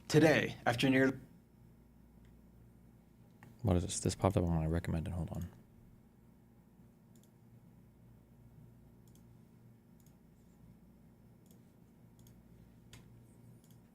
Today, after nearly What is this? This popped up on my recommended. Hold on.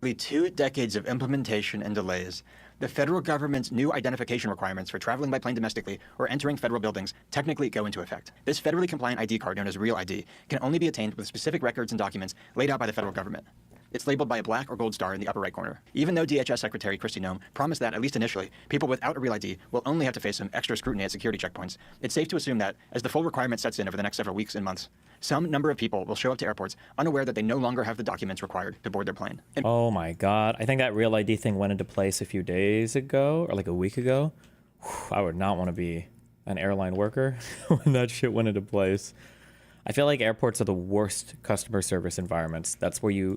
nearly 2 decades of implementation and delays, the federal government's new identification requirements for traveling by plane domestically or entering federal buildings technically go into effect. This federally compliant ID card, known as Real ID, can only be attained with specific records and documents laid out by the federal government. It's labeled by a black or gold star in the upper right corner. Even though DHS Secretary Kristi Noem promised that, at least initially, people without a Real ID will only have to face some extra scrutiny at security checkpoints, it's safe to assume that, as the full requirement sets in over the next several weeks and months, some number of people will show up to airports unaware that they no longer have the documents required to board their plane. Oh my God. I think that Real ID thing went into place a few days ago or like a week ago. Whew, I would not want to be an airline worker when that shit went into place. I feel like airports are the worst customer service environments. That's where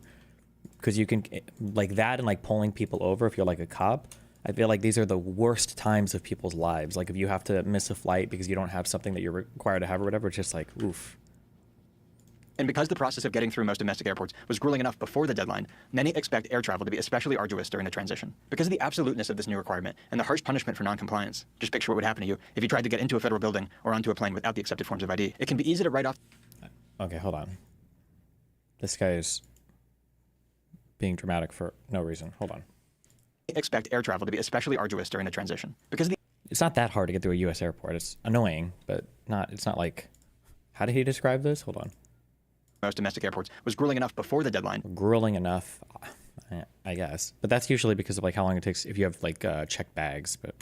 because you can, like that and like pulling people over if you're like a cop. I feel like these are the worst times of people's lives. Like if you have to miss a flight because you don't have something that you're required to have or whatever, it's just like, oof. And because the process of getting through most domestic airports was grueling enough before the deadline, many expect air travel to be especially arduous during the transition. Because of the absoluteness of this new requirement and the harsh punishment for non-compliance, just picture what would happen to you if you tried to get into a federal building or onto a plane without the accepted forms of ID. It can be easy to write off. Okay, hold on. This guy is being dramatic for no reason. Hold on. Expect air travel to be especially arduous during the transition. Because of the It's not that hard to get through a U.S. airport. It's annoying, but it's not like, how did he describe this? Hold on. most domestic airports was grueling enough before the deadline. Grueling enough, I guess. But that's usually because of like how long it takes if you have like checked bags. But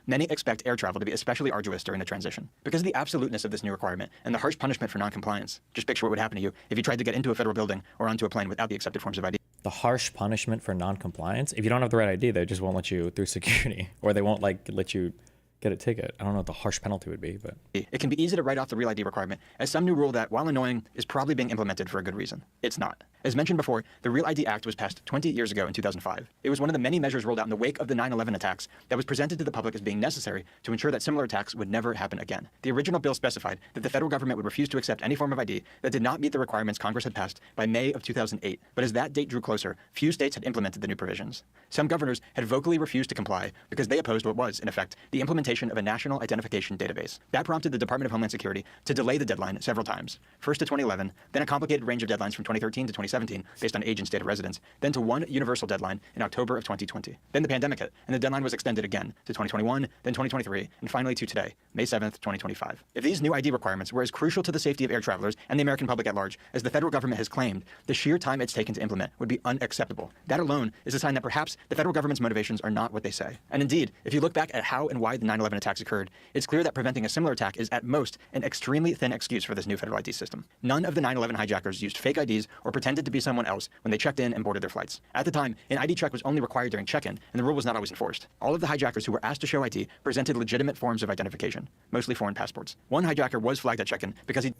many expect air travel to be especially arduous during the transition. Because of the absoluteness of this new requirement and the harsh punishment for non-compliance, just picture what would happen to you if you tried to get into a federal building or onto a plane without the accepted forms of ID. The harsh punishment for non-compliance? If you don't have the right ID, they just won't let you through security, or they won't like let you get a ticket. I don't know what the harsh penalty would be, but it can be easy to write off the Real ID requirement as some new rule that, while annoying, is probably being implemented for a good reason. It's not. As mentioned before, the Real ID Act was passed 20 years ago in 2005. It was one of the many measures rolled out in the wake of the 9/11 attacks that was presented to the public as being necessary to ensure that similar attacks would never happen again. The original bill specified that the federal government would refuse to accept any form of ID that did not meet the requirements Congress had passed by May of 2008. But as that date drew closer, few states had implemented the new provisions. Some governors had vocally refused to comply because they opposed what was, in effect, the implementation of a national identification database. That prompted the Department of Homeland Security to delay the deadline several times. First to 2011, then a complicated range of deadlines from 2013 to 2017 based on age and state of residence, then to one universal deadline in October of 2020. Then the pandemic hit, and the deadline was extended again to 2021, then 2023, and finally to today, May 7th, 2025. If these new ID requirements were as crucial to the safety of air travelers and the American public at large as the federal government has claimed, the sheer time it's taken to implement would be unacceptable. That alone is a sign that perhaps the federal government's motivations are not what they say. And indeed, if you look back at how and why the 9/11 attacks occurred, it's clear that preventing a similar attack is at most an extremely thin excuse for this new federal ID system. None of the 9/11 hijackers used fake IDs or pretended to be someone else when they checked in and boarded their flights. At the time, an ID check was only required during check-in, and the rule was not always enforced. All of the hijackers who were asked to show ID presented legitimate forms of identification, mostly foreign passports. One hijacker was flagged at check-in because he...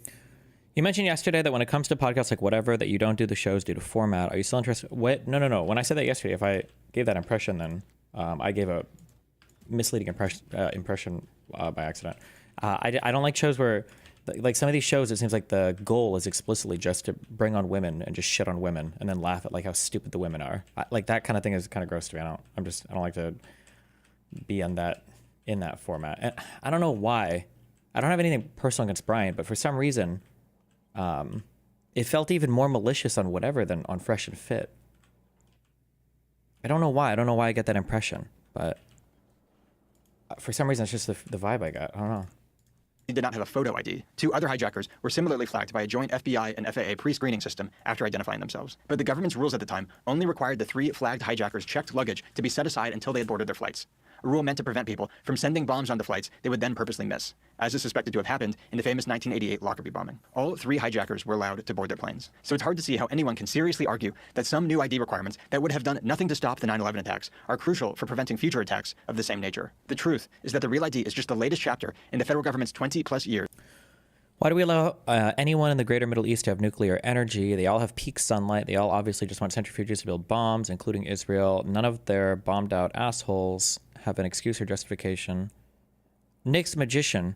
You mentioned yesterday that when it comes to podcasts like whatever, that you don't do the shows due to format. Are you still interested? What? No. When I said that yesterday, if I gave that impression, then I gave a misleading impression by accident. I don't like shows where, like some of these shows, it seems like the goal is explicitly just to bring on women and just shit on women and then laugh at like how stupid the women are. Like that kind of thing is kind of gross to me. I don't like to be on that in that format. And I don't know why. I don't have anything personal against Brian, but for some reason, it felt even more malicious on whatever than on Fresh and Fit. I don't know why. I don't know why I get that impression, but for some reason, it's just the vibe I got. I don't know. He did not have a photo ID. Two other hijackers were similarly flagged by a joint FBI and FAA pre-screening system after identifying themselves. But the government's rules at the time only required the 3 flagged hijackers' checked luggage to be set aside until they had boarded their flights. A rule meant to prevent people from sending bombs onto flights they would then purposely miss, as is suspected to have happened in the famous 1988 Lockerbie bombing. All 3 hijackers were allowed to board their planes. So it's hard to see how anyone can seriously argue that some new ID requirements that would have done nothing to stop the 9/11 attacks are crucial for preventing future attacks of the same nature. The truth is that the Real ID is just the latest chapter in the federal government's 20-plus years. Why do we allow anyone in the greater Middle East to have nuclear energy? They all have peak sunlight. They all obviously just want centrifuges to build bombs, including Israel. None of their bombed out assholes have an excuse or justification. Nick's Magician.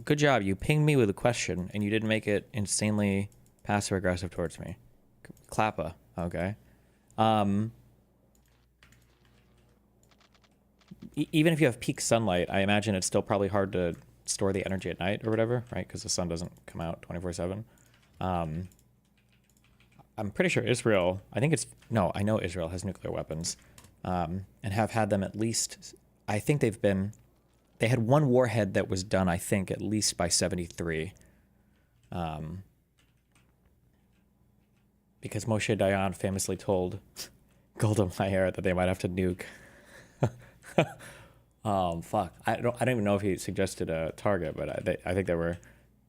Good job. You pinged me with a question, and you didn't make it insanely passive-aggressive towards me. Klappa. Okay. even if you have peak sunlight, I imagine it's still probably hard to store the energy at night or whatever, right? Because the sun doesn't come out 24/7. I'm pretty sure Israel, I know Israel has nuclear weapons, and have had them at least, I think they had one warhead that was done, I think, at least by 73. Because Moshe Dayan famously told Golda Meir that they might have to nuke. Fuck. I don't even know if he suggested a target, but I think they were,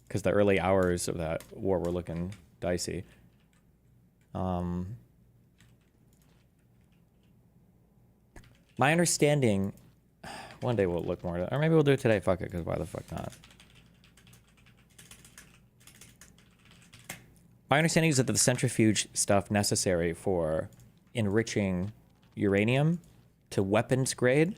because the early hours of that war were looking dicey. My understanding, one day we'll look more, or maybe we'll do it today. Fuck it, because why the fuck not? My understanding is that the centrifuge stuff necessary for enriching uranium to weapons grade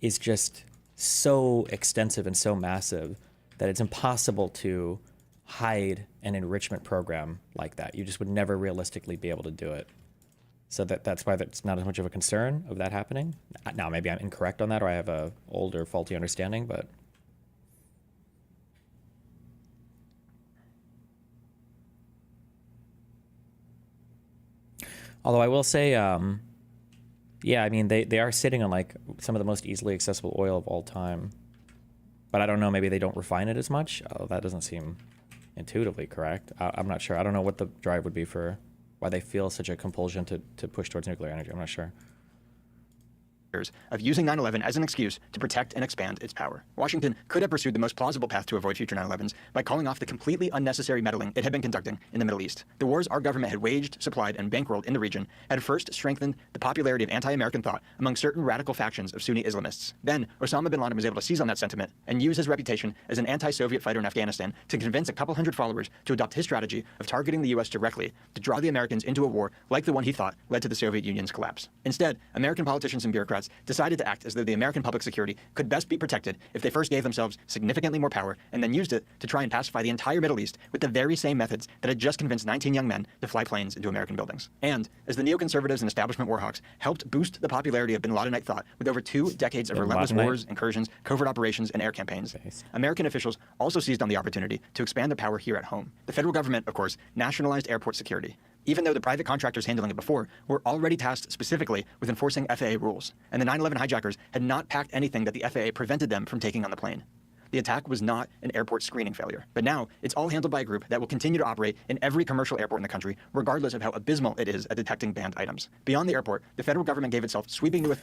is just so extensive and so massive that it's impossible to hide an enrichment program like that. You just would never realistically be able to do it. So that's why that's not as much of a concern of that happening. Now, maybe I'm incorrect on that, or I have a old or faulty understanding, but... Although I will say, yeah, I mean, they are sitting on like some of the most easily accessible oil of all time. But I don't know, maybe they don't refine it as much. That doesn't seem intuitively correct. I'm not sure. I don't know what the drive would be for why they feel such a compulsion to push towards nuclear energy. I'm not sure. Of using 9/11 as an excuse to protect and expand its power. Washington could have pursued the most plausible path to avoid future 9/11s by calling off the completely unnecessary meddling it had been conducting in the Middle East. The wars our government had waged, supplied, and bankrolled in the region had first strengthened the popularity of anti-American thought among certain radical factions of Sunni Islamists. Then, Osama bin Laden was able to seize on that sentiment and use his reputation as an anti-Soviet fighter in Afghanistan to convince a couple hundred followers to adopt his strategy of targeting the U.S. directly to draw the Americans into a war like the one he thought led to the Soviet Union's collapse. Instead, American politicians and bureaucrats decided to act as though the American public security could best be protected if they first gave themselves significantly more power and then used it to try and pacify the entire Middle East with the very same methods that had just convinced 19 young men to fly planes into American buildings. And as the neoconservatives and establishment warhawks helped boost the popularity of bin Ladenite thought with over 2 decades of relentless wars, incursions, covert operations, and air campaigns, American officials also seized on the opportunity to expand their power here at home. The federal government, of course, nationalized airport security, even though the private contractors handling it before were already tasked specifically with enforcing FAA rules, and the 9/11 hijackers had not packed anything that the FAA prevented them from taking on the plane. The attack was not an airport screening failure, but now it's all handled by a group that will continue to operate in every commercial airport in the country, regardless of how abysmal it is at detecting banned items. Beyond the airport, the federal government gave itself sweeping new...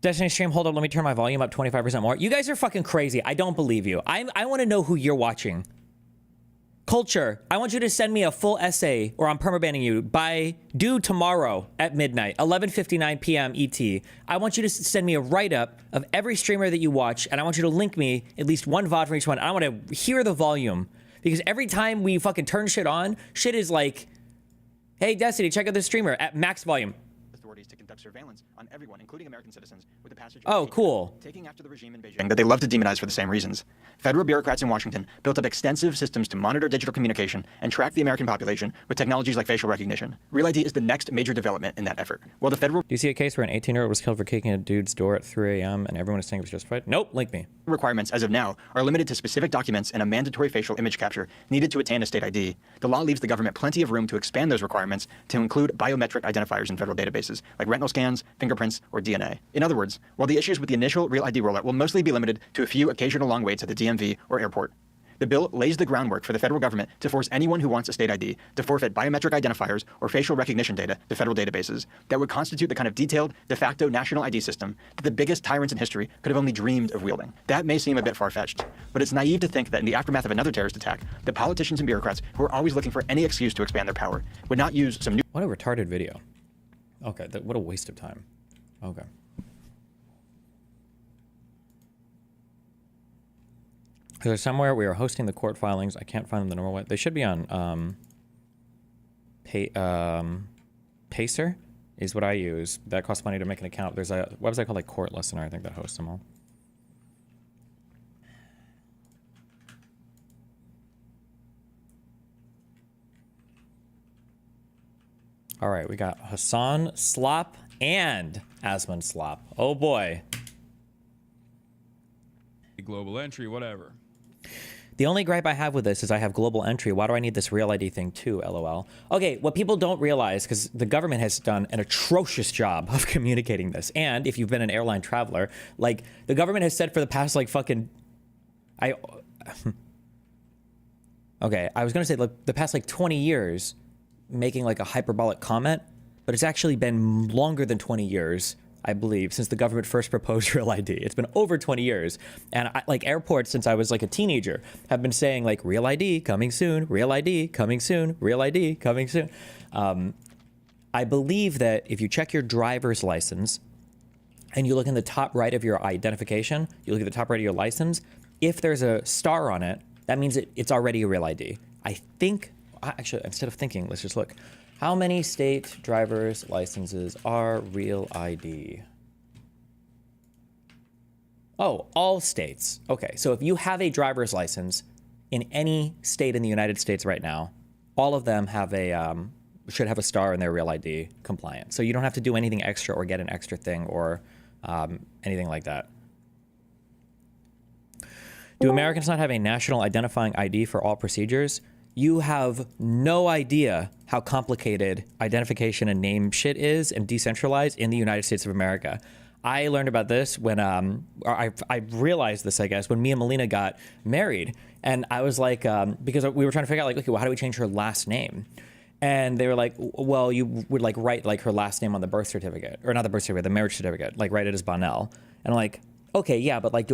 Destiny Stream, hold up, let me turn my volume up 25% more. You guys are fucking crazy. I don't believe you. I want to know who you're watching. Culture, I want you to send me a full essay, or I'm permabanning you, due tomorrow at midnight, 11:59 p.m. ET. I want you to send me a write-up of every streamer that you watch, and I want you to link me at least one VOD from each one. I want to hear the volume, because every time we fucking turn shit on, shit is like, hey, Destiny, check out this streamer at max volume. Authorities to conduct surveillance on everyone, including American citizens, with the passage of cool. Taking after the regime in Beijing that they love to demonize for the same reasons. Federal bureaucrats in Washington built up extensive systems to monitor digital communication and track the American population with technologies like facial recognition. Real ID is the next major development in that effort. While the federal... Do you see a case where an 18-year-old was killed for kicking a dude's door at 3 a.m. and everyone is saying it was justified? Nope, link me. Requirements, as of now, are limited to specific documents and a mandatory facial image capture needed to attain a state ID. The law leaves the government plenty of room to expand those requirements to include biometric identifiers in federal databases, like retinal scans, fingerprints, or DNA. In other words, while the issues with the initial Real ID rollout will mostly be limited to a few occasional long waits at the DMV or airport, the bill lays the groundwork for the federal government to force anyone who wants a state ID to forfeit biometric identifiers or facial recognition data to federal databases that would constitute the kind of detailed, de facto national ID system that the biggest tyrants in history could have only dreamed of wielding. That may seem a bit far-fetched, but it's naive to think that in the aftermath of another terrorist attack, the politicians and bureaucrats who are always looking for any excuse to expand their power would not use some new... What a retarded video. Okay, what a waste of time. Okay. There's somewhere we are hosting the court filings. I can't find them the normal way. They should be on Pacer is what I use. That costs money to make an account. There's a website called like Court Listener, I think, that hosts them all. All right, we got Hassan Slop and Asmund Slop. Oh boy. global entry, whatever. The only gripe I have with this is I have global entry. Why do I need this real ID thing too, LOL? Okay, what people don't realize, because the government has done an atrocious job of communicating this, and if you've been an airline traveler, like, the government has said for the past, like, fucking... Okay, I was going to say, like, the past, like, 20 years, making, like, a hyperbolic comment, but it's actually been longer than 20 years, I believe, since the government first proposed Real ID. It's been over 20 years. And like airports, since I was like a teenager, have been saying like Real ID coming soon, Real ID coming soon, Real ID coming soon. I believe that if you check your driver's license and you look in the top right of your identification, you look at the top right of your license, if there's a star on it, that means it's already a Real ID. I think, actually, instead of thinking, let's just look. How many state driver's licenses are Real ID? Oh, all states. Okay, so if you have a driver's license in any state in the United States right now, all of them have should have a star in their Real ID compliant. So you don't have to do anything extra or get an extra thing or anything like that. Do Americans not have a national identifying ID for all procedures? You have no idea how complicated identification and name shit is and decentralized in the United States of America. I learned about this when, I realized this, I guess, when me and Melina got married. And I was like, because we were trying to figure out, like, okay, well, how do we change her last name? And they were like, well, you would, like, write, like, her last name on the birth certificate. Or not the birth certificate, the marriage certificate. Like, write it as Bonnell. And I'm like, okay, yeah, but, like,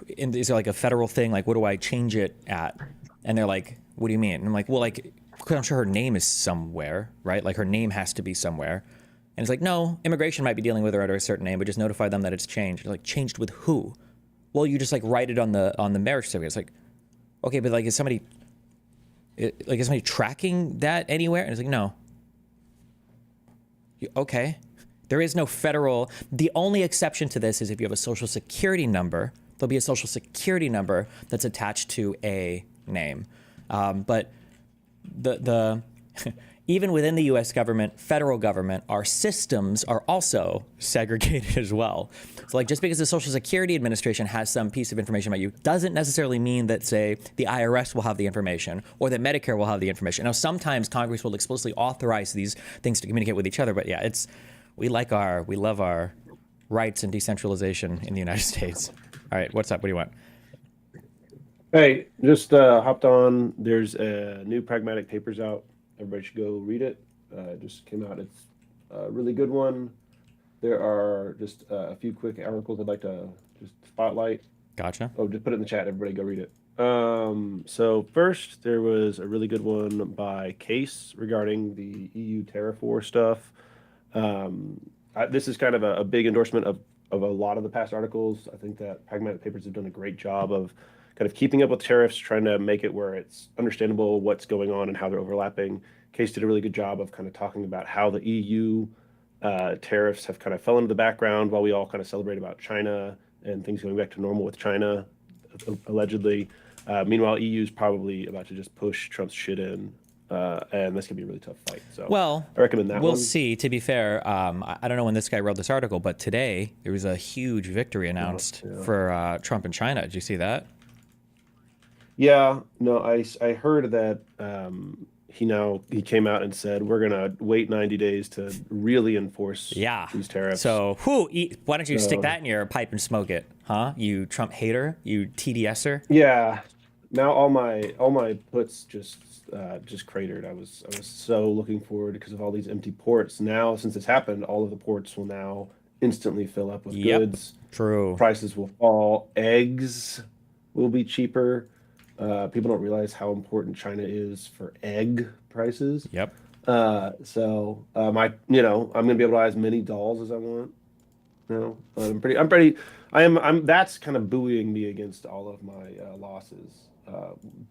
is there, like, a federal thing? Like, what do I change it at? And they're like, what do you mean? And I'm like, well, like, because I'm sure her name is somewhere, right? Like, her name has to be somewhere. And it's like, no, immigration might be dealing with her under a certain name, but just notify them that it's changed. Like, changed with who? Well, you just, like, write it on the marriage certificate. It's like, okay, but, like, is somebody tracking that anywhere? And it's like, no. Okay. There is no federal. The only exception to this is if you have a social security number, there'll be a social security number that's attached to a name. But the even within the U.S. government, federal government, our systems are also segregated as well. So, like, just because the Social Security Administration has some piece of information about you doesn't necessarily mean that, say, the IRS will have the information or that Medicare will have the information. Now, sometimes Congress will explicitly authorize these things to communicate with each other, but yeah, we love our rights and decentralization in the United States. All right, what's up? What do you want? Hey, just hopped on. There's a new Pragmatic Papers out. Everybody should go read it. It just came out. It's a really good one. There are just a few quick articles I'd like to just spotlight. Gotcha. Oh, just put it in the chat. Everybody go read it. So first, there was a really good one by Case regarding the EU tariff war stuff. This is kind of a big endorsement of a lot of the past articles. I think that Pragmatic Papers have done a great job of kind of keeping up with tariffs, trying to make it where it's understandable what's going on and how they're overlapping. Case did a really good job of kind of talking about how the EU tariffs have kind of fell into the background while we all kind of celebrate about China and things going back to normal with China, allegedly. Meanwhile, EU is probably about to just push Trump's shit in, and this could be a really tough fight. So, well, I recommend that we'll one. see. To be fair, I don't know when this guy wrote this article, but today there was a huge victory announced for Trump in China. Did you see that? Yeah, no, I heard that he came out and said we're gonna wait 90 days to really enforce these tariffs. So why don't you stick that in your pipe and smoke it, huh? You Trump hater, you TDSer. Yeah. Now all my puts just cratered. I was so looking forward because of all these empty ports. Now since it's happened, all of the ports will now instantly fill up with goods. True. Prices will fall. Eggs will be cheaper. People don't realize how important China is for egg prices. Yep. So I'm gonna be able to buy as many dolls as I want. That's kind of buoying me against all of my losses.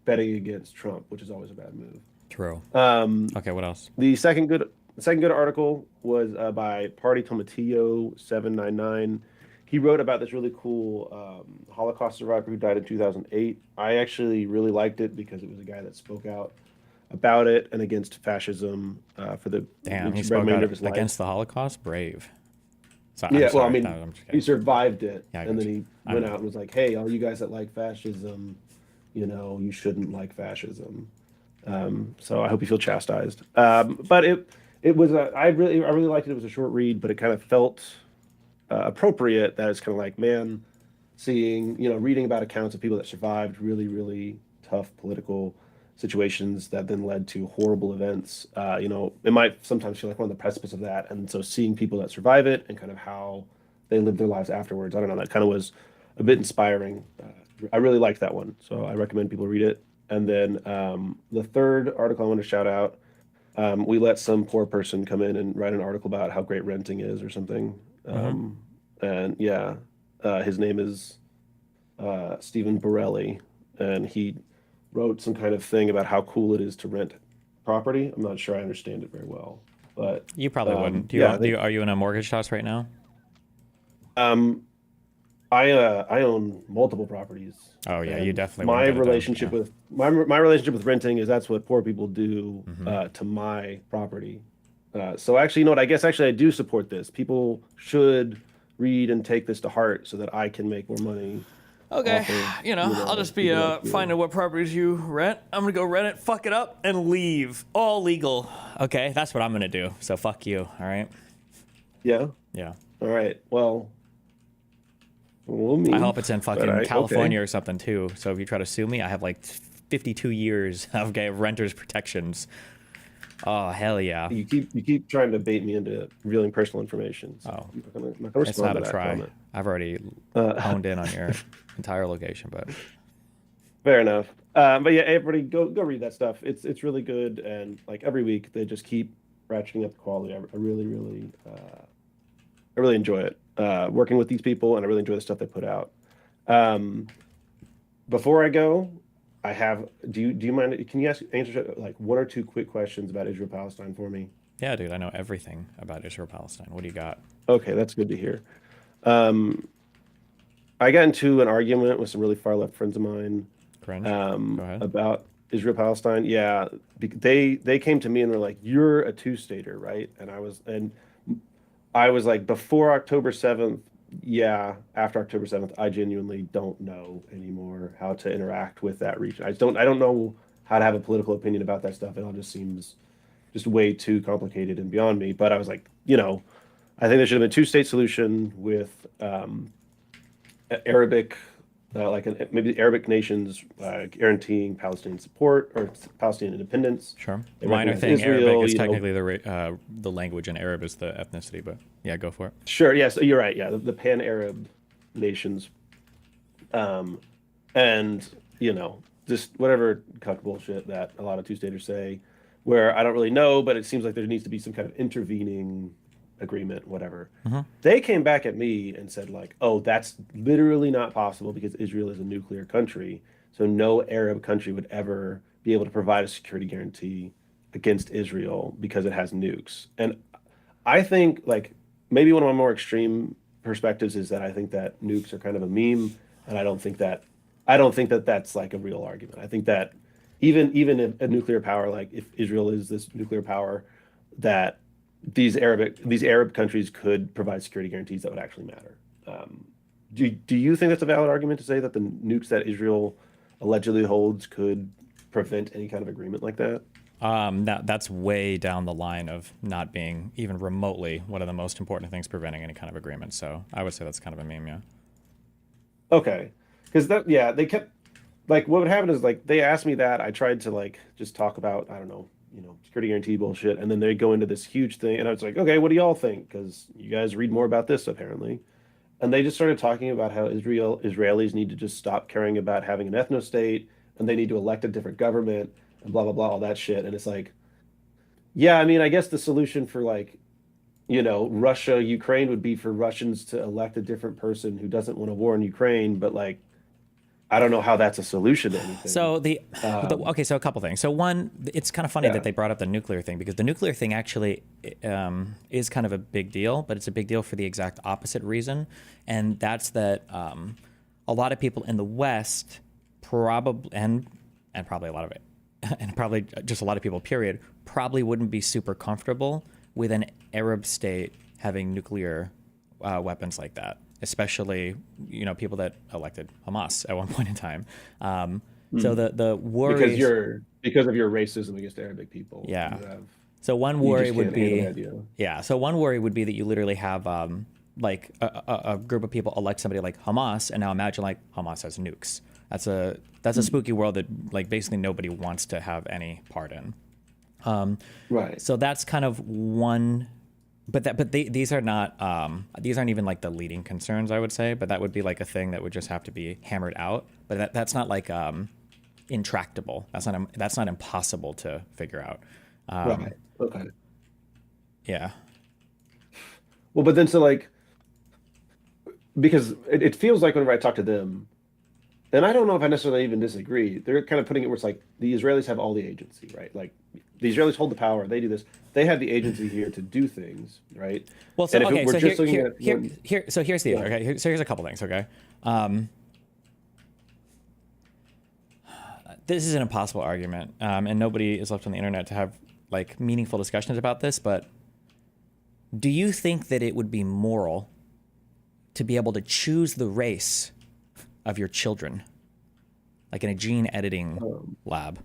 Betting against Trump, which is always a bad move. True. Okay, what else? The second good article was by Party Tomatillo 799. He wrote about this really cool Holocaust survivor who died in 2008. I actually really liked it because it was a guy that spoke out about it and against fascism for the he spoke out against the Holocaust. Brave. So I'm Yeah, well, I sorry. mean, No, I'm just he kidding. survived it, Yeah, I and got then you. he I went know. out and was like, "Hey, all you guys that like fascism, you shouldn't like fascism." So I hope you feel chastised. But it was I really liked it. It was a short read, but it kind of felt appropriate. That it's kind of like, man, seeing reading about accounts of people that survived really really tough political situations that then led to horrible events. It might sometimes feel like we're on the precipice of that, and so seeing people that survive it and kind of how they live their lives afterwards. I don't know. That kind of was a bit inspiring. I really liked that one, so I recommend people read it. And then the third article I want to shout out, we let some poor person come in and write an article about how great renting is or something. Mm-hmm. And yeah, his name is Stephen Borelli, and he wrote some kind of thing about how cool it is to rent property. I'm not sure I understand it very well, but You probably wouldn't. yeah, I think Are you in a mortgage house right now? um, I own multiple properties, Oh yeah, you and definitely wouldn't get it done. Yeah. My relationship with renting is that's what poor people do Mm-hmm. to my property. So actually, you know what? I guess actually I do support this. People should read and take this to heart so that I can make more money Okay, off of I'll just be people like you. finding what properties you rent. I'm gonna go rent it, fuck it up, and leave. All legal. Okay, that's what I'm gonna do. So fuck you. All right. Yeah. Yeah. All right. Well, I me. hope it's in But fucking California okay. or something too. So if you try to sue me, I have like 52 years of renters protections. Oh hell yeah. You keep trying to bait me into revealing personal information. So Oh, I'm not gonna it's respond not to a that try. comment. I've already Uh, honed in on your entire location, but Fair enough. But yeah, everybody go read that stuff. It's really good, and like every week they just keep ratcheting up the quality. I really enjoy it working with these people, and I really enjoy the stuff they put out. Um, Before I go, I have. Do you mind? Can you answer like one or two quick questions about Israel Palestine for me? yeah, dude, I know everything about Israel Palestine. What do you got? Okay, that's good to hear. Um, I got into an argument with some really far left friends of mine Cringe. Go ahead. about Israel Palestine. Yeah, they came to me and were like, "You're a two-stater, right?" And I was like, before October 7th, yeah, after October 7th, I genuinely don't know anymore how to interact with that region. I don't know how to have a political opinion about that stuff. It all just seems just way too complicated and beyond me. But I was like, I think there should have been a two-state solution with Arabic, maybe the Arabic nations guaranteeing Palestinian support or Palestinian independence. Sure. They Minor recognize thing. Arabic Israel, is technically the language, and Arab is the ethnicity. But yeah, go for it. Sure, yes, you're right. Yeah, the pan-Arab nations, um, and just whatever cuck bullshit that a lot of two-staters say, where I don't really know, but it seems like there needs to be some kind of intervening agreement, whatever. Mm-hmm. They came back at me and said like, "Oh, that's literally not possible because Israel is a nuclear country, so no Arab country would ever be able to provide a security guarantee against Israel because it has nukes." And I think like maybe one of my more extreme perspectives is that I think that nukes are kind of a meme, and I don't think that that's like a real argument. I think that even if a nuclear power, like if Israel is this nuclear power, that these Arab countries could provide security guarantees that would actually matter. Do you think that's a valid argument to say that the nukes that Israel allegedly holds could prevent any kind of agreement like that? That's way down the line of not being even remotely one of the most important things preventing any kind of agreement. So I would say that's kind of a meme, yeah. Okay, because they kept like what would happen is like they asked me that I tried to like just talk about I don't know security guarantee bullshit, and then they go into this huge thing, and I was like, okay, what do y'all think? Because you guys read more about this apparently, and they just started talking about how Israelis need to just stop caring about having an ethno state, and they need to elect a different government, and blah blah blah, all that shit, and it's like, yeah, I mean, I guess the solution for like Russia, Ukraine would be for Russians to elect a different person who doesn't want a war in Ukraine, but like I don't know how that's a solution to anything. So Um, okay, so a couple things. So one, it's kind of funny yeah. that they brought up the nuclear thing because the nuclear thing actually is kind of a big deal, but it's a big deal for the exact opposite reason, and that's that a lot of people in the West probably and probably a lot of it, and probably just a lot of people, period, probably wouldn't be super comfortable with an Arab state having nuclear weapons like that, especially people that elected Hamas at one point in time. So the worries because of your racism against Arabic people. Yeah. You have So one you worry just would can't handle be, the idea. yeah. So one worry would be that you literally have like a group of people elect somebody like Hamas, and now imagine like Hamas has nukes. That's a spooky world that like basically nobody wants to have any part in. Right. So that's kind of one, these are not these aren't even like the leading concerns, I would say. But that would be like a thing that would just have to be hammered out. But that's not like intractable. That's not impossible to figure out. Right. Okay. Yeah. Well, but then so like because it feels like whenever I talk to them, and I don't know if I necessarily even disagree, they're kind of putting it where it's like the Israelis have all the agency, right? Like the Israelis hold the power, they do this, they have the agency here to do things, right? Well, so and if okay, we're so just looking here, at here, one- here, so here's the Yeah. other. Okay, so here's a couple things. Okay, this is an impossible argument, and nobody is left on the internet to have like meaningful discussions about this. But do you think that it would be moral to be able to choose the race of your children, like in a gene editing lab?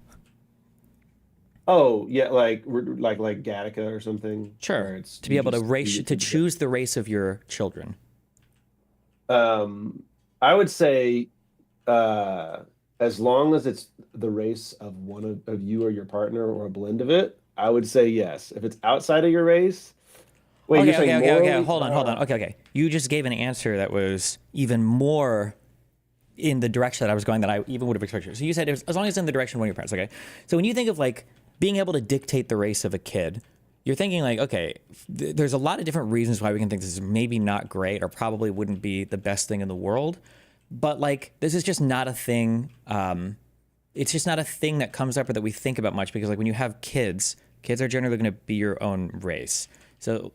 Oh yeah, like Gattaca or something. where Sure. it's To be you able to just race you to get- choose the race of your children. I would say as long as it's the race of one of you or your partner or a blend of it, I would say yes. If it's outside of your race, wait, Okay, you're saying okay. morally? Hold on. Okay. You just gave an answer that was even more in the direction that I was going that I even would have expected. So you said as long as it's in the direction of one of your parents. Okay. So when you think of like being able to dictate the race of a kid, you're thinking like, okay, there's a lot of different reasons why we can think this is maybe not great or probably wouldn't be the best thing in the world. But like, this is just not a thing. It's just not a thing that comes up or that we think about much because like when you have kids are generally going to be your own race. So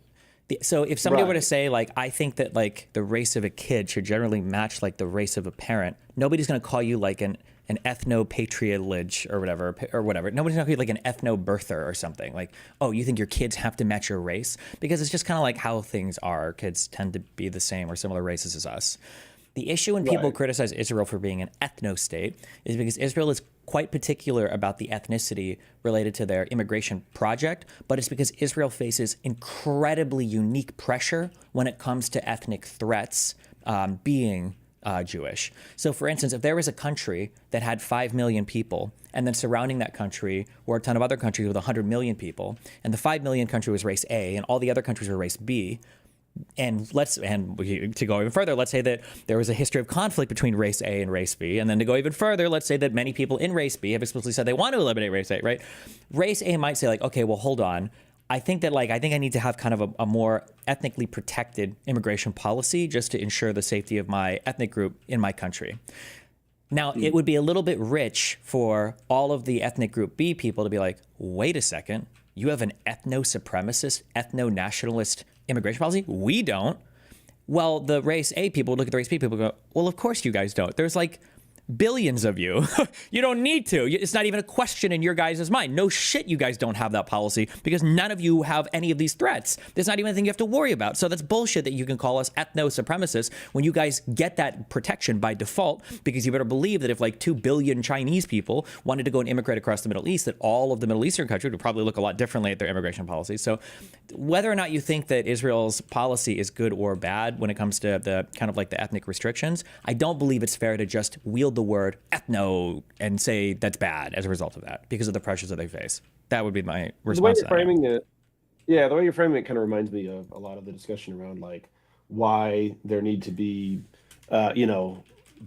if somebody were to Right. say like, I think that like the race of a kid should generally match like the race of a parent, nobody's going to call you like an ethno-patriolage or whatever. Nobody's going to call you like an ethno-birther or something. Like, oh, you think your kids have to match your race? Because it's just kind of like how things are. Kids tend to be the same or similar races as us. The issue when people Right. criticize Israel for being an ethno-state is because Israel is quite particular about the ethnicity related to their immigration project, but it's because Israel faces incredibly unique pressure when it comes to ethnic threats being Jewish. So for instance, if there was a country that had 5 million people and then surrounding that country were a ton of other countries with 100 million people, and the 5 million country was race A and all the other countries were race B, to go even further, let's say that there was a history of conflict between race A and race B. And then to go even further, let's say that many people in race B have explicitly said they want to eliminate race A, right? Race A might say like, okay, well, hold on. I think I need to have kind of a more ethnically protected immigration policy just to ensure the safety of my ethnic group in my country. Now, it would be a little bit rich for all of the ethnic group B people to be like, wait a second, you have an ethno-supremacist, ethno-nationalist immigration policy? We don't. Well, the race A people look at the race B people and go, well, of course you guys don't. There's like billions of you. You don't need to. It's not even a question in your guys' mind. No shit, you guys don't have that policy because none of you have any of these threats. There's not even anything you have to worry about. So that's bullshit that you can call us ethno-supremacists when you guys get that protection by default, because you better believe that if like 2 billion Chinese people wanted to go and immigrate across the Middle East, that all of the Middle Eastern countries would probably look a lot differently at their immigration policies. So whether or not you think that Israel's policy is good or bad when it comes to the kind of like the ethnic restrictions, I don't believe it's fair to just wield the word ethno and say that's bad as a result of that because of the pressures that they face. That would be my response. The way to you're that. framing it, yeah, the way you're framing it kind of reminds me of a lot of the discussion around like why there need to be,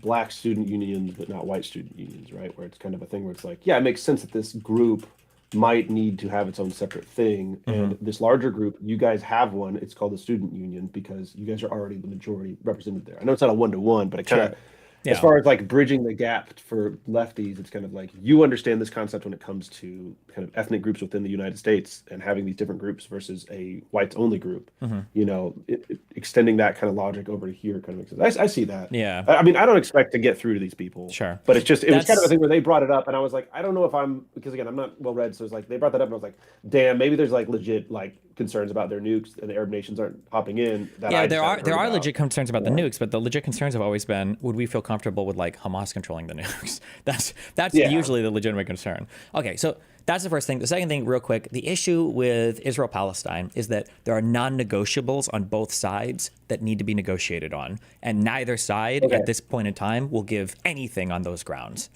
black student unions but not white student unions, right? Where it's kind of a thing where it's like, yeah, it makes sense that this group might need to have its own separate thing, and this larger group, you guys have one. It's called the student union because you guys are already the majority represented there. I know it's not a 1-to-1, but it kind of. Yeah. As far as like bridging the gap for lefties, it's kind of like you understand this concept when it comes to kind of ethnic groups within the United States and having these different groups versus a whites only group. Extending that kind of logic over to here kind of makes sense. I see that. Yeah. I mean, I don't expect to get through to these people. Sure. But it's just, it was kind of That's- a thing where they brought it up and I was like, I don't know if because again, I'm not well read. So it's like, they brought that up and I was like, damn, maybe there's like legit like concerns about their nukes and the Arab nations aren't hopping in. That Yeah, I there just are haven't heard about. legit concerns about the nukes, but the legit concerns have always been, would we feel comfortable with like Hamas controlling the nukes? That's Yeah. usually the legitimate concern. Okay, so that's the first thing. The second thing, real quick, the issue with Israel Palestine is that there are non-negotiables on both sides that need to be negotiated on, and neither side Okay. at this point in time will give anything on those grounds.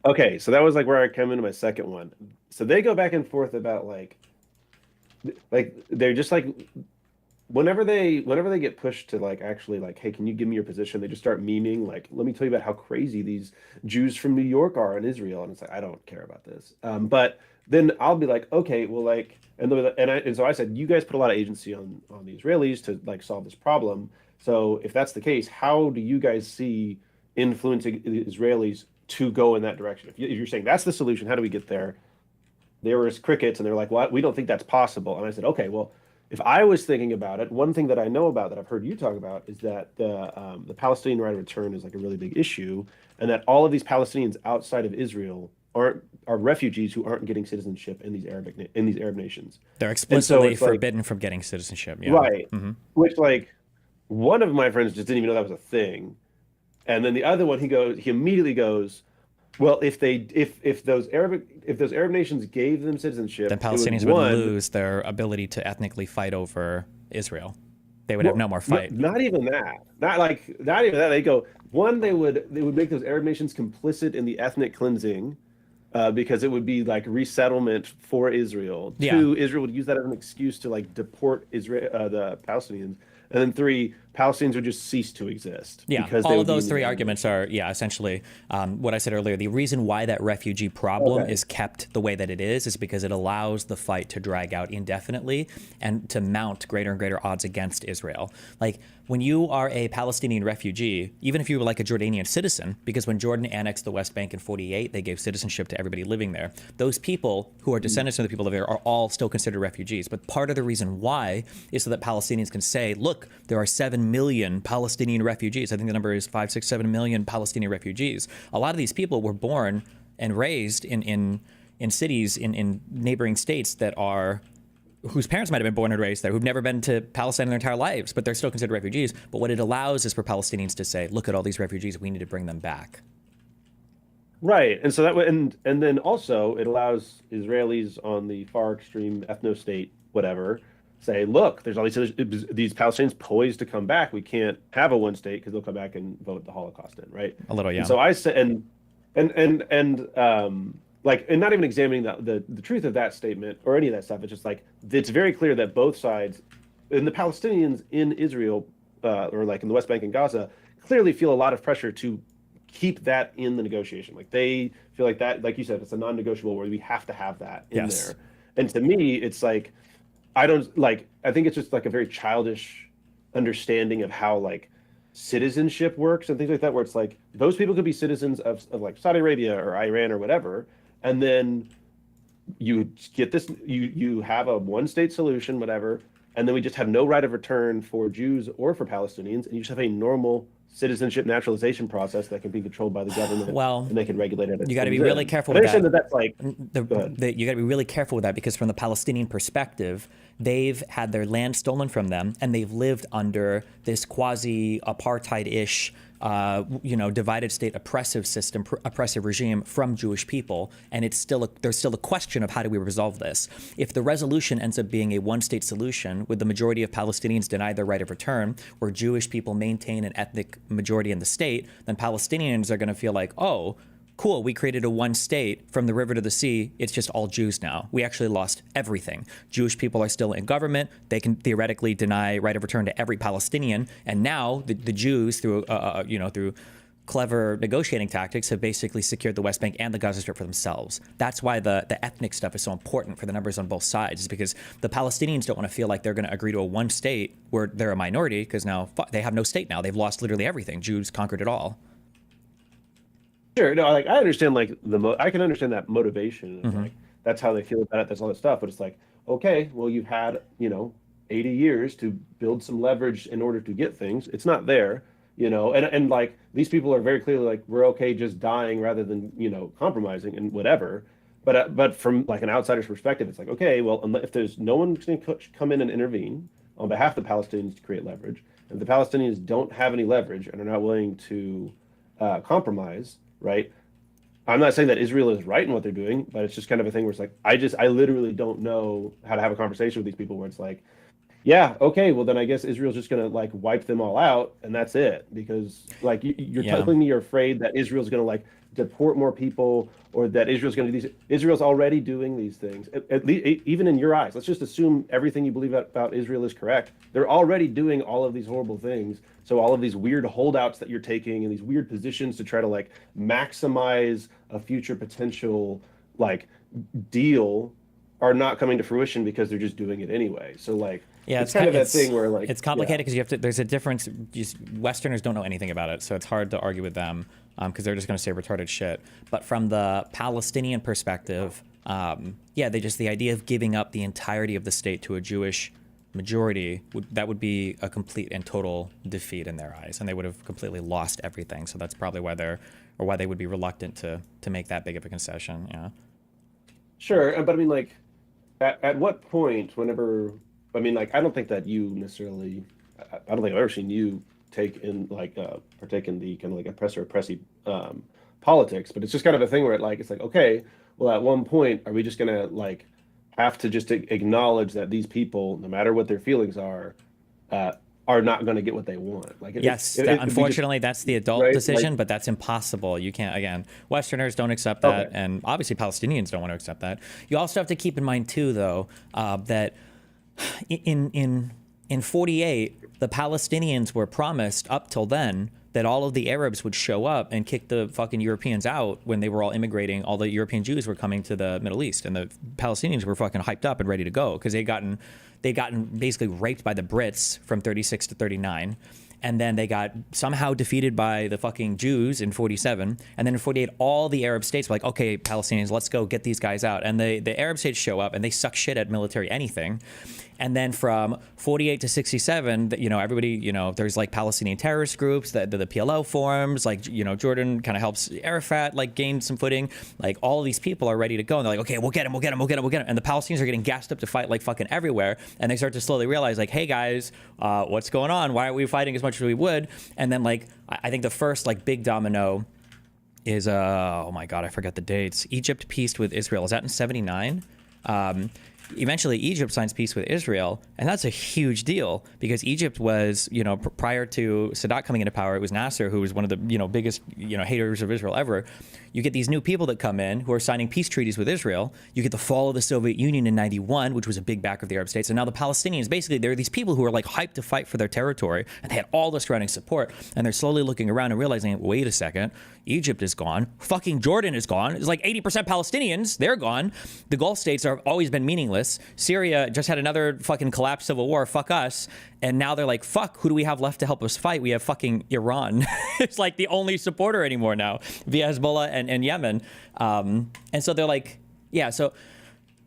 Okay, so that was like where I come into my second one. So they go back and forth about like they're just like whenever they get pushed to like actually like, hey, can you give me your position? They just start memeing like, let me tell you about how crazy these Jews from New York are in Israel, and it's like I don't care about this. But then I'll be like, okay, well, like, and so I said, you guys put a lot of agency on the Israelis to like solve this problem. So if that's the case, how do you guys see influencing the Israelis to go in that direction? If you're saying that's the solution, how do we get there? There was crickets, and they're like, "What? We don't think that's possible." And I said, "Okay, well, if I was thinking about it, one thing that I know about that I've heard you talk about is that the Palestinian right of return is like a really big issue, and that all of these Palestinians outside of Israel are refugees who aren't getting citizenship in these Arab nations. They're And so explicitly it's like, forbidden from getting citizenship. Yeah. right, hmm which like one of my friends just didn't even know that was a thing, and then the other one he immediately goes, well, if those Arab nations gave them citizenship, Then it would, Palestinians would one, lose their ability to ethnically fight over Israel. They would have well, no more fight. not even that. Not even that. They go, one, they would make those Arab nations complicit in the ethnic cleansing, because it would be like resettlement for Israel. Yeah. Two, Israel would use that as an excuse to like deport the Palestinians. And then three, Palestinians would just cease to exist. Yeah, because they all would of be in those the three Arab arguments are, essentially what I said earlier. The reason why that refugee problem Okay. is kept the way that it is because it allows the fight to drag out indefinitely and to mount greater and greater odds against Israel. Like, when you are a Palestinian refugee, even if you were like a Jordanian citizen, because when Jordan annexed the West Bank in 48, they gave citizenship to everybody living there. Those people who are descendants of the people living there are all still considered refugees. But part of the reason why is so that Palestinians can say, look, there are 7 million Palestinian refugees. I think the number is 5, 6, 7 million Palestinian refugees. A lot of these people were born and raised in cities in neighboring states that are whose parents might have been born and raised there, who've never been to Palestine in their entire lives, but they're still considered refugees. But what it allows is for Palestinians to say, look at all these refugees, we need to bring them back. Right, and so that way, and then also it allows Israelis on the far extreme ethno-state, whatever, say, look, there's all these Palestinians poised to come back. We can't have a one state because they'll come back and vote the Holocaust in, right? A little, yeah. And so I said, and not even examining the truth of that statement or any of that stuff. It's just like it's very clear that both sides, and the Palestinians in Israel, or like in the West Bank and Gaza, clearly feel a lot of pressure to keep that in the negotiation. Like they feel like that, like you said, it's a non-negotiable where we have to have that in Yes. there. And to me, it's like I think it's just like a very childish understanding of how like citizenship works and things like that, where it's like those people could be citizens of like Saudi Arabia or Iran or whatever, and then you get this, you have a one state solution, whatever, and then we just have no right of return for Jews or for Palestinians, and you just have a normal citizenship naturalization process that can be controlled by the government. Well, and they can regulate it. you got to be really careful I with that. understand that that's like You got to be really careful with that because from the Palestinian perspective, they've had their land stolen from them and they've lived under this quasi-apartheid-ish, divided state oppressive system, oppressive regime from Jewish people. And there's still a question of how do we resolve this? If the resolution ends up being a one-state solution with the majority of Palestinians denied their right of return, where Jewish people maintain an ethnic majority in the state, then Palestinians are going to feel like, oh, cool, we created a one state from the river to the sea. It's just all Jews now. We actually lost everything. Jewish people are still in government. They can theoretically deny right of return to every Palestinian. And now the Jews, through clever negotiating tactics, have basically secured the West Bank and the Gaza Strip for themselves. That's why the ethnic stuff is so important for the numbers on both sides, is because the Palestinians don't want to feel like they're going to agree to a one state where they're a minority, because now they have no state now. They've lost literally everything. Jews conquered it all. Sure, no, like I understand like I can understand that motivation. And, like that's how they feel about it. That's all that stuff. But it's like, okay, well, you've had 80 years to build some leverage in order to get things. It's not there, and like these people are very clearly like we're okay just dying rather than compromising and whatever. but from like an outsider's perspective, it's like, okay, well, if there's no one going to come in and intervene on behalf of the Palestinians to create leverage, if the Palestinians don't have any leverage and are not willing to compromise, right? I'm not saying that Israel is right in what they're doing, but it's just kind of a thing where it's like, I literally don't know how to have a conversation with these people where it's like, yeah, okay, well then I guess Israel's just gonna like wipe them all out and that's it. Because like you're Yeah. telling me you're afraid that Israel's gonna like deport more people or that Israel's gonna do these. Israel's already doing these things. At least even in your eyes, let's just assume everything you believe about Israel is correct. They're already doing all of these horrible things. So all of these weird holdouts that you're taking and these weird positions to try to like maximize a future potential like deal are not coming to fruition because they're just doing it anyway. So like Yeah, it's kind of that thing where like it's complicated because you have to. There's a difference. Just Westerners don't know anything about it, so it's hard to argue with them because they're just going to say retarded shit. But from the Palestinian perspective, yeah, the idea of giving up the entirety of the state to a Jewish majority that would be a complete and total defeat in their eyes, and they would have completely lost everything. So that's probably why they would be reluctant to make that big of a concession. Yeah. sure, but I mean like at what point whenever I mean like I don't think that you necessarily I don't think I've ever seen you take in like partake in the kind of like oppressor oppressive politics, but it's just kind of a thing where it's like okay, well at one point are we just gonna like have to just acknowledge that these people, no matter what their feelings are not going to get what they want. Like, Yes, unfortunately, that's the adult right? decision, Like, but that's impossible. You can't, again, Westerners don't accept that, okay, and obviously Palestinians don't want to accept that. You also have to keep in mind, too, though, that in 48, the Palestinians were promised up till then that all of the Arabs would show up and kick the fucking Europeans out when they were all immigrating. All the European Jews were coming to the Middle East, and the Palestinians were fucking hyped up and ready to go because they'd gotten basically raped by the Brits from 36 to 39. And then they got somehow defeated by the fucking Jews in 47. And then in 48, all the Arab states were like, okay, Palestinians, let's go get these guys out. And the Arab states show up and they suck shit at military anything. And then from 48 to 67, everybody, there's like Palestinian terrorist groups that the PLO forms, like, Jordan kind of helps Arafat like gain some footing. Like all of these people are ready to go. And they're like, okay, we'll get him. And the Palestinians are getting gassed up to fight like fucking everywhere. And they start to slowly realize like, hey guys, what's going on? Why aren't we fighting as much as we would? And then like, I think the first like big domino is, oh my God, I forgot the dates. Egypt peaced with Israel. Is that in 79? Eventually Egypt signs peace with Israel, and that's a huge deal because Egypt was, prior to Sadat coming into power, it was Nasser who was one of the, biggest, haters of Israel ever. You get these new people that come in who are signing peace treaties with Israel. You get the fall of the Soviet Union in 91, which was a big backer of the Arab states. And now the Palestinians, basically, they're these people who are like hyped to fight for their territory, and they had all this surrounding support. And they're slowly looking around and realizing, wait a second, Egypt is gone. Fucking Jordan is gone. It's like 80% Palestinians. They're gone. The Gulf states have always been meaningless. Syria just had another fucking collapsed civil war. Fuck us. And now they're like, fuck, who do we have left to help us fight? We have fucking Iran. It's like the only supporter anymore now via Hezbollah and Yemen. And so they're like, yeah, so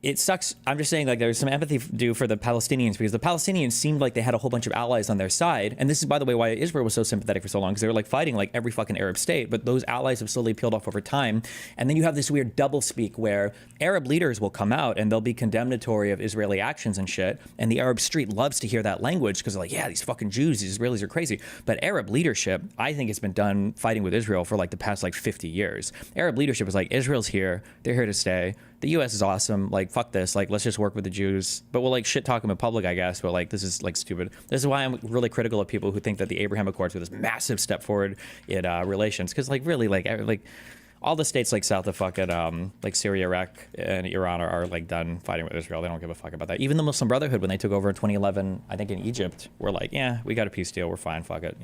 it sucks. I'm just saying, like, there's some empathy due for the Palestinians because the Palestinians seemed like they had a whole bunch of allies on their side. And this is, by the way, why Israel was so sympathetic for so long because they were like fighting like every fucking Arab state. But those allies have slowly peeled off over time. And then you have this weird doublespeak where Arab leaders will come out and they'll be condemnatory of Israeli actions and shit. And the Arab street loves to hear that language because they're like, yeah, these fucking Jews, these Israelis are crazy. But Arab leadership, I think it's been done fighting with Israel for like the past like 50 years. Arab leadership is like, Israel's here. They're here to stay. The U.S. is awesome. Like, fuck this. Like, let's just work with the Jews. But we'll like shit talk them in public, I guess. But like, this is like stupid. This is why I'm really critical of people who think that the Abraham Accords were this massive step forward in relations. Because like really, like all the states like south of fucking like Syria, Iraq, and Iran are like done fighting with Israel. They don't give a fuck about that. Even the Muslim Brotherhood, when they took over in 2011, I think in Egypt, were like, yeah, we got a peace deal. We're fine. Fuck it.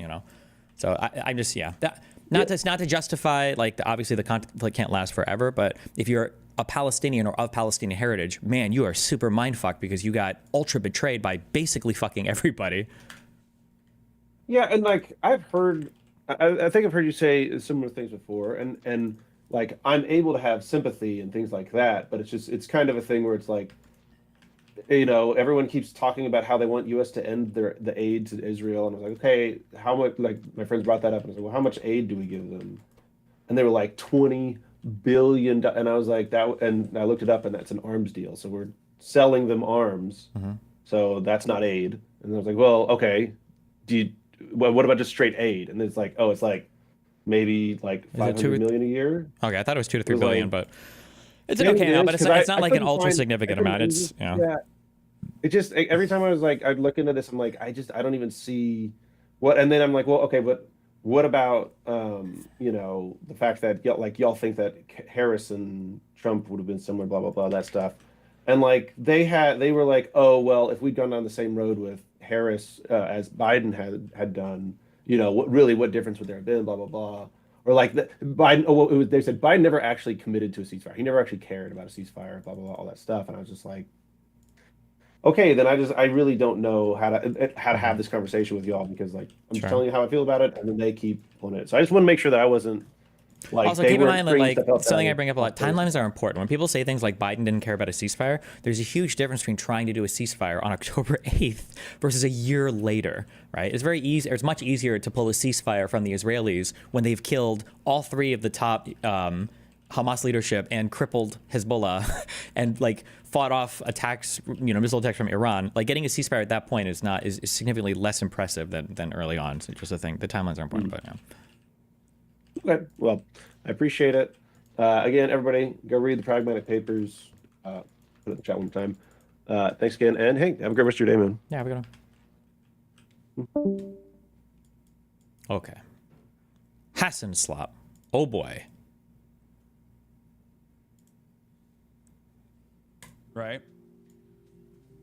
So I just that. Not to justify, like, obviously the conflict can't last forever, but if you're a Palestinian or of Palestinian heritage, man, you are super mindfucked because you got ultra betrayed by basically fucking everybody. yeah, and like I've heard, I think I've heard you say similar things before, and like I'm able to have sympathy and things like that, but it's kind of a thing where it's like, everyone keeps talking about how they want U.S. to end the aid to Israel, and I was like, okay, how much? Like my friends brought that up, and I was like, well, how much aid do we give them? And they were like 20 billion, and I was like that, and I looked it up, and that's an arms deal. So we're selling them arms. Mm-hmm. So that's not aid. And I was like, well, okay. Do you, what about just straight aid? And it's like, oh, it's like maybe like Is it 500 million a year. Okay, I thought it was 2 to It 3 was billion, like but it's an maybe okay it amount. is But it's because not, it's not I like an couldn't ultra find significant I couldn't- amount. it was It's just- yeah. It just every time I was like I'd look into this, I'm like I don't even see what, and then I'm like, well, okay, but what about the fact that y'all think that Harris and Trump would have been similar, blah blah blah, that stuff, and like they were like, oh well, if we'd gone down the same road with Harris as Biden had done, what difference would there have been, blah blah blah. Or like Biden, oh, well, they said Biden never actually committed to a ceasefire. He never actually cared about a ceasefire, blah blah blah, all that stuff. And I was just like, okay, then I really don't know how to have this conversation with y'all because like I'm just Sure. telling you how I feel about it, and then they keep pulling it. So I just want to make sure that I wasn't like Also, they keep in weren't mind that bringing like stuff up something I that bring up a lot. Timelines are important. When people say things like Biden didn't care about a ceasefire, there's a huge difference between trying to do a ceasefire on October 8th versus a year later, right? It's very easy. It's much easier to pull a ceasefire from the Israelis when they've killed all three of the top Hamas leadership and crippled Hezbollah and like fought off attacks, missile attacks from Iran. Like getting a ceasefire at that point is significantly less impressive than early on. So just a thing. The timelines are important, but yeah. Okay, well, I appreciate it. Again, everybody, go read the Pragmatic Papers. Put it in the chat one time. Thanks again, and hey, have a great rest of your day, man. Yeah, we're gonna. Okay. Hassan Slop. Oh boy. Right.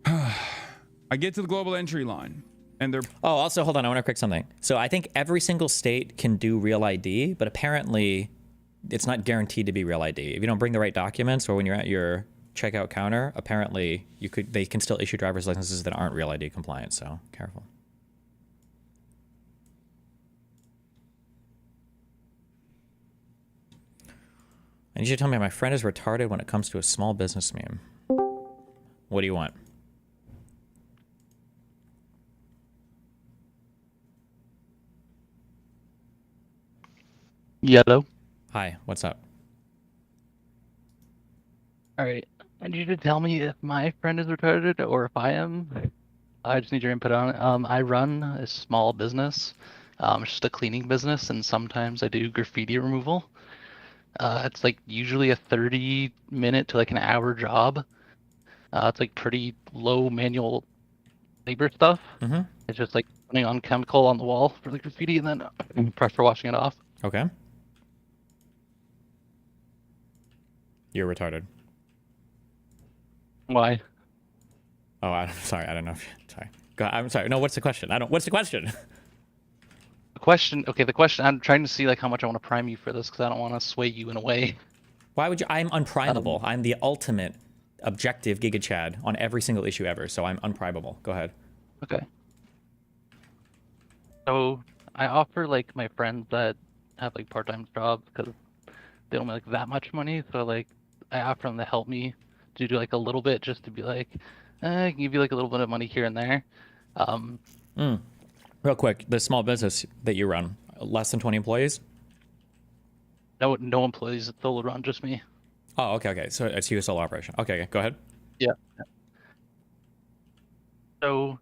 I get to the global entry line, and they're Oh, also, hold on. I want to correct something. So I think every single state can do Real ID, but apparently it's not guaranteed to be Real ID. If you don't bring the right documents or when you're at your checkout counter, apparently they can still issue driver's licenses that aren't Real ID compliant. So careful. I need you to tell me my friend is retarded when it comes to a small business meme. What do you want? Yellow. Hi, what's up? All right. I need you to tell me if my friend is retarded or if I am. I just need your input on it. I run a small business. It's just a cleaning business, and sometimes I do graffiti removal. It's like usually a 30-minute to like an hour job. It's like pretty low manual labor stuff. Mm-hmm. It's just like putting on chemical on the wall for the graffiti and then pressure washing it off. Okay. You're retarded. Why? Oh, I'm sorry. I don't know. Sorry. Go, I'm sorry. No, what's the question? What's the question? The question, I'm trying to see like how much I want to prime you for this because I don't want to sway you in a way. Why would you? I'm unprimable. I'm the ultimate objective Giga Chad on every single issue ever, so I'm unprimable. Go ahead. Okay. So I offer like my friends that have like part-time jobs because they don't make like that much money. So like I offer them to help me to do like a little bit just to be like, I can give you like a little bit of money here and there. Real quick, the small business that you run, less than 20 employees? No employees, it's solo run, just me. Oh, okay. So it's you, a solo operation. Okay, go ahead. Yeah. So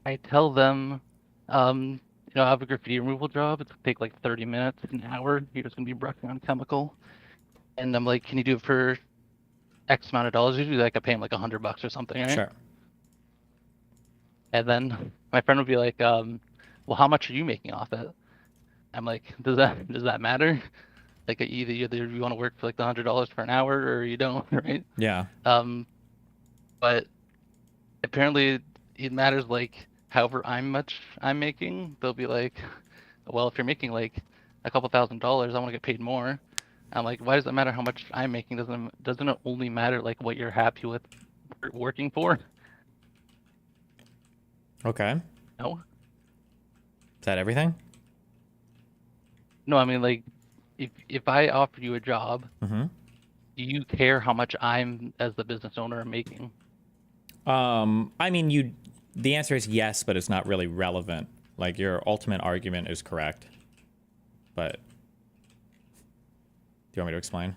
I tell them, I have a graffiti removal job. It's gonna take like 30 minutes, an hour. You're just gonna be brushing on chemical. And I'm like, can you do it for X amount of dollars? Usually like I pay him like $100 or something, right? Sure. And then my friend would be like, well, how much are you making off it? I'm like, does that matter? Like either you want to work for like the $100 for an hour or you don't, right? Yeah. But apparently it matters like however much I'm making. They'll be like, well, if you're making like a couple $1,000s, I want to get paid more. I'm like, why does it matter how much I'm making? Doesn't it only matter like what you're happy with working for? Okay. No. Is that everything? No, I mean like if I offer you a job, Mm-hmm. do you care how much I'm as the business owner am making? I mean, the answer is yes, but it's not really relevant. Like your ultimate argument is correct, but you want me to explain?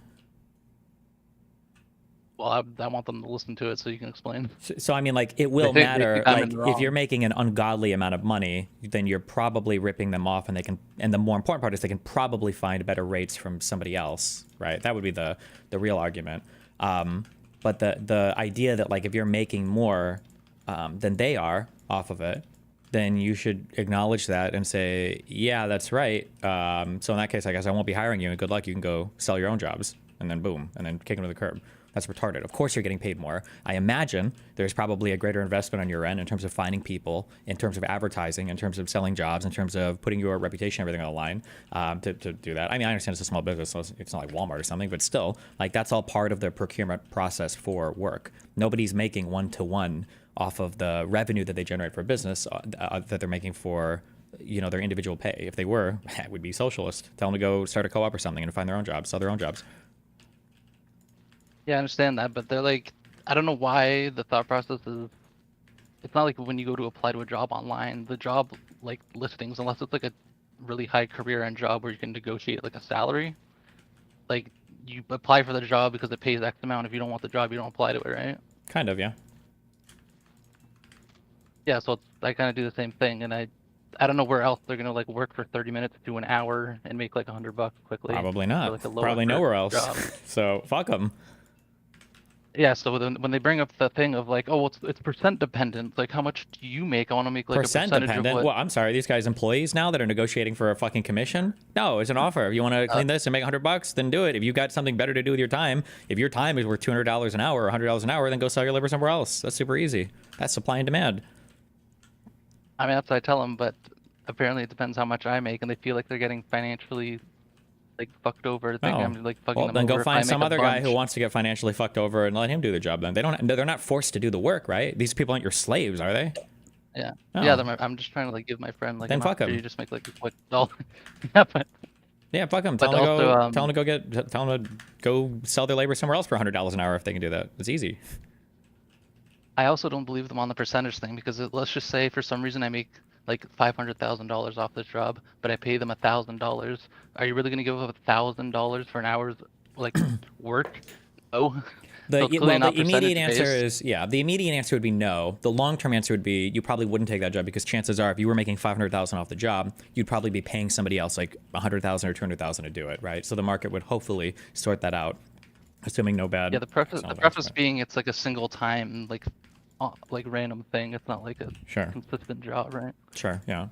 Well, I want them to listen to it so you can explain. So I mean, like, it will They matter. think I'm Like, in the if you're wrong. making an ungodly amount of money, then you're probably ripping them off, and they can. And the more important part is they can probably find better rates from somebody else, right? That would be the real argument. But the idea that, like, if you're making more than they are off of it, then you should acknowledge that and say, yeah, that's right. So in that case, I guess I won't be hiring you, and good luck. You can go sell your own jobs, and then boom, and then kick them to the curb. That's retarded. Of course you're getting paid more. I imagine there's probably a greater investment on your end in terms of finding people, in terms of advertising, in terms of selling jobs, in terms of putting your reputation, everything on the line to do that. I mean, I understand it's a small business, so it's not like Walmart or something, but still, like, that's all part of the procurement process for work. Nobody's making one-to-one off of the revenue that they generate for a business that they're making for, you know, their individual pay. If they were, it would be socialist. Tell them to go start a co-op or something and find their own jobs, sell their own jobs. Yeah, I understand that, but they're like, I don't know why the thought process is. It's not like when you go to apply to a job online, the job like listings, unless it's like a really high career end job where you can negotiate like a salary. Like you apply for the job because it pays X amount. If you don't want the job, you don't apply to it, right? Kind of, yeah. Yeah, so I kind of do the same thing, and I don't know where else they're gonna like work for 30 minutes to an hour and make like $100 quickly. Probably for, not. like, a low Probably effort nowhere else. job. So fuck them. Yeah, so when they bring up the thing of like, oh, it's percent dependent. Like, how much do you make? I want to make like Percent a percentage dependent. of what. Well, I'm sorry. These guys employees now that are negotiating for a fucking commission? No, it's an offer. If you want to clean this and make $100, then do it. If you got something better to do with your time, if your time is worth $200 an hour or $100 an hour, then go sell your labor somewhere else. That's super easy. That's supply and demand. I mean, that's what I tell them, but apparently it depends how much I make, and they feel like they're getting financially like fucked over. Thinking I'm like fucking Well, them then over go if I find make some a other guy who bunch. wants to get financially fucked over and let him do the job. Then they're not forced to do the work, right? These people aren't your slaves, are they? Yeah, Oh. yeah. I'm just trying to like give my friend like Then an fuck 'em. opportunity to just make like a quick dollar. Yeah, but Yeah, fuck them. But Tell them to go. also, Tell them to go sell their labor somewhere else for $100 an hour if they can do that. It's easy. I also don't believe them on the percentage thing because let's just say for some reason I make like $500,000 off this job, but I pay them $1,000. Are you really gonna give up $1,000 for an hour's like work? No. The, So it's clearly not the immediate answer percentage-based. is, yeah, the immediate answer would be no. The long-term answer would be you probably wouldn't take that job because chances are if you were making $500,000 off the job, you'd probably be paying somebody else like $100,000 or $200,000 to do it, right? So the market would hopefully sort that out, assuming no bad. Yeah, the preface right? being it's like a single time like random thing. It's not like a Sure. consistent job, right? Sure, yeah.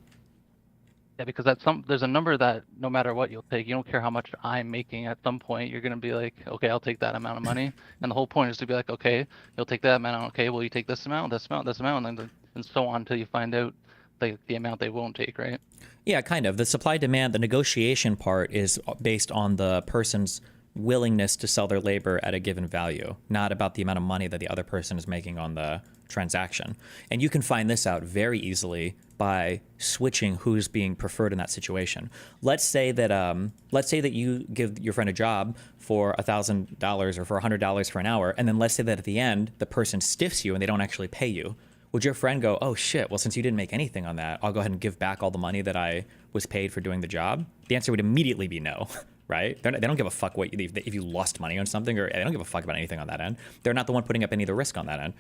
Yeah, because there's a number that no matter what you'll take. You don't care how much I'm making. At some point, you're gonna be like, okay, I'll take that amount of money. And the whole point is to be like, okay, you'll take that amount. Okay, well, you take this amount, this amount, this amount, and so on until you find out the amount they won't take, right? Yeah, kind of. The supply demand, the negotiation part is based on the person's willingness to sell their labor at a given value, not about the amount of money that the other person is making on the transaction. And you can find this out very easily by switching who's being preferred in that situation. Let's say that you give your friend a job for $1,000 or for $100 for an hour, and then let's say that at the end the person stiffs you and they don't actually pay you. Would your friend go, oh shit, well, since you didn't make anything on that, I'll go ahead and give back all the money that I was paid for doing the job? The answer would immediately be no, right? They don't give a fuck if you lost money on something, or they don't give a fuck about anything on that end. They're not the one putting up any of the risk on that end.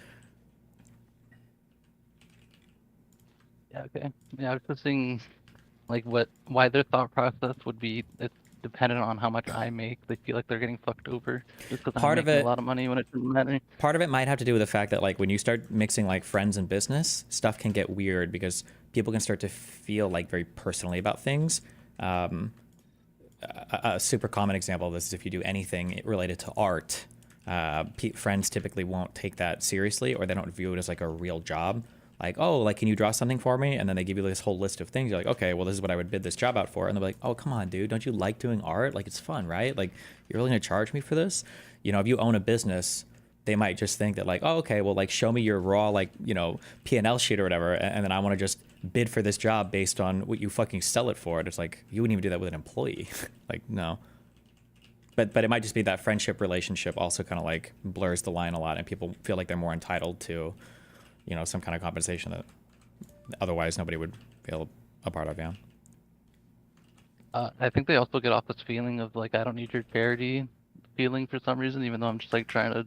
Yeah, okay. Yeah, I was just seeing like why their thought process would be it's dependent on how much I make. They feel like they're getting fucked over just because Part I'm of making it- a lot of money when it doesn't matter. Part of it might have to do with the fact that, like, when you start mixing like friends and business, stuff can get weird because people can start to feel like very personally about things. A super common example of this is if you do anything related to art, friends typically won't take that seriously, or they don't view it as like a real job. Like, oh, like, can you draw something for me? And then they give you this whole list of things. You're like, okay, well, this is what I would bid this job out for. And they're like, oh, come on, dude, don't you like doing art? Like, it's fun, right? Like, you're really gonna charge me for this? You know, if you own a business, they might just think that like, oh, okay, well, like, show me your raw, like, you know, P&L sheet or whatever, and then I want to just bid for this job based on what you fucking sell it for. And it's like, you wouldn't even do that with an employee. Like, no. But it might just be that friendship relationship also kind of like blurs the line a lot, and people feel like they're more entitled to, you know, some kind of compensation that otherwise nobody would feel a part of. Yeah. I think they also get off this feeling of like, I don't need your charity feeling for some reason, even though I'm just like trying to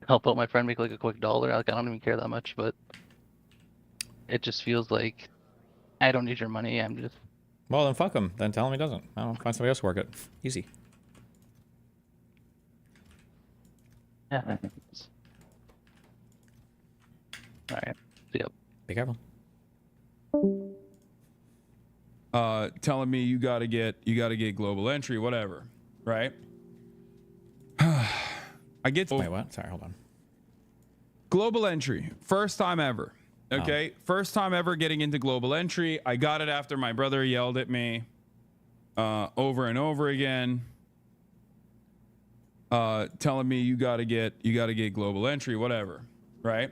help out my friend make like a quick dollar. Like I don't even care that much, but it just feels like I don't need your money. I'm just Well, then fuck him. Then tell him he doesn't. I'll find somebody else to work it. Easy. yeah. I think all right. See ya. Be careful. Telling me you gotta get global entry, whatever, right? I get Wait, what? Sorry, hold on. global entry, first time ever. Okay, first time ever getting into global entry. I got it after my brother yelled at me over and over again, telling me you gotta get global entry, whatever, right?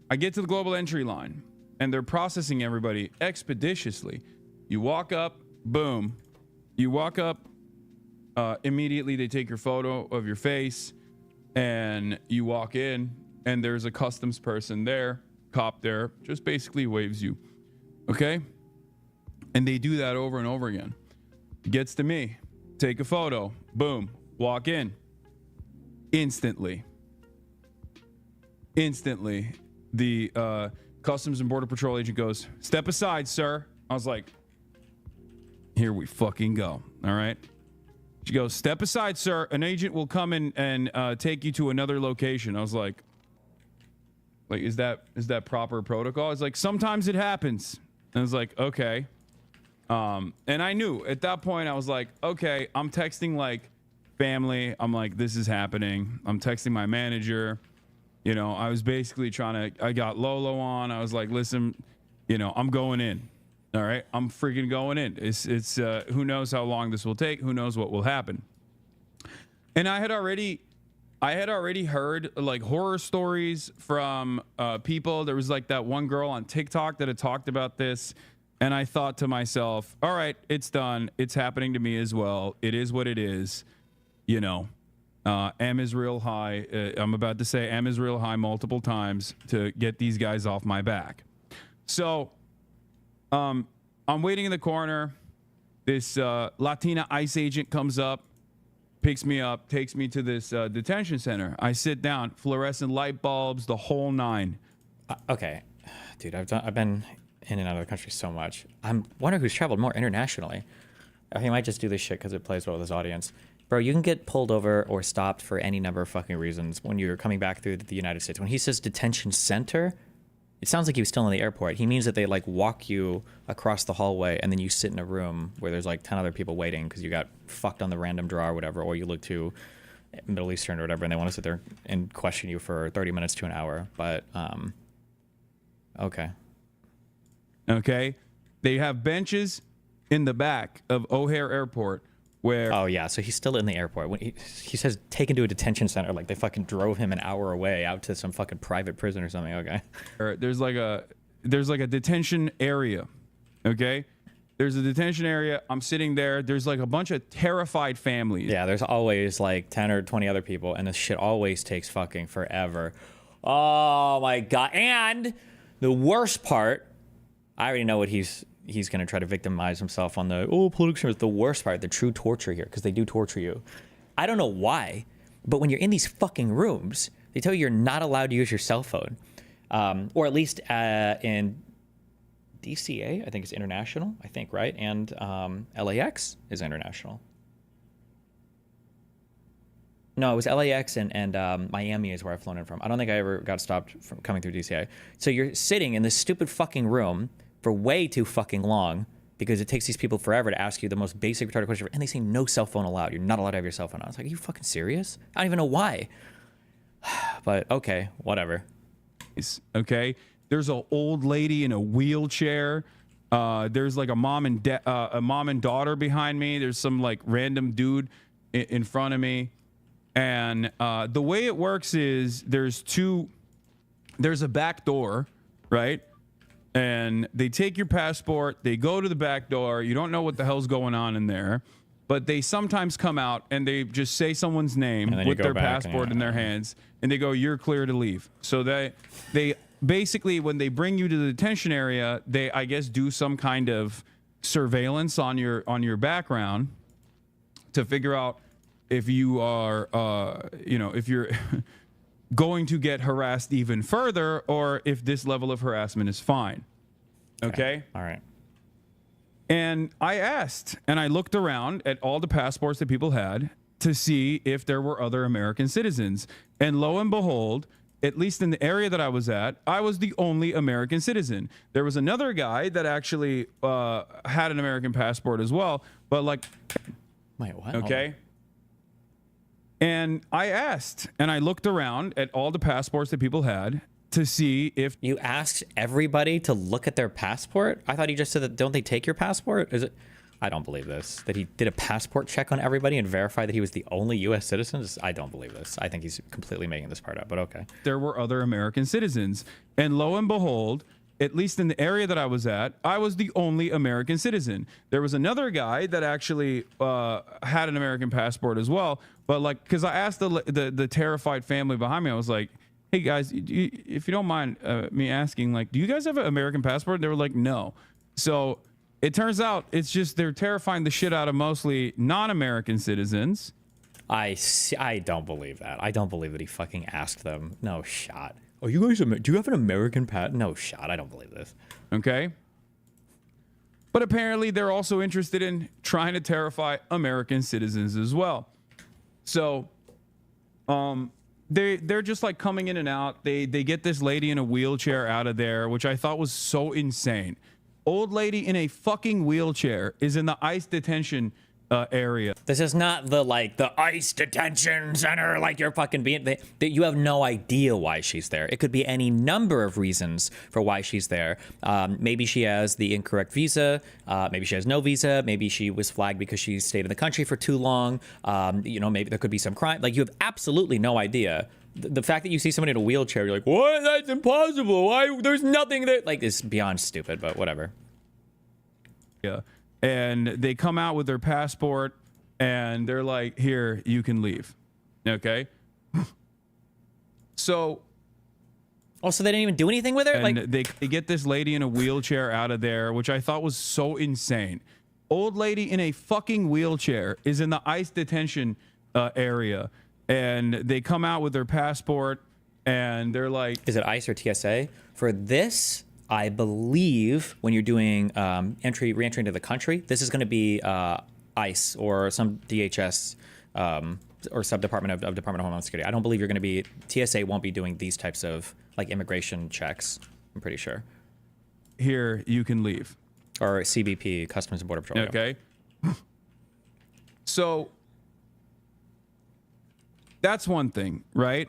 I get to the global entry line, and they're processing everybody expeditiously. You walk up, boom. You walk up, immediately they take your photo of your face, and you walk in, and there's a customs person there, cop there, just basically waves you. Okay? And they do that over and over again. It gets to me. Take a photo. Boom. Walk in. Instantly, the Customs and Border Patrol agent goes, "Step aside, sir." I was like, here we fucking go. All right. She goes, "Step aside, sir. An agent will come in and take you to another location." I was like, is that proper protocol? It's like, sometimes it happens. And I was like, okay. And I knew at that point, I was like, okay, I'm texting like family. I'm like, this is happening. I'm texting my manager. You know, I was basically I got Lolo on. I was like, listen, you know, I'm going in. All right. I'm freaking going in. It's who knows how long this will take? Who knows what will happen? And I had already heard like horror stories from people. There was like that one girl on TikTok that had talked about this. And I thought to myself, all right, it's done. It's happening to me as well. It is what it is. You know, M is real high. I'm about to say M is real high multiple times to get these guys off my back. So I'm waiting in the corner. This Latina ICE agent comes up, picks me up, takes me to this detention center. I sit down, fluorescent light bulbs, the whole nine. Okay, dude, I've been in and out of the country so much. I'm wondering who's traveled more internationally. He might just do this shit because it plays well with his audience. Bro, you can get pulled over or stopped for any number of fucking reasons when you're coming back through the United States. When he says detention center, it sounds like he was still in the airport. He means that they like walk you across the hallway and then you sit in a room where there's like 10 other people waiting because you got fucked on the random draw or whatever, or you look too Middle Eastern or whatever, and they want to sit there and question you for 30 minutes to an hour. But, okay. Okay. They have benches in the back of O'Hare Airport where... Oh, yeah. So he's still in the airport. When he says taken to a detention center, like they fucking drove him an hour away out to some fucking private prison or something. Okay. There's like a detention area. Okay. There's a detention area. I'm sitting there. There's like a bunch of terrified families. Yeah, there's always like 10 or 20 other people, and this shit always takes fucking forever. Oh my God. And the worst part, I already know what he's going to try to victimize himself on the, political extremism. The worst part, the true torture here, because they do torture you. I don't know why, but when you're in these fucking rooms, they tell you you're not allowed to use your cell phone. Or at least in DCA, I think it's international, I think, right? And LAX is international. No, it was LAX and Miami is where I've flown in from. I don't think I ever got stopped from coming through DCA. So you're sitting in this stupid fucking room for way too fucking long because it takes these people forever to ask you the most basic retarded question, and they say no cell phone allowed. You're not allowed to have your cell phone on. It's like, are you fucking serious? I don't even know why. But okay, whatever. Okay. There's an old lady in a wheelchair. There's like a mom and daughter behind me. There's some like random dude in front of me. And the way it works is there's a back door, right? And they take your passport, they go to the back door. You don't know what the hell's going on in there, but they sometimes come out and they just say someone's name with their passport in their hands, and they go, "You're clear to leave." So they basically, when they bring you to the detention area, they, I guess, do some kind of surveillance on your background to figure out if you are, if you're going to get harassed even further, or if this level of harassment is fine. Okay? All right. And I asked, and I looked around at all the passports that people had to see if there were other American citizens. And lo and behold, at least in the area that I was at, I was the only American citizen. There was another guy that actually had an American passport as well, but like, Wait, what? okay. And I asked, and I looked around at all the passports that people had to see if You asked everybody to look at their passport? I thought he just said that, don't they take your passport? Is it? I don't believe this. That he did a passport check on everybody and verified that he was the only U.S. citizen? I don't believe this. I think he's completely making this part up, but okay. there were other American citizens. And lo and behold, at least in the area that I was at, I was the only American citizen. There was another guy that actually had an American passport as well. But like, because I asked the terrified family behind me, I was like, hey guys, if you don't mind me asking, like, do you guys have an American passport? They were like, no. So it turns out it's just they're terrifying the shit out of mostly non-American citizens. I don't believe that. I don't believe that he fucking asked them. No shot. Oh, you guys, do you have an American passport? No shot. I don't believe this. Okay. But apparently they're also interested in trying to terrify American citizens as well. So, they're just like coming in and out. They get this lady in a wheelchair out of there, which I thought was so insane. Old lady in a fucking wheelchair is in the ICE detention area. This is not the ICE detention center, like you're fucking being. You have no idea why she's there. It could be any number of reasons for why she's there. Maybe she has the incorrect visa. Maybe she has no visa. Maybe she was flagged because she stayed in the country for too long. Maybe there could be some crime. Like, you have absolutely no idea. The fact that you see someone in a wheelchair, you're like, what? That's impossible. Why? There's nothing there. Like, it's beyond stupid, but whatever. Yeah. And they come out with their passport and they're like, here, you can leave. Okay. So. Also, they didn't even do anything with her? And Like, they get this lady in a wheelchair out of there, which I thought was so insane. Old lady in a fucking wheelchair is in the ICE detention area. And they come out with their passport and they're like, is it ICE or TSA? For this, I believe when you're doing re-entry into the country, this is going to be ICE or some DHS or sub-department of Department of Homeland Security. I don't believe you're going to be, TSA won't be doing these types of like immigration checks, I'm pretty sure. here, you can leave. Or CBP, Customs and Border Patrol. Okay. So that's one thing, right?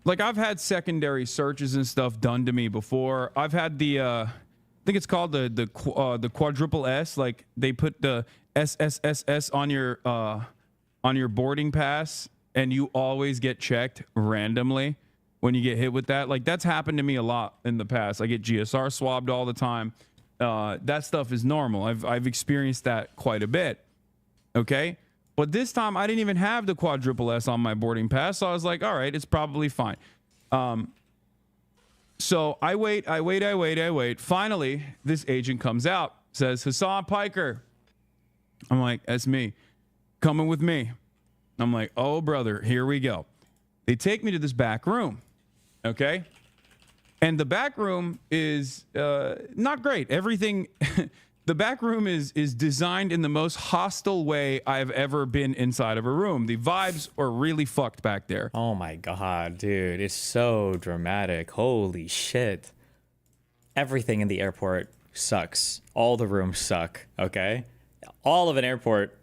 Like, I've had secondary searches and stuff done to me before. I've had the I think it's called the quadruple S. Like, they put the SSSS on your boarding pass, and you always get checked randomly when you get hit with that. Like, that's happened to me a lot in the past. I get GSR swabbed all the time. That stuff is normal. I've experienced that quite a bit. Okay. But this time I didn't even have the quadruple S on my boarding pass. So I was like, all right, it's probably fine. So I wait. Finally, this agent comes out, says, Hassan Piker. I'm like, that's me. Coming with me. I'm like, oh, brother, here we go. They take me to this back room. Okay. And the back room is not great. Everything... The back room is designed in the most hostile way I've ever been inside of a room. The vibes are really fucked back there. Oh my god, dude. It's so dramatic. Holy shit. Everything in the airport sucks. All the rooms suck, okay? All of an airport.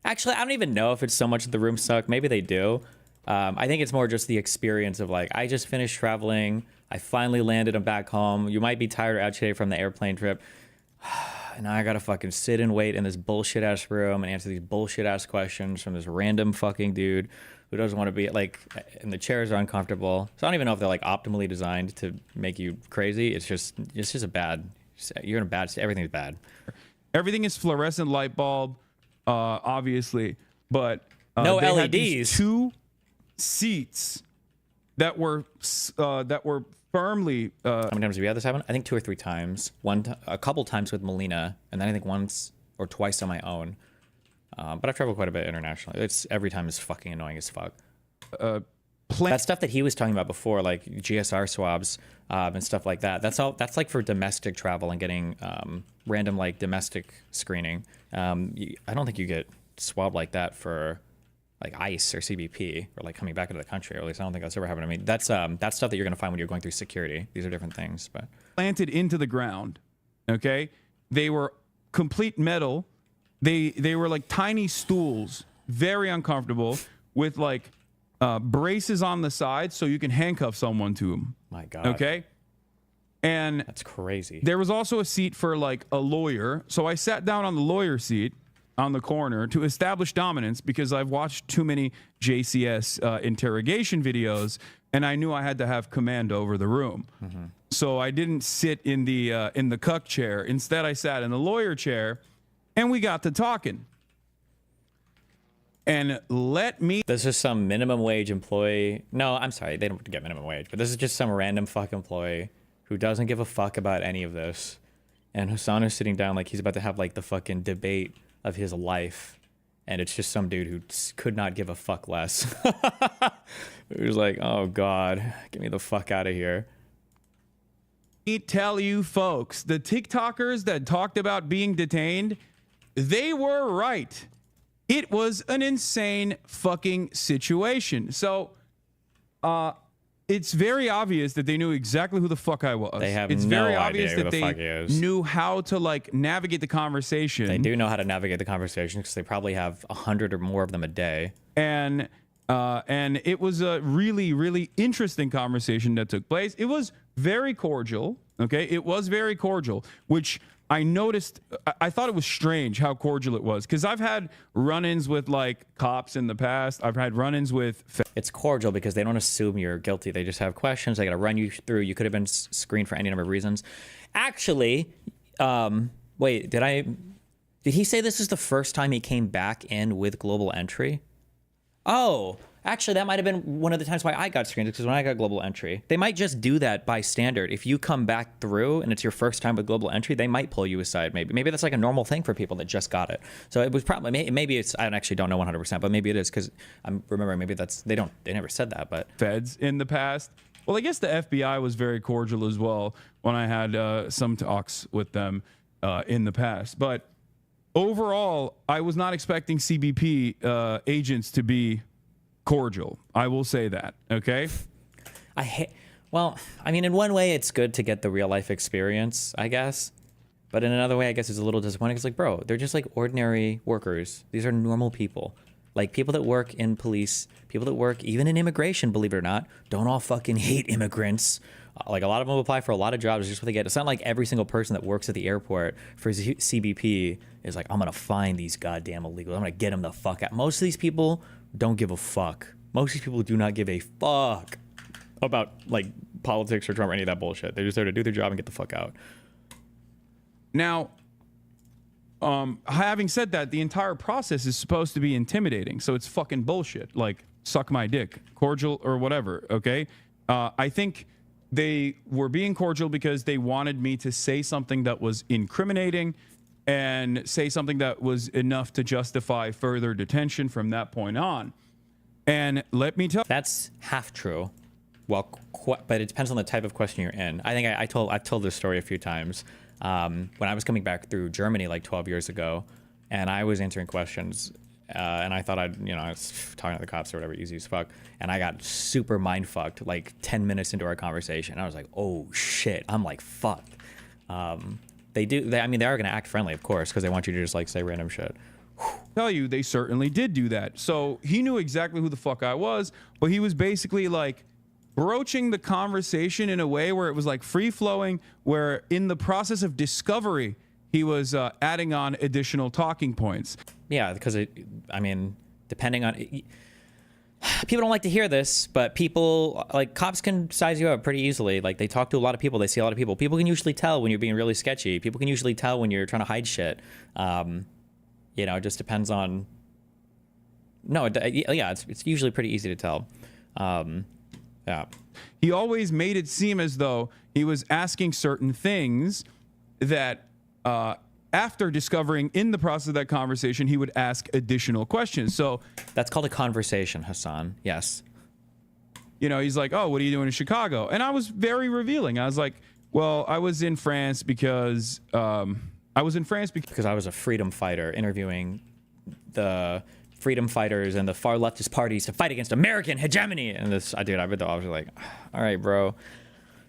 Actually, I don't even know if it's so much the rooms suck. Maybe they do. I think it's more just the experience of like, I just finished traveling. I finally landed. I'm back home. You might be tired or agitated from the airplane trip. And I gotta fucking sit and wait in this bullshit ass room and answer these bullshit ass questions from this random fucking dude who doesn't want to be like, and the chairs are uncomfortable. So I don't even know if they're like optimally designed to make you crazy. It's just a bad, you're in a bad state. Everything's bad. Everything is fluorescent light bulb, obviously, but no they had LEDs. these 2 seats that were firmly. How many times have you had this happen? I think 2 or 3 times. A couple times with Melina, and then I think once or twice on my own. But I've traveled quite a bit internationally. It's every time is fucking annoying as fuck. That stuff that he was talking about before, like GSR swabs and stuff like that. That's all. That's like for domestic travel and getting random like domestic screening. I don't think you get swabbed like that for like ICE or CBP or like coming back into the country. Or at least I don't think that's ever happened to me. That's stuff that you're gonna find when you're going through security. These are different things, but planted into the ground. Okay, they were complete metal. They were like tiny stools, very uncomfortable, with like braces on the side so you can handcuff someone to them. my God. Okay, and That's crazy. there was also a seat for like a lawyer. So I sat down on the lawyer seat on the corner to establish dominance because I've watched too many JCS interrogation videos, and I knew I had to have command over the room. So I didn't sit in the cuck chair. Instead, I sat in the lawyer chair, and we got to talking. And This is some minimum wage employee. No, I'm sorry. They don't get minimum wage, but this is just some random fuck employee who doesn't give a fuck about any of this. And Hassan is sitting down like he's about to have like the fucking debate of his life. And it's just some dude who could not give a fuck less. He was like, oh God, get me the fuck out of here. me tell you folks, the TikTokers that talked about being detained, they were right. It was an insane fucking situation. So, it's very obvious that they knew exactly who the fuck I was. They have it's no very idea obvious who that the fuck they he is. knew how to like navigate the conversation. They do know how to navigate the conversation because they probably have 100 or more of them a day. And it was a really, really interesting conversation that took place. It was very cordial. Okay, it was very cordial, which I noticed. I thought it was strange how cordial it was because I've had run-ins with like cops in the past. I've had run-ins with. It's cordial because they don't assume you're guilty. They just have questions. They got to run you through. You could have been screened for any number of reasons. Actually, wait, did he say this is the first time he came back in with global entry? Oh, actually, that might have been one of the times why I got screened, because when I got global entry, they might just do that by standard. If you come back through and it's your first time with global entry, they might pull you aside. Maybe that's like a normal thing for people that just got it. So it was probably, maybe it's, I actually don't know 100%, but maybe it is, because I'm remembering maybe that's, they never said that, but. Feds in the past. Well, I guess the FBI was very cordial as well when I had some talks with them in the past. But overall, I was not expecting CBP agents to be cordial. I will say that. Okay. Well, I mean, in one way, it's good to get the real life experience, I guess. But in another way, I guess it's a little disappointing. It's like, bro, they're just like ordinary workers. These are normal people. Like people that work in police, people that work even in immigration, believe it or not, don't all fucking hate immigrants. Like a lot of them apply for a lot of jobs just what they get. It's not like every single person that works at the airport for CBP is like, I'm going to find these goddamn illegals. I'm going to get them the fuck out. Most of these people don't give a fuck. Most of these people do not give a fuck about like politics or Trump or any of that bullshit. They're just there to do their job and get the fuck out. Now, having said that, the entire process is supposed to be intimidating. So it's fucking bullshit. Like, suck my dick, cordial or whatever. Okay. I think they were being cordial because they wanted me to say something that was incriminating and say something that was enough to justify further detention from that point on. And let me tell that's half true. Well, but it depends on the type of question you're in. I think I've told this story a few times. When I was coming back through Germany like 12 years ago, and I was answering questions, and I thought I was talking to the cops or whatever, easy as fuck, and I got super mind fucked like 10 minutes into our conversation. I was like, oh shit, I'm like fucked. I mean, they are going to act friendly, of course, because they want you to just like say random shit. tell you, they certainly did do that. So he knew exactly who the fuck I was, but he was basically like broaching the conversation in a way where it was like free flowing, where in the process of discovery, he was adding on additional talking points. Yeah, because I mean, depending on, people don't like to hear this, but people, like cops can size you up pretty easily. Like they talk to a lot of people, they see a lot of people. People can usually tell when you're being really sketchy. People can usually tell when you're trying to hide shit. It just depends on. No, yeah, it's usually pretty easy to tell. Yeah. He always made it seem as though he was asking certain things that after discovering in the process of that conversation, he would ask additional questions. So That's called a conversation, Hassan. Yes. you know, he's like, oh, what are you doing in Chicago? And I was very revealing. I was like, well, I was in France because Because I was a freedom fighter interviewing the freedom fighters and the far leftist parties to fight against American hegemony. And this, I read the, I was like, all right, bro.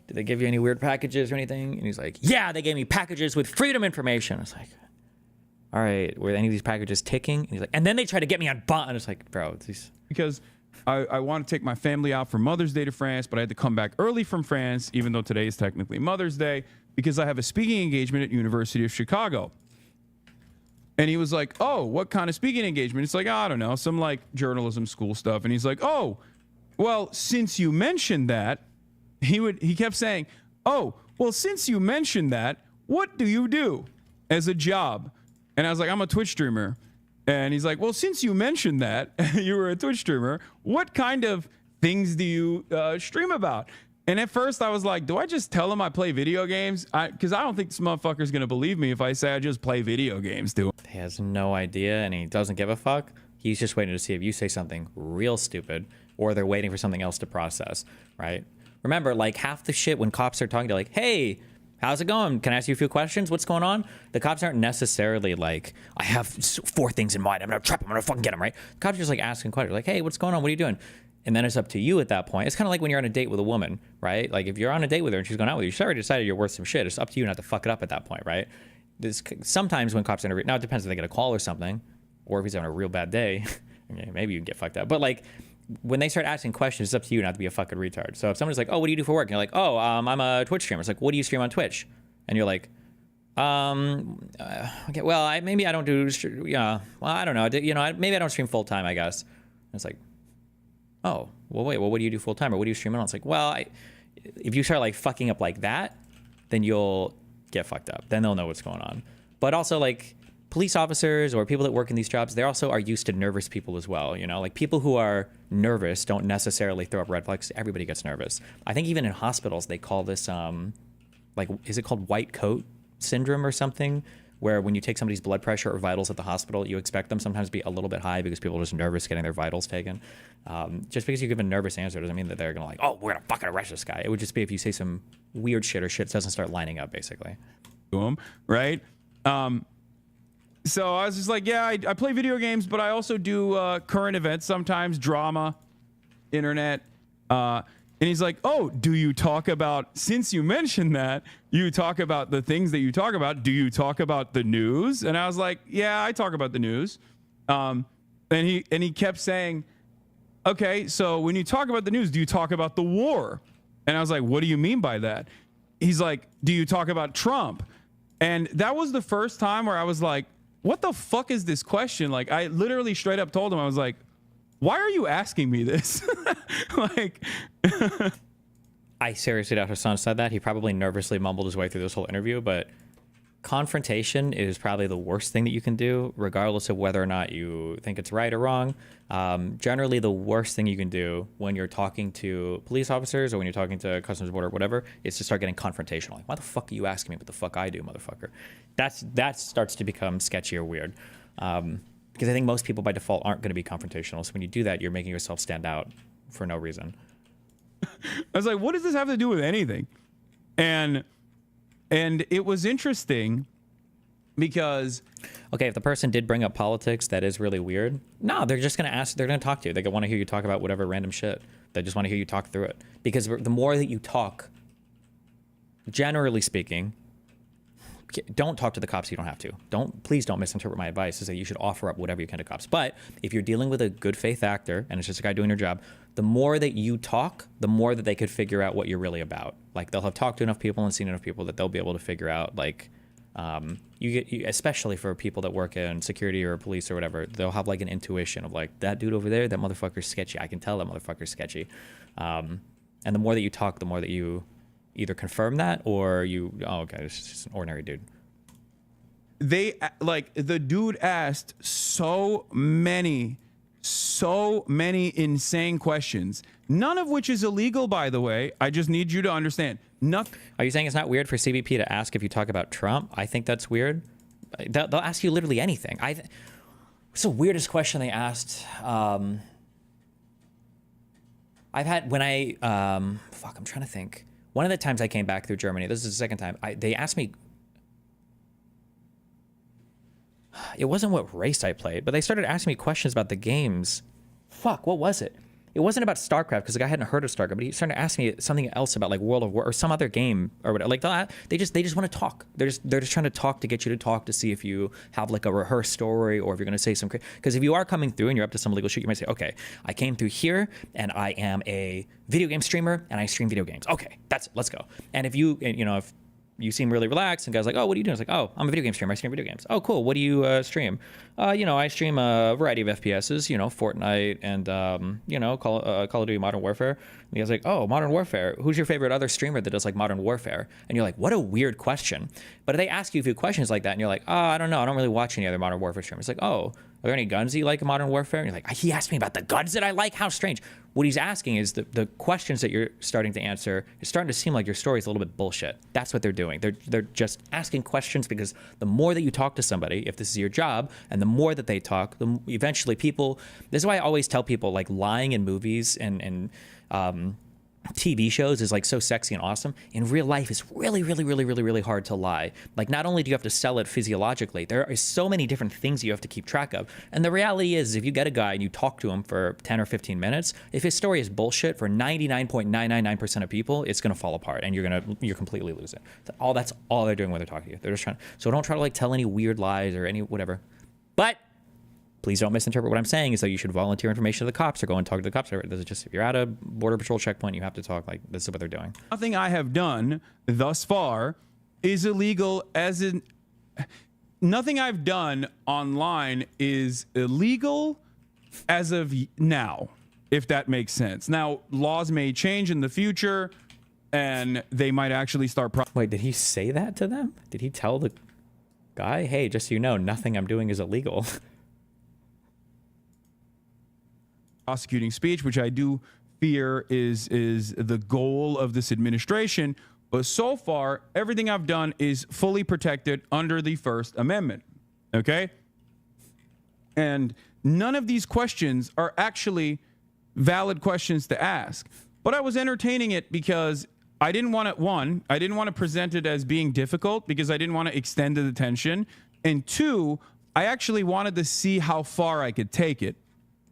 Did they give you any weird packages or anything? And he's like, yeah, they gave me packages with freedom information. I was like, all right, were any of these packages ticking? And he's like, and then they tried to get me on bond. And it's like, bro, these. because I want to take my family out for Mother's Day to France, but I had to come back early from France, even though today is technically Mother's Day, because I have a speaking engagement at University of Chicago. And he was like, oh, what kind of speaking engagement? It's like, I don't know, some like journalism school stuff. And he's like, oh, well, since you mentioned that, he kept saying, oh, well, since you mentioned that, what do you do as a job? And I was like, I'm a Twitch streamer. And he's like, well, since you mentioned that you were a Twitch streamer, what kind of things do you stream about? And at first I was like, do I just tell him I play video games? Because I don't think this motherfucker's going to believe me if I say I just play video games, dude. He has no idea and he doesn't give a fuck. He's just waiting to see if you say something real stupid or they're waiting for something else to process, right? Remember, like half the shit when cops are talking to like, hey, how's it going? Can I ask you a few questions? What's going on? The cops aren't necessarily like, I have 4 things in mind. I'm going to trap him. I'm going to fucking get him, right? The cops are just like asking questions like, hey, what's going on? What are you doing? And then it's up to you at that point. It's kind of like when you're on a date with a woman, right? Like if you're on a date with her and she's going out with you, she's already decided you're worth some shit. It's up to you not to fuck it up at that point, right? Sometimes when cops interview, now it depends if they get a call or something, or if he's having a real bad day, maybe you can get fucked up. But like when they start asking questions, it's up to you not to be a fucking retard. So if somebody's like, oh, what do you do for work? And you're like, oh, I'm a Twitch streamer. It's like, what do you stream on Twitch? And you're like, okay, well, maybe I don't do, well, I don't know. Maybe I don't stream full time, I guess. And it's like, oh, well, wait, well, what do you do full time? Or what do you stream on? It's like, well, if you start like fucking up like that, then you'll get fucked up. Then they'll know what's going on. But also like police officers or people that work in these jobs, they also are used to nervous people as well. You know, like people who are nervous don't necessarily throw up red flags. Everybody gets nervous. I think even in hospitals, they call this, like, is it called white coat syndrome or something? Where when you take somebody's blood pressure or vitals at the hospital, you expect them sometimes to be a little bit high because people are just nervous getting their vitals taken. Just because you give a nervous answer doesn't mean that they're gonna like, oh, we're gonna fucking arrest this guy. It would just be if you say some weird shit or shit doesn't start lining up, basically. Right? So I was just like, yeah, I play video games, but I also do current events sometimes, drama, internet. And he's like, oh, do you talk about, since you mentioned that, you talk about the things that you talk about, do you talk about the news? And I was like, yeah, I talk about the news. And he kept saying, okay, so when you talk about the news, do you talk about the war? And I was like, what do you mean by that? He's like, do you talk about Trump? And that was the first time where I was like, what the fuck is this question? Like, I literally straight up told him, I was like, why are you asking me this? Like, I seriously doubt Hassan said that. He probably nervously mumbled his way through this whole interview, but confrontation is probably the worst thing that you can do, regardless of whether or not you think it's right or wrong. Generally, the worst thing you can do when you're talking to police officers or when you're talking to Customs Border or whatever is to start getting confrontational. Like, why the fuck are you asking me what the fuck I do, motherfucker? That starts to become sketchy or weird. Because I think most people by default aren't going to be confrontational. So when you do that, you're making yourself stand out for no reason. I was like, what does this have to do with anything? And it was interesting because, okay, if the person did bring up politics, that is really weird. No, they're just going to ask, they're going to talk to you. They want to hear you talk about whatever random shit. They just want to hear you talk through it. Because the more that you talk, generally speaking, don't talk to the cops. You don't have to. Please don't misinterpret my advice to say you should offer up whatever you can to cops. But if you're dealing with a good faith actor and it's just a guy doing your job, the more that you talk, the more that they could figure out what you're really about. Like they'll have talked to enough people and seen enough people that they'll be able to figure out, like, especially for people that work in security or police or whatever, they'll have like an intuition of like, that dude over there, that motherfucker's sketchy. I can tell that motherfucker's sketchy. And the more that you talk, the more that you either confirm that or okay, it's just an ordinary dude. The dude asked so many so many insane questions, none of which is illegal, by the way. I just need you to understand. Nothing. Are you saying it's not weird for CBP to ask if you talk about Trump? I think that's weird. They'll ask you literally anything. What's the weirdest question they asked? I've had when I'm trying to think. One of the times I came back through Germany, this is the second time, they asked me. It wasn't what race I played, but they started asking me questions about the games. Fuck, what was it? It wasn't about StarCraft because the guy hadn't heard of StarCraft, but he started asking me something else about like World of War or some other game or whatever. Like they just want to talk. They're just trying to talk to get you to talk to see if you have like a rehearsed story or if you're going to say some. Because if you are coming through and you're up to some legal shit, you might say, okay, I came through here and I am a video game streamer and I stream video games. Okay, that's it. Let's go. And if if you seem really relaxed and guys like, oh, what are you doing? It's like, oh, I'm a video game streamer. I stream video games. Oh, cool. What do you stream? I stream a variety of FPSs, Fortnite and, Call of Duty Modern Warfare. And the guy's like, oh, Modern Warfare. Who's your favorite other streamer that does like Modern Warfare? And you're like, what a weird question. But they ask you a few questions like that and you're like, oh, I don't know. I don't really watch any other Modern Warfare streamers. It's like, oh, are there any guns you like in Modern Warfare? And you're like, he asked me about the guns that I like? How strange. What he's asking is the questions that you're starting to answer is starting to seem like your story is a little bit bullshit. That's what they're doing. They're just asking questions because the more that you talk to somebody, if this is your job, and the more that they talk, eventually people. This is why I always tell people like lying in movies and TV shows is like so sexy and awesome. In real life, it's really, really, really, really, really hard to lie. Like not only do you have to sell it physiologically, there are so many different things you have to keep track of. And the reality is if you get a guy and you talk to him for 10 or 15 minutes, if his story is bullshit for 99.999% of people, it's going to fall apart and you're completely lose it. That's all they're doing when they're talking to you. They're just trying. So don't try to like tell any weird lies or any whatever. But please don't misinterpret what I'm saying is that you should volunteer information to the cops or go and talk to the cops. This is just if you're at a border patrol checkpoint, you have to talk like this is what they're doing. Nothing I have done thus far is illegal nothing I've done online is illegal as of now, if that makes sense. Now, laws may change in the future and they might actually start. Wait, did he say that to them? Did he tell the guy, hey, just so you know, nothing I'm doing is illegal? Prosecuting speech, which I do fear is the goal of this administration. But so far, everything I've done is fully protected under the First Amendment. Okay? And none of these questions are actually valid questions to ask. But I was entertaining it because I didn't want to present it as being difficult because I didn't want to extend the tension. And two, I actually wanted to see how far I could take it.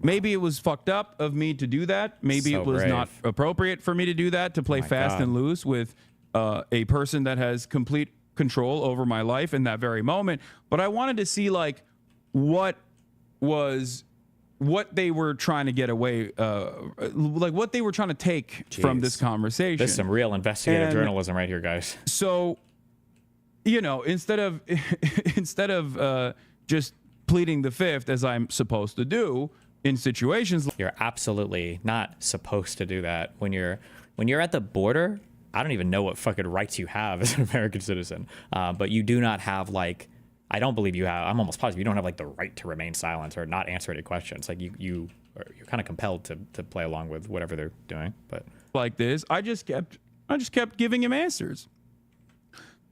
Maybe it was fucked up of me to do that. Maybe So it was brave. not appropriate for me to do that, to play fast and loose with a person that has complete control over my life in that very moment. But I wanted to see like what they were trying to get away, like what they were trying to take from this conversation. This is some real investigative journalism right here, guys. So, instead of just pleading the fifth as I'm supposed to do in situations, You're absolutely not supposed to do that when you're at the border. I don't even know what fucking rights you have as an American citizen, but you do not have like. I don't believe you have. I'm almost positive you don't have like the right to remain silent or not answer any questions. Like you're kind of compelled to play along with whatever they're doing. But like this, I just kept giving him answers.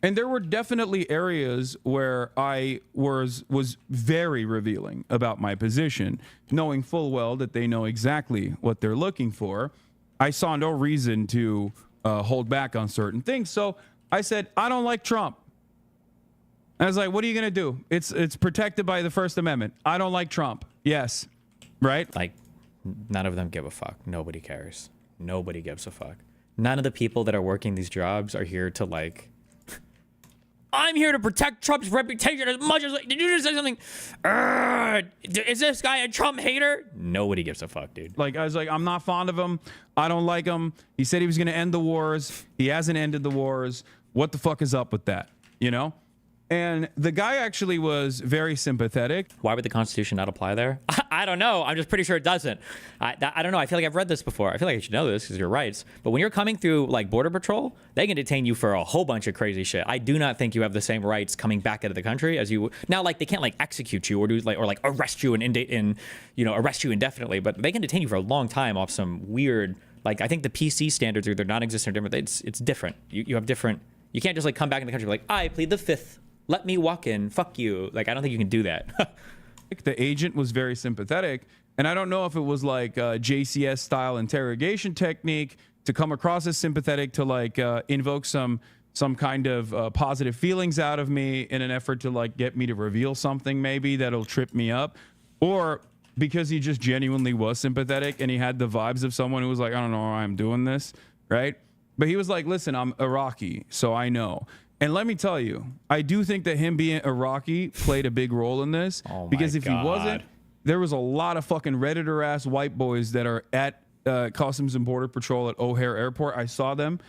And there were definitely areas where I was very revealing about my position, knowing full well that they know exactly what they're looking for. I saw no reason to hold back on certain things. So I said, I don't like Trump. And I was like, what are you going to do? It's protected by the First Amendment. I don't like Trump. Yes. Right? like, none of them give a fuck. Nobody cares. Nobody gives a fuck. None of the people that are working these jobs are here to like. I'm here to protect Trump's reputation as much as. Did you just say something? Is this guy a Trump hater? Nobody gives a fuck, dude. Like, I was like, I'm not fond of him. I don't like him. He said he was going to end the wars. He hasn't ended the wars. What the fuck is up with that? And the guy actually was very sympathetic. Why would the Constitution not apply there? I don't know. I'm just pretty sure it doesn't. I don't know. I feel like I've read this before. I feel like I should know this because your rights. But when you're coming through like Border Patrol, they can detain you for a whole bunch of crazy shit. I do not think you have the same rights coming back into the country as you now. Like they can't like execute you or do like arrest you and arrest you indefinitely. But they can detain you for a long time off some weird. Like I think the PC standards are either non-existent or different. It's different. You have different. You can't just like come back in the country and be like I plead the fifth. Let me walk in. Fuck you. Like, I don't think you can do that. The agent was very sympathetic. And I don't know if it was like a JCS style interrogation technique to come across as sympathetic to like invoke some kind of positive feelings out of me in an effort to like get me to reveal something maybe that'll trip me up, or because he just genuinely was sympathetic and he had the vibes of someone who was like, I don't know why I'm doing this. Right. But he was like, listen, I'm Iraqi, so I know. And let me tell you, I do think that him being Iraqi played a big role in this. Oh my because if God. he wasn't, there was a lot of fucking Redditor ass white boys that are at Customs and Border Patrol at O'Hare Airport. I saw them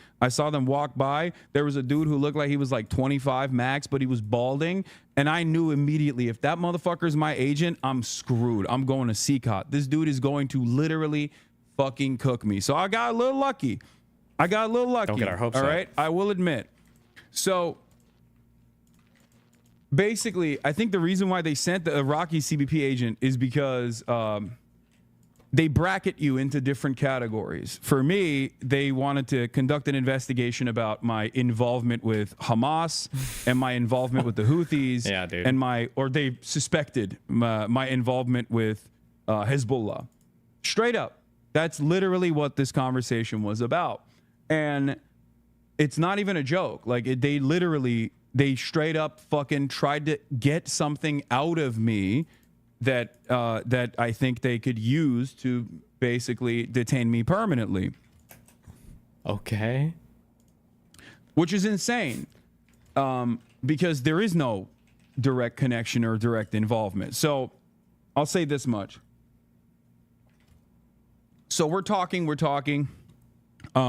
walk by. There was a dude who looked like he was like 25 max, but he was balding. And I knew immediately, if that motherfucker's my agent, I'm screwed. I'm going to CCOT. This dude is going to literally fucking cook me. So I got a little lucky. Don't get our hopes up. All right, I will admit. So basically, I think the reason why they sent the Iraqi CBP agent is because they bracket you into different categories. For me, they wanted to conduct an investigation about my involvement with Hamas and my involvement with the Houthis. Yeah, dude. And they suspected my involvement with Hezbollah. Straight up. That's literally what this conversation was about. And it's not even a joke. Like they straight up fucking tried to get something out of me that I think they could use to basically detain me permanently. Okay. Which is insane. Because there is no direct connection or direct involvement. So I'll say this much. So we're talking. Do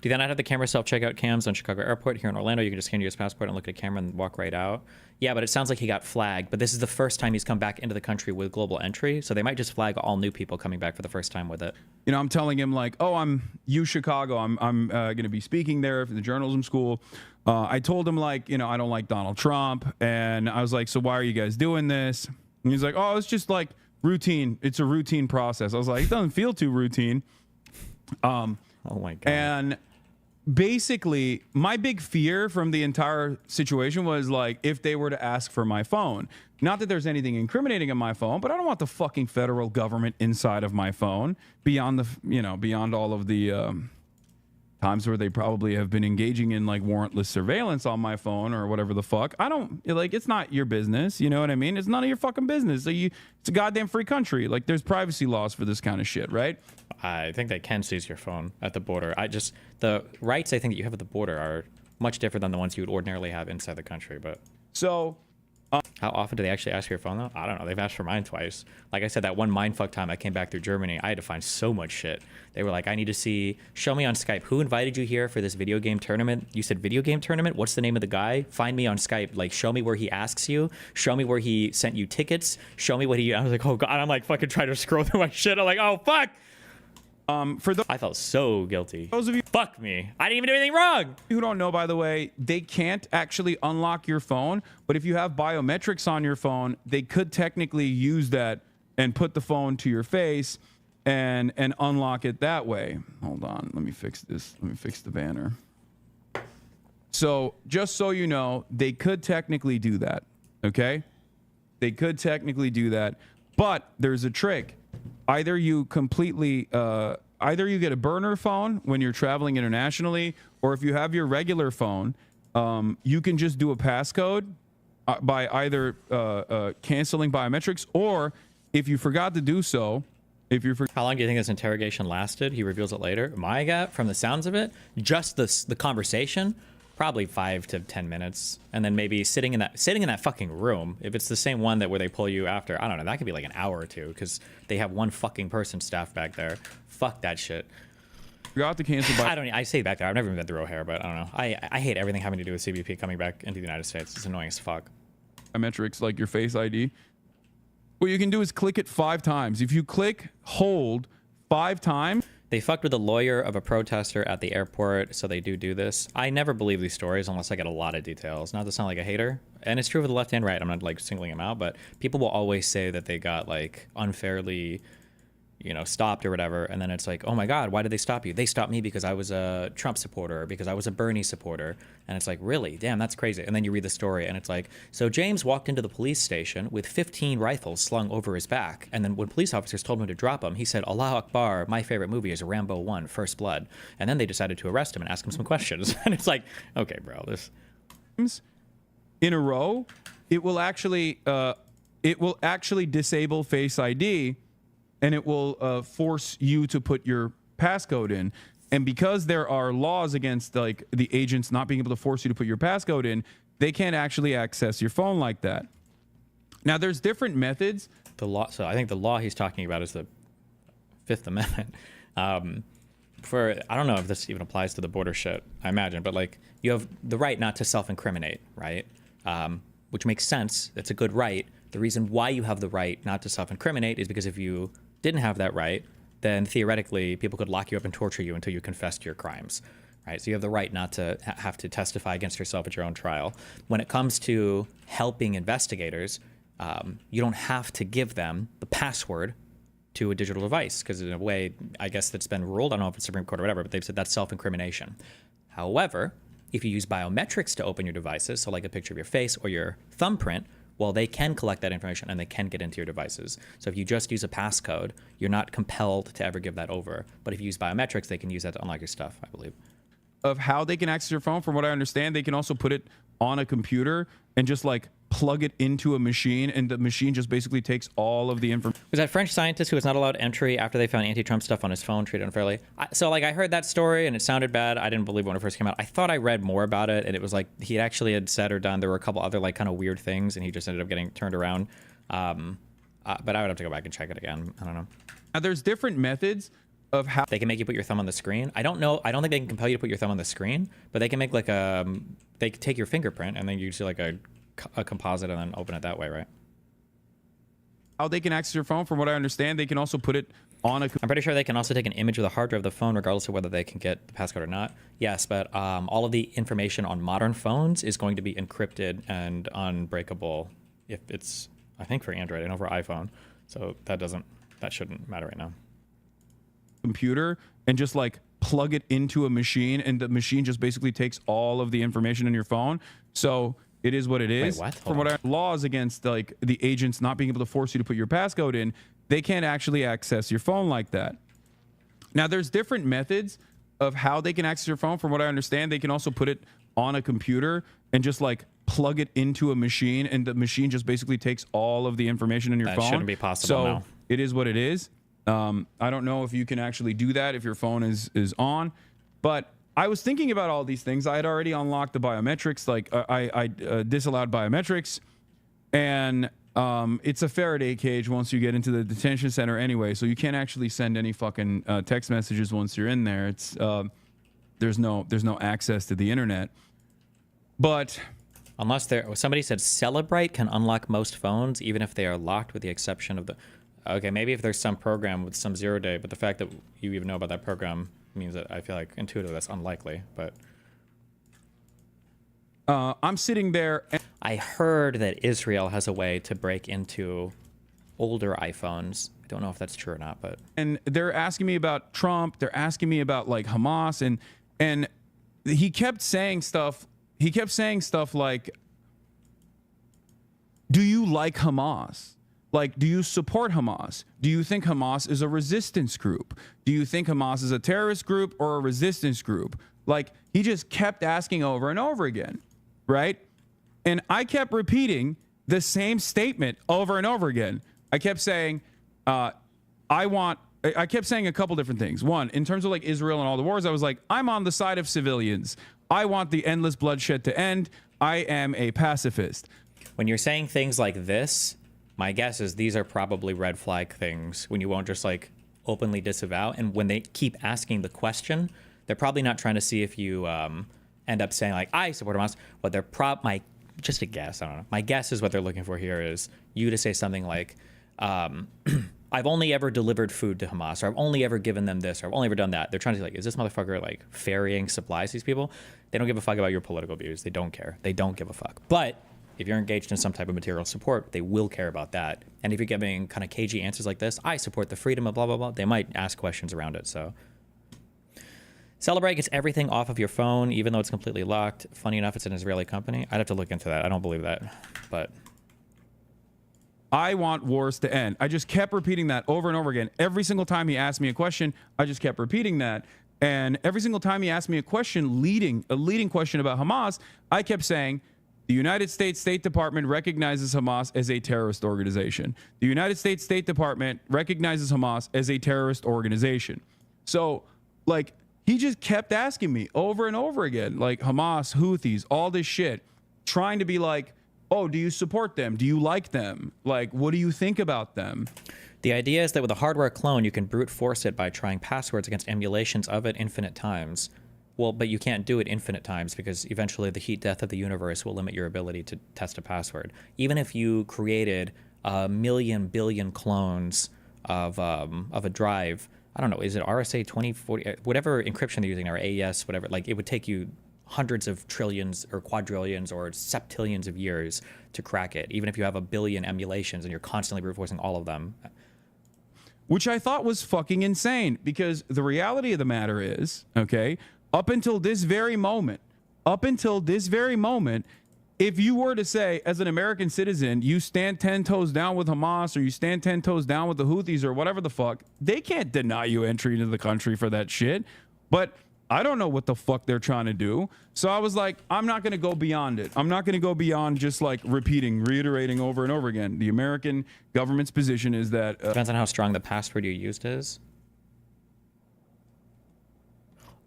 you then not have the camera self-checkout cams on Chicago Airport? Here in Orlando, you can just scan your US passport and look at a camera and walk right out. Yeah, but it sounds like he got flagged. But this is the first time he's come back into the country with global entry, so they might just flag all new people coming back for the first time with it. You know, I'm telling him like, oh, I'm U Chicago. I'm going to be speaking there for the journalism school. I told him like, you know, I don't like Donald Trump, and I was like, so why are you guys doing this? And he's like, oh, it's just like routine. It's a routine process. I was like, it doesn't feel too routine. Oh my God. And basically, my big fear from the entire situation was like, if they were to ask for my phone, not that there's anything incriminating in my phone, but I don't want the fucking federal government inside of my phone beyond all of the times where they probably have been engaging in like warrantless surveillance on my phone or whatever the fuck. I don't like, it's not your business. You know what I mean? It's none of your fucking business. So it's a goddamn free country. Like there's privacy laws for this kind of shit, right? I think they can seize your phone at the border. The rights I think that you have at the border are much different than the ones you would ordinarily have inside the country. But so how often do they actually ask for your phone though? I don't know. They've asked for mine twice. Like I said, that one mindfuck time I came back through Germany, I had to find so much shit. They were like, I need to show me on Skype, who invited you here for this video game tournament? You said video game tournament? What's the name of the guy? Find me on Skype. Like, show me where he asks you. Show me where he sent you tickets. Show me what I was like, oh God, I'm like fucking trying to scroll through my shit. I'm like, oh fuck. I felt so guilty. Those of you Fuck me. I didn't even do anything wrong. who don't know, by the way, they can't actually unlock your phone, but if you have biometrics on your phone, they could technically use that and put the phone to your face and unlock it that way. Hold on, let me fix this. Let me fix the banner. So just so you know, they could technically do that, okay? They could technically do that, but there's a trick. Either you get a burner phone when you're traveling internationally, or if you have your regular phone, you can just do a passcode by either canceling biometrics, or if you forgot to do so, How long do you think this interrogation lasted? He reveals it later. My God, from the sounds of it, just the conversation, probably 5 to 10 minutes, and then maybe sitting in that fucking room. If it's the same one where they pull you after, I don't know, that could be like an hour or two because they have one fucking person staffed back there. Fuck that shit. Forgot to cancel I don't. I say back there. I've never even been through O'Hare, but I don't know. I hate everything having to do with CBP coming back into the United States. It's annoying as fuck. biometrics, like your Face ID. What you can do is click it 5 times. If you click hold 5 times. They fucked with a lawyer of a protester at the airport, so they do this. I never believe these stories unless I get a lot of details. Not to sound like a hater, and it's true for the left and right. I'm not like singling them out, but people will always say that they got like unfairly, stopped or whatever, and then it's like, oh my God, why did they stop you? They stopped me because I was a Trump supporter or because I was a Bernie supporter. And it's like, really? Damn, that's crazy. And then you read the story and it's like, so James walked into the police station with 15 rifles slung over his back. And then when police officers told him to drop them, he said, Allah Akbar, my favorite movie is Rambo 1, First Blood. And then they decided to arrest him and ask him some questions. And it's like, okay, bro, this... in a row, it will actually disable Face ID, and it will force you to put your passcode in. And because there are laws against like the agents not being able to force you to put your passcode in, they can't actually access your phone like that. Now, there's different methods. The law. So I think the law he's talking about is the Fifth Amendment. I don't know if this even applies to the border shit, I imagine, but like you have the right not to self-incriminate, right? Which makes sense. That's a good right. The reason why you have the right not to self-incriminate is because if you didn't have that right, then theoretically people could lock you up and torture you until you confessed your crimes, right? So you have the right not to have to testify against yourself at your own trial. When it comes to helping investigators, you don't have to give them the password to a digital device because in a way, I guess that's been ruled, I don't know if it's Supreme Court or whatever, but they've said that's self-incrimination. However, if you use biometrics to open your devices, so like a picture of your face or your thumbprint, well, they can collect that information and they can get into your devices. So if you just use a passcode, you're not compelled to ever give that over. But if you use biometrics, they can use that to unlock your stuff, I believe. Of how they can access your phone, from what I understand, they can also put it on a computer and just like plug it into a machine, and the machine just basically takes all of the information. Was that French scientist who was not allowed entry after they found anti-Trump stuff on his phone treated unfairly? So like I heard that story and it sounded bad. I didn't believe it when it first came out. I thought I read more about it and it was like he actually had said or done there were a couple other like kind of weird things and he just ended up getting turned around. But I would have to go back and check it again. I don't know. Now there's different methods of how they can make you put your thumb on the screen. I don't know. I don't think they can compel you to put your thumb on the screen, but they can make like they can take your fingerprint and then you do like a composite and then open it that way, right? How they can access your phone, from what I understand, they can also put it on a... I'm pretty sure they can also take an image of the hard drive of the phone regardless of whether they can get the passcode or not. Yes, but all of the information on modern phones is going to be encrypted and unbreakable if it's, I think, for Android and over iPhone. So that shouldn't matter right now. Computer and just like plug it into a machine, and the machine just basically takes all of the information in your phone. So it is what it is. Wait, what? From what I laws against like the agents not being able to force you to put your passcode in, they can't actually access your phone like that. Now there's different methods of how they can access your phone. From what I understand, they can also put it on a computer and just like plug it into a machine, and the machine just basically takes all of the information in your phone. That shouldn't be possible. So no. It is what it is. I don't know if you can actually do that if your phone is on, but I was thinking about all these things. I had already unlocked the biometrics, like I disallowed biometrics, and it's a Faraday cage once you get into the detention center anyway, so you can't actually send any fucking text messages once you're in there. It's there's no access to the internet, but unless somebody said Celebrite can unlock most phones even if they are locked with the exception of the... Okay, maybe if there's some program with some 0-day, but the fact that you even know about that program means that I feel like intuitively that's unlikely, but... I'm sitting there... I heard that Israel has a way to break into older iPhones. I don't know if that's true or not, but... And they're asking me about Trump, they're asking me about, like, Hamas, and he kept saying stuff like, do you like Hamas? Like, do you support Hamas? Do you think Hamas is a resistance group? Do you think Hamas is a terrorist group or a resistance group? Like, he just kept asking over and over again, right? And I kept repeating the same statement over and over again. I kept saying, I kept saying a couple different things. One, in terms of like Israel and all the wars, I was like, I'm on the side of civilians. I want the endless bloodshed to end. I am a pacifist. When you're saying things like this, my guess is these are probably red flag things when you won't just like openly disavow. And when they keep asking the question, they're probably not trying to see if you end up saying like, I support Hamas. What they're just a guess, I don't know. My guess is what they're looking for here is you to say something like, I've only ever delivered food to Hamas, or I've only ever given them this, or I've only ever done that. They're trying to say, like, is this motherfucker like ferrying supplies to these people? They don't give a fuck about your political views. They don't care. They don't give a fuck. But if you're engaged in some type of material support, they will care about that. And if you're giving kind of cagey answers like this, I support the freedom of blah, blah, blah, they might ask questions around it. So Celebrate gets everything off of your phone, even though it's completely locked. Funny enough, it's an Israeli company. I'd have to look into that. I don't believe that, but I want wars to end. I just kept repeating that over and over again. Every single time he asked me a question, I just kept repeating that. And every single time he asked me a question, a leading question about Hamas, I kept saying, the United States State Department recognizes Hamas as a terrorist organization. The United States State Department recognizes Hamas as a terrorist organization. So, like, he just kept asking me over and over again, like Hamas, Houthis, all this shit, trying to be like, oh, do you support them? Do you like them? Like, what do you think about them? the idea is that with a hardware clone, you can brute force it by trying passwords against emulations of it infinite times. Well, but you can't do it infinite times because eventually the heat death of the universe will limit your ability to test a password. Even if you created a million billion clones of a drive, I don't know, is it RSA 2040, whatever encryption they're using, or AES, whatever, like it would take you hundreds of trillions or quadrillions or septillions of years to crack it, even if you have a billion emulations and you're constantly brute forcing all of them. Which I thought was fucking insane, because the reality of the matter is, okay, up until this very moment, if you were to say, as an American citizen, you stand 10 toes down with Hamas, or you stand 10 toes down with the Houthis, or whatever the fuck, they can't deny you entry into the country for that shit. But I don't know what the fuck they're trying to do. So I was like, I'm not going to go beyond it. I'm not going to go beyond just like reiterating over and over again. The American government's position is that... Depends on how strong the password you used is.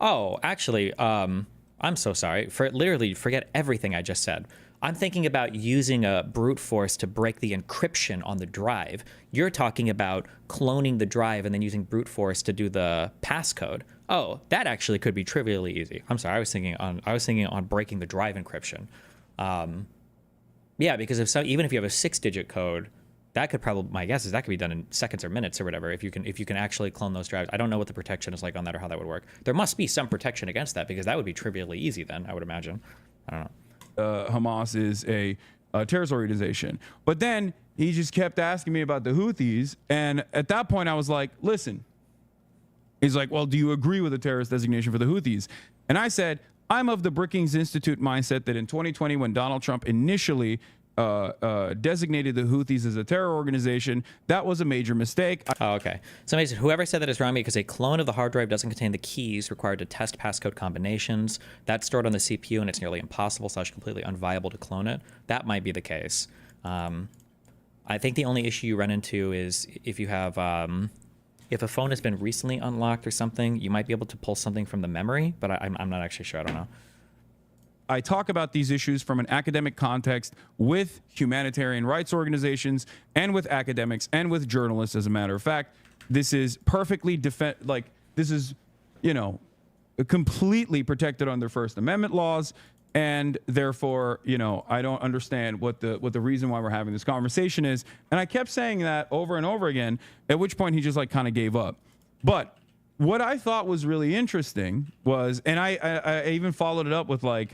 Oh, actually, I'm so sorry. Literally, forget everything I just said. I'm thinking about using a brute force to break the encryption on the drive. You're talking about cloning the drive and then using brute force to do the passcode. Oh, that actually could be trivially easy. I'm sorry, I was thinking on breaking the drive encryption. Yeah, because even if you have a 6-digit code, that could probably, my guess is that could be done in seconds or minutes or whatever. If you can actually clone those drives. I don't know what the protection is like on that or how that would work. There must be some protection against that, because that would be trivially easy then, I would imagine. I don't know. Hamas is a terrorist organization. But then he just kept asking me about the Houthis, and at that point I was like, listen. He's like, well, do you agree with the terrorist designation for the Houthis? And I said, I'm of the Brookings Institute mindset that in 2020, when Donald Trump initially designated the Houthis as a terror organization, that was a major mistake. Oh, okay. Somebody said, whoever said that is wrong because a clone of the hard drive doesn't contain the keys required to test passcode combinations. That's stored on the CPU, and it's nearly impossible / completely unviable to clone it. That might be the case. I think the only issue you run into is if you have... if a phone has been recently unlocked or something, you might be able to pull something from the memory, but I'm not actually sure. I don't know. I talk about these issues from an academic context with humanitarian rights organizations and with academics and with journalists. As a matter of fact, this is perfectly this is, completely protected under First Amendment laws. And therefore, I don't understand what the reason why we're having this conversation is. And I kept saying that over and over again, at which point he just kind of gave up. But what I thought was really interesting was, and I even followed it up with I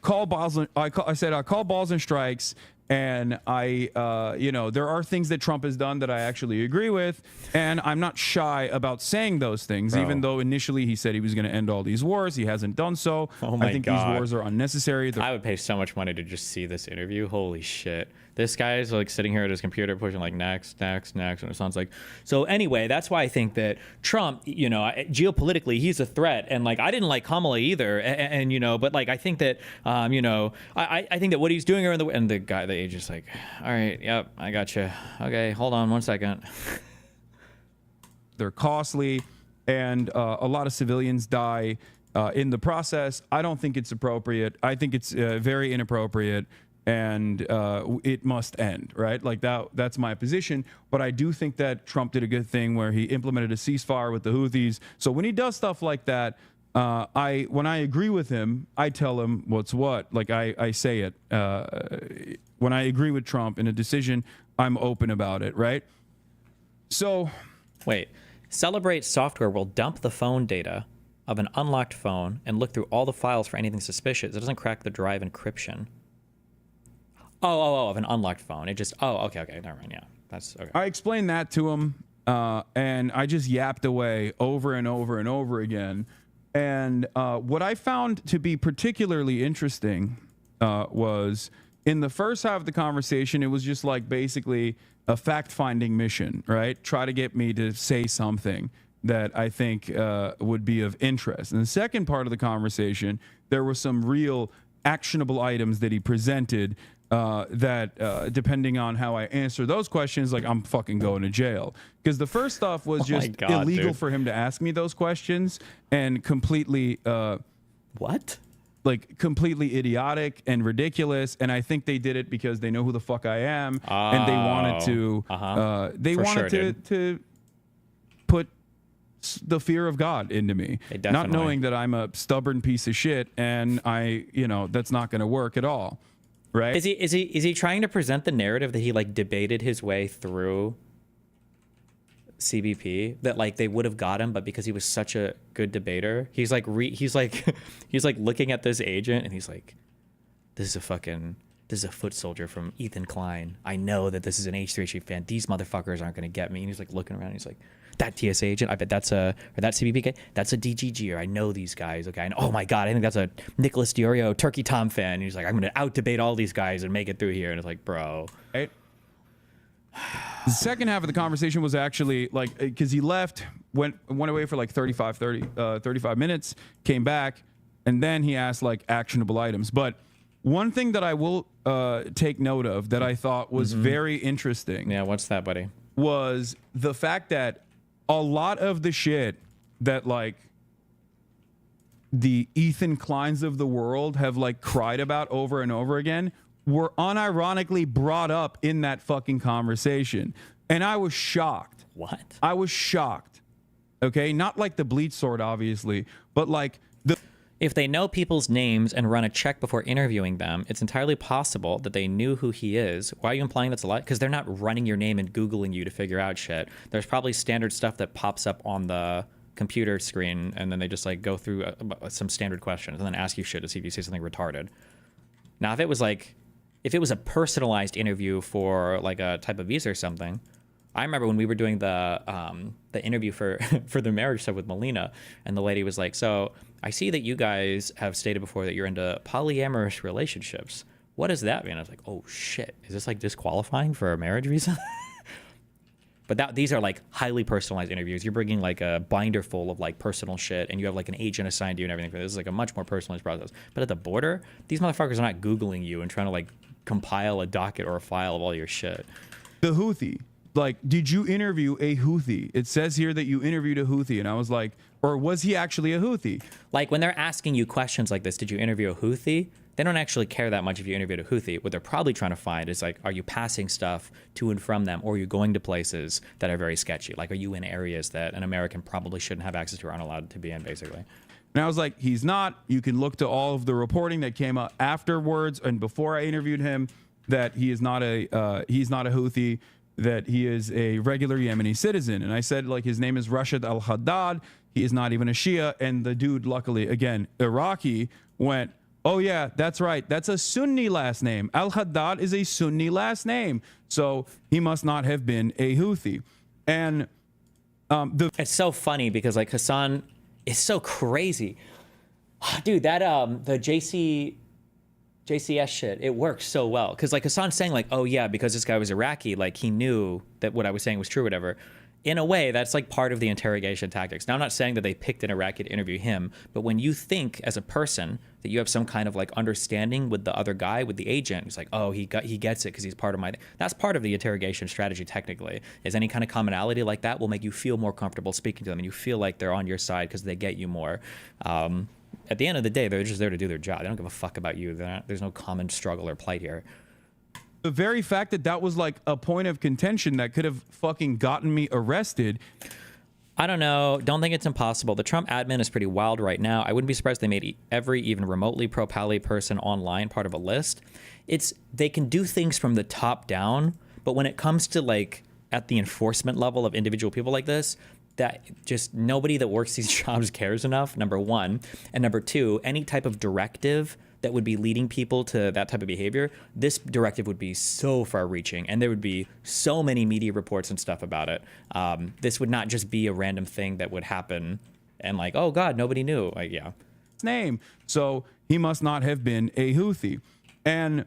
call balls and strikes. And there are things that Trump has done that I actually agree with, and I'm not shy about saying those things. Bro. Even though initially he said he was going to end all these wars, he hasn't done so. Oh my I think God. These wars are unnecessary. I would pay so much money to just see this interview. Holy shit. This guy is sitting here at his computer pushing next, and it sounds like. So anyway, that's why I think that Trump, geopolitically, he's a threat. And I didn't like Kamala either. And but I think that, I think that what he's doing around and the guy, the agent's all right, yep, I got you. Okay, hold on 1 second. They're costly, and a lot of civilians die in the process. I don't think it's appropriate. I think it's very inappropriate. and it must end, right? Like that's my position. But I do think that Trump did a good thing where he implemented a ceasefire with the Houthis. So when he does stuff like that, when I agree with him, I tell him what's what. Like I say it. When I agree with Trump in a decision, I'm open about it, right? So Wait, Celebrate software will dump the phone data of an unlocked phone and look through all the files for anything suspicious. It doesn't crack the drive encryption. Oh, of an unlocked phone. It just, okay, never mind, yeah. That's okay. I explained that to him, and I just yapped away over and over and over again. And what I found to be particularly interesting was in the first half of the conversation, it was just like basically a fact-finding mission, right? Try to get me to say something that I think would be of interest. In the second part of the conversation, there were some real actionable items that he presented that depending on how I answer those questions, like I'm fucking going to jail. Because the first stuff was just illegal for him to ask me those questions and completely what? Like completely idiotic and ridiculous, and I think they did it because they know who the fuck I am, and they wanted to put the fear of God into me, not knowing that I'm a stubborn piece of shit, and that's not going to work at all, right? Is he trying to present the narrative that he like debated his way through CBP, that like they would have got him, but because he was such a good debater, he's like looking at this agent and he's like, this is a foot soldier from Ethan Klein. I know that this is an H3H3 fan. These motherfuckers aren't gonna get me. And he's like looking around and he's like, that TSA agent, I bet that's that CBP guy, that's a DGG, or I know these guys, okay, and oh my god, I think that's a Nicholas Diorio Turkey Tom fan. And he's like, I'm gonna out debate all these guys and make it through here. And it's like, bro, right? The second half of the conversation was actually like, because he went away for like 35 minutes, came back, and then he asked like actionable items. But one thing that I will take note of that I thought was very interesting. Yeah, what's that, buddy? Was the fact that a lot of the shit that like the Ethan Kleins of the world have like cried about over and over again were unironically brought up in that fucking conversation. And I was shocked. What? I was shocked. Okay? Not like the bleach sword, obviously, but like if they know people's names and run a check before interviewing them, it's entirely possible that they knew who he is. Why are you implying that's a lie? Because they're not running your name and Googling you to figure out shit. There's probably standard stuff that pops up on the computer screen, and then they just like go through some standard questions and then ask you shit to see if you say something retarded. Now, if it was a personalized interview for like a type of visa or something, I remember when we were doing the interview for the marriage stuff with Melina, and the lady was like, so I see that you guys have stated before that you're into polyamorous relationships. What does that mean? I was like, oh shit, is this like disqualifying for a marriage visa? But these are like highly personalized interviews. You're bringing like a binder full of like personal shit, and you have like an agent assigned to you and everything. This is like a much more personalized process. But at the border, these motherfuckers are not Googling you and trying to like compile a docket or a file of all your shit. The Houthi. Like, did you interview a Houthi? It says here that you interviewed a Houthi. And I was like, or was he actually a Houthi? Like, when they're asking you questions like this, did you interview a Houthi? They don't actually care that much if you interviewed a Houthi. What they're probably trying to find is like, are you passing stuff to and from them, or are you going to places that are very sketchy? Like, are you in areas that an American probably shouldn't have access to or aren't allowed to be in, basically? And I was like, he's not. You can look to all of the reporting that came out afterwards and before I interviewed him that he is not a Houthi, that he is a regular Yemeni citizen. And I said, like, his name is Rashid al-Haddad. He is not even a Shia. And the dude, luckily, again, Iraqi, went, oh, yeah, that's right. That's a Sunni last name. Al-Haddad is a Sunni last name. So he must not have been a Houthi. And it's so funny because, like, Hassan is so crazy. Dude, that the JCS shit, it works so well. Because, like, Hassan's saying, like, oh, yeah, because this guy was Iraqi, like, he knew that what I was saying was true or whatever. In a way, that's, like, part of the interrogation tactics. Now, I'm not saying that they picked an Iraqi to interview him, but when you think, as a person, that you have some kind of, like, understanding with the other guy, with the agent, it's like, oh, he gets it because he's part of my... That's part of the interrogation strategy, technically, is any kind of commonality like that will make you feel more comfortable speaking to them, and you feel like they're on your side because they get you more. at the end of the day, they're just there to do their job. They don't give a fuck about you. There's no common struggle or plight here. The very fact that that was like a point of contention that could have fucking gotten me arrested. I don't know. Don't think it's impossible. The Trump admin is pretty wild right now. I wouldn't be surprised if they made every even remotely pro-Pally person online part of a list. They can do things from the top down, but when it comes to like at the enforcement level of individual people like this, that just nobody that works these jobs cares enough, number one. And number two, any type of directive that would be leading people to that type of behavior, this directive would be so far reaching and there would be so many media reports and stuff about it. This would not just be a random thing that would happen and like, oh God, nobody knew. Like, yeah. Name. So he must not have been a Houthi. And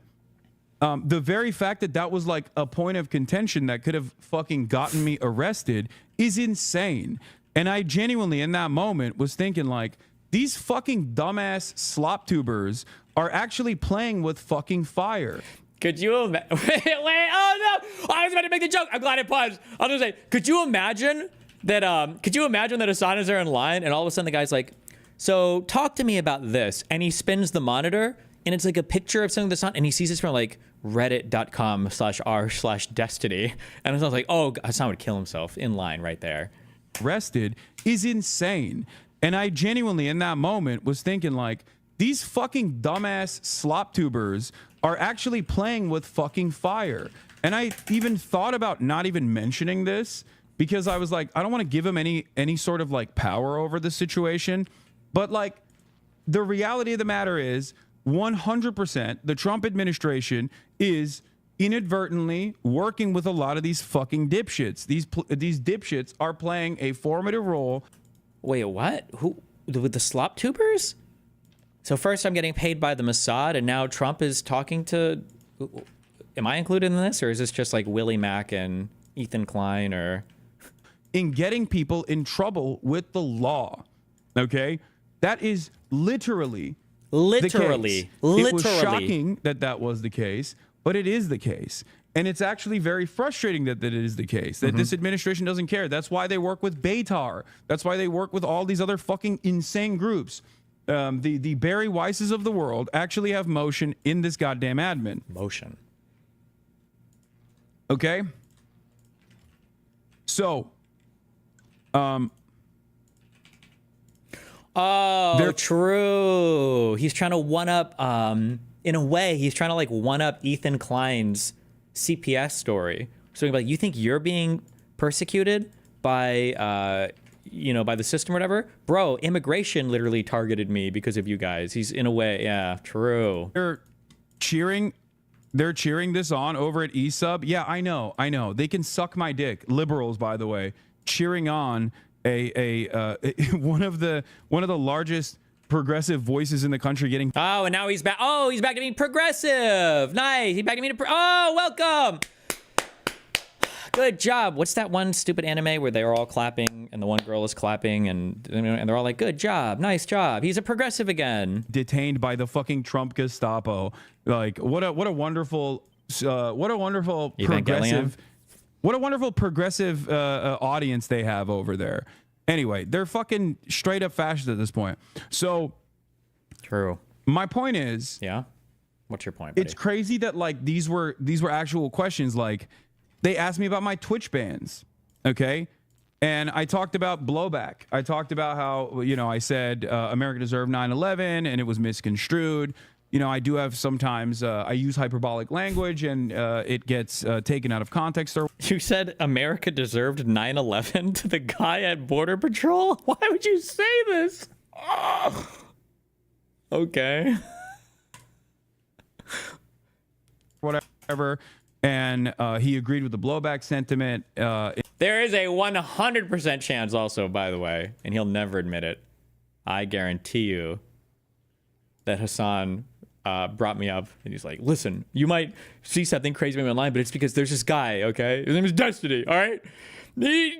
the very fact that that was like a point of contention that could have fucking gotten me arrested is insane. And I genuinely in that moment was thinking like, these fucking dumbass slop tubers are actually playing with fucking fire. Could you imagine? Wait, oh no! I was about to make the joke. I'm glad I paused. I was gonna say, could you imagine that? Could you imagine that Hassan is there in line, and all of a sudden the guy's like, "So talk to me about this," and he spins the monitor, and it's like a picture of something that's not, and he sees this from like reddit.com/r/destiny, and I was like, "Oh, Hassan would kill himself in line right there." Arrested is insane. And I genuinely in that moment was thinking like, these fucking dumbass slop tubers are actually playing with fucking fire. And I even thought about not even mentioning this because I was like, I don't want to give him any sort of like power over the situation. But like the reality of the matter is 100% the Trump administration is inadvertently working with a lot of these fucking dipshits. These dipshits are playing a formative role. Wait, what? Who? With the slop tubers? So first I'm getting paid by the Mossad, and now Trump is talking to... Am I included in this, or is this just like Willie Mack and Ethan Klein, or... In getting people in trouble with the law, okay? That is literally the case. It was shocking that that was the case, but it is the case. And it's actually very frustrating that it is the case, that this administration doesn't care. That's why they work with Beitar. That's why they work with all these other fucking insane groups. The Barry Weisses of the world actually have motion in this goddamn admin. Motion. Okay? So, oh, true. He's trying to one up, in a way, he's trying to like one up Ethan Klein's CPS story. So like, you think you're being persecuted by, by the system or whatever? Bro, immigration literally targeted me because of you guys. He's in a way, yeah, true. They're cheering this on over at eSub. Yeah, I know. They can suck my dick. Liberals, by the way, cheering on one of the largest progressive voices in the country getting... Oh, and now he's back. Oh, he's back to being progressive. Nice. He's back to being oh, welcome. Good job. What's that one stupid anime where they're all clapping and the one girl is clapping and they're all like, good job. Nice job. He's a progressive again. Detained by the fucking Trump Gestapo. Like, what a wonderful progressive... What a wonderful progressive audience they have over there. Anyway, they're fucking straight up fascist at this point. So, true. My point is, yeah. What's your point, buddy? It's crazy that like these were actual questions. Like, they asked me about my Twitch bans, okay, and I talked about blowback. I talked about how I said America deserved 9/11 and it was misconstrued. I do have sometimes I use hyperbolic language and it gets taken out of context. Or you said America deserved 9/11 to the guy at Border Patrol? Why would you say this? Oh. Okay. Whatever. And he agreed with the blowback sentiment. There is a 100% chance also, by the way, and he'll never admit it. I guarantee you that Hassan brought me up and he's like, listen, you might see something crazy online, but it's because there's this guy, okay? His name is Destiny, all right?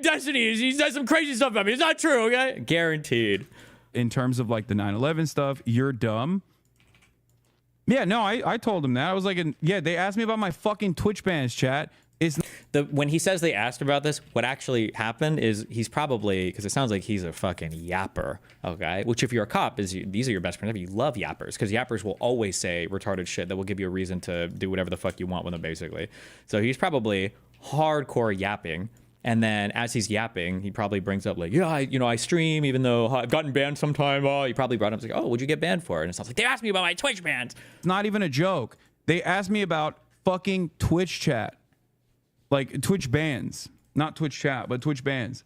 Destiny, he does some crazy stuff about me. It's not true, okay? Guaranteed. In terms of like the 9/11 stuff, you're dumb. Yeah, no, I told him that. I was like, yeah, they asked me about my fucking Twitch bans, chat. It's When he says they asked about this, what actually happened is he's probably, because it sounds like he's a fucking yapper, okay? Which if you're a cop, these are your best friends. You love yappers, because yappers will always say retarded shit that will give you a reason to do whatever the fuck you want with them, basically. So he's probably hardcore yapping. And then as he's yapping, he probably brings up like, yeah, I stream, even though I've gotten banned sometime. Oh, he probably brought up like, oh, what'd you get banned for? And it sounds like, they asked me about my Twitch bans. not even a joke. They asked me about fucking Twitch chat. Like Twitch bans, not Twitch chat, but Twitch bans.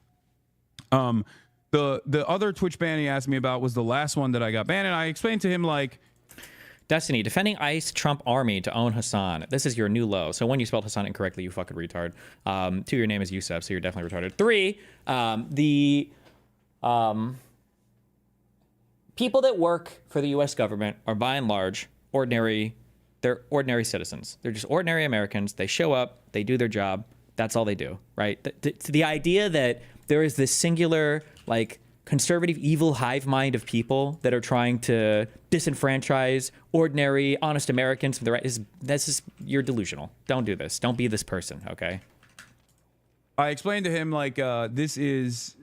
The other Twitch ban he asked me about was the last one that I got banned, and I explained to him like, Destiny, defending ICE Trump army to own Hassan. This is your new low. So when you spelled Hassan incorrectly, you fucking retard. 2, your name is Yusef, so you're definitely retarded. 3, the people that work for the U.S. government are by and large they're ordinary citizens. They're just ordinary Americans. They show up, they do their job. That's all they do, right? The idea that there is this singular, like, conservative, evil hive mind of people that are trying to disenfranchise ordinary, honest Americans from the right you're delusional. Don't do this. Don't be this person, okay? I explained to him like, this is,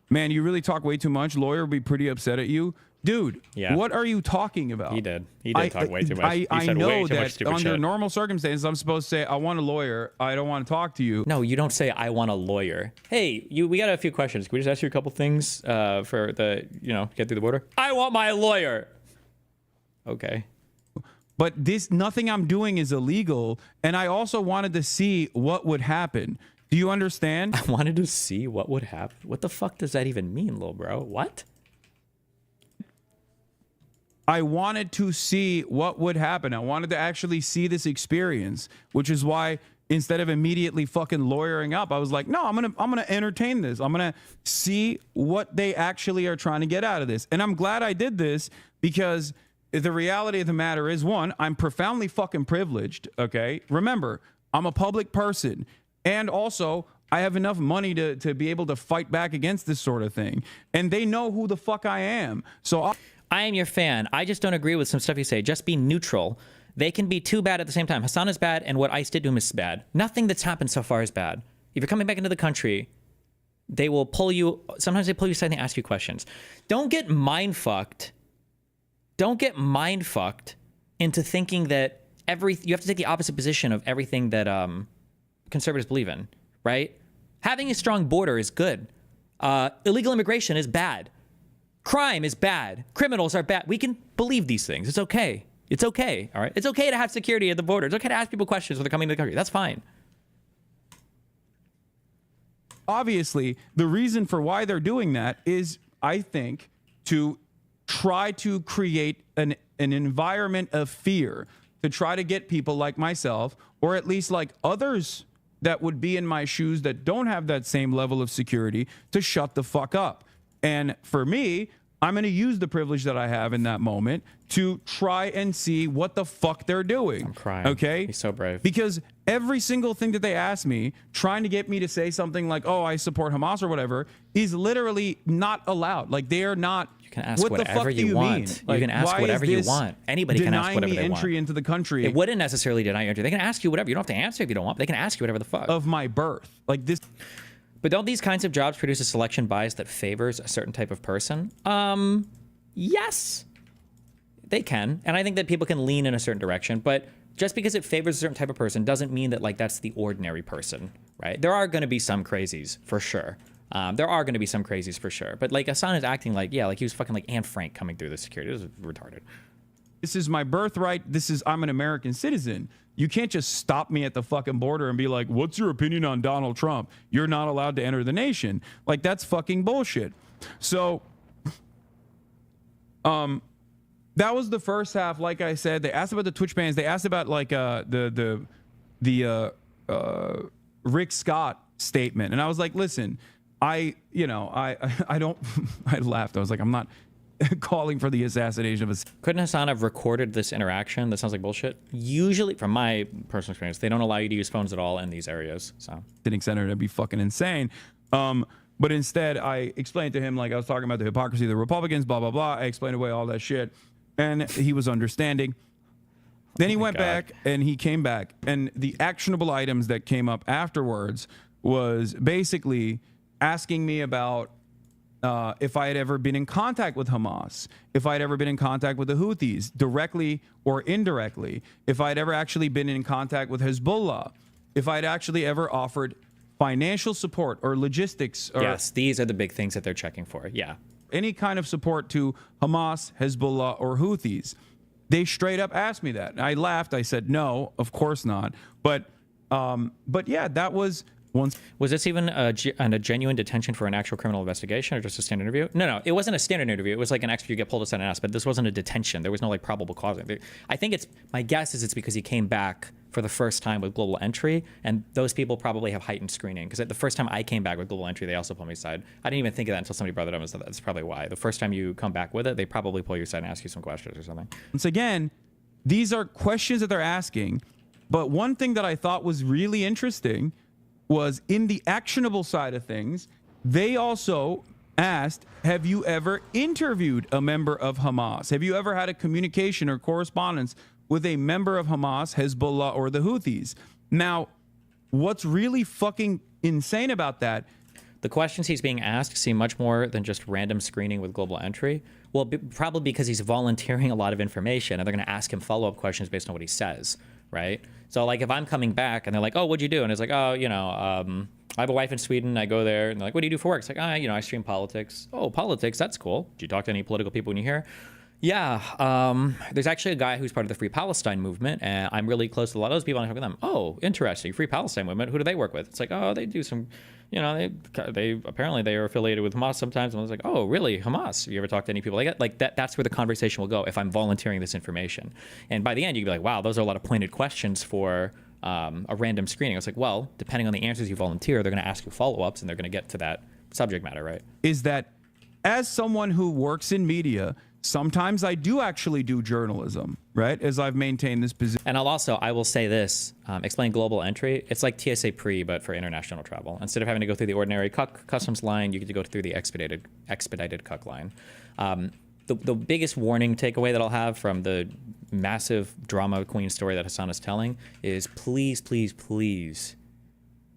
man, you really talk way too much. Lawyer will be pretty upset at you. Dude, Yeah. What are you talking about? He did talk way too much. He I said way know too much that stupid under shit. normal circumstances, I'm supposed to say, I want a lawyer. I don't want to talk to you. No, you don't say, I want a lawyer. Hey, we got a few questions. Can we just ask you a couple things for the, get through the border? I want my lawyer. Okay. But nothing I'm doing is illegal. And I also wanted to see what would happen. Do you understand? I wanted to see what would happen. What the fuck does that even mean, little bro? What? I wanted to see what would happen. I wanted to actually see this experience, which is why instead of immediately fucking lawyering up, I was like, no, I'm gonna entertain this. I'm gonna see what they actually are trying to get out of this. And I'm glad I did this because the reality of the matter is, one, I'm profoundly fucking privileged. Okay, remember, I'm a public person, and also I have enough money to be able to fight back against this sort of thing. And they know who the fuck I am. So I am your fan. I just don't agree with some stuff you say. Just be neutral. They can be too bad at the same time. Hassan is bad, and what ICE did to him is bad. Nothing that's happened so far is bad. If you're coming back into the country, they will pull you. Sometimes they pull you aside and they ask you questions. Don't get mind fucked. Don't get mind fucked into thinking that you have to take the opposite position of everything that conservatives believe in, right? Having a strong border is good. Illegal immigration is bad. Crime is bad. Criminals are bad. We can believe these things. It's okay. It's okay. All right. It's okay to have security at the border. It's okay to ask people questions when they're coming to the country. That's fine. obviously, the reason for why they're doing that is, I think, to try to create an environment of fear, to try to get people like myself, or at least like others that would be in my shoes that don't have that same level of security, to shut the fuck up. And for me, I'm going to use the privilege that I have in that moment to try and see what the fuck they're doing. I'm crying. Okay? He's so brave. Because every single thing that they ask me, trying to get me to say something like, oh, I support Hamas or whatever, is literally not allowed. Like, they are not. You can ask what the whatever fuck do you want. mean? You Like, can ask why whatever is you this want. Anybody can ask whatever denying they me entry want. into the country It wouldn't necessarily deny you entry. They can ask you whatever. You don't have to answer if you don't want. But they can ask you whatever the fuck. of my birth. Like this. But don't these kinds of jobs produce a selection bias that favors a certain type of person? Yes, they can. And I think that people can lean in a certain direction, but just because it favors a certain type of person doesn't mean that like that's the ordinary person, right? There are going to be some crazies for sure. There are going to be some crazies for sure. But like Hassan is acting like, yeah, like he was fucking like Anne Frank coming through the security. It was retarded. This is my birthright. I'm an American citizen. You can't just stop me at the fucking border and be like, what's your opinion on Donald Trump? You're not allowed to enter the nation. Like, that's fucking bullshit. So, that was the first half. Like I said, they asked about the Twitch bans. They asked about like the Rick Scott statement. And I was like, listen, I don't, I laughed. I was like, I'm not calling for the assassination of a. Couldn't Hassan have recorded this interaction? That sounds like bullshit. Usually, from my personal experience, they don't allow you to use phones at all in these areas. So sitting senator, that'd be fucking insane. But instead, I explained to him, like I was talking about the hypocrisy of the Republicans, blah, blah, blah. I explained away all that shit. And he was understanding. Then he my went God. back and he came back. And the actionable items that came up afterwards was basically asking me about if I had ever been in contact with Hamas, if I had ever been in contact with the Houthis, directly or indirectly, if I had ever actually been in contact with Hezbollah, if I'd actually ever offered financial support or logistics or Yes, these are the big things that they're checking for. Yeah. any kind of support to Hamas, Hezbollah, or Houthis. They straight up asked me that. I laughed. I said, no, of course not. But yeah, that was once. Was this even a genuine detention for an actual criminal investigation or just a standard interview? No, it wasn't a standard interview. It was like an extra, you get pulled aside and asked, but this wasn't a detention. There was no like probable cause. I think my guess is it's because he came back for the first time with global entry, and those people probably have heightened screening. Because the first time I came back with global entry, they also pulled me aside. I didn't even think of that until somebody brought it up. So that's probably why. The first time you come back with it, they probably pull you aside and ask you some questions or something. Once again, these are questions that they're asking. But one thing that I thought was really interesting was in the actionable side of things, they also asked, have you ever interviewed a member of Hamas? Have you ever had a communication or correspondence with a member of Hamas, Hezbollah, or the Houthis? Now, what's really fucking insane about that? The questions he's being asked seem much more than just random screening with global entry. Well, probably because he's volunteering a lot of information, and they're going to ask him follow-up questions based on what he says, right? So, like, if I'm coming back and they're like, "Oh, what'd you do?" and it's like, "Oh, I have a wife in Sweden. I go there." And they're like, "What do you do for work?" It's like, I stream politics." "Oh, politics. That's cool. Did you talk to any political people when you're here?" Yeah, there's actually a guy who's part of the Free Palestine movement, and I'm really close to a lot of those people. And I talk with them. "Oh, interesting. Free Palestine movement. Who do they work with?" It's like, "Oh, they do some, they apparently they are affiliated with Hamas sometimes." And I was like, "Oh, really? Hamas? Have you ever talked to any people like that?" Like that's where the conversation will go if I'm volunteering this information. And by the end, you can be like, "Wow, those are a lot of pointed questions for a random screening." I was like, "Well, depending on the answers you volunteer, they're going to ask you follow-ups, and they're going to get to that subject matter, right?" Is that as someone who works in media, sometimes I do actually do journalism, right? As I've maintained this position. And I will say this, explain global entry. It's like TSA pre, but for international travel. Instead of having to go through the ordinary customs line, you get to go through the expedited cuck line. The biggest warning takeaway that I'll have from the massive drama queen story that Hassan is telling is please, please, please.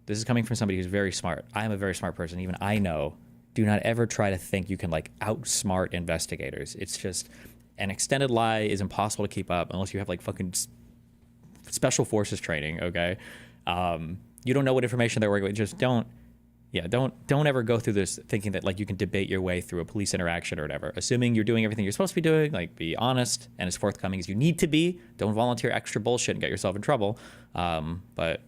This is coming from somebody who's very smart. I am a very smart person. Even I know. Do not ever try to think you can like outsmart investigators. It's just an extended lie is impossible to keep up unless you have like fucking special forces training. Okay, you don't know what information they're working with. Just don't ever go through this thinking that like you can debate your way through a police interaction or whatever. Assuming you're doing everything you're supposed to be doing, like be honest and as forthcoming as you need to be. Don't volunteer extra bullshit and get yourself in trouble. But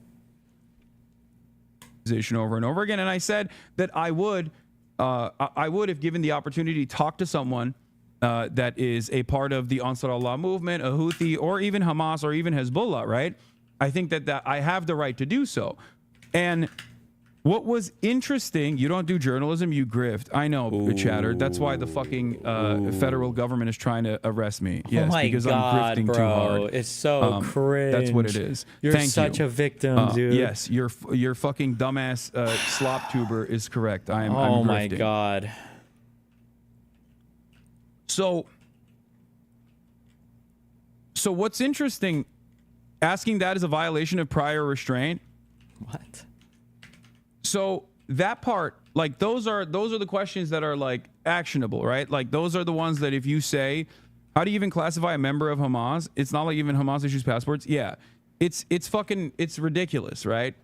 over and over again, and I said that I would have given the opportunity to talk to someone that is a part of the Ansar Allah movement, a Houthi, or even Hamas, or even Hezbollah, right? I think that I have the right to do so. And what was interesting, you don't do journalism, you grift. I know, Chatter. That's why the fucking federal government is trying to arrest me. Yes, oh my because God, I'm grifting bro. too hard. It's so cringe. That's what it is. You're Thank such you. a victim, dude. Yes, your fucking dumbass slop tuber is correct. I'm Oh my grifting. God. So what's interesting, asking that is a violation of prior restraint. What? So that part, like those are the questions that are like actionable, right? Like those are the ones that if you say, how do you even classify a member of Hamas? It's not like even Hamas issues passports. Yeah, it's ridiculous, right?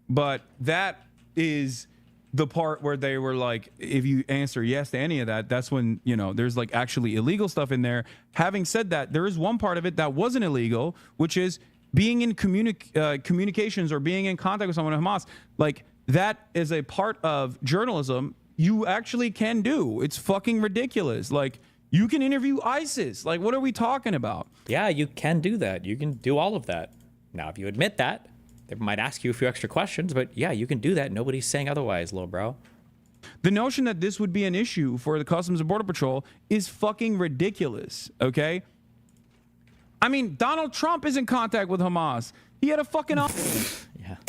But that is the part where they were like, if you answer yes to any of that, that's when, there's like actually illegal stuff in there. Having said that, there is one part of it that wasn't illegal, which is being in communications or being in contact with someone at Hamas. Like that is a part of journalism you actually can do. It's fucking ridiculous. Like you can interview ISIS. Like what are we talking about? Yeah, you can do that. You can do all of that. Now, if you admit that, they might ask you a few extra questions, but yeah, you can do that. Nobody's saying otherwise, little bro. The notion that this would be an issue for the Customs and Border Patrol is fucking ridiculous, okay? I mean, Donald Trump is in contact with Hamas. He had a fucking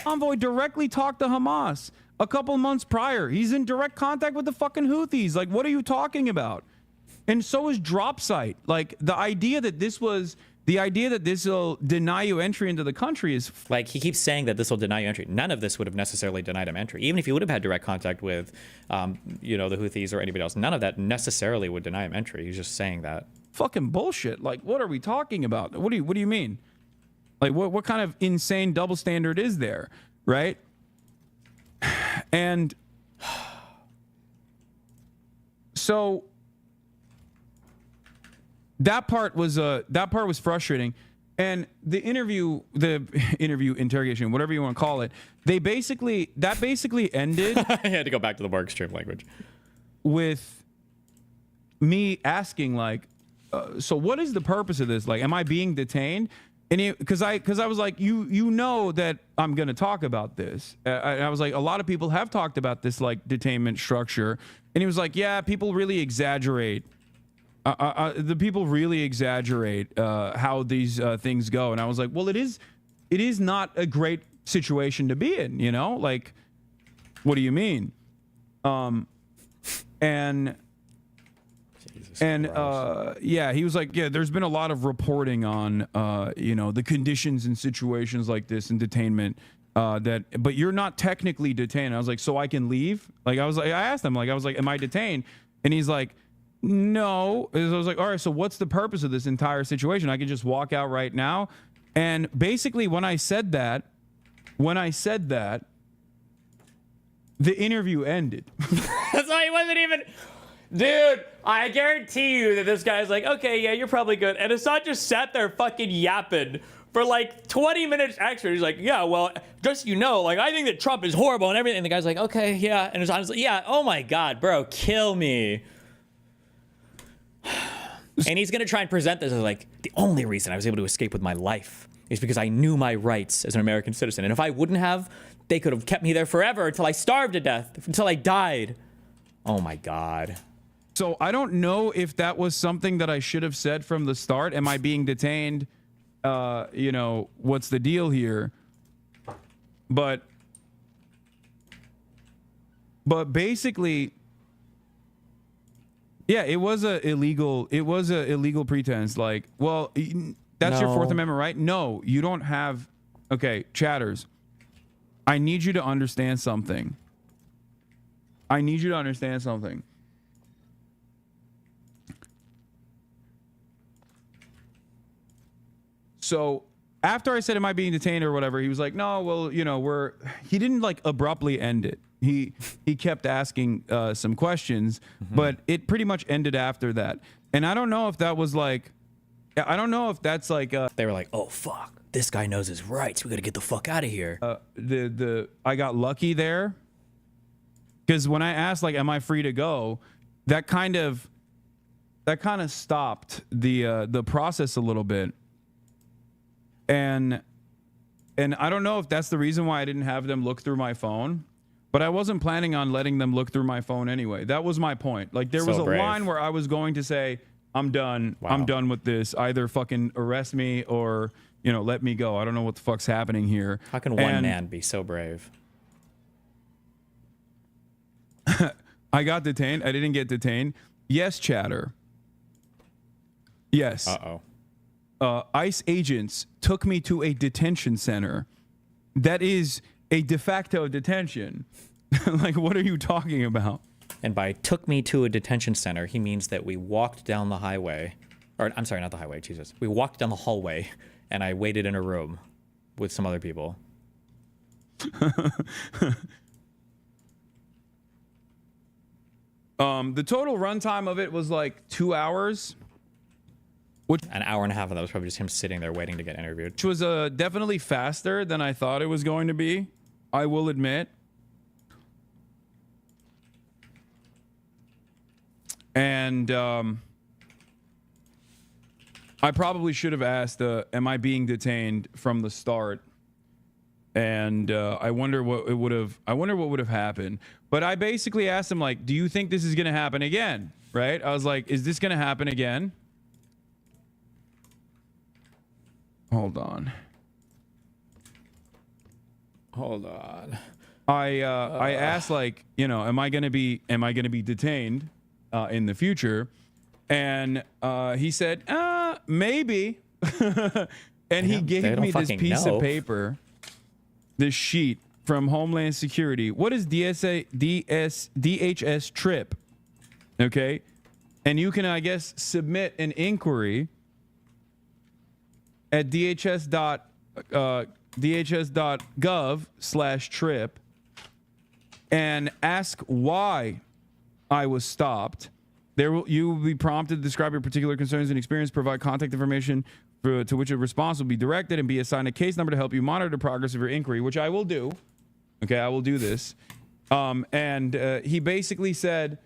envoy directly talk to Hamas a couple months prior. He's in direct contact with the fucking Houthis. Like, what are you talking about? And so is Dropsite. Like, the idea that this was the idea that this will deny you entry into the country is Like, he keeps saying that this will deny you entry. None of this would have necessarily denied him entry. Even if he would have had direct contact with, you know, the Houthis or anybody else, none of that necessarily would deny him entry. He's just saying that. fucking bullshit. Like, what are we talking about? What do you mean? Like, what kind of insane double standard is there, right? And so that part was frustrating. And the interview interrogation, whatever you want to call it, that basically ended. I had to go back to the more extreme language. With me asking, like, so what is the purpose of this? Like, am I being detained? And because I was like, you know that I'm going to talk about this. I was like, a lot of people have talked about this, like, detainment structure. And he was like, yeah, people really exaggerate. The people really exaggerate how these things go. And I was like, well, it is not a great situation to be in, you know? Like, what do you mean? Yeah, he was like, yeah, there's been a lot of reporting on, you know, the conditions and situations like this in detainment, but you're not technically detained. I was like, so I can leave? Like, I asked him, like, am I detained? And he's like, no. I was like, all right, so what's the purpose of this entire situation? I can just walk out right now. And basically when I said that, the interview ended. That's why he wasn't even... Dude, I guarantee you that this guy's like, okay, yeah, you're probably good. And Assad just sat there fucking yapping for like 20 minutes extra. He's like, yeah, well, just, you know, like, I think that Trump is horrible and everything. And the guy's like, okay, yeah. And Assad's like, yeah, oh my God, bro, kill me. And he's going to try and present this as like, the only reason I was able to escape with my life is because I knew my rights as an American citizen. And if I wouldn't have, they could have kept me there forever until I starved to death, until I died. Oh my God. So I don't know if that was something that I should have said from the start. Am I being detained? You know, what's the deal here? But basically, yeah, it was a illegal pretense. Like, well, that's your Fourth Amendment right? No, you don't have. Okay, chatters, I need you to understand something. So after I said, am I being detained or whatever, he was like, no, well, you know, he didn't like abruptly end it. He kept asking some questions, but it pretty much ended after that. And I don't know if that was like, I don't know if that's like, they were like, oh, fuck, this guy knows his rights. We got to get the fuck out of here. I got lucky there. Because when I asked, like, am I free to go, that kind of stopped the process a little bit. And I don't know if that's the reason why I didn't have them look through my phone, but I wasn't planning on letting them look through my phone anyway. That was my point. Like, there was a line where I was going to say, I'm done. Wow. I'm done with this. Either fucking arrest me or, you know, let me go. I don't know what the fuck's happening here. How can one man be so brave? I got detained. I didn't get detained. Yes, chatter. Yes. Uh-oh. ICE agents took me to a detention center. That is a de facto detention. Like, what are you talking about? And by took me to a detention center, he means that we walked down the highway. Or, I'm sorry, not the highway, Jesus. We walked down the hallway, and I waited in a room with some other people. The total runtime of it was like 2 hours. An hour and a half of that was probably just him sitting there waiting to get interviewed. Which was definitely faster than I thought it was going to be, I will admit. And I probably should have asked, am I being detained from the start? And I wonder what would have happened. But I basically asked him, like, do you think this is going to happen again? Right? I was like, is this going to happen again? Hold on. I asked, like, you know, am I gonna be detained in the future? And he said, maybe. And he They gave don't me this fucking piece know. of paper, this sheet from Homeland Security. What is DHS trip? Okay. And you can, I guess, submit an inquiry at dhs.gov/trip and ask why I was stopped. You will be prompted to describe your particular concerns and experience, provide contact information to which a response will be directed, and be assigned a case number to help you monitor the progress of your inquiry, which I will do. Okay, I will do this. And he basically said,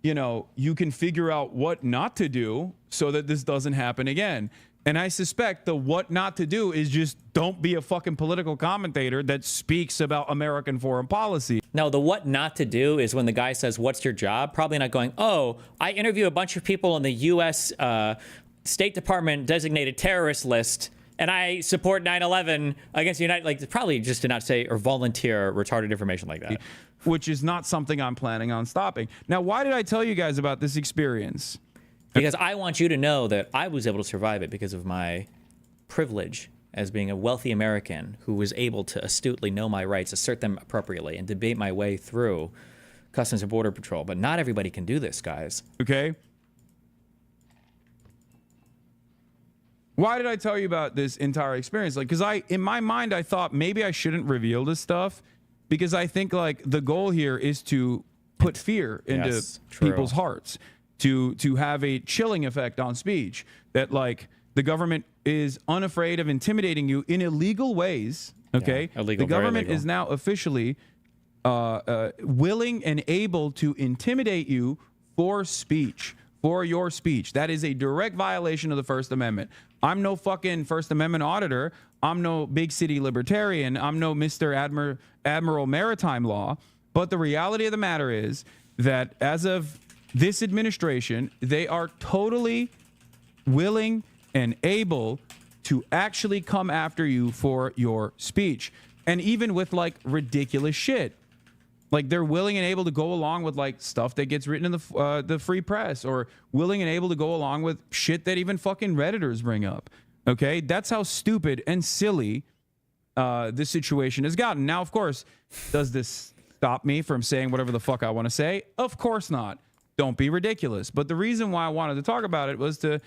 you know, you can figure out what not to do so that this doesn't happen again. And I suspect the what not to do is just don't be a fucking political commentator that speaks about American foreign policy. No, the what not to do is when the guy says, what's your job? Probably not going, oh, I interview a bunch of people on the U.S. State Department designated terrorist list, and I support 9/11 against the United. Like, probably just to not say or volunteer retarded information like that. Which is not something I'm planning on stopping. Now, why did I tell you guys about this experience? Because I want you to know that I was able to survive it because of my privilege as being a wealthy American who was able to astutely know my rights, assert them appropriately, and debate my way through Customs and Border Patrol. But not everybody can do this, guys. Okay. Why did I tell you about this entire experience? Like, because in my mind, I thought maybe I shouldn't reveal this stuff because I think like the goal here is to put fear into Yes, true. people's hearts, to have a chilling effect on speech, that like the government is unafraid of intimidating you in illegal ways. Okay. Yeah, illegal, the very government illegal. is now officially willing and able to intimidate you for speech, for your speech. That is a direct violation of the First Amendment. I'm no fucking First Amendment auditor. I'm no big city libertarian. I'm no Mr. Admiral Maritime Law. But the reality of the matter is that as of this administration, they are totally willing and able to actually come after you for your speech. And even with like ridiculous shit. Like they're willing and able to go along with like stuff that gets written in the free press, or willing and able to go along with shit that even fucking Redditors bring up. Okay, that's how stupid and silly this situation has gotten. Now, of course, does this stop me from saying whatever the fuck I want to say? Of course not. Don't be ridiculous. But the reason why I wanted to talk about it was to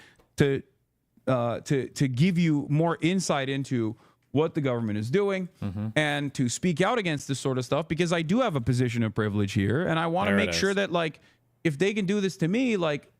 give you more insight into what the government is doing and to speak out against this sort of stuff, because I do have a position of privilege here, and I want to There it make sure is. that like if they can do this to me, like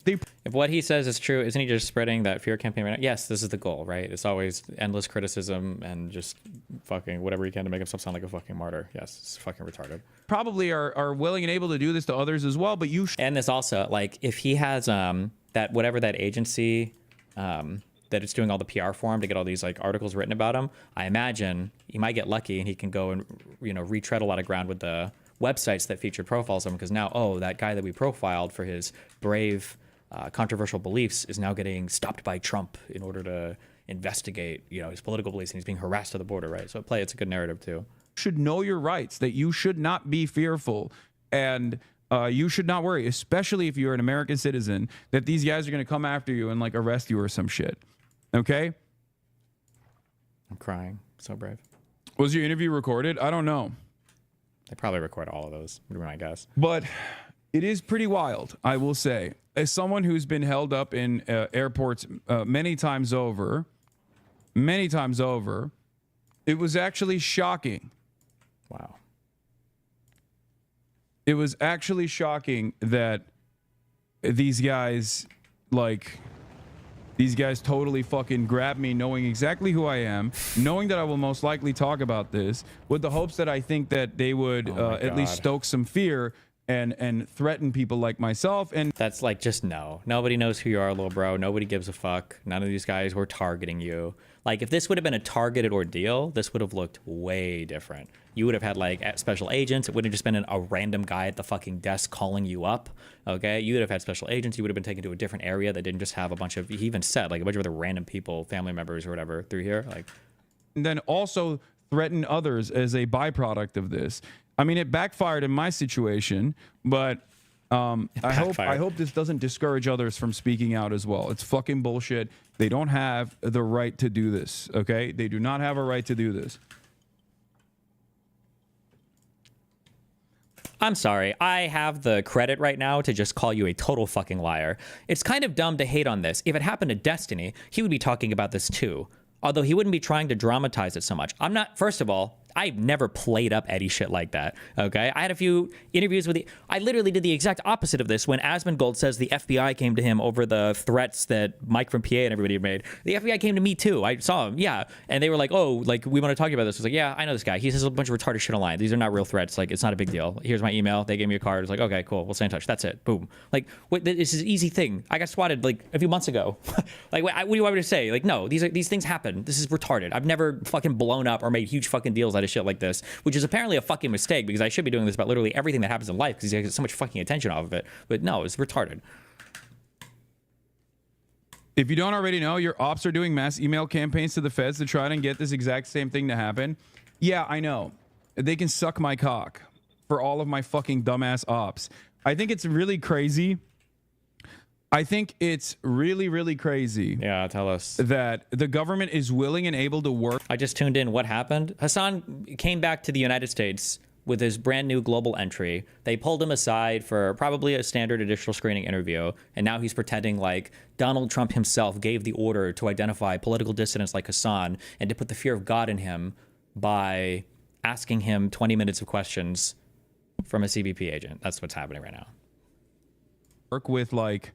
they If what he says is true, isn't he just spreading that fear campaign right now? Yes, this is the goal, right? It's always endless criticism and just fucking whatever he can to make himself sound like a fucking martyr. Yes, it's fucking retarded. probably are willing and able to do this to others as well, but you And this also, like, if he has that whatever that agency that it's doing all the PR for him to get all these like articles written about him, I imagine he might get lucky and he can go and retread a lot of ground with the websites that featured profiles of him, because now, oh, that guy that we profiled for his brave controversial beliefs is now getting stopped by Trump in order to investigate his political beliefs, and he's being harassed at the border, right? So it's a good narrative too. should know your rights, that you should not be fearful, and you should not worry, especially if you're an American citizen, that these guys are going to come after you and like arrest you or some shit. Okay? I'm crying. So brave. Was your interview recorded? I don't know. They probably record all of those, would be my guess. But it is pretty wild, I will say. As someone who's been held up in airports many times over, it was actually shocking. Wow. It was actually shocking that these guys totally fucking grabbed me, knowing exactly who I am, knowing that I will most likely talk about this, with the hopes that I think that they would at least God. stoke some fear and threaten people like myself. And That's like, just no. Nobody knows who you are, little bro. Nobody gives a fuck. None of these guys were targeting you. Like, if this would have been a targeted ordeal, this would have looked way different. You would have had like special agents. It wouldn't have just been a random guy at the fucking desk calling you up. Okay, you would have had special agents. You would have been taken to a different area that didn't just have a bunch of. He even said like a bunch of other random people, family members or whatever, through here. Like, then also threaten others as a byproduct of this. I mean, it backfired in my situation, but I backfired. hope this doesn't discourage others from speaking out as well. It's fucking bullshit. They don't have the right to do this. Okay, they do not have a right to do this. I'm sorry. I have the credit right now to just call you a total fucking liar. It's kind of dumb to hate on this. If it happened to Destiny, he would be talking about this too. Although he wouldn't be trying to dramatize it so much. I'm not, first of all, I've never played up Eddie shit like that, okay? I had a few interviews with I literally did the exact opposite of this when Asmongold says the FBI came to him over the threats that Mike from PA and everybody had made. The FBI came to me too. I saw him, yeah. And they were like, oh, like, we want to talk to you about this. I was like, yeah, I know this guy. He says a bunch of retarded shit online. These are not real threats. Like, it's not a big deal. Here's my email. They gave me a card. It's like, okay, cool. We'll stay in touch. That's it. Boom. Like, this is an easy thing. I got swatted like a few months ago. Like, what do you want me to say? Like, no, these things happen. This is retarded. I've never fucking blown up or made huge fucking deals out of shit like this, which is apparently a fucking mistake because I should be doing this about literally everything that happens in life because he gets so much fucking attention off of it. But no, it's retarded. If you don't already know, your ops are doing mass email campaigns to the feds to try and get this exact same thing to happen. Yeah, I know. They can suck my cock for all of my fucking dumbass ops. I think it's really crazy. I think it's really, really crazy. Yeah, tell us. That the government is willing and able to work. I just tuned in. What happened? Hassan came back to the United States with his brand new global entry. They pulled him aside for probably a standard additional screening interview. And now he's pretending like Donald Trump himself gave the order to identify political dissidents like Hassan and to put the fear of God in him by asking him 20 minutes of questions from a CBP agent. That's what's happening right now. Work with like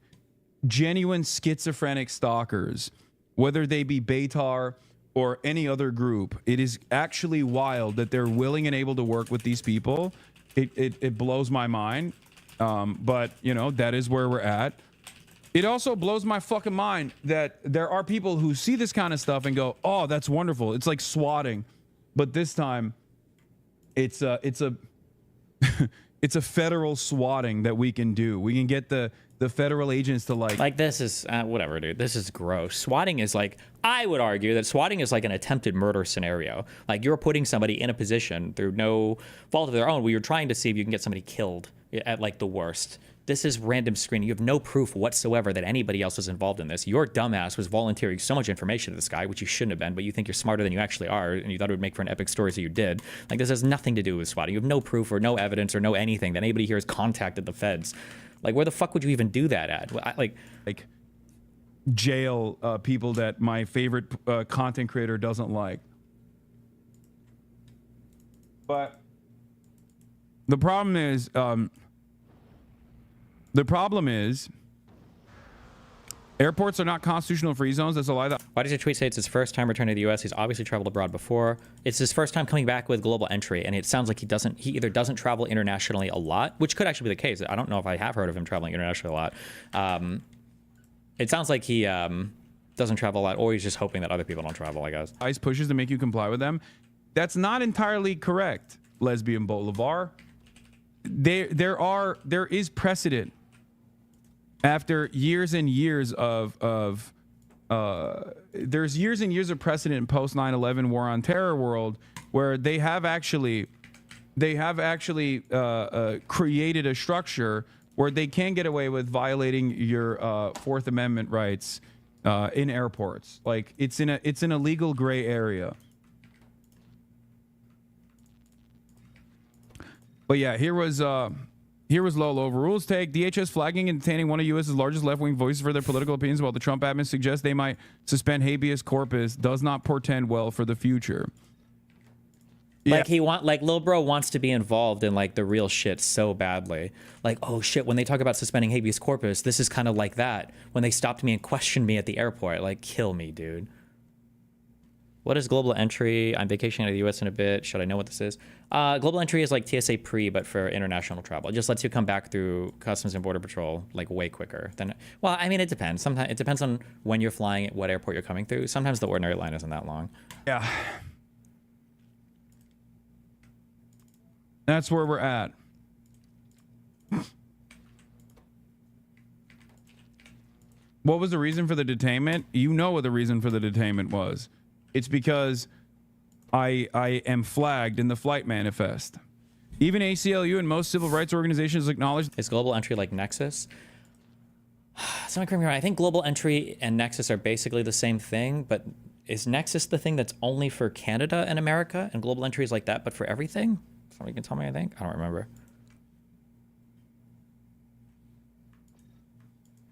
genuine schizophrenic stalkers, whether they be Beitar or any other group. It is actually wild that they're willing and able to work with these people. It blows my mind. But, you know, that is where we're at. It also blows my fucking mind that there are people who see this kind of stuff and go, oh, that's wonderful. It's like swatting. But this time, it's a it's a federal swatting that we can do. We can get the federal agents to like this is whatever, dude. This is gross. Swatting is like, I would argue that swatting is like an attempted murder scenario. Like you're putting somebody in a position through no fault of their own where you're trying to see if you can get somebody killed at like the worst. This is random screening. You have no proof whatsoever that anybody else is involved in this. Your dumbass was volunteering so much information to this guy, which you shouldn't have been, but you think you're smarter than you actually are, and you thought it would make for an epic story, so you did. Like, this has nothing to do with swatting. You have no proof or no evidence or no anything that anybody here has contacted the feds. Like, where the fuck would you even do that at? Like jail people that my favorite content creator doesn't like. But the problem is airports are not constitutional free zones. That's a lie. Why does your tweet say it's his first time returning to the U.S.? He's obviously traveled abroad before. It's his first time coming back with global entry, and it sounds like he either doesn't travel internationally a lot, which could actually be the case. I don't know if I have heard of him traveling internationally a lot. It sounds like he doesn't travel a lot, or he's just hoping that other people don't travel, I guess. ICE pushes to make you comply with them. That's not entirely correct, Lesbian Bolivar. There is precedent. After years and years there's years and years of precedent in post 9/11 war on terror world where they have actually created a structure where they can get away with violating your Fourth Amendment rights in airports. Like it's in a legal gray area. But yeah, here was Lolo. Rules take DHS flagging and detaining one of U.S.'s largest left-wing voices for their political opinions, while the Trump admin suggests they might suspend habeas corpus, does not portend well for the future. Yeah. Like Lil Bro wants to be involved in like the real shit so badly. Like, oh shit, when they talk about suspending habeas corpus, this is kind of like that. When they stopped me and questioned me at the airport, like, kill me, dude. What is global entry? I'm vacationing out of the U.S. in a bit. Should I know what this is? Global entry is like TSA pre, but for international travel. It just lets you come back through Customs and Border Patrol like way quicker than. Well, I mean, it depends. Sometimes it depends on when you're flying, at what airport you're coming through. Sometimes the ordinary line isn't that long. Yeah. That's where we're at. What was the reason for the detainment? You know what the reason for the detainment was. It's because I am flagged in the flight manifest. Even ACLU and most civil rights organizations acknowledge. Is global entry like Nexus? Someone correct me wrong. I think global entry and Nexus are basically the same thing, but is Nexus the thing that's only for Canada and America, and global entry is like that, but for everything? Somebody can tell me, I think. I don't remember.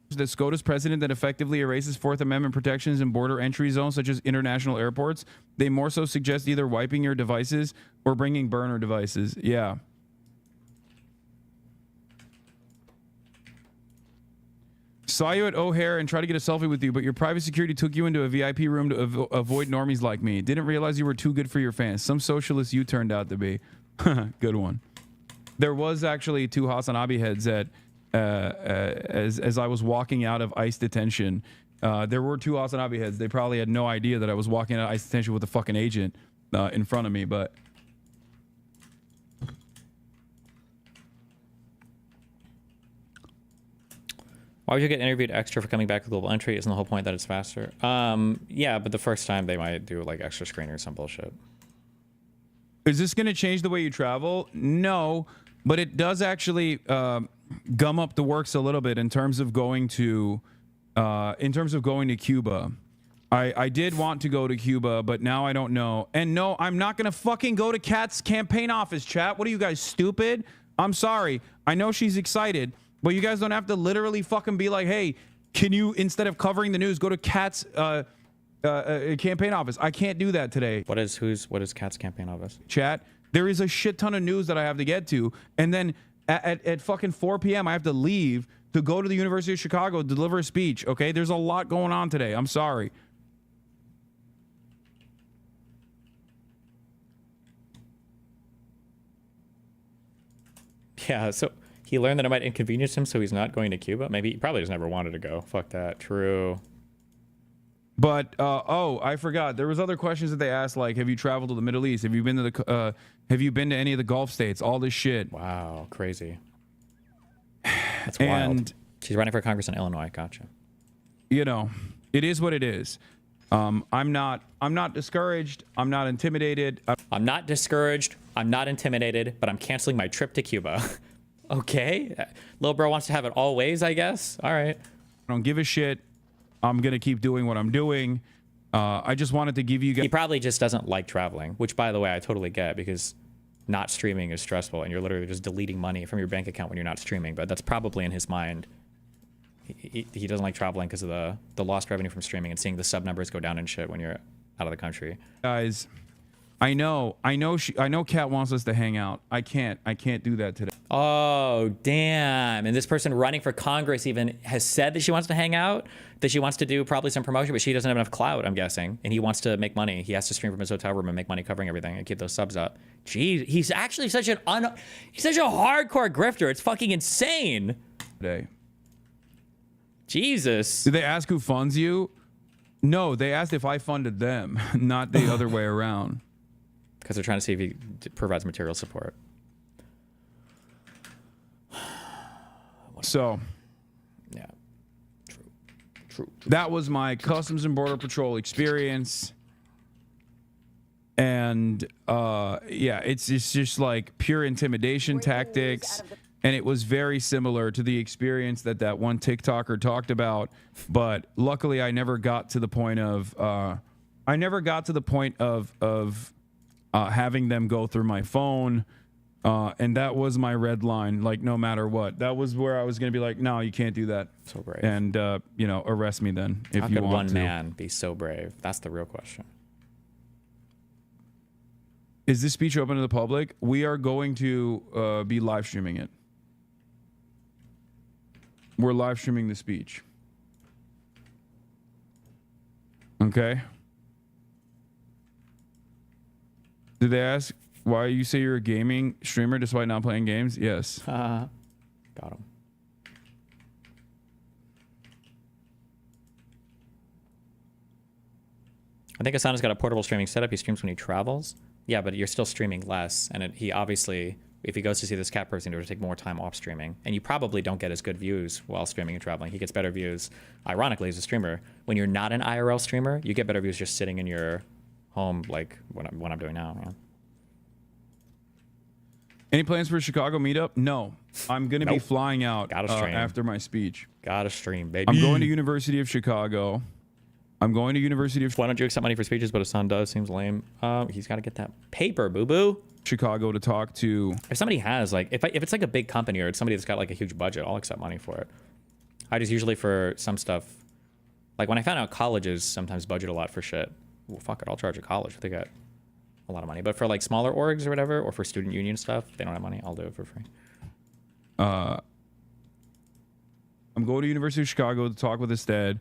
The SCOTUS precedent that effectively erases Fourth Amendment protections in border entry zones such as international airports. They more so suggest either wiping your devices or bringing burner devices. Yeah. Saw you at O'Hare and tried to get a selfie with you, but your private security took you into a VIP room to avoid normies like me. Didn't realize you were too good for your fans. Some socialist you turned out to be. Good one. There was actually 2 Hasanabi heads at as I was walking out of ICE detention. There were 2 Hasanabi heads. They probably had no idea that I was walking out of ICE detention with a fucking agent in front of me, but Why would you get interviewed extra for coming back to global entry? Isn't the whole point that it's faster? Yeah, but the first time they might do like extra screening or some bullshit. is this going to change the way you travel? No, but it does actually gum up the works a little bit in terms of going to Cuba. I did want to go to Cuba, but now I don't know. And no, I'm not going to fucking go to Kat's campaign office, chat. What are you guys, stupid? I'm sorry. I know she's excited, but you guys don't have to literally fucking be like, hey, can you, instead of covering the news, go to Kat's campaign office? I can't do that today. What is Kat's campaign office? Chat, there is a shit ton of news that I have to get to. And then at fucking 4 p.m., I have to leave to go to the University of Chicago, deliver a speech. Okay, there's a lot going on today. I'm sorry. Yeah, so he learned that it might inconvenience him, so he's not going to Cuba. Maybe he probably just never wanted to go. Fuck that. True. But oh, I forgot. There was other questions that they asked, like, have you traveled to the Middle East? Have you been to the have you been to any of the Gulf states? All this shit. Wow, crazy. That's wild. And she's running for Congress in Illinois. Gotcha. You know, it is what it is. I'm not discouraged. I'm not intimidated. I'm not discouraged. I'm not intimidated, but I'm canceling my trip to Cuba. Okay. Lil bro wants to have it all ways, I guess. All right. I don't give a shit. I'm going to keep doing what I'm doing. I just wanted to give you guys... He probably just doesn't like traveling, which, by the way, I totally get, because not streaming is stressful and you're literally just deleting money from your bank account when you're not streaming. But that's probably in his mind. He doesn't like traveling because of the lost revenue from streaming and seeing the sub numbers go down and shit when you're out of the country. Guys, I know Kat wants us to hang out. I can't do that today. Oh, damn. And this person running for Congress even has said that she wants to hang out, that she wants to do probably some promotion, but she doesn't have enough clout, I'm guessing. And he wants to make money. He has to stream from his hotel room and make money covering everything and keep those subs up. Jeez, he's actually such a hardcore grifter. It's fucking insane. Today. Jesus. Did they ask who funds you? No, they asked if I funded them, not the other way around. Because they're trying to see if he provides material support. So, yeah, true. That was my Customs and Border Patrol experience. And yeah, it's just like pure intimidation tactics. And it was very similar to the experience that one TikToker talked about. But luckily, I never got to the point of having them go through my phone. And that was my red line, like, no matter what. That was where I was going to be like, no, you can't do that. So brave. And, you know, arrest me then if How you could want one to. man be so brave? That's the real question. Is this speech open to the public? We are going to be live streaming it. We're live streaming the speech. Okay. Did they ask why you say you're a gaming streamer despite not playing games? Yes. Got him. I think Asana's got a portable streaming setup. He streams when he travels. Yeah, but you're still streaming less. And he obviously, if he goes to see this cat person, it would take more time off streaming. And you probably don't get as good views while streaming and traveling. He gets better views, ironically, as a streamer. When you're not an IRL streamer, you get better views just sitting in your home, like what I'm doing now. Yeah. Any plans for a Chicago meetup? No. I'm going to be Nope. flying out Gotta stream. after my speech. Gotta stream, baby. I'm going to University of Chicago. I'm going to University of Why don't you accept money for speeches, but his son does? Seems lame. He's got to get that paper, boo-boo. Chicago to talk to. If somebody has, like, if it's like a big company or it's somebody that's got like a huge budget, I'll accept money for it. I just usually for some stuff, like when I found out colleges sometimes budget a lot for shit. Well, fuck it, I'll charge a college if they got a lot of money. But for like smaller orgs or whatever, or for student union stuff, if they don't have money, I'll do it for free. I'm going to University of Chicago to talk with Ested.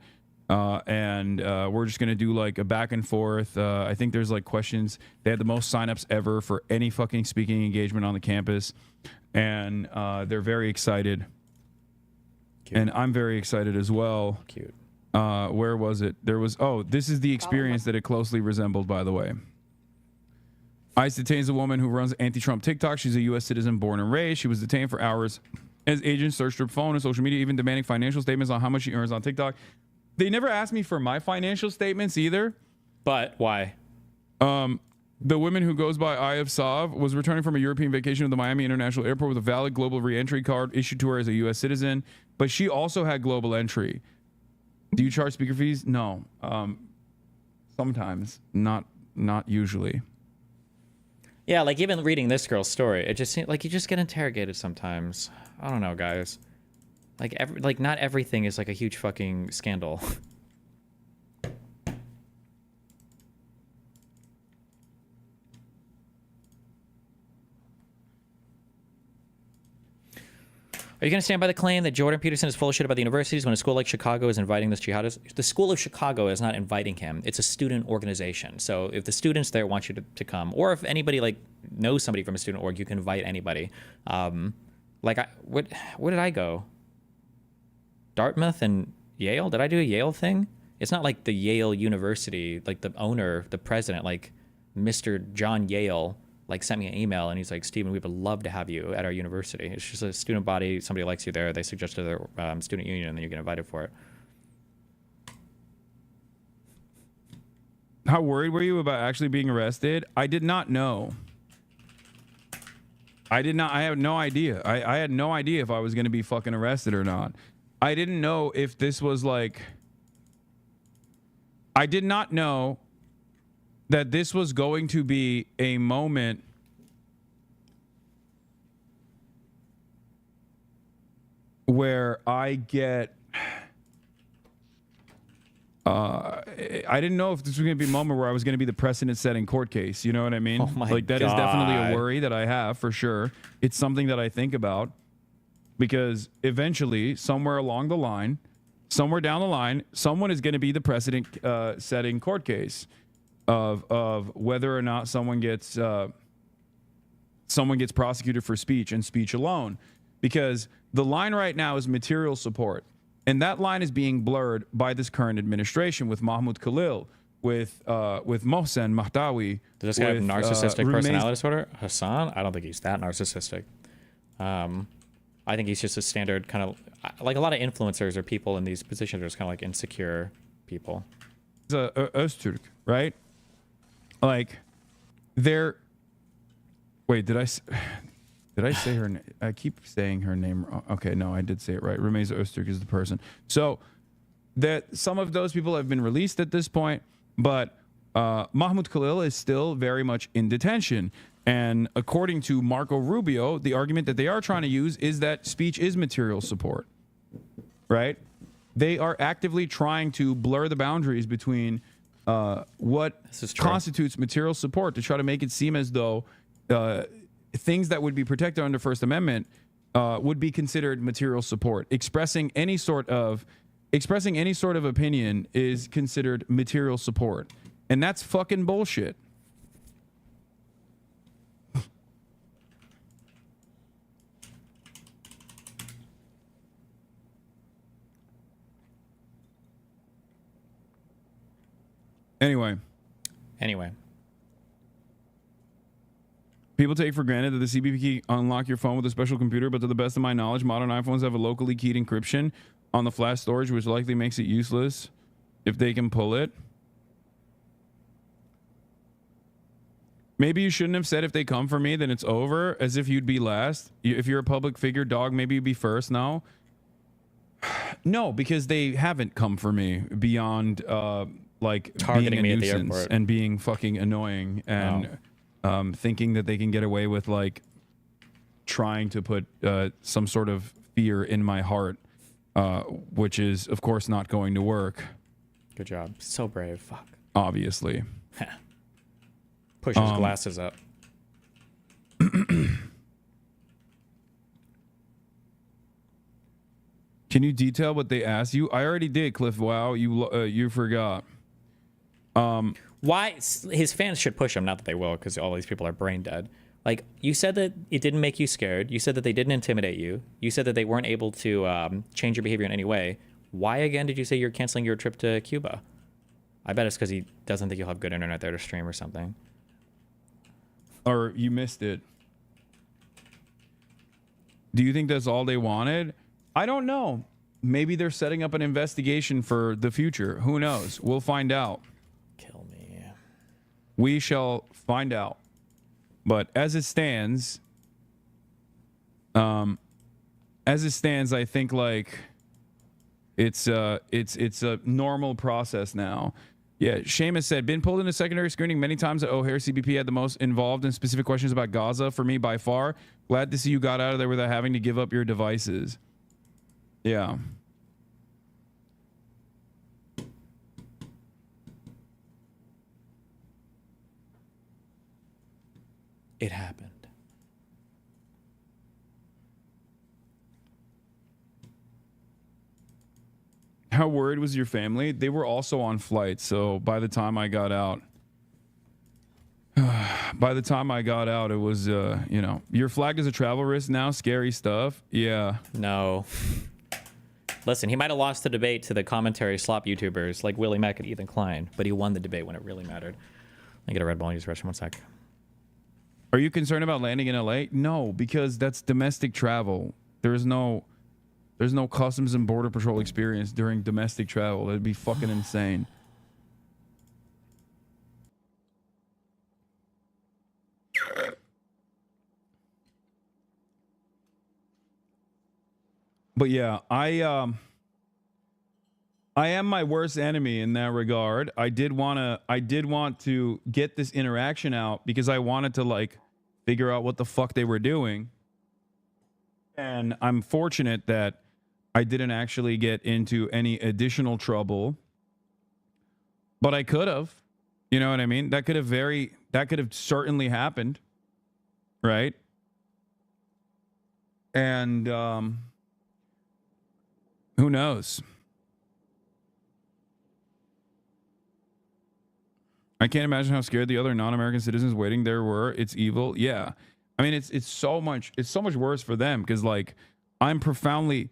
And we're just gonna do like a back and forth. I think there's like questions. They had the most signups ever for any fucking speaking engagement on the campus, and they're very excited. Cute. And I'm very excited as well. Cute. Where was it? There was. Oh, this is the experience that it closely resembled. By the way, ICE detains a woman who runs anti-Trump TikTok. She's a U.S. citizen born and raised. She was detained for hours as agents searched her phone and social media, even demanding financial statements on how much she earns on TikTok. They never asked me for my financial statements either. But why? The woman who goes by Eye of Sav was returning from a European vacation to the Miami International Airport with a valid global reentry card issued to her as a U.S. citizen, but she also had global entry. Do you charge speaker fees? No. Sometimes, not usually. Yeah, like even reading this girl's story, it just seems like you just get interrogated sometimes. I don't know, guys. Like not everything is like a huge fucking scandal. Are you going to stand by the claim that Jordan Peterson is full of shit about the universities when a school like Chicago is inviting this jihadist? The School of Chicago is not inviting him. It's a student organization. So if the students there want you to come, or if anybody like knows somebody from a student org, you can invite anybody. Where did I go? Dartmouth and Yale? Did I do a Yale thing? It's not like the Yale University, like the owner, the president, like Mr. John Yale, like sent me an email and he's like, Steven, we would love to have you at our university. It's just a student body. Somebody likes you there. They suggested their student union and then you get invited for it. How worried were you about actually being arrested? I did not know. I had no idea. I had no idea if I was going to be fucking arrested or not. I didn't know if this was like... I did not know that this was going to be a moment where I get... I didn't know if this was going to be a moment where I was going to be the precedent-setting court case. You know what I mean? Oh my like that God. is definitely a worry that I have for sure. It's something that I think about because eventually, somewhere along the line, somewhere down the line, someone is going to be the precedent-setting court case of whether or not someone gets prosecuted for speech and speech alone, because the line right now is material support. And that line is being blurred by this current administration with Mahmoud Khalil, with Mohsen Mahdawi. Does this guy have narcissistic Rumeyz- personality disorder? Hassan? I don't think he's that narcissistic. I think he's just a standard kind of, like a lot of influencers or people in these positions are just kind of like insecure people. He's a Öztürk, right? Like, they're... Wait, did I say her name? I keep saying her name wrong. Okay, no, I did say it right. Rumeyz Öztürk is the person. So that some of those people have been released at this point, but Mahmoud Khalil is still very much in detention. And according to Marco Rubio, the argument that they are trying to use is that speech is material support, right? They are actively trying to blur the boundaries between what constitutes material support to try to make it seem as though things that would be protected under First Amendment would be considered material support. Expressing any sort of opinion is considered material support, and that's fucking bullshit. Anyway. People take for granted that the CBP key unlock your phone with a special computer, but to the best of my knowledge, modern iPhones have a locally keyed encryption on the flash storage, which likely makes it useless if they can pull it. Maybe you shouldn't have said if they come for me, then it's over, as if you'd be last. If you're a public figure, dog, maybe you'd be first. No. No, because they haven't come for me beyond like Targeting being a me at the nuisance airport. and being fucking annoying and thinking that they can get away with like trying to put some sort of fear in my heart, which is of course not going to work. Good job. So brave. Fuck. Obviously. Push his glasses up. Can you detail what they asked you? I already did, Cliff. Wow, you forgot. Why his fans should push him? Not that they will, because all these people are brain dead. Like, you said that it didn't make you scared. You said that they didn't intimidate you. You said that they weren't able to change your behavior in any way. Why again did you say you're canceling your trip to Cuba? I bet it's because he doesn't think you'll have good internet there to stream or something. Or you missed it. Do you think that's all they wanted? I don't know. Maybe they're setting up an investigation for the future. Who knows? We'll find out. Kill me. We shall find out. But as it stands, I think like it's a normal process now. Yeah, Seamus said, been pulled into secondary screening many times at O'Hare. CBP had the most involved in specific questions about Gaza for me by far. Glad to see you got out of there without having to give up your devices. Yeah. It happened. How worried was your family? They were also on flight, so by the time I got out, it was, you know, you're flagged as a travel risk now. Scary stuff. Yeah. No. Listen, he might have lost the debate to the commentary slop YouTubers like Willie Mack and Ethan Klein, but he won the debate when it really mattered. Let me get a Red Bull and use the restroom 1 sec. Are you concerned about landing in LA? No, because that's domestic travel. There's no Customs and Border Patrol experience during domestic travel. That'd be fucking insane. But yeah, I am my worst enemy in that regard. I did want to get this interaction out because I wanted to like figure out what the fuck they were doing. And I'm fortunate that I didn't actually get into any additional trouble. But I could have. You know what I mean? That could have certainly happened. Right? And who knows? I can't imagine how scared the other non-American citizens waiting there were. It's evil. Yeah. I mean, it's so much worse for them because like I am profoundly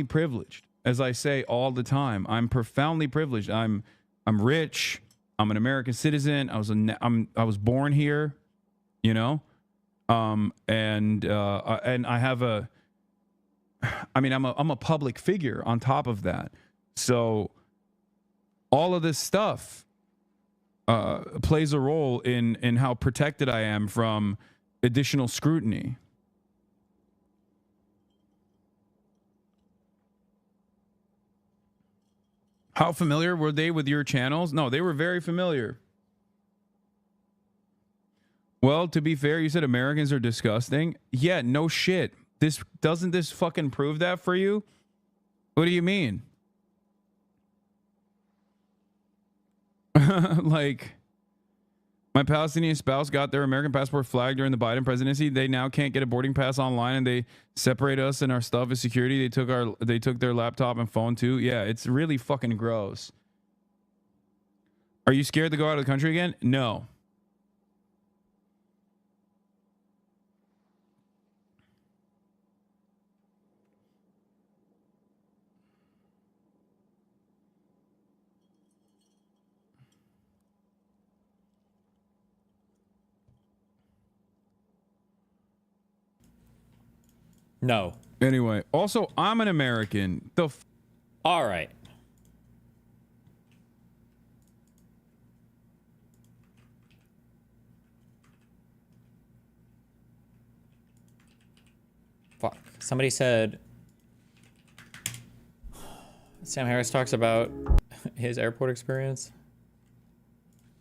privileged, as I say all the time. I'm profoundly privileged. I'm rich. I'm an American citizen. I was born here, you know? And I have I'm a public figure on top of that. So all of this stuff plays a role in how protected I am from additional scrutiny. How familiar were they with your channels? No, they were very familiar. Well, to be fair, you said Americans are disgusting. Yeah, no shit. Doesn't this fucking prove that for you? What do you mean? Like, my Palestinian spouse got their American passport flagged during the Biden presidency. They now can't get a boarding pass online, and they separate us and our stuff as security. They took their laptop and phone too. Yeah, it's really fucking gross. Are you scared to go out of the country again? No. No. Anyway, also, I'm an American. All right. Fuck. Somebody said Sam Harris talks about his airport experience.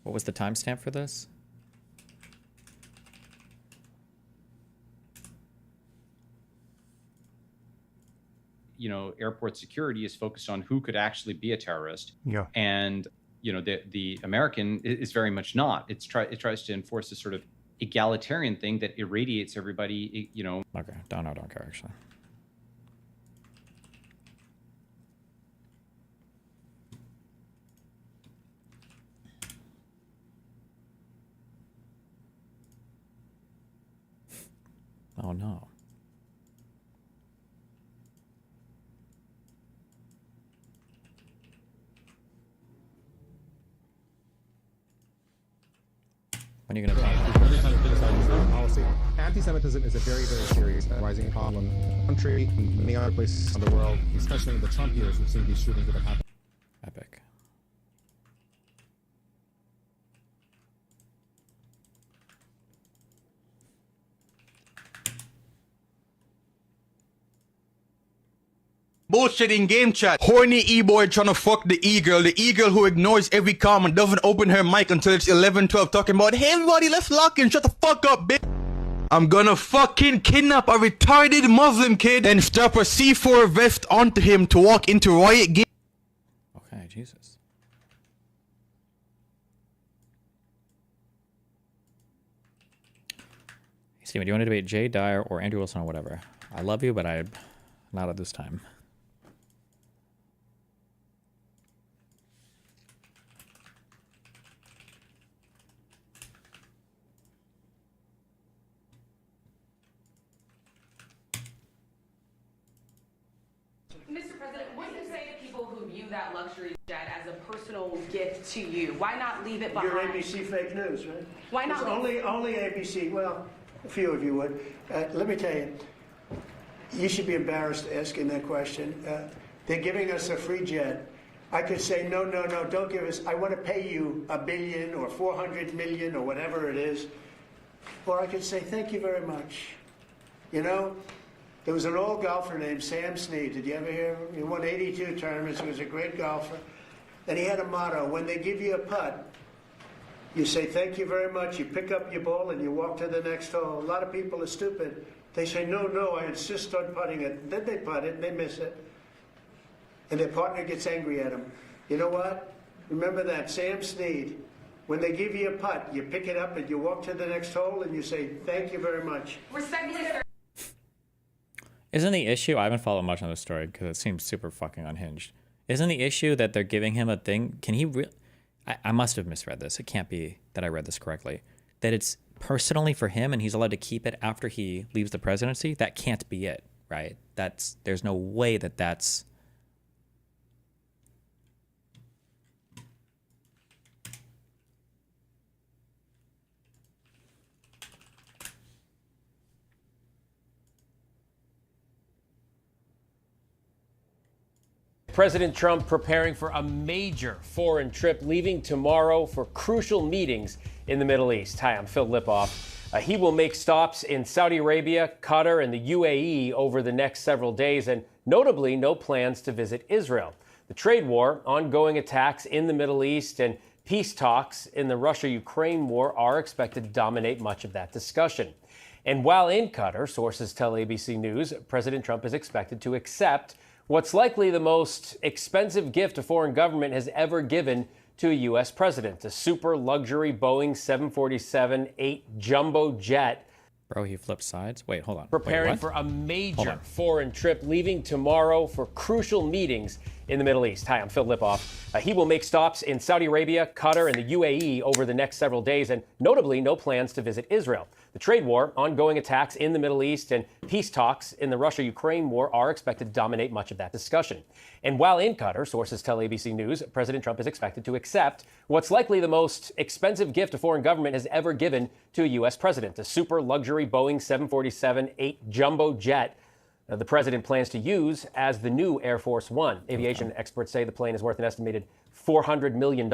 What was the timestamp for this? You know, airport security is focused on who could actually be a terrorist. Yeah. And, you know, the American is very much not. It tries to enforce this sort of egalitarian thing that irradiates everybody, you know. Okay, don't care actually. Oh no. When are you gonna talk? Policy. Anti-Semitism is a very, very serious rising problem in the country and many other places in the world, especially in the Trump years. We've seen these shootings that have happened. Epic. Bullshit in game chat. Horny e-boy trying to fuck the e-girl. The e-girl who ignores every comment, doesn't open her mic until it's 11:12, talking about, hey everybody, let's lock in. Shut the fuck up, bitch. I'm gonna fucking kidnap a retarded Muslim kid and strap a C4 vest onto him to walk into riot game. Okay, Jesus. Hey, Steven, do you want to debate Jay Dyer or Andrew Wilson or whatever? I love you, but not at this time. Mr. President, what do you say to people who view that luxury jet as a personal gift to you? Why not leave it behind? You're ABC fake news, right? Why not? It's only ABC. Well, a few of you would. Let me tell you, you should be embarrassed asking that question. They're giving us a free jet. I could say, no, don't give us. I want to pay you $1 billion or 400 million or whatever it is. Or I could say, thank you very much. You know, there was an old golfer named Sam Snead. Did you ever hear him? He won 82 tournaments. He was a great golfer. And he had a motto: when they give you a putt, you say thank you very much, you pick up your ball, and you walk to the next hole. A lot of people are stupid. They say, no, I insist on putting it. Then they putt it, and they miss it. And their partner gets angry at them. You know what? Remember that, Sam Snead. When they give you a putt, you pick it up, and you walk to the next hole, and you say thank you very much. Respectfully, sir. Isn't the issue, I haven't followed much on this story because it seems super fucking unhinged. Isn't the issue that they're giving him a thing? Can he I must have misread this. It can't be that I read this correctly. That it's personally for him and he's allowed to keep it after he leaves the presidency? That can't be it, right? There's no way that that's... President Trump preparing for a major foreign trip, leaving tomorrow for crucial meetings in the Middle East. Hi, I'm Phil Lipoff. He will make stops in Saudi Arabia, Qatar, and the UAE over the next several days, and notably no plans to visit Israel. The trade war, ongoing attacks in the Middle East, and peace talks in the Russia-Ukraine war are expected to dominate much of that discussion. And while in Qatar, sources tell ABC News, President Trump is expected to accept what's likely the most expensive gift a foreign government has ever given to a U.S. president, a super luxury Boeing 747-8 jumbo jet. Bro, he flipped sides? Wait, hold on. Preparing for a major foreign trip, leaving tomorrow for crucial meetings in the Middle East. Hi, I'm Phil Lipoff. He will make stops in Saudi Arabia, Qatar, and the UAE over the next several days, and notably no plans to visit Israel. The trade war, ongoing attacks in the Middle East, and peace talks in the Russia-Ukraine war are expected to dominate much of that discussion. And while in Qatar, sources tell ABC News, President Trump is expected to accept what's likely the most expensive gift a foreign government has ever given to a U.S. president, a super luxury Boeing 747-8 jumbo jet the president plans to use as the new Air Force One. Aviation experts say the plane is worth an estimated $400 million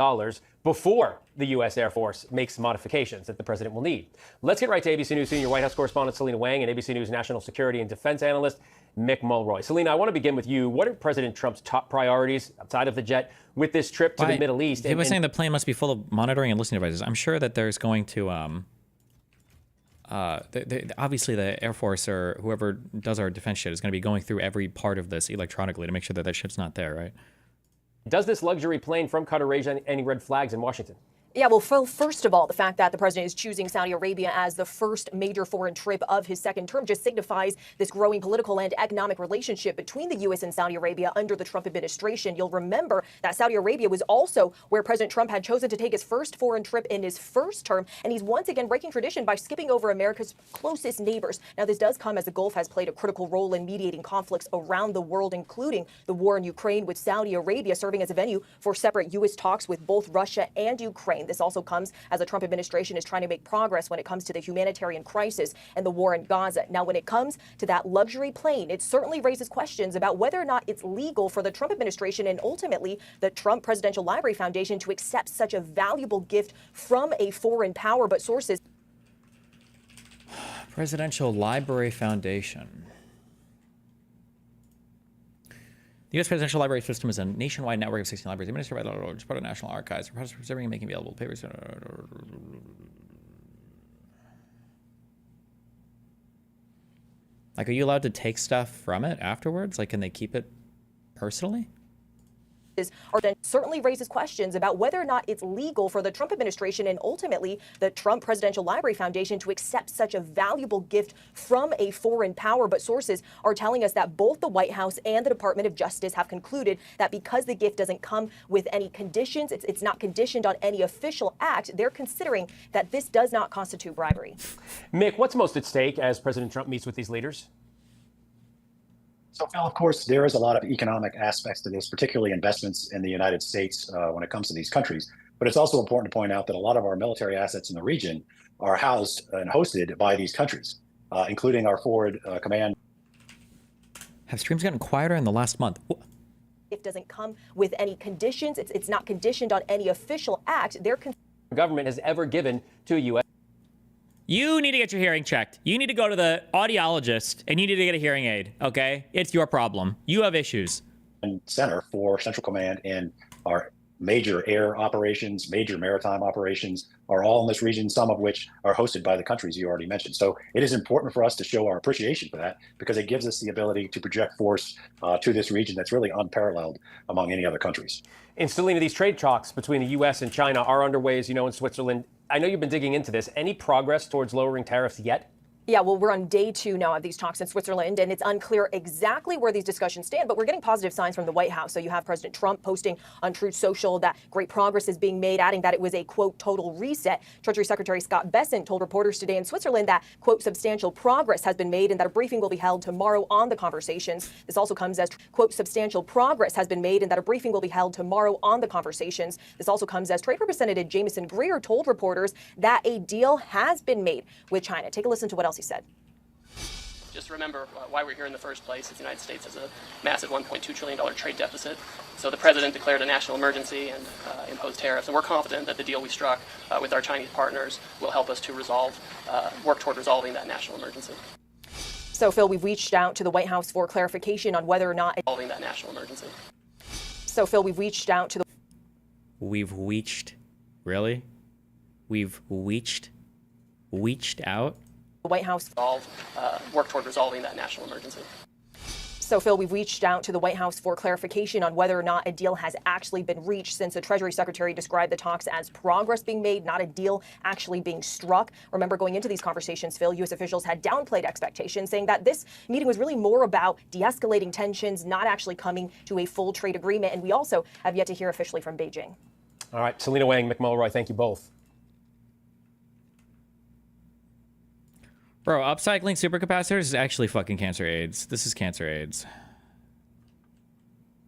before the U.S. Air Force makes modifications that the president will need. Let's get right to ABC News senior White House correspondent Selena Wang and ABC News national security and defense analyst Mick Mulroy. Selena, I want to begin with you. What are President Trump's top priorities outside of the jet with this trip to the Middle East? He was saying the plane must be full of monitoring and listening devices. I'm sure that there's going to, obviously the Air Force or whoever does our defense shit is going to be going through every part of this electronically to make sure that that ship's not there, right? Does this luxury plane from Qatar raise any red flags in Washington? Yeah, well, first of all, the fact that the president is choosing Saudi Arabia as the first major foreign trip of his second term just signifies this growing political and economic relationship between the U.S. and Saudi Arabia under the Trump administration. You'll remember that Saudi Arabia was also where President Trump had chosen to take his first foreign trip in his first term, and he's once again breaking tradition by skipping over America's closest neighbors. Now, this does come as the Gulf has played a critical role in mediating conflicts around the world, including the war in Ukraine, with Saudi Arabia serving as a venue for separate U.S. talks with both Russia and Ukraine. This also comes as the Trump administration is trying to make progress when it comes to the humanitarian crisis and the war in Gaza. Now, when it comes to that luxury plane, it certainly raises questions about whether or not it's legal for the Trump administration and ultimately the Trump Presidential Library Foundation to accept such a valuable gift from a foreign power. But sources. Presidential Library Foundation. The U.S. Presidential Library System is a nationwide network of 16 libraries administered by the part of National Archives for preserving and making available papers. Like, are you allowed to take stuff from it afterwards? Like, can they keep it personally? Certainly raises questions about whether or not it's legal for the Trump administration and ultimately the Trump Presidential Library Foundation to accept such a valuable gift from a foreign power. But sources are telling us that both the White House and the Department of Justice have concluded that because the gift doesn't come with any conditions, it's not conditioned on any official act, they're considering that this does not constitute bribery. Mick, what's most at stake as President Trump meets with these leaders? So, Phil, of course, there is a lot of economic aspects to this, particularly investments in the United States when it comes to these countries. But it's also important to point out that a lot of our military assets in the region are housed and hosted by these countries, including our forward command. Have streams gotten quieter in the last month? It doesn't come with any conditions. It's not conditioned on any official act. Government has ever given to a U.S. You need to get your hearing checked. You need to go to the audiologist and you need to get a hearing aid, okay? It's your problem. You have issues. And center for Central Command and our major air operations, major maritime operations are all in this region, some of which are hosted by the countries you already mentioned. So it is important for us to show our appreciation for that because it gives us the ability to project force to this region that's really unparalleled among any other countries. And Selena, these trade talks between the U.S. and China are underway, as you know, in Switzerland. I know you've been digging into this. Any progress towards lowering tariffs yet? Yeah, well, we're on day 2 now of these talks in Switzerland, and it's unclear exactly where these discussions stand, but we're getting positive signs from the White House. So you have President Trump posting on Truth Social that great progress is being made, adding that it was a, quote, total reset. Treasury Secretary Scott Bessent told reporters today in Switzerland that, quote, substantial progress has been made and that a briefing will be held tomorrow on the conversations. This also comes as, quote, substantial progress has been made and that a briefing will be held tomorrow on the conversations. This also comes as Trade Representative Jamieson Greer told reporters that a deal has been made with China. Take a listen to what else he said. Just remember why we're here in the first place. Is the United States has a massive $1.2 trillion trade deficit. So the president declared a national emergency and imposed tariffs. And we're confident that the deal we struck with our Chinese partners will help us to work toward resolving that national emergency. So, Phil, we've reached out to the White House for clarification on whether or not... Resolving that national emergency. So, Phil, we've reached out to the... We've reached? Really? We've reached out? The White House work toward resolving that national emergency. So, Phil, we've reached out to the White House for clarification on whether or not a deal has actually been reached since the Treasury Secretary described the talks as progress being made, not a deal actually being struck. Remember, going into these conversations, Phil, U.S. officials had downplayed expectations, saying that this meeting was really more about de-escalating tensions, not actually coming to a full trade agreement. And we also have yet to hear officially from Beijing. All right, Selena Wang, Mick Mulroy, thank you both. Bro, upcycling supercapacitors is actually fucking cancer AIDS. This is cancer AIDS.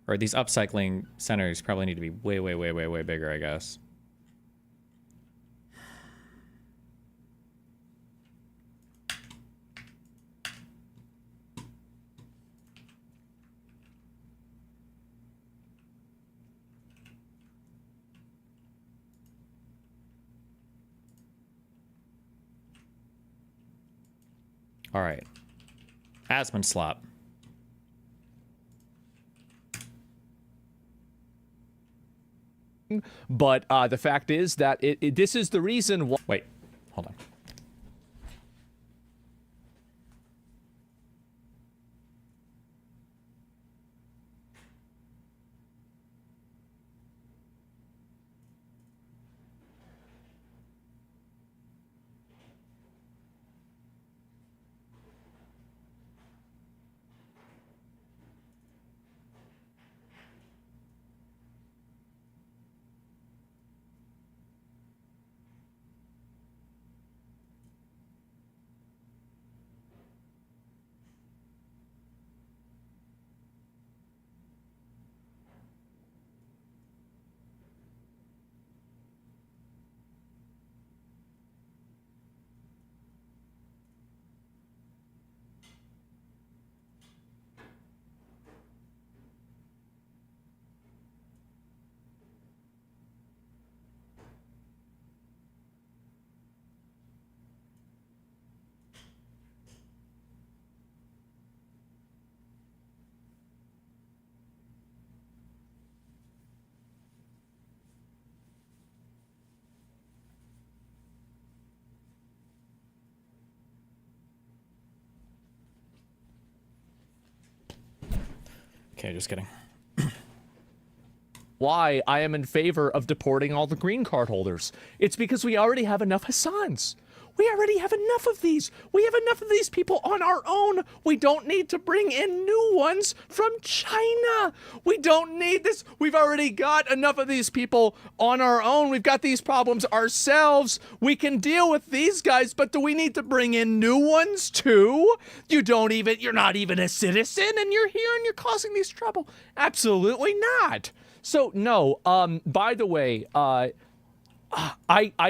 Or these upcycling centers probably need to be way, way, way, way, way bigger, I guess. All right. Asmund Slop. But the fact is that this is the reason why. Wait, hold on. Okay, just kidding. Why I am in favor of deporting all the green card holders. It's because we already have enough Hassans. We already have enough of these. We have enough of these people on our own. We don't need to bring in new ones from China. We don't need this. We've already got enough of these people on our own. We've got these problems ourselves. We can deal with these guys, but do we need to bring in new ones too? You're not even a citizen and you're here and you're causing these trouble. Absolutely not. So no, by the way, I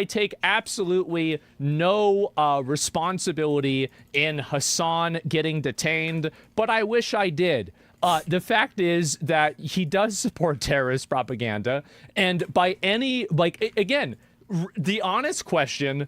take absolutely no responsibility in Hassan getting detained, but I wish I did. The fact is that he does support terrorist propaganda, and by any, again, the honest question,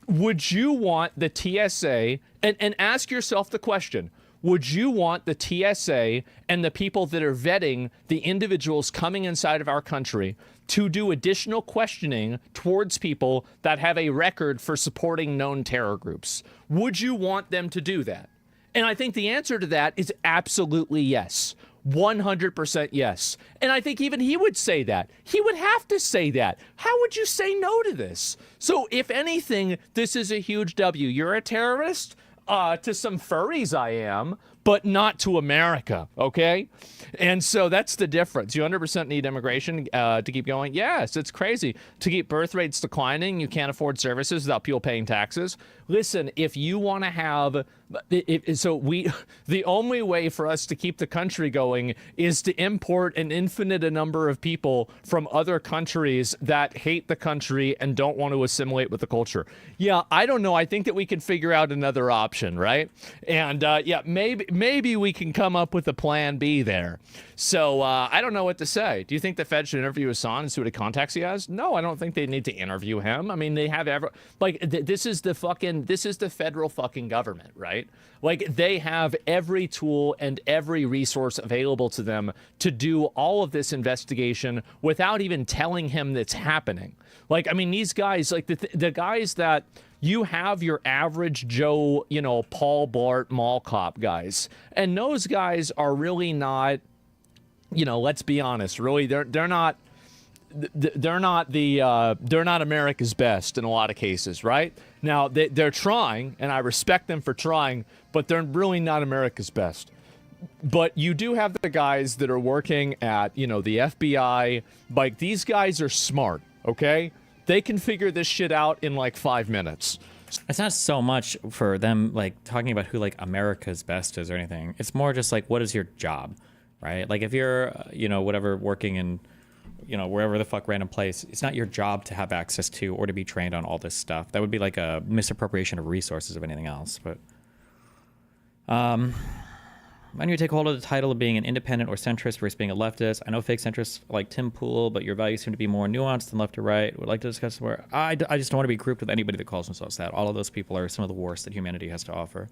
would you want the TSA, and ask yourself the question, would you want the TSA and the people that are vetting the individuals coming inside of our country to do additional questioning towards people that have a record for supporting known terror groups? Would you want them to do that? And I think the answer to that is absolutely yes. 100% yes. And I think even he would say that. He would have to say that. How would you say no to this? So if anything, this is a huge W. You're a terrorist? To some furries I am, but not to America, okay? And so that's the difference. You 100% need immigration to keep going. Yes, it's crazy. To keep birth rates declining, you can't afford services without people paying taxes. Listen, if you want to have... the only way for us to keep the country going is to import an infinite number of people from other countries that hate the country and don't want to assimilate with the culture. Yeah, I don't know. I think that we can figure out another option, right? And yeah, maybe we can come up with a plan B there. So I don't know what to say. Do you think the Fed should interview Hassan and see what contacts he has? No, I don't think they need to interview him. I mean, they have this is the federal fucking government, right? Like, they have every tool and every resource available to them to do all of this investigation without even telling him that's happening. Like, I mean, these guys, like the guys that you have, your average Joe, Paul Blart mall cop guys, and those guys are really not, let's be honest, really, they're not America's best in a lot of cases, right? Now, they're trying, and I respect them for trying, but they're really not America's best. But you do have the guys that are working at, the FBI. Like, these guys are smart, okay? They can figure this shit out in like 5 minutes. It's not so much for them, like, talking about who, like, America's best is or anything. It's more just like, what is your job, right? Like, if you're, whatever, working in, wherever the fuck random place, it's not your job to have access to or to be trained on all this stuff. That would be like a misappropriation of resources of anything else. But when you take hold of the title of being an independent or centrist versus being a leftist, I know fake centrists like Tim Pool, but your values seem to be more nuanced than left or right. Would like to discuss where I just don't want to be grouped with anybody that calls themselves that. All of those people are some of the worst that humanity has to offer.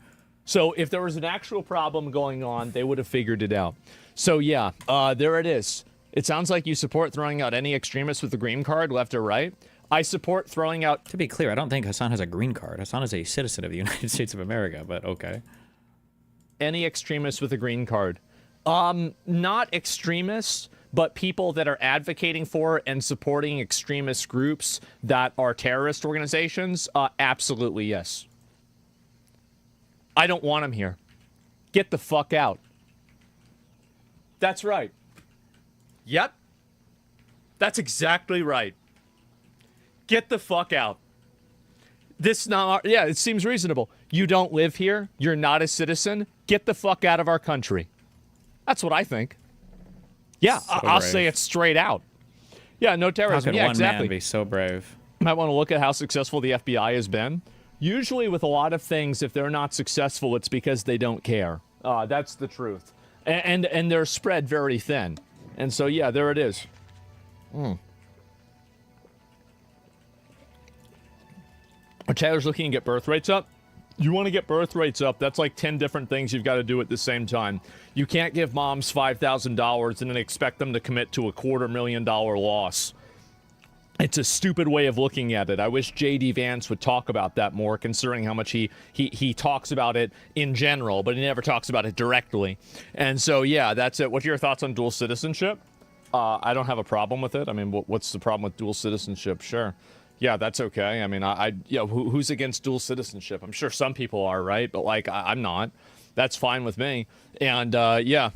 So if there was an actual problem going on, they would have figured it out. So yeah, there it is. It sounds like you support throwing out any extremists with a green card, left or right. I support throwing out... To be clear, I don't think Hassan has a green card. Hassan is a citizen of the United States of America, but okay. Any extremists with a green card. Not extremists, but people that are advocating for and supporting extremist groups that are terrorist organizations, absolutely yes. I don't want them here. Get the fuck out. That's right. Yep. That's exactly right. Get the fuck out. Yeah, it seems reasonable. You don't live here. You're not a citizen. Get the fuck out of our country. That's what I think. Yeah, So I'll brave. say it straight out. Yeah, no How terrorism. could Yeah, one exactly. man be so brave? Might want to look at how successful the FBI has been. Usually with a lot of things, if they're not successful, it's because they don't care. That's the truth. And they're spread very thin. And so, yeah, there it is. Taylor's looking to get birth rates up. You want to get birth rates up, that's like 10 different things you've got to do at the same time. You can't give moms $5,000 and then expect them to commit to a $250,000 loss. It's a stupid way of looking at it. I wish J.D. Vance would talk about that more, considering how much he talks about it in general, but he never talks about it directly. And so, yeah, that's it. What are your thoughts on dual citizenship? I don't have a problem with it. I mean, what's the problem with dual citizenship? Sure. Yeah, that's okay. I mean, who's against dual citizenship? I'm sure some people are, right? But, like, I'm not. That's fine with me. And, yeah.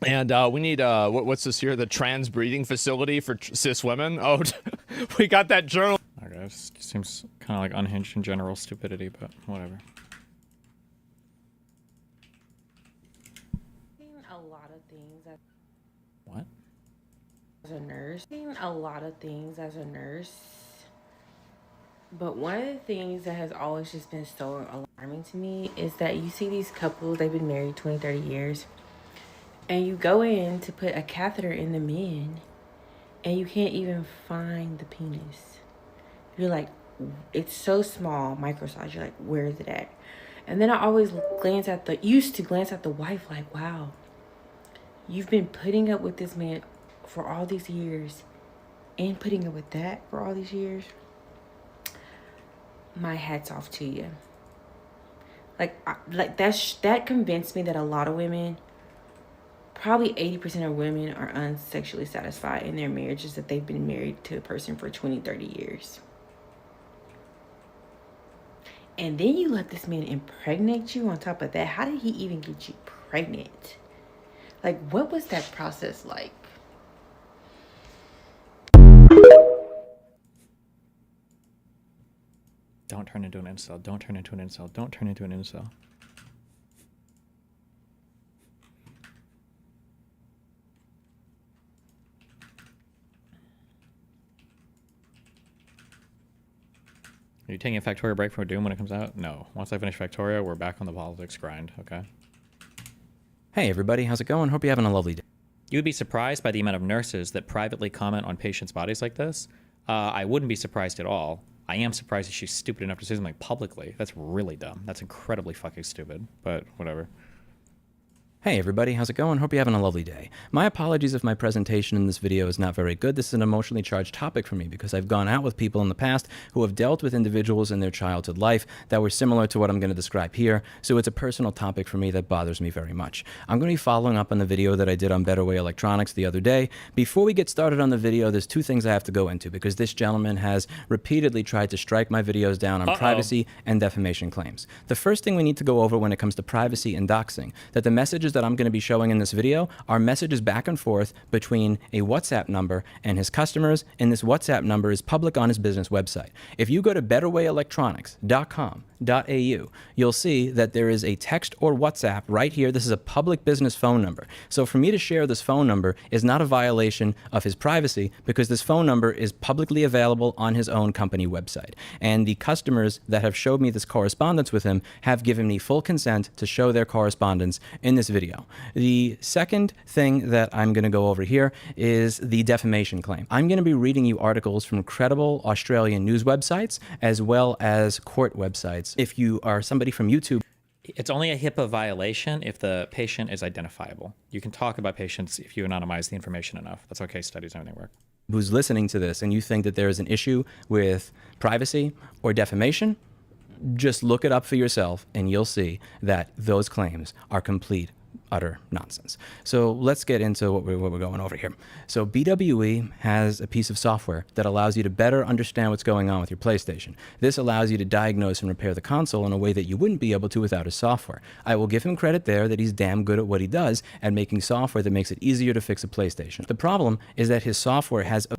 And we need, what's this here? The trans breeding facility for cis women? Oh, we got that journal. Okay, this seems kind of like unhinged and general stupidity, but whatever. A lot of things as What? a nurse. A lot of things as a nurse. But one of the things that has always just been so alarming to me is that you see these couples, they've been married 20, 30 years. And you go in to put a catheter in the men, and you can't even find the penis. You're like, it's so small, microsize. You're like, where is it at? And then I always used to glance at the wife like, wow, you've been putting up with this man for all these years and putting up with that for all these years. My hat's off to you. That convinced me that a lot of women, probably 80% of women, are unsexually satisfied in their marriages that they've been married to a person for 20, 30 years. And then you let this man impregnate you on top of that. How did he even get you pregnant? Like, what was that process like? Don't turn into an incel. Don't turn into an incel. Don't turn into an incel. Are you taking a Factorio break from Doom when it comes out? No. Once I finish Factorio, we're back on the politics grind, okay? Hey everybody, how's it going? Hope you're having a lovely day. You would be surprised by the amount of nurses that privately comment on patients' bodies like this. I wouldn't be surprised at all. I am surprised that she's stupid enough to say something publicly. That's really dumb. That's incredibly fucking stupid, but whatever. Hey everybody, how's it going? Hope you're having a lovely day. My apologies if my presentation in this video is not very good. This is an emotionally charged topic for me because I've gone out with people in the past who have dealt with individuals in their childhood life that were similar to what I'm going to describe here, so it's a personal topic for me that bothers me very much. I'm going to be following up on the video that I did on Better Way Electronics the other day. Before we get started on the video, there's two things I have to go into because this gentleman has repeatedly tried to strike my videos down on privacy and defamation claims. The first thing we need to go over when it comes to privacy and doxing, that the messages that I'm going to be showing in this video are messages back and forth between a WhatsApp number and his customers, and this WhatsApp number is public on his business website. If you go to betterwayelectronics.com.au, you'll see that there is a text or WhatsApp right here. This is a public business phone number. So for me to share this phone number is not a violation of his privacy because this phone number is publicly available on his own company website. And the customers that have showed me this correspondence with him have given me full consent to show their correspondence in this video. The second thing that I'm going to go over here is the defamation claim. I'm going to be reading you articles from credible Australian news websites as well as court websites. If you are somebody from YouTube, It's only a HIPAA violation if the patient is identifiable. You can talk about patients if you anonymize the information enough. That's how case studies and everything work. Who's listening to this and you think that there is an issue with privacy or defamation, just look it up for yourself and you'll see that those claims are complete, utter nonsense. So let's get into what we're going over here. So BWE has a piece of software that allows you to better understand what's going on with your PlayStation. This allows you to diagnose and repair the console in a way that you wouldn't be able to without his software. I will give him credit there that he's damn good at what he does at making software that makes it easier to fix a PlayStation. The problem is that his software has a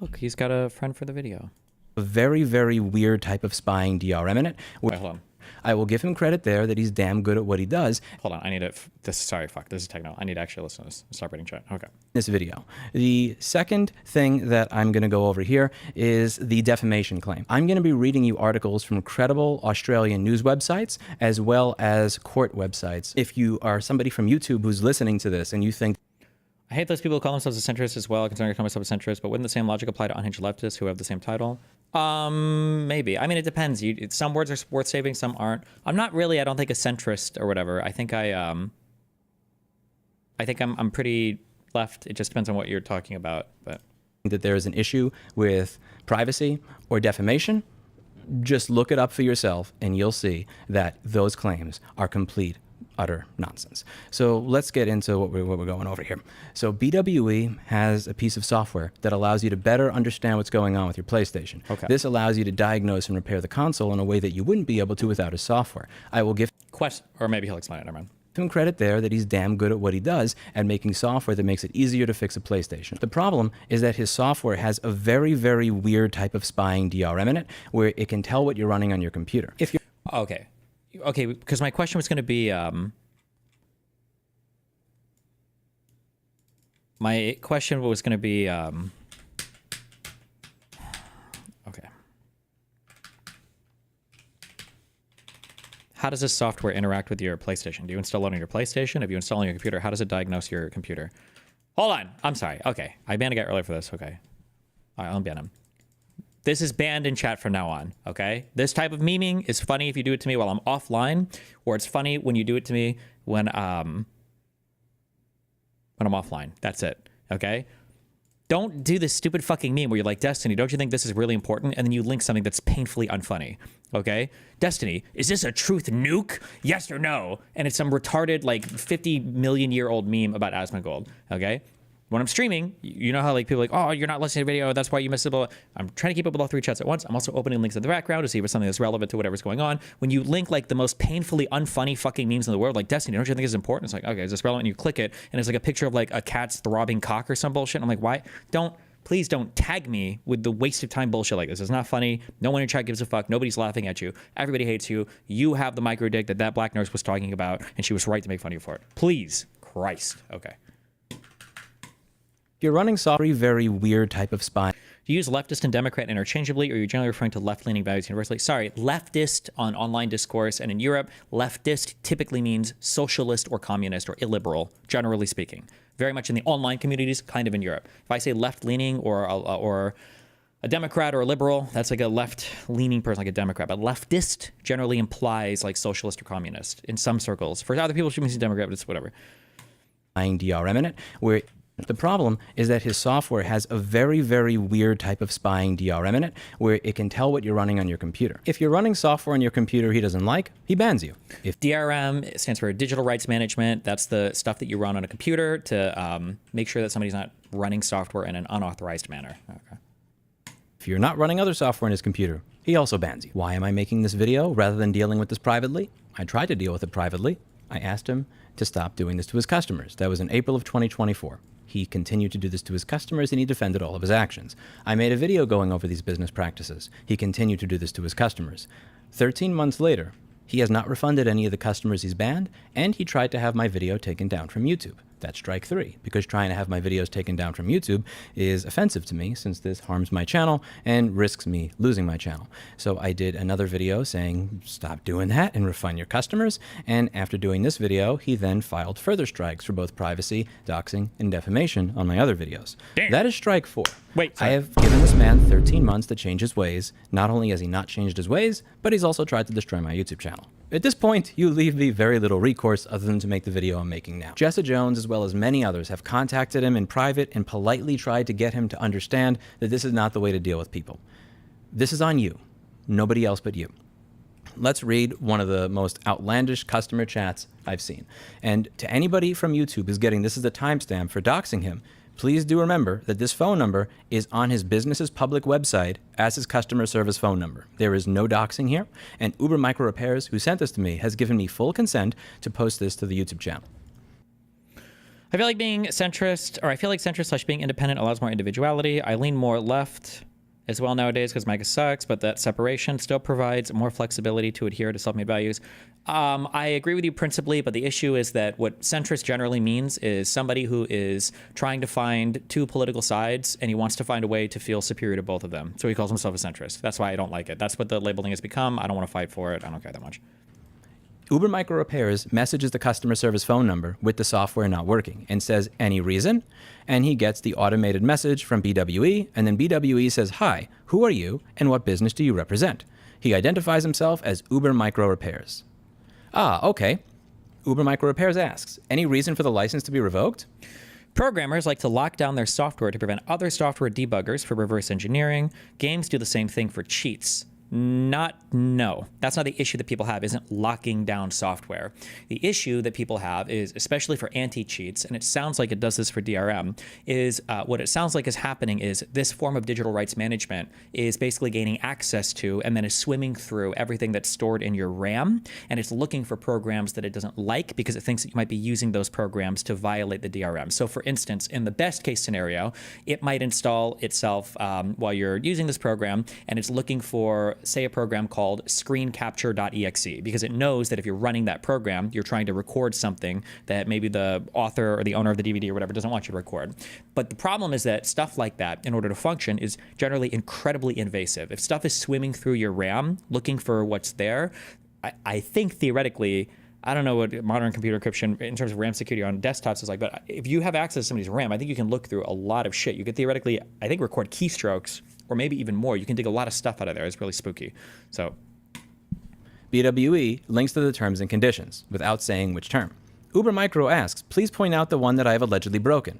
Look, he's got a friend for the video. A very, very weird type of spying DRM in it. Wait, hold on. I will give him credit there that he's damn good at what he does. Hold on, I need to, sorry, fuck, this is techno. I need to actually listen to this. Stop reading chat. Okay. This video. The second thing that I'm going to go over here is the defamation claim. I'm going to be reading you articles from credible Australian news websites as well as court websites. If you are somebody from YouTube who's listening to this and you think, I hate those people who call themselves a centrist as well, considering I call myself a centrist, but wouldn't the same logic apply to unhinged leftists who have the same title? Maybe. I mean, it depends. Some words are worth saving, some aren't. I'm not really, I don't think, a centrist or whatever. I think I'm pretty left. It just depends on what you're talking about, but that there is an issue with privacy or defamation, just look it up for yourself and you'll see that those claims are complete, utter nonsense. So let's get into what we're going over here. So BWE has a piece of software that allows you to better understand what's going on with your PlayStation. Okay. This allows you to diagnose and repair the console in a way that you wouldn't be able to without his software. I will give or maybe he'll explain it. Never mind. him credit there that he's damn good at what he does at making software that makes it easier to fix a PlayStation. The problem is that his software has a very, very weird type of spying DRM in it where it can tell what you're running on your computer. If you're Okay, because my question was going to be, okay. How does this software interact with your PlayStation? Do you install it on your PlayStation? If you install it on your computer, how does it diagnose your computer? Hold on. I'm sorry. Okay. I banned a guy earlier for this. Okay. All right, I'll ban him. This is banned in chat from now on, okay? This type of memeing is funny if you do it to me while I'm offline, or it's funny when you do it to me when I'm offline. That's it, okay? Don't do this stupid fucking meme where you're like, Destiny, don't you think this is really important? And then you link something that's painfully unfunny, okay? Destiny, is this a truth nuke? Yes or no? And it's some retarded, like, 50 million year old meme about Asmongold, okay? When I'm streaming, you know how like people are like, oh, you're not listening to video, that's why you missed it. I'm trying to keep up with all three chats at once. I'm also opening links in the background to see if it's something that's relevant to whatever's going on. When you link like the most painfully unfunny fucking memes in the world, like Destiny, don't you think it's important? It's like, okay, is this relevant? And you click it, and it's like a picture of like a cat's throbbing cock or some bullshit. I'm like, why? Please don't tag me with the waste of time bullshit like this. It's not funny. No one in chat gives a fuck. Nobody's laughing at you. Everybody hates you. You have the micro dick that black nurse was talking about, and she was right to make fun of you for it. Please, Christ. Okay. You're running software, very weird type of spy. Do you use leftist and Democrat interchangeably, or are you generally referring to left-leaning values universally? Sorry, leftist on online discourse, and in Europe, leftist typically means socialist or communist or illiberal, generally speaking. Very much in the online communities, kind of in Europe. If I say left-leaning or a Democrat or a liberal, that's like a left-leaning person, like a Democrat. But leftist generally implies like socialist or communist in some circles. For other people, she means Democrat, but it's whatever. DRM in it, where the problem is that his software has a very, very weird type of spying DRM in it where it can tell what you're running on your computer. If you're running software on your computer he doesn't like, he bans you. If DRM stands for digital rights management, that's the stuff that you run on a computer to make sure that somebody's not running software in an unauthorized manner. Okay. If you're not running other software on his computer, he also bans you. Why am I making this video rather than dealing with this privately? I tried to deal with it privately. I asked him to stop doing this to his customers. That was in April of 2024. He continued to do this to his customers, and he defended all of his actions. I made a video going over these business practices. He continued to do this to his customers. 13 months later, he has not refunded any of the customers he's banned, and he tried to have my video taken down from YouTube. That's strike 3, because trying to have my videos taken down from YouTube is offensive to me since this harms my channel and risks me losing my channel. So I did another video saying, stop doing that and refund your customers. And after doing this video, he then filed further strikes for both privacy, doxing, and defamation on my other videos. Damn. That is strike 4. Wait, sorry. I have given this man 13 months to change his ways. Not only has he not changed his ways, but he's also tried to destroy my YouTube channel. At this point, you leave me very little recourse other than to make the video I'm making now. Jessa Jones, as well as many others, have contacted him in private and politely tried to get him to understand that this is not the way to deal with people. This is on you. Nobody else but you. Let's read one of the most outlandish customer chats I've seen. And to anybody from YouTube who's getting this as a timestamp for doxing him, please do remember that this phone number is on his business's public website as his customer service phone number. There is no doxing here, and Uber Micro Repairs, who sent this to me, has given me full consent to post this to the YouTube channel. I feel like being centrist, or I feel like centrist / being independent allows more individuality. I lean more left as well nowadays because MAGA sucks, but that separation still provides more flexibility to adhere to self-made values. I agree with you principally, but the issue is that what centrist generally means is somebody who is trying to find two political sides and he wants to find a way to feel superior to both of them. So he calls himself a centrist. That's why I don't like it. That's what the labeling has become. I don't want to fight for it. I don't care that much. Uber Micro Repairs messages the customer service phone number with the software not working and says, any reason? And he gets the automated message from BWE, and then BWE says, hi, who are you and what business do you represent? He identifies himself as Uber Micro Repairs. Ah, okay. Uber Micro Repairs asks, any reason for the license to be revoked? Programmers like to lock down their software to prevent other software debuggers for reverse engineering. Games do the same thing for cheats. No. That's not the issue that people have, isn't locking down software. The issue that people have is, especially for anti-cheats, and it sounds like it does this for DRM, is what it sounds like is happening is this form of digital rights management is basically gaining access to and then is swimming through everything that's stored in your RAM, and it's looking for programs that it doesn't like because it thinks that you might be using those programs to violate the DRM. So for instance, in the best case scenario, it might install itself while you're using this program, and it's looking for, say, a program called screencapture.exe, because it knows that if you're running that program, you're trying to record something that maybe the author or the owner of the DVD or whatever doesn't want you to record. But the problem is that stuff like that, in order to function, is generally incredibly invasive. If stuff is swimming through your RAM looking for what's there, I think theoretically, I don't know what modern computer encryption in terms of RAM security on desktops is like, but if you have access to somebody's RAM, I think you can look through a lot of shit. You could theoretically, I think, record keystrokes, or maybe even more. You can dig a lot of stuff out of there. It's really spooky. So BWE links to the terms and conditions without saying which term. Uber Micro asks, please point out the one that I have allegedly broken.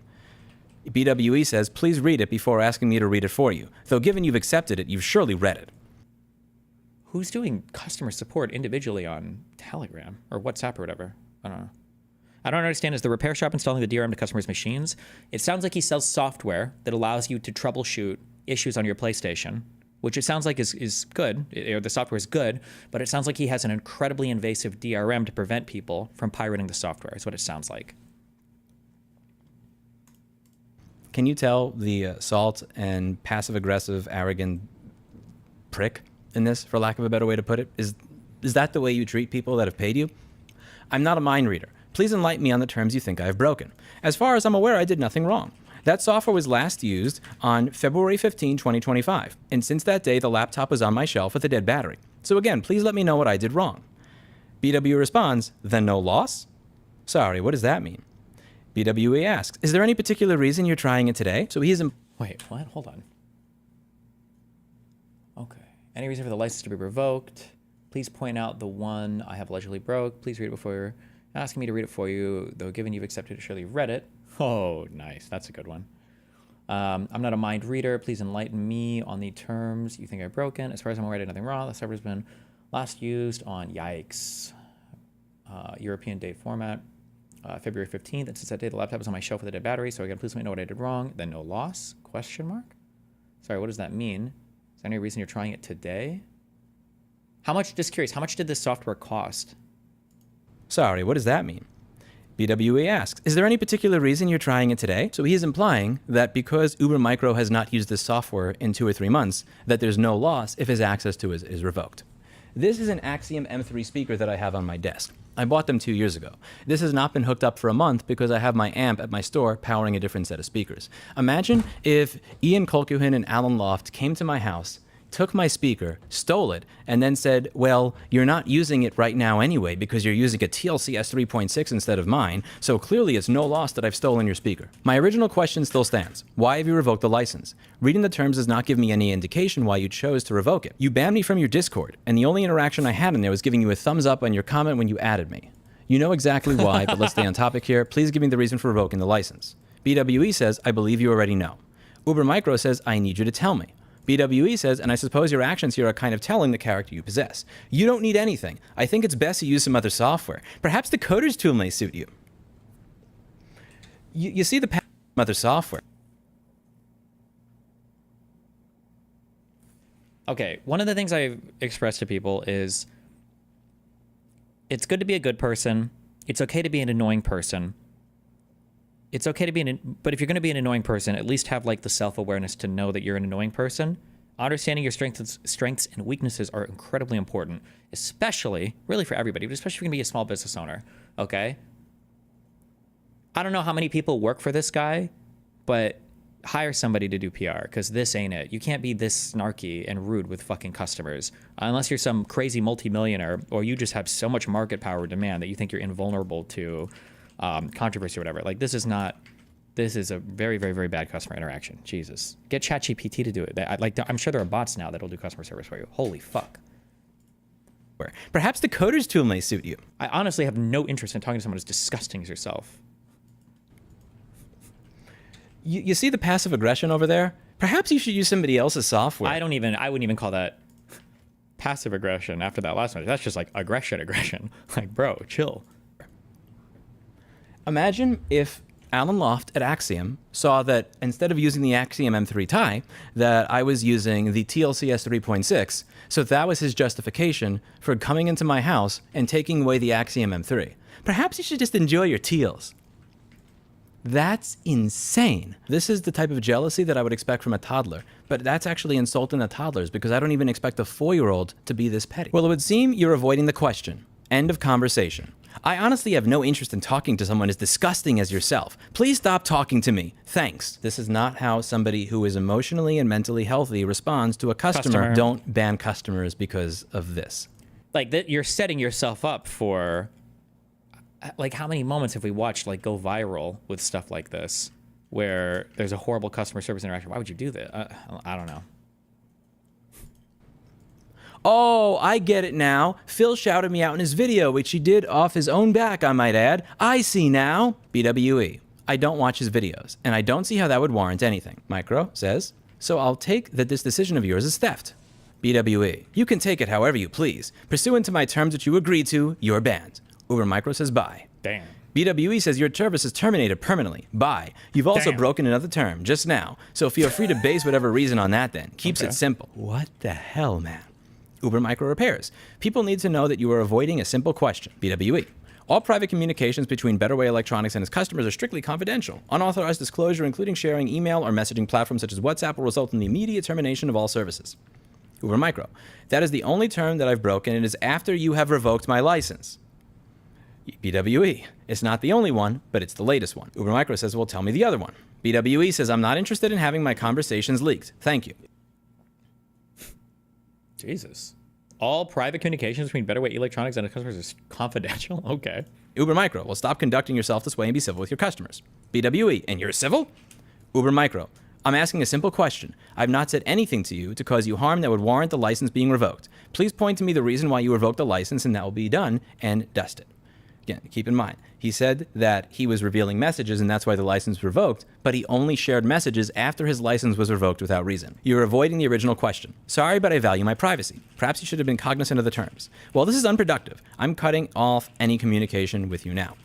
BWE says, please read it before asking me to read it for you. Though given you've accepted it, you've surely read it. who's doing customer support individually on Telegram or WhatsApp or whatever? I don't know. I don't understand. Is the repair shop installing the DRM to customers' machines? It sounds like he sells software that allows you to troubleshoot issues on your PlayStation, which it sounds like is good, or the software is good, but it sounds like he has an incredibly invasive DRM to prevent people from pirating the software, is what it sounds like. Can you tell the assault and passive-aggressive, arrogant prick in this, for lack of a better way to put it? Is that the way you treat people that have paid you? I'm not a mind reader. Please enlighten me on the terms you think I have broken. As far as I'm aware, I did nothing wrong. That software was last used on February 15, 2025, and since that day, the laptop was on my shelf with a dead battery. So again, please let me know what I did wrong. BW responds, then no loss? Sorry, what does that mean? BWE asks, is there any particular reason you're trying it today? So he's Wait, what? Hold on. Okay. Any reason for the license to be revoked? Please point out the one I have allegedly broke. Please read it before you're asking me to read it for you, though given you've accepted it, surely you've read it. Oh, nice. That's a good one. I'm not a mind reader. Please enlighten me on the terms you think I've broken. As far as I'm aware, I did nothing wrong. The server's been last used on, yikes, European date format, February 15th. And since that day, the laptop was on my shelf with a dead battery. So again, please let me know what I did wrong. Then no loss? Question mark? Sorry, what does that mean? Is there any reason you're trying it today? How much, just curious, how much did this software cost? Sorry, what does that mean? BWE asks, is there any particular reason you're trying it today? So he is implying that because Uber Micro has not used this software in 2 or 3 months, that there's no loss if his access to it is revoked. This is an Axiom M3 speaker that I have on my desk. I bought them 2 years ago. This has not been hooked up for a month because I have my amp at my store powering a different set of speakers. Imagine if Ian Colquhoun and Alan Loft came to my house, took my speaker, stole it, and then said, well, you're not using it right now anyway because you're using a TLCS 3.6 instead of mine, so clearly it's no loss that I've stolen your speaker. My original question still stands. Why have you revoked the license? Reading the terms does not give me any indication why you chose to revoke it. You banned me from your Discord, and the only interaction I had in there was giving you a thumbs up on your comment when you added me. You know exactly why, but let's stay on topic here. Please give me the reason for revoking the license. BWE says, I believe you already know. Uber Micro says, I need you to tell me. BWE says, and I suppose your actions here are kind of telling the character you possess. You don't need anything. I think it's best to use some other software. Perhaps the coder's tool may suit you. You see the path of other software. Okay, one of the things I've expressed to people is it's good to be a good person. It's okay to be an annoying person. It's okay to be but if you're going to be an annoying person, at least have like the self-awareness to know that you're an annoying person. Understanding your strengths and weaknesses are incredibly important, especially, really for everybody, but especially if you're going to be a small business owner, okay? I don't know how many people work for this guy, but hire somebody to do PR, because this ain't it. You can't be this snarky and rude with fucking customers unless you're some crazy multimillionaire or you just have so much market power demand that you think you're invulnerable to controversy or whatever. Like, this is a very, very, very bad customer interaction. Jesus. Get ChatGPT to do it. I'm sure there are bots now that'll do customer service for you. Holy fuck. Perhaps the coder's tool may suit you. I honestly have no interest in talking to someone as disgusting as yourself. You see the passive aggression over there? Perhaps you should use somebody else's software. I wouldn't even call that passive aggression after that last one. That's just like aggression. Like, bro, chill. Imagine if Alan Loft at Axiom saw that instead of using the Axiom M3 tie, that I was using the TLCS 3.6, so that was his justification for coming into my house and taking away the Axiom M3. Perhaps you should just enjoy your teals. That's insane. This is the type of jealousy that I would expect from a toddler, but that's actually insulting the toddlers because I don't even expect a 4-year-old to be this petty. Well, it would seem you're avoiding the question. End of conversation. I honestly have no interest in talking to someone as disgusting as yourself. Please stop talking to me. Thanks. This is not how somebody who is emotionally and mentally healthy responds to a customer. Don't ban customers because of this. Like, you're setting yourself up for, like, how many moments have we watched, like, go viral with stuff like this, where there's a horrible customer service interaction? Why would you do that? I don't know. Oh, I get it now. Phil shouted me out in his video, which he did off his own back, I might add. I see now. BWE. I don't watch his videos, and I don't see how that would warrant anything. Micro says, so I'll take that this decision of yours is theft. BWE. You can take it however you please. Pursuant to my terms which you agreed to, you're banned. Uber Micro says bye. Damn. BWE says your service is terminated permanently. Bye. You've also broken another term just now, so feel free to base whatever reason on that then. Keeps it simple. What the hell, man? Uber Micro repairs. People need to know that you are avoiding a simple question. BWE. All private communications between Betterway Electronics and its customers are strictly confidential. Unauthorized disclosure, including sharing email or messaging platforms such as WhatsApp, will result in the immediate termination of all services. Uber Micro. That is the only term that I've broken. It is after you have revoked my license. BWE. It's not the only one, but it's the latest one. Uber Micro says, well, tell me the other one. BWE says, I'm not interested in having my conversations leaked. Thank you. Jesus. All private communications between Betterway Electronics and its customers is confidential? Okay. Uber Micro. Well, stop conducting yourself this way and be civil with your customers. BWE. And you're civil? Uber Micro. I'm asking a simple question. I've not said anything to you to cause you harm that would warrant the license being revoked. Please point to me the reason why you revoked the license, and that will be done, and dust it. Again, keep in mind, he said that he was revealing messages and that's why the license was revoked, but he only shared messages after his license was revoked without reason. You're avoiding the original question. Sorry, but I value my privacy. Perhaps you should have been cognizant of the terms. Well, this is unproductive. I'm cutting off any communication with you now.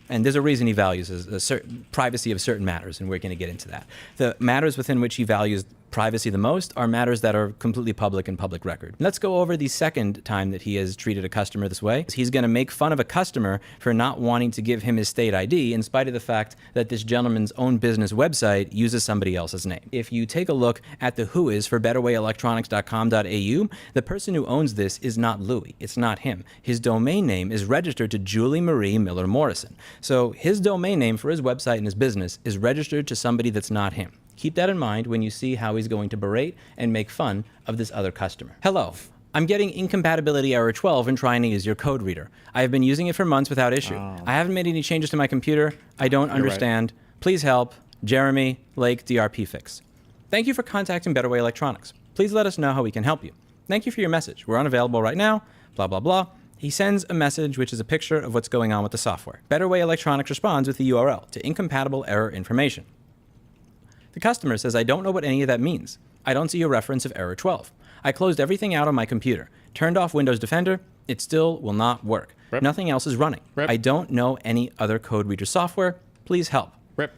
And there's a reason he values a certain privacy of certain matters, and we're going to get into that. The matters within which he values privacy the most are matters that are completely public and public record. Let's go over the second time that he has treated a customer this way. He's going to make fun of a customer for not wanting to give him his state ID in spite of the fact that this gentleman's own business website uses somebody else's name. If you take a look at the whois for betterwayelectronics.com.au, the person who owns this is not Louis. It's not him. His domain name is registered to Julie Marie Miller Morrison. So his domain name for his website and his business is registered to somebody that's not him. Keep that in mind when you see how he's going to berate and make fun of this other customer. Hello. I'm getting incompatibility error 12 and trying to use your code reader. I have been using it for months without issue. I haven't made any changes to my computer. I don't understand. Please help. Jeremy, Lake, DRP Fix. Thank you for contacting Betterway Electronics. Please let us know how we can help you. Thank you for your message. We're unavailable right now. Blah, blah, blah. He sends a message which is a picture of what's going on with the software. Betterway Electronics responds with the URL to incompatible error information. The customer says, I don't know what any of that means. I don't see a reference of error 12. I closed everything out on my computer, turned off Windows Defender. It still will not work. Rip. Nothing else is running. Rip. I don't know any other code reader software. Please help. Rip.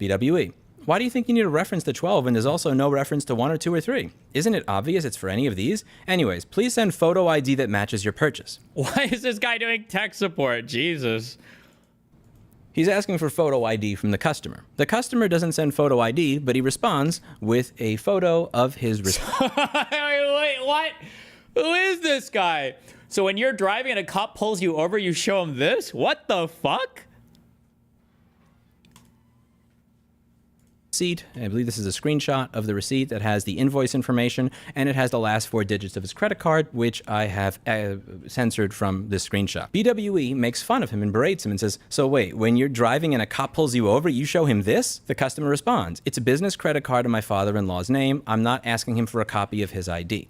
BWE. Why do you think you need a reference to 12 and there's also no reference to 1 or 2 or 3? Isn't it obvious it's for any of these? Anyways, please send photo ID that matches your purchase. Why is this guy doing tech support? Jesus. He's asking for photo ID from the customer. The customer doesn't send photo ID, but he responds with a photo of his receipt. Wait, what? Who is this guy? So when you're driving and a cop pulls you over, you show him this? What the fuck? Receipt. I believe this is a screenshot of the receipt that has the invoice information, and it has the last 4 digits of his credit card, which I have censored from this screenshot. BWE makes fun of him and berates him and says, so wait, when you're driving and a cop pulls you over, you show him this? The customer responds, it's a business credit card in my father-in-law's name. I'm not asking him for a copy of his ID.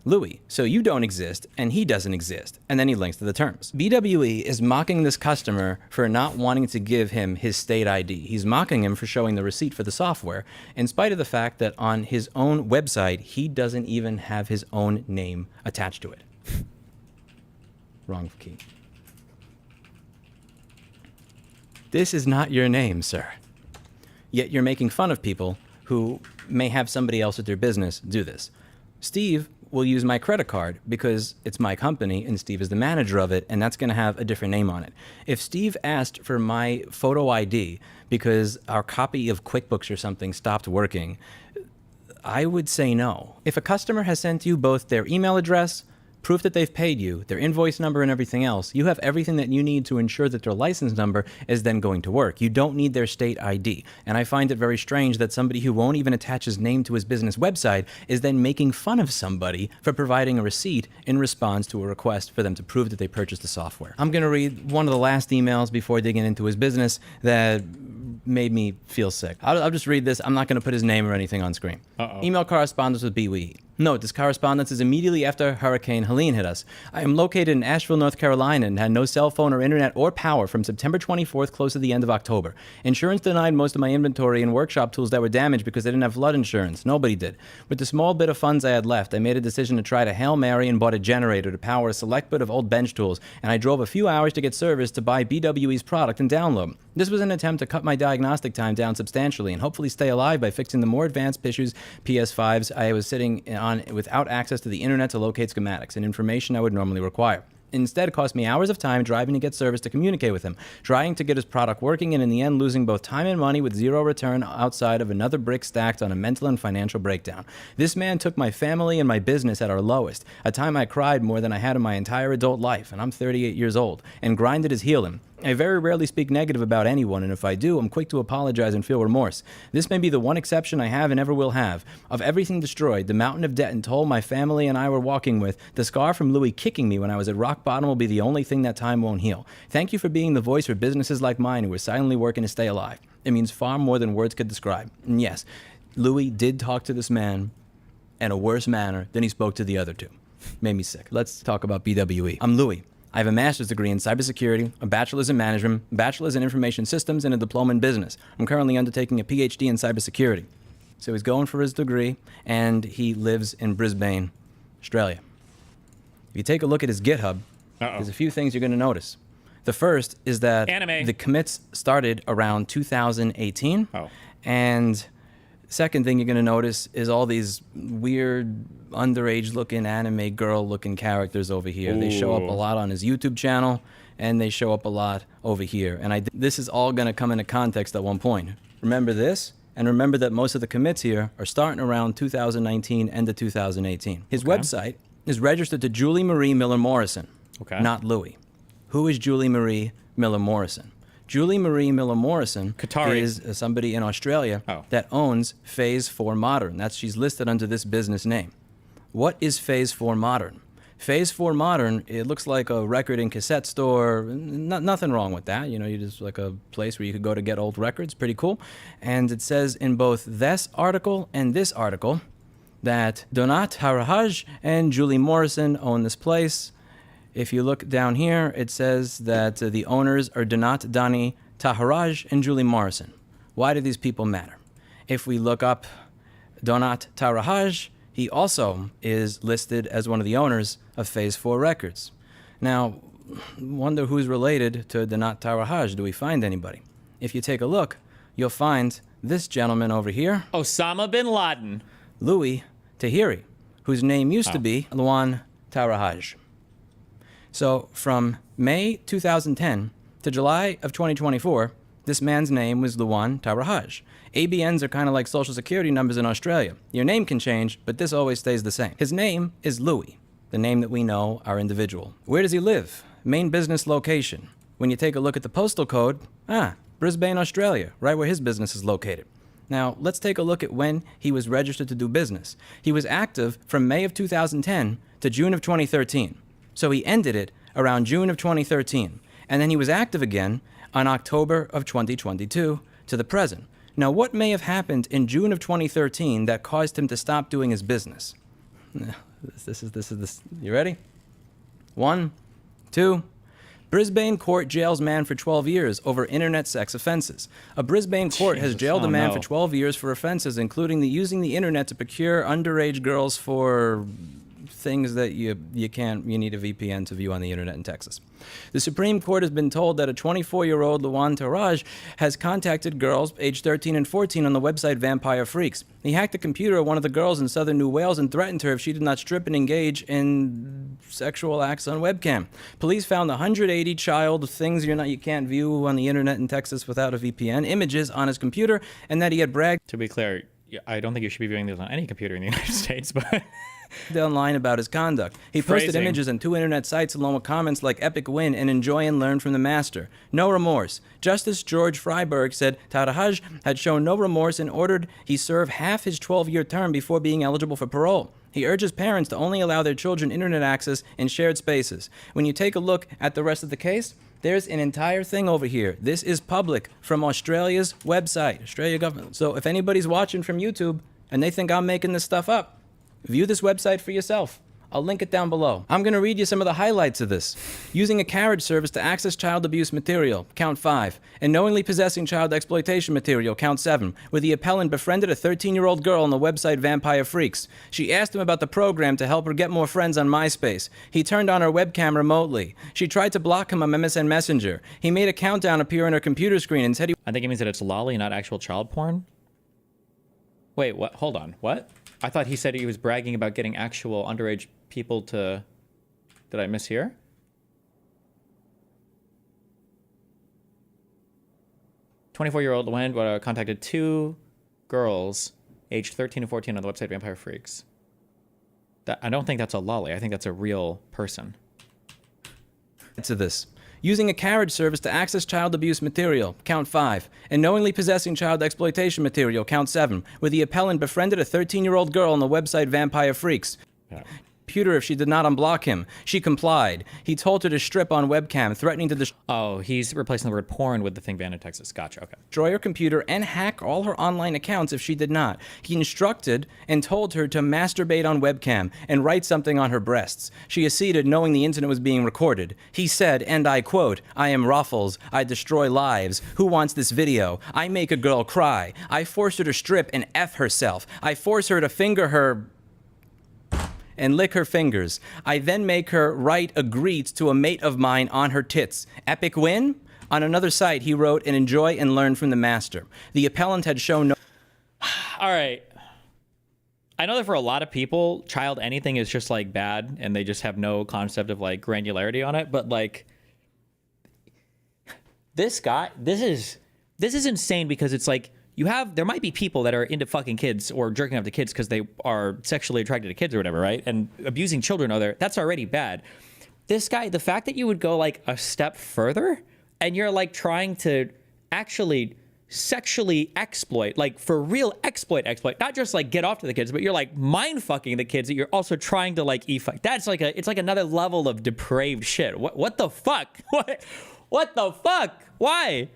Louis, so you don't exist, and he doesn't exist. And then he links to the terms. BWE is mocking this customer for not wanting to give him his state ID. He's mocking him for showing the receipt for the software, in spite of the fact that on his own website, he doesn't even have his own name attached to it. Wrong key. This is not your name, sir. Yet you're making fun of people who may have somebody else at their business do this. Steve will use my credit card because it's my company and Steve is the manager of it, and that's going to have a different name on it. If Steve asked for my photo ID because our copy of QuickBooks or something stopped working, I would say no. If a customer has sent you both their email address, proof that they've paid you, their invoice number, and everything else, you have everything that you need to ensure that their license number is then going to work. You don't need their state ID. And I find it very strange that somebody who won't even attach his name to his business website is then making fun of somebody for providing a receipt in response to a request for them to prove that they purchased the software. I'm going to read one of the last emails before digging into his business that made me feel sick. I'll just read this. I'm not going to put his name or anything on screen. Email correspondence with BWE. Note, this correspondence is immediately after Hurricane Helene hit us. I am located in Asheville, North Carolina, and had no cell phone or internet or power from September 24th close to the end of October. Insurance denied most of my inventory and workshop tools that were damaged because they didn't have flood insurance. Nobody did. With the small bit of funds I had left, I made a decision to try to Hail Mary and bought a generator to power a select bit of old bench tools, and I drove a few hours to get service to buy BWE's product and download. This was an attempt to cut my diagnostic time down substantially and hopefully stay alive by fixing the more advanced issues PS5s I was sitting on without access to the internet to locate schematics and information I would normally require. Instead, it cost me hours of time driving to get service to communicate with him, trying to get his product working, and in the end losing both time and money with zero return outside of another brick stacked on a mental and financial breakdown. This man took my family and my business at our lowest, a time I cried more than I had in my entire adult life, and I'm 38 years old, and grinded his heel in. I very rarely speak negative about anyone, and if I do, I'm quick to apologize and feel remorse. This may be the one exception I have and ever will have. Of everything destroyed, the mountain of debt and toll my family and I were walking with, the scar from Louis kicking me when I was at rock bottom will be the only thing that time won't heal. Thank you for being the voice for businesses like mine who are silently working to stay alive. It means far more than words could describe. And yes, Louis did talk to this man in a worse manner than he spoke to the other two. Made me sick. Let's talk about BWE. I'm Louis. I have a master's degree in cybersecurity, a bachelor's in management, a bachelor's in information systems, and a diploma in business. I'm currently undertaking a PhD in cybersecurity. So he's going for his degree, and he lives in Brisbane, Australia. If you take a look at his GitHub, there's a few things you're going to notice. The first is that the commits started around 2018, and second thing you're going to notice is all these weird underage-looking anime girl-looking characters over here. They show up a lot on his YouTube channel, and they show up a lot over here. And this is all going to come into context at one point. Remember this, and remember that most of the commits here are starting around 2019, end of 2018. His website is registered to Julie Marie Miller Morrison, not Louis. Who is Julie Marie Miller Morrison? Julie Marie Miller Morrison Qatari. is somebody in Australia that owns Phase 4 Modern. She's listed under this business name. What is Phase 4 Modern? Phase 4 Modern, it looks like a record and cassette store. Nothing wrong with that. You just like a place where you could go to get old records. Pretty cool. And it says in both this article and this article that Donat Harahaj and Julie Morrison own this place. If you look down here, it says that the owners are Donat Dani Taharaj and Julie Morrison. Why do these people matter? If we look up Donat Taharaj, he also is listed as one of the owners of Phase 4 Records. Now, wonder who's related to Donat Taharaj. Do we find anybody? If you take a look, you'll find this gentleman over here. Osama bin Laden. Louis Tahiri, whose name used to be Luan Taharaj. So from May 2010 to July of 2024, this man's name was Luan Taharaj. ABNs are kind of like social security numbers in Australia. Your name can change, but this always stays the same. His name is Louis, the name that we know our individual. Where does he live? Main business location. When you take a look at the postal code, Brisbane, Australia, right where his business is located. Now, let's take a look at when he was registered to do business. He was active from May of 2010 to June of 2013. So he ended it around June of 2013. And then he was active again on October of 2022 to the present. Now, what may have happened in June of 2013 that caused him to stop doing his business? This is. You ready? 1, 2. Brisbane court jails man for 12 years over internet sex offenses. A Brisbane court has jailed a man for 12 years for offenses, including using the internet to procure underage girls for things that you need a VPN to view on the internet in Texas. The Supreme Court has been told that a 24-year-old Luan Taraj has contacted girls aged 13 and 14 on the website Vampire Freaks. He hacked the computer of one of the girls in southern New Wales and threatened her if she did not strip and engage in sexual acts on webcam. Police found 180 child things you can't view on the internet in Texas without a VPN, images on his computer, and that he had bragged. To be clear, I don't think you should be viewing these on any computer in the United States, but online about his conduct. He posted images on 2 internet sites along with comments like epic win and enjoy and learn from the master. No remorse. Justice George Freiberg said Tarahaj had shown no remorse and ordered he serve half his 12-year term before being eligible for parole. He urges parents to only allow their children internet access in shared spaces. When you take a look at the rest of the case, there's an entire thing over here. This is public from Australia's website, Australia government. So if anybody's watching from YouTube and they think I'm making this stuff up, view this website for yourself. I'll link it down below. I'm going to read you some of the highlights of this. Using a carriage service to access child abuse material, count 5. And knowingly possessing child exploitation material, count 7. Where the appellant befriended a 13-year-old girl on the website Vampire Freaks. She asked him about the program to help her get more friends on MySpace. He turned on her webcam remotely. She tried to block him on MSN Messenger. He made a countdown appear on her computer screen and said he... I think it means that it's lolly, not actual child porn. Wait, what? Hold on. What? I thought he said he was bragging about getting actual underage people to... Did I mishear? "24-year-old Luan contacted 2 girls aged 13 and 14 on the website Vampire Freaks." I don't think that's a lolly. I think that's a real person. To this. Using a carriage service to access child abuse material, count 5. And knowingly possessing child exploitation material, count 7. Where the appellant befriended a 13-year-old girl on the website Vampire Freaks. Yeah. Computer if she did not unblock him. She complied. He told her to strip on webcam, threatening to destroy... Oh, he's replacing the word porn with the thing banned in Texas. Gotcha, okay. Destroy her computer and hack all her online accounts if she did not. He instructed and told her to masturbate on webcam and write something on her breasts. She acceded knowing the incident was being recorded. He said, and I quote, "I am Ruffles. I destroy lives. Who wants this video? I make a girl cry. I force her to strip and F herself. I force her to finger her... and lick her fingers. I then make her write agreed to a mate of mine on her tits. Epic win?" On another site, he wrote, "and enjoy and learn from the master." The appellant had shown no... All right. I know that for a lot of people, child anything is just like bad and they just have no concept of like granularity on it. But like this guy, this is insane because it's like, there might be people that are into fucking kids or jerking off to kids because they are sexually attracted to kids or whatever, right? And abusing children, that's already bad. This guy, the fact that you would go like a step further and you're like trying to actually sexually exploit, like for real exploit, not just like get off to the kids, but you're like mind fucking the kids that you're also trying to like e-fuck. That's like it's like another level of depraved shit. What the fuck? What the fuck? Why?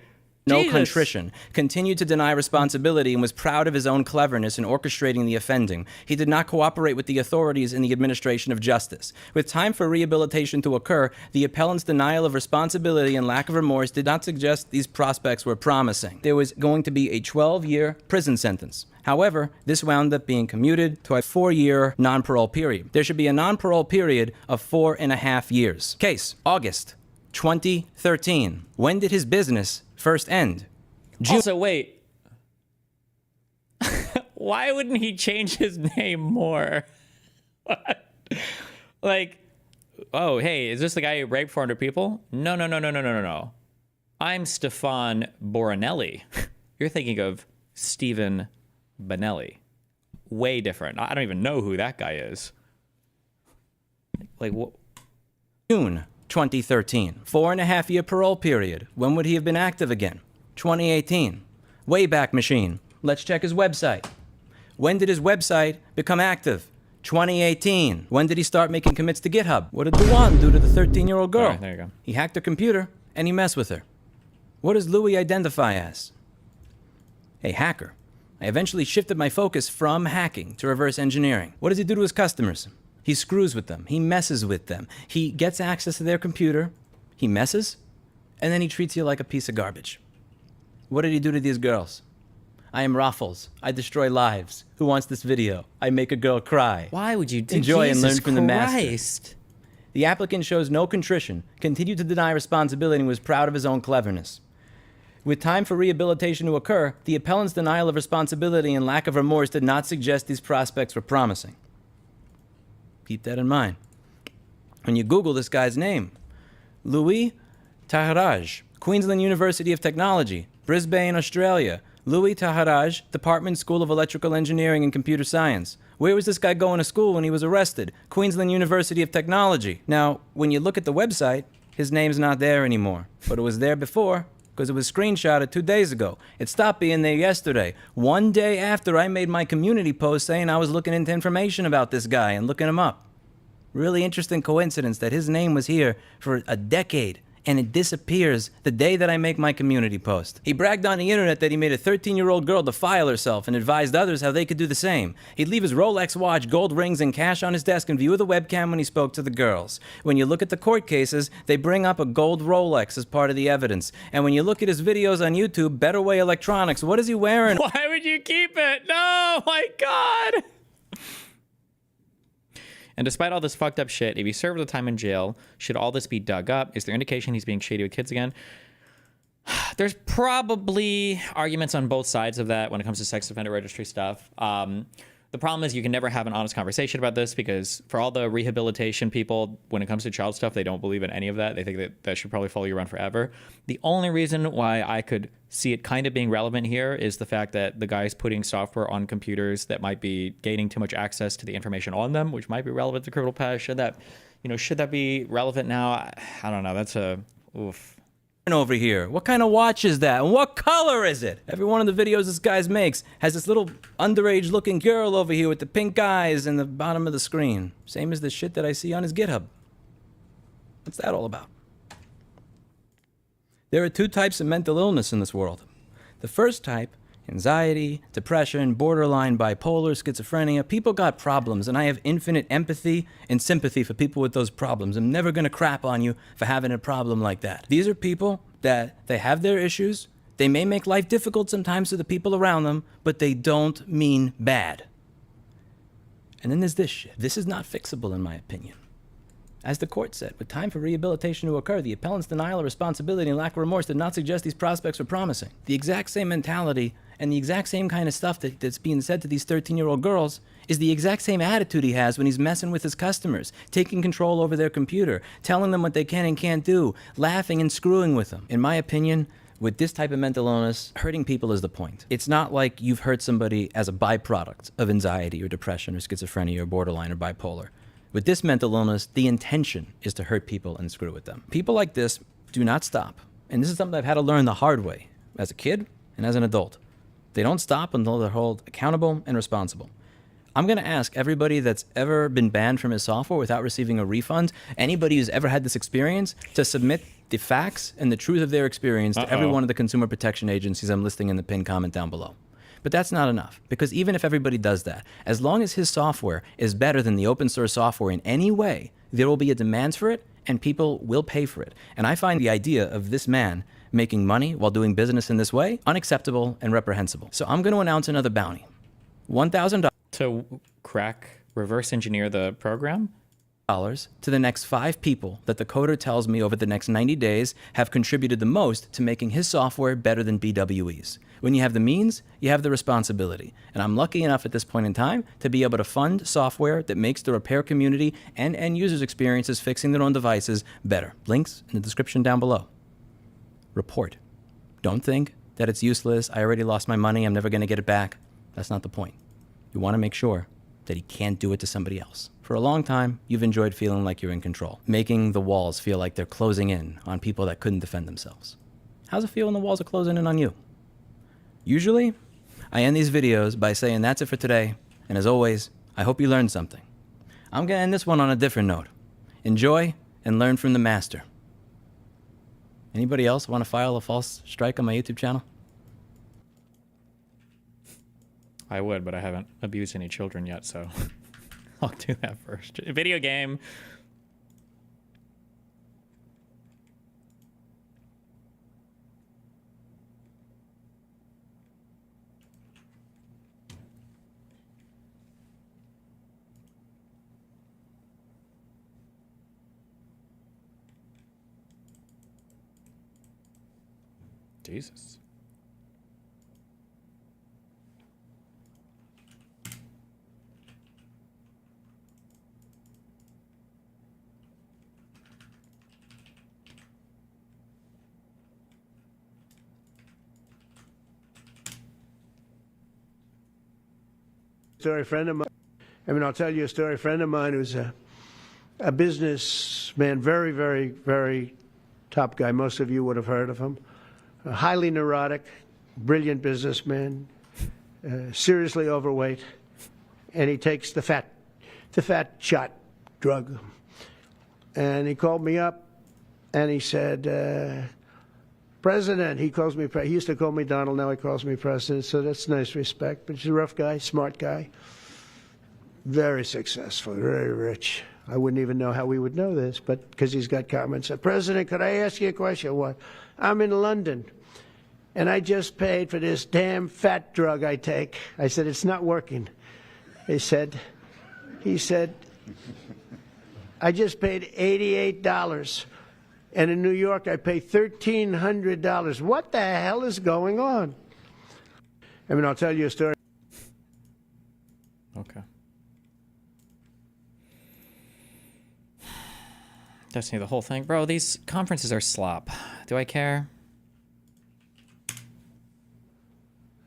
No Jesus. contrition, continued to deny responsibility, and was proud of his own cleverness in orchestrating the offending. He did not cooperate with the authorities in the administration of justice. With time for rehabilitation to occur, the appellant's denial of responsibility and lack of remorse did not suggest these prospects were promising. There was going to be a 12-year prison sentence. However, this wound up being commuted to a 4-year non-parole period. There should be a non-parole period of 4.5 years. Case, August 2013. When did his business first end? Also, wait. Why wouldn't he change his name more? Like, oh, hey, is this the guy who raped 400 people? No. I'm Stefan Borinelli. You're thinking of Stephen Benelli. Way different. I don't even know who that guy is. Like, what? June 2013. 4.5 year parole period. When would he have been active again? 2018. Wayback Machine. Let's check his website. When did his website become active? 2018. When did he start making commits to GitHub? What did Dewan do to the 13-year-old girl? All right, there you go. He hacked her computer and he messed with her. What does Louis identify as? A hacker. I eventually shifted my focus from hacking to reverse engineering. What does he do to his customers? He screws with them. He messes with them. He gets access to their computer. He messes. And then he treats you like a piece of garbage. What did he do to these girls? I am Raffles. I destroy lives. Who wants this video? I make a girl cry. Why would you do Enjoy Jesus and learn from the master. Christ. The applicant shows no contrition, continued to deny responsibility, and was proud of his own cleverness. With time for rehabilitation to occur, the appellant's denial of responsibility and lack of remorse did not suggest these prospects were promising. Keep that in mind. When you Google this guy's name, Louis Taharaj, Queensland University of Technology, Brisbane, Australia. Louis Taharaj, Department School of Electrical Engineering and Computer Science. Where was this guy going to school when he was arrested? Queensland University of Technology. Now, when you look at the website, his name's not there anymore, but it was there before because it was screenshotted 2 days ago. It stopped being there yesterday, 1 day after I made my community post saying I was looking into information about this guy and looking him up. Really interesting coincidence that his name was here for a decade and it disappears the day that I make my community post. He bragged on the internet that he made a 13-year-old girl defile herself and advised others how they could do the same. He'd leave his Rolex watch, gold rings, and cash on his desk in view of the webcam when he spoke to the girls. When you look at the court cases, they bring up a gold Rolex as part of the evidence. And when you look at his videos on YouTube, Better Way Electronics, what is he wearing? Why would you keep it? No, my God. And despite all this fucked up shit, if he served the time in jail, should all this be dug up? Is there indication he's being shady with kids again? There's probably arguments on both sides of that when it comes to sex offender registry stuff. The problem is you can never have an honest conversation about this because for all the rehabilitation people, when it comes to child stuff, they don't believe in any of that. They think that that should probably follow you around forever. The only reason why I could see it kind of being relevant here is the fact that the guy's putting software on computers that might be gaining too much access to the information on them, which might be relevant to criminal past. Should that be relevant now? I don't know. That's a oof. Over here. What kind of watch is that? And what color is it? Every one of the videos this guy makes has this little underage looking girl over here with the pink eyes in the bottom of the screen. Same as the shit that I see on his GitHub. What's that all about? There are 2 types of mental illness in this world. The first type, anxiety, depression, borderline bipolar, schizophrenia. People got problems, and I have infinite empathy and sympathy for people with those problems. I'm never gonna crap on you for having a problem like that. These are people that they have their issues. They may make life difficult sometimes to the people around them, but they don't mean bad. And then there's this shit. This is not fixable in my opinion. As the court said, with time for rehabilitation to occur, the appellant's denial of responsibility and lack of remorse did not suggest these prospects were promising. The exact same mentality and the exact same kind of stuff that's being said to these 13-year-old girls is the exact same attitude he has when he's messing with his customers, taking control over their computer, telling them what they can and can't do, laughing and screwing with them. In my opinion, with this type of mental illness, hurting people is the point. It's not like you've hurt somebody as a byproduct of anxiety or depression or schizophrenia or borderline or bipolar. With this mental illness, the intention is to hurt people and screw with them. People like this do not stop And this is something I've had to learn the hard way, as a kid and as an adult. They don't stop until they're held accountable and responsible. I'm going to ask everybody that's ever been banned from his software without receiving a refund, anybody who's ever had this experience, to submit the facts and the truth of their experience to every one of the consumer protection agencies I'm listing in the pinned comment down below. But that's not enough, because even if everybody does that, as long as his software is better than the open source software in any way, there will be a demand for it and people will pay for it. And I find the idea of this man making money while doing business in this way unacceptable and reprehensible. So I'm going to announce another bounty. $1,000 to reverse engineer the program? To the next 5 people that the coder tells me over the next 90 days have contributed the most to making his software better than BWE's. When you have the means, you have the responsibility. And I'm lucky enough at this point in time to be able to fund software that makes the repair community and end users' experiences fixing their own devices better. Links in the description down below. Report. Don't think that it's useless. I already lost my money. I'm never going to get it back. That's not the point. You want to make sure that he can't do it to somebody else. For a long time, you've enjoyed feeling like you're in control, making the walls feel like they're closing in on people that couldn't defend themselves. How's it feel when the walls are closing in on you? Usually, I end these videos by saying that's it for today, and as always, I hope you learned something. I'm going to end this one on a different note. Enjoy and learn from the master. Anybody else want to file a false strike on my YouTube channel? I would, but I haven't abused any children yet, so I'll do that first. Video game. Jesus. Story friend of mine. I'll tell you a story. A friend of mine who's a businessman, very, very, very top guy. Most of you would have heard of him. A highly neurotic, brilliant businessman, seriously overweight, and he takes the fat shot drug. And he called me up, and he said, President, he calls me, he used to call me Donald, now he calls me President, so that's nice respect. But he's a rough guy, smart guy, very successful, very rich. I wouldn't even know how we would know this, but because he's got comments. President, could I ask you a question? What? I'm in London, and I just paid for this damn fat drug I take. I said, it's not working. He said, I just paid $88. And in New York, I pay $1,300. What the hell is going on? I'll tell you a story. Okay. Destiny, the whole thing. Bro, these conferences are slop. Do I care?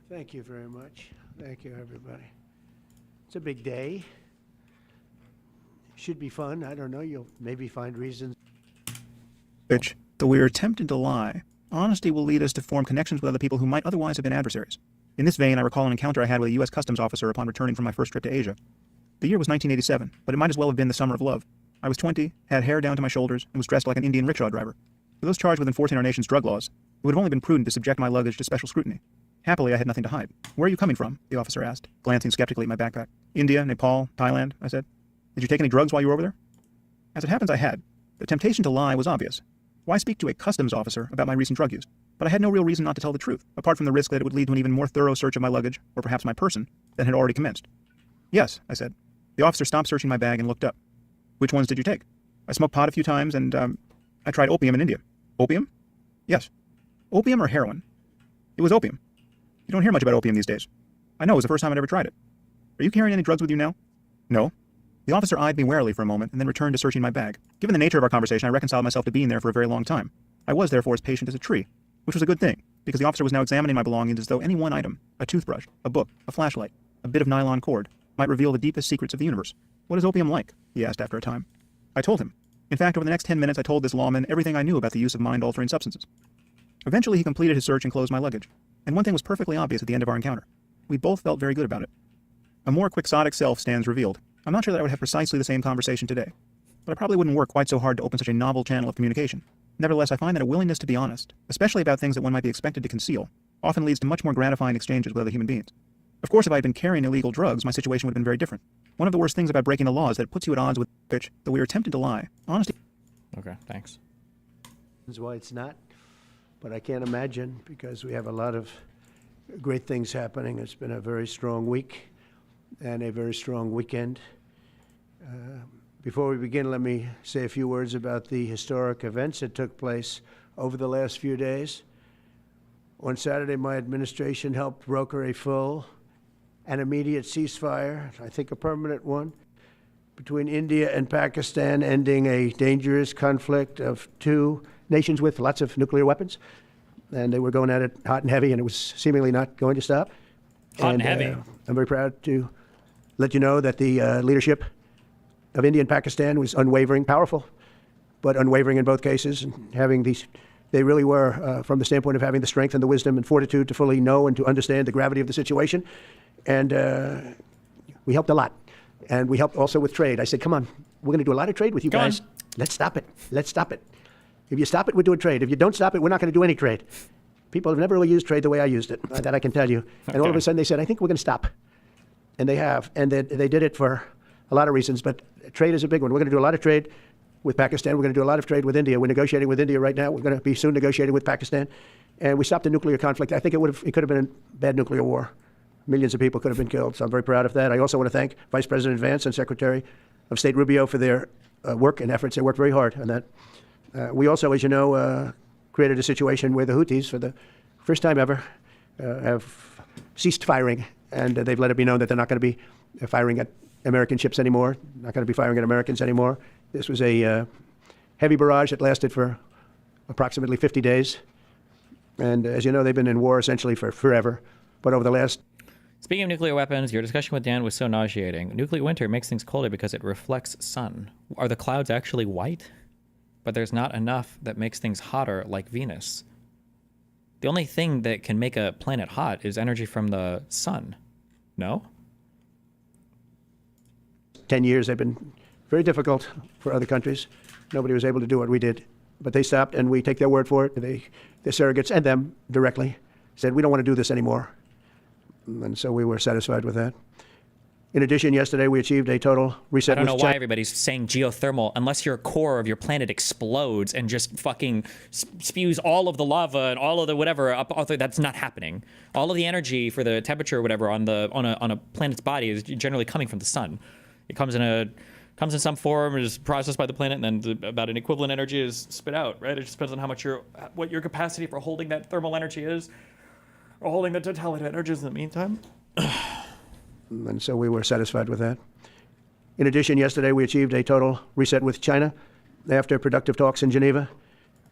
Thank you very much. Thank you, everybody. It's a big day. Should be fun. I don't know. You'll maybe find reasons. Which, though we are tempted to lie, honesty will lead us to form connections with other people who might otherwise have been adversaries. In this vein, I recall an encounter I had with a U.S. Customs officer upon returning from my first trip to Asia. The year was 1987, but it might as well have been the summer of love. I was 20, had hair down to my shoulders, and was dressed like an Indian rickshaw driver. For those charged with enforcing our nation's drug laws, it would have only been prudent to subject my luggage to special scrutiny. Happily, I had nothing to hide. Where are you coming from? The officer asked, glancing skeptically at my backpack. India, Nepal, Thailand, I said. Did you take any drugs while you were over there? As it happens, I had. The temptation to lie was obvious. Why speak to a customs officer about my recent drug use? But I had no real reason not to tell the truth, apart from the risk that it would lead to an even more thorough search of my luggage, or perhaps my person, than had already commenced. Yes, I said. The officer stopped searching my bag and looked up. Which ones did you take? I smoked pot a few times, and, I tried opium in India. Opium? Yes. Opium or heroin? It was opium. You don't hear much about opium these days. I know, it was the first time I'd ever tried it. Are you carrying any drugs with you now? No. The officer eyed me warily for a moment and then returned to searching my bag. Given the nature of our conversation, I reconciled myself to being there for a very long time. I was therefore as patient as a tree, which was a good thing, because the officer was now examining my belongings as though any one item, a toothbrush, a book, a flashlight, a bit of nylon cord, might reveal the deepest secrets of the universe. What is opium like? He asked after a time. I told him. In fact, over the next 10 minutes, I told this lawman everything I knew about the use of mind-altering substances. Eventually, he completed his search and closed my luggage. And one thing was perfectly obvious at the end of our encounter. We both felt very good about it. A more quixotic self stands revealed. I'm not sure that I would have precisely the same conversation today, but I probably wouldn't work quite so hard to open such a novel channel of communication. Nevertheless, I find that a willingness to be honest, especially about things that one might be expected to conceal, often leads to much more gratifying exchanges with other human beings. Of course, if I had been carrying illegal drugs, my situation would have been very different. One of the worst things about breaking the law is that it puts you at odds with bitch, that we are tempted to lie. Honesty. Okay, thanks. That's why it's not. But I can't imagine, because we have a lot of great things happening. It's been a very strong week and a very strong weekend. Before we begin, let me say a few words about the historic events that took place over the last few days. On Saturday, my administration helped broker a full and immediate ceasefire, I think a permanent one, between India and Pakistan, ending a dangerous conflict of two nations with lots of nuclear weapons. And they were going at it hot and heavy, and it was seemingly not going to stop. Hot and heavy. I'm very proud to let you know that the leadership of India and Pakistan was unwavering, powerful, but unwavering in both cases. And having these, they really were, from the standpoint of having the strength and the wisdom and fortitude to fully know and to understand the gravity of the situation. And we helped a lot. And we helped also with trade. I said, come on, we're going to do a lot of trade with you guys. Let's stop it. Let's stop it. If you stop it, we're doing trade. If you don't stop it, we're not going to do any trade. People have never really used trade the way I used it. That I can tell you. And all of a sudden they said, I think we're going to stop. And they have. And they did it for a lot of reasons. But trade is a big one. We're going to do a lot of trade with Pakistan. We're going to do a lot of trade with India. We're negotiating with India right now. We're going to be soon negotiating with Pakistan. And we stopped the nuclear conflict. I think it could have been a bad nuclear war. Millions of people could have been killed. So I'm very proud of that. I also want to thank Vice President Vance and Secretary of State Rubio for their work and efforts. They worked very hard on that. We also, as you know, created a situation where the Houthis, for the first time ever, have ceased firing. And they've let it be known that they're not going to be firing at American ships anymore, not going to be firing at Americans anymore. This was a heavy barrage that lasted for approximately 50 days. And as you know, they've been in war essentially for forever. But over the last... Speaking of nuclear weapons, your discussion with Dan was so nauseating. Nuclear winter makes things colder because it reflects sun. Are the clouds actually white? But there's not enough that makes things hotter like Venus. The only thing that can make a planet hot is energy from the sun. No? 10 years have been very difficult for other countries. Nobody was able to do what we did. But they stopped, and we take their word for it. The surrogates and them directly said, we don't want to do this anymore. And so we were satisfied with that. In addition, yesterday we achieved a total reset. I don't know why everybody's saying geothermal, unless your core of your planet explodes and just fucking spews all of the lava and all of the whatever up. That's not happening. All of the energy for the temperature or whatever on a planet's body is generally coming from the sun. It comes in some form, is processed by the planet, and then about an equivalent energy is spit out. Right? It just depends on what your capacity for holding that thermal energy is, or holding the totality of energies in the meantime. And so we were satisfied with that. In addition, yesterday we achieved a total reset with China after productive talks in Geneva.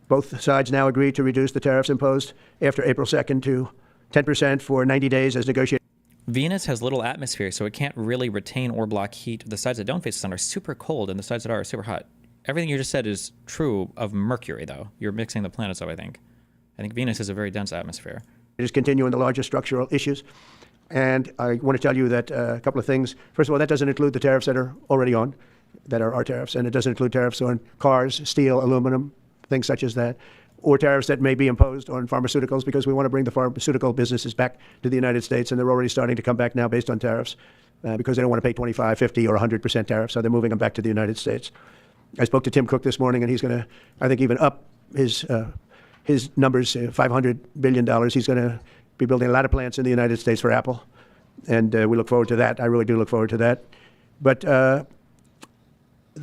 Both sides now agreed to reduce the tariffs imposed after April 2nd to 10% for 90 days as negotiated. Venus has little atmosphere, so it can't really retain or block heat. The sides that don't face the sun are super cold, and the sides that are super hot. Everything you just said is true of Mercury, though. You're mixing the planets up, I think. I think Venus has a very dense atmosphere. It is continuing the larger structural issues. And I want to tell you that a couple of things. First of all, that doesn't include the tariffs that are already on, that are our tariffs. And it doesn't include tariffs on cars, steel, aluminum, things such as that, or tariffs that may be imposed on pharmaceuticals, because we want to bring the pharmaceutical businesses back to the United States. And they're already starting to come back now based on tariffs because they don't want to pay 25, 50, or 100% tariffs. So they're moving them back to the United States. I spoke to Tim Cook this morning, and he's going to, I think, even up his numbers, $500 billion. He's going to be building a lot of plants in the United States for Apple, and we look forward to that. I really do look forward to that. But the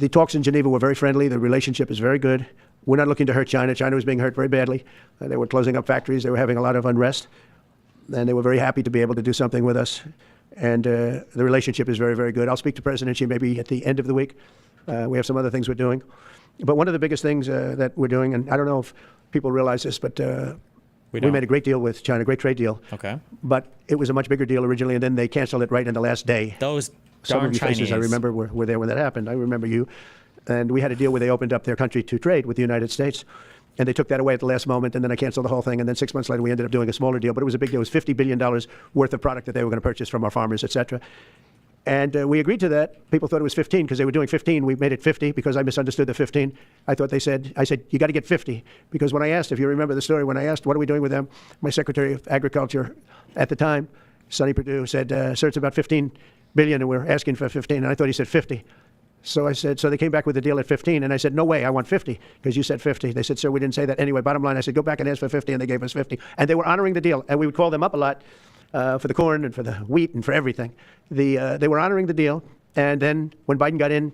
talks in Geneva were very friendly. The relationship is very good. We're not looking to hurt China. China was being hurt very badly. They were closing up factories. They were having a lot of unrest, and they were very happy to be able to do something with us. And the relationship is very, very good. I'll speak to President Xi maybe at the end of the week. We have some other things we're doing. But one of the biggest things that we're doing, and I don't know if people realize this, but we made a great deal with China, great trade deal. Okay. But it was a much bigger deal originally, and then they canceled it right in the last day. Those Some darn of you Chinese. faces I remember were there when that happened. I remember you. And we had a deal where they opened up their country to trade with the United States. And they took that away at the last moment, and then I canceled the whole thing. And then 6 months later, we ended up doing a smaller deal, but it was a big deal. It was $50 billion worth of product that they were going to purchase from our farmers, et cetera. And we agreed to that. People thought it was 15 because they were doing 15. We made it 50 because I misunderstood the 15. I said, you got to get 50. Because when I asked, if you remember the story, when I asked, what are we doing with them? My Secretary of Agriculture at the time, Sonny Perdue, said, sir, it's about 15 billion and we're asking for 15. And I thought he said 50. So I said, so they came back with a deal at 15. And I said, no way, I want 50 because you said 50. They said, sir, we didn't say that. Anyway, bottom line, I said, go back and ask for 50. And they gave us 50. And they were honoring the deal. And we would call them up a lot for the corn and for the wheat and for everything. They were honoring the deal. And then when Biden got in,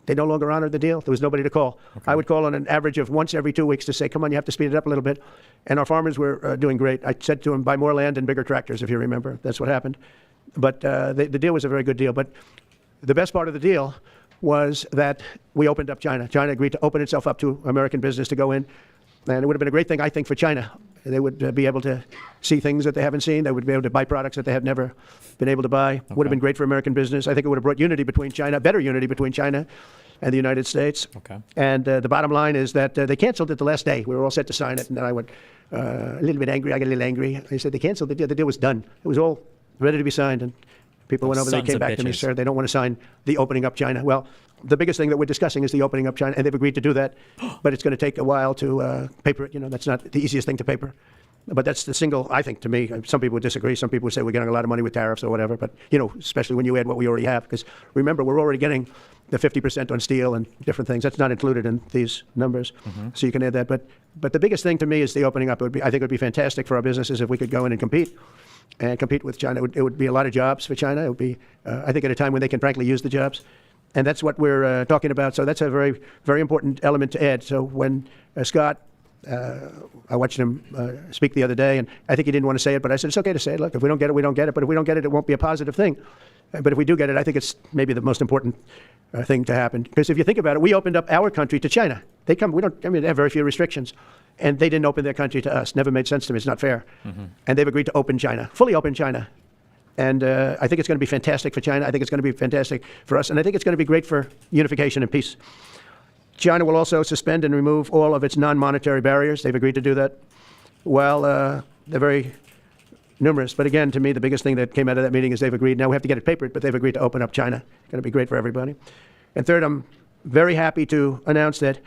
they no longer honored the deal. There was nobody to call. Okay. I would call on an average of once every 2 weeks to say, come on, you have to speed it up a little bit. And our farmers were doing great. I said to them, buy more land and bigger tractors, if you remember. That's what happened. But the deal was a very good deal. But the best part of the deal was that we opened up China. China agreed to open itself up to American business to go in. And it would have been a great thing, I think, for China. They would be able to see things that they haven't seen. They would be able to buy products that they have never been able to buy. Okay. Would have been great for American business. I think it would have brought unity between China, better unity between China and the United States. Okay. And the bottom line is that they canceled it the last day. We were all set to sign it. And then I went a little bit angry. I got a little angry. They said they canceled the deal. The deal was done. It was all ready to be signed. And people went over and they came back to me, sir, they don't want to sign the opening up China. Well, the biggest thing that we're discussing is the opening up China, and they've agreed to do that. But it's going to take a while to paper it. You know, that's not the easiest thing to paper. But that's the single, I think, to me. Some people would disagree. Some people would say we're getting a lot of money with tariffs or whatever. But, you know, especially when you add what we already have. Because remember, we're already getting the 50% on steel and different things. That's not included in these numbers. Mm-hmm. So you can add that. But the biggest thing to me is the opening up. I think it would be fantastic for our businesses if we could go in and compete with China. It would be a lot of jobs for China. It would be, I think, at a time when they can frankly use the jobs. And that's what we're talking about. So that's a very, very important element to add. So when Scott, I watched him speak the other day, and I think he didn't want to say it, but I said, it's okay to say it. Look, if we don't get it, we don't get it. But if we don't get it, it won't be a positive thing. But if we do get it, I think it's maybe the most important thing to happen. Because if you think about it, we opened up our country to China. They have very few restrictions. And they didn't open their country to us. Never made sense to me. It's not fair. Mm-hmm. And they've agreed to open China, fully open China. And I think it's going to be fantastic for China. I think it's going to be fantastic for us. And I think it's going to be great for unification and peace. China will also suspend and remove all of its non-monetary barriers. They've agreed to do that. Well, they're very numerous. But again, to me, the biggest thing that came out of that meeting is they've agreed. Now we have to get it papered, but they've agreed to open up China. It's going to be great for everybody. And third, I'm very happy to announce that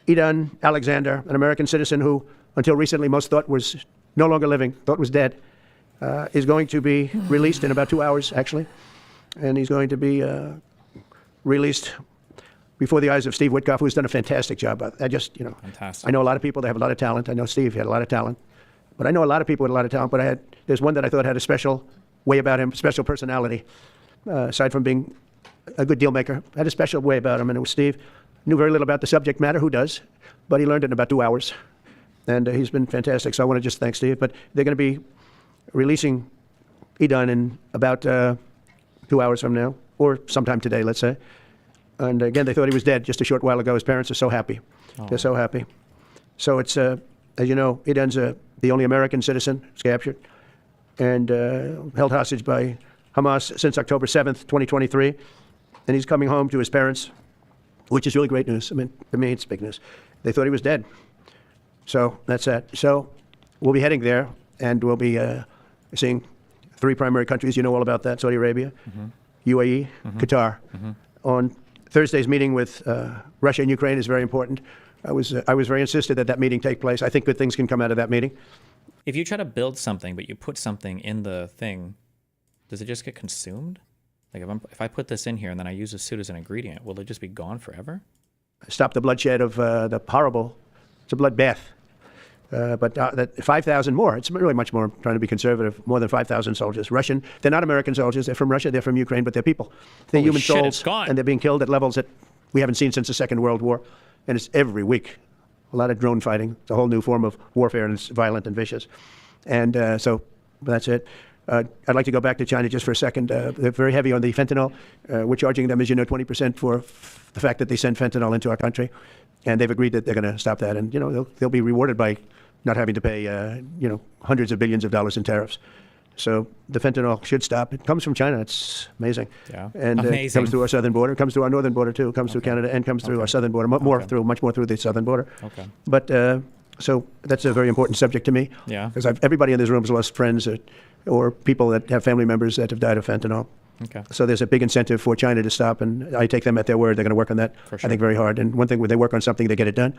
Idan Alexander, an American citizen who until recently most thought was no longer living, thought was dead, is going to be released in about 2 hours, actually. And he's going to be released before the eyes of Steve Witkoff, who's done a fantastic job. Fantastic. I know a lot of people that have a lot of talent. I know Steve had a lot of talent. But I know a lot of people with a lot of talent. But there's one that I thought had a special way about him, special personality. Aside from being a good deal maker, had a special way about him, and it was Steve. Knew very little about the subject matter, who does? But he learned it in about 2 hours. And he's been fantastic. So I want to just thank Steve. But they're going to be releasing Idan in about 2 hours from now, or sometime today, let's say. And again, they thought he was dead just a short while ago. His parents are so happy. Oh. They're so happy. So it's, as you know, Idan's the only American citizen who's captured and held hostage by Hamas since October 7th, 2023. And he's coming home to his parents, which is really great news. I mean, to me, it's big news. They thought he was dead. So that's that. So we'll be heading there, and we'll be seeing 3 primary countries. You know all about that: Saudi Arabia, mm-hmm. UAE, mm-hmm. Qatar. Mm-hmm. On Thursday's meeting with Russia and Ukraine is very important. I was very insistent that meeting take place. I think good things can come out of that meeting. If you try to build something, but you put something in the thing, does it just get consumed? Like if I put this in here and then I use a suit as an ingredient, will it just be gone forever? Stop the bloodshed of the horrible. It's a bloodbath. But that 5,000 more, it's really much more, trying to be conservative, more than 5,000 soldiers. Russian, they're not American soldiers, they're from Russia, they're from Ukraine, but they're people. They're human souls, and they're being killed at levels that we haven't seen since the Second World War. And it's every week. A lot of drone fighting. It's a whole new form of warfare, and it's violent and vicious. And so that's it. I'd like to go back to China just for a second. They're very heavy on the fentanyl. We're charging them, as you know, 20% for the fact that they send fentanyl into our country. And they've agreed that they're going to stop that. And, you know, they'll be rewarded by not having to pay, hundreds of billions of dollars in tariffs. So the fentanyl should stop. It comes from China. It's amazing. Yeah. And it comes through our southern border. It comes through our northern border, too. It comes through Canada and comes through our southern border. Much more through the southern border. Okay. But so that's a very important subject to me. Yeah. Because everybody in this room has lost friends or people that have family members that have died of fentanyl. Okay. So there's a big incentive for China to stop, and I take them at their word. They're going to work on that, For sure. I think, very hard. And one thing, when they work on something, they get it done.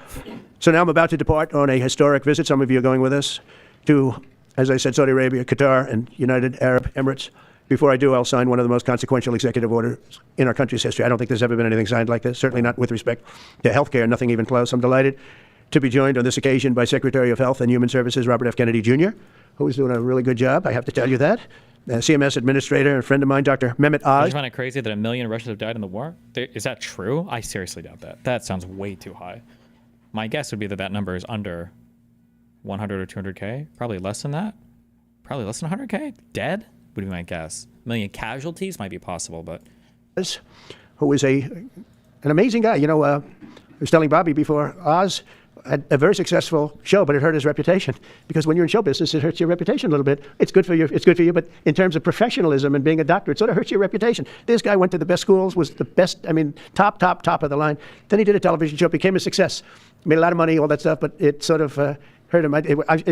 So now I'm about to depart on a historic visit. Some of you are going with us to, as I said, Saudi Arabia, Qatar, and United Arab Emirates. Before I do, I'll sign one of the most consequential executive orders in our country's history. I don't think there's ever been anything signed like this, certainly not with respect to healthcare, nothing even close. I'm delighted to be joined on this occasion by Secretary of Health and Human Services Robert F. Kennedy Jr., who is doing a really good job, I have to tell you that. CMS Administrator, a friend of mine, Dr. Mehmet I Oz. just find it crazy that 1 million Russians have died in the war. Is that true? I seriously doubt that. That sounds way too high. My guess would be that that number is under 100 or 200K. Probably less than that. Probably less than 100K. Dead would be my guess. 1 million casualties might be possible, but who is an amazing guy. You know, I was telling Bobby before, Oz had a very successful show, but it hurt his reputation. Because when you're in show business, it hurts your reputation a little bit. It's good for you, but in terms of professionalism and being a doctor, it sort of hurts your reputation. This guy went to the best schools, was the best, I mean, top of the line. Then he did a television show, became a success, made a lot of money, all that stuff, but it sort of hurt him. And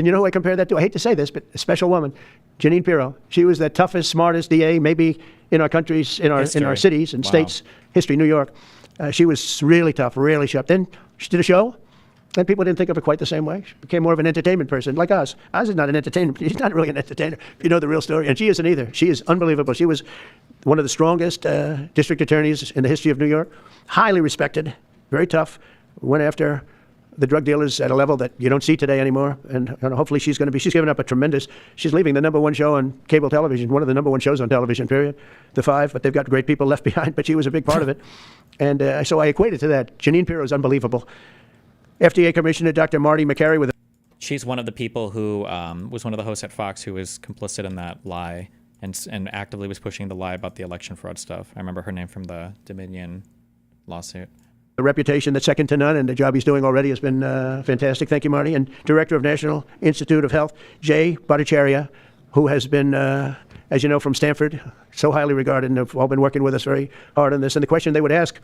you know who I compare that to? I hate to say this, but a special woman, Janine Pirro. She was the toughest, smartest DA, maybe in our countries, in our cities and states, history, New York. She was really tough, really sharp. Then she did a show. Then people didn't think of her quite the same way. She became more of an entertainment person, like Oz. Oz is not an entertainer. She's not really an entertainer, if you know the real story. And she isn't either. She is unbelievable. She was one of the strongest district attorneys in the history of New York. Highly respected, very tough. Went after the drug dealers at a level that you don't see today anymore. And hopefully she's given up she's leaving the #1 show on cable television, one of the #1 shows on television, period. The 5, but they've got great people left behind, but she was a big part of it. And so I equate it to that. Janine Pirro is unbelievable. FDA Commissioner Dr. Marty McCary with. she's one of the people who was one of the hosts at Fox who was complicit in that lie and actively was pushing the lie about the election fraud stuff. I remember her name from the Dominion lawsuit. A reputation that's second to none, and the job he's doing already has been fantastic. Thank you, Marty. And Director of National Institute of Health, Jay Bhattacharya, who has been, as you know, from Stanford, so highly regarded, and have all been working with us very hard on this. And the question they would ask,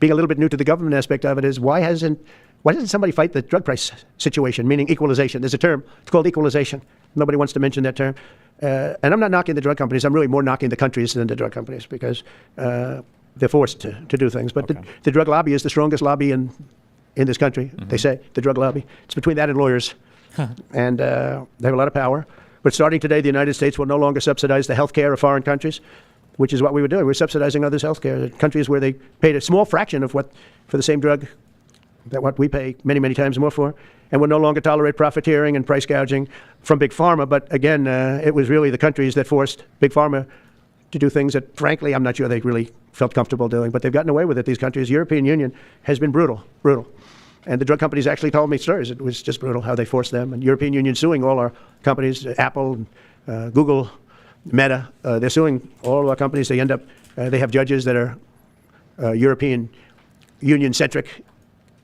being a little bit new to the government aspect of it, is why doesn't somebody fight the drug price situation, meaning equalization? There's a term. It's called equalization. Nobody wants to mention that term. And I'm not knocking the drug companies. I'm really more knocking the countries than the drug companies because they're forced to do things. But the drug lobby is the strongest lobby in this country, they say, the drug lobby. It's between that and lawyers. And they have a lot of power. But starting today, the United States will no longer subsidize the health care of foreign countries, which is what we were doing. We're subsidizing others' health care. Countries where they paid a small fraction of what for the same drug that what we pay many, many times more for. And will no longer tolerate profiteering and price gouging from Big Pharma. But again, it was really the countries that forced Big Pharma to do things that, frankly, I'm not sure they really felt comfortable doing. But they've gotten away with it, these countries. European Union has been brutal. And the drug companies actually told me stories. It was just brutal how they forced them. And European Union suing all our companies, Apple, Google, Meta. They're suing all of our companies. They end up, they have judges that are European Union-centric.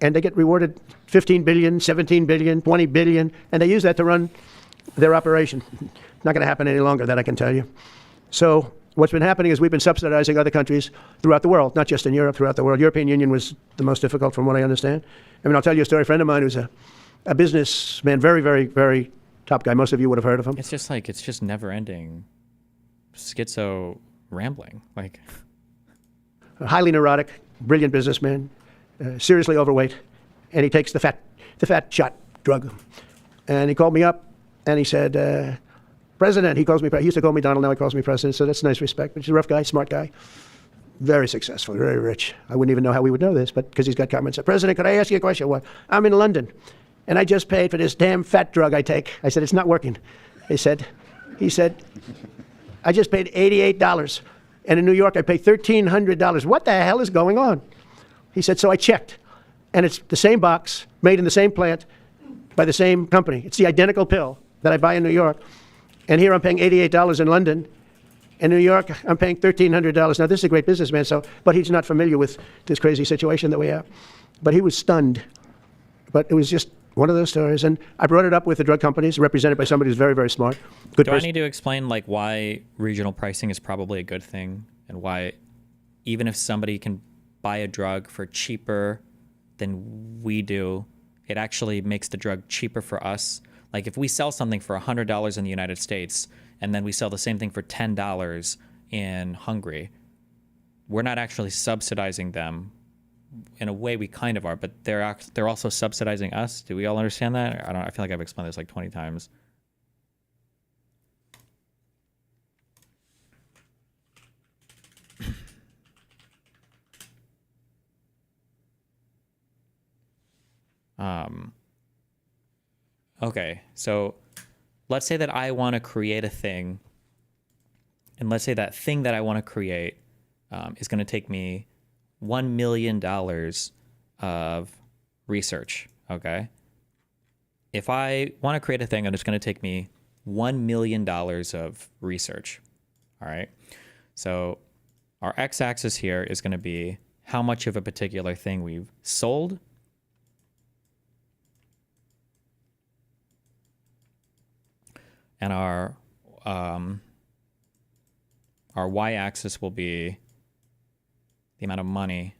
And they get rewarded $15 billion, $17 billion, $20 billion. And they use that to run their operation. Not going to happen any longer, that I can tell you. So what's been happening is we've been subsidizing other countries throughout the world, not just in Europe, throughout the world. European Union was the most difficult from what I understand. I mean, I'll tell you a story. A friend of mine who's a businessman, very, very, very top guy. Most of you would have heard of him. It's just never ending schizo rambling. Like a highly neurotic, brilliant businessman, seriously overweight. And he takes the fat shot drug. And he called me up and he said, President, he calls me, he used to call me Donald, now he calls me President, so that's nice respect. But he's a rough guy, smart guy, very successful, very rich. I wouldn't even know how we would know this, but because he's got comments. President, could I ask you a question? What? I'm in London, and I just paid for this damn fat drug I take. I said, it's not working. He said, I just paid $88, and in New York I pay $1,300. What the hell is going on? He said, so I checked, and it's the same box, made in the same plant, by the same company. It's the identical pill that I buy in New York. And here I'm paying $88 in London. In New York, I'm paying $1,300. Now, this is a great businessman, but he's not familiar with this crazy situation that we have. But he was stunned. But it was just one of those stories. And I brought it up with the drug companies, represented by somebody who's very, very smart. Good Do I person. need to explain like why regional pricing is probably a good thing, and why even if somebody can buy a drug for cheaper than we do, it actually makes the drug cheaper for us? Like if we sell something for $100 in the United States and then we sell the same thing for $10 in Hungary, we're not actually subsidizing them. In a way, we kind of are, but they're also subsidizing us. Do we all understand that? I feel like I've explained this like 20 times. Okay, so let's say that I want to create a thing, and let's say that thing that I want to create is going to take me $1 million of research, okay? If I want to create a thing and it's going to take me $1 million of research, all right? So our x-axis here is going to be how much of a particular thing we've sold. And our y-axis will be the amount of money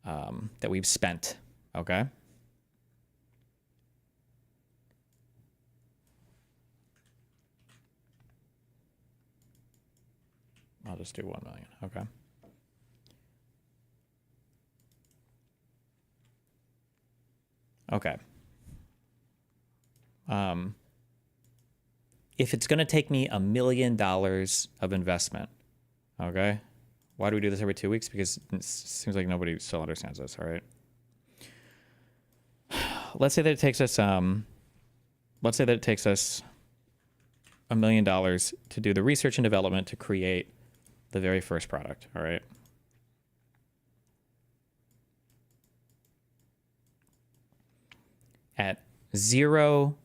that we've spent, okay? I'll just do 1 million, okay? Okay. If it's going to take me $1 million of investment, okay? Why do we do this every 2 weeks? Because it seems like nobody still understands this, all right? Let's say that it takes us $1 million to do the research and development to create the very first product, all right? At zero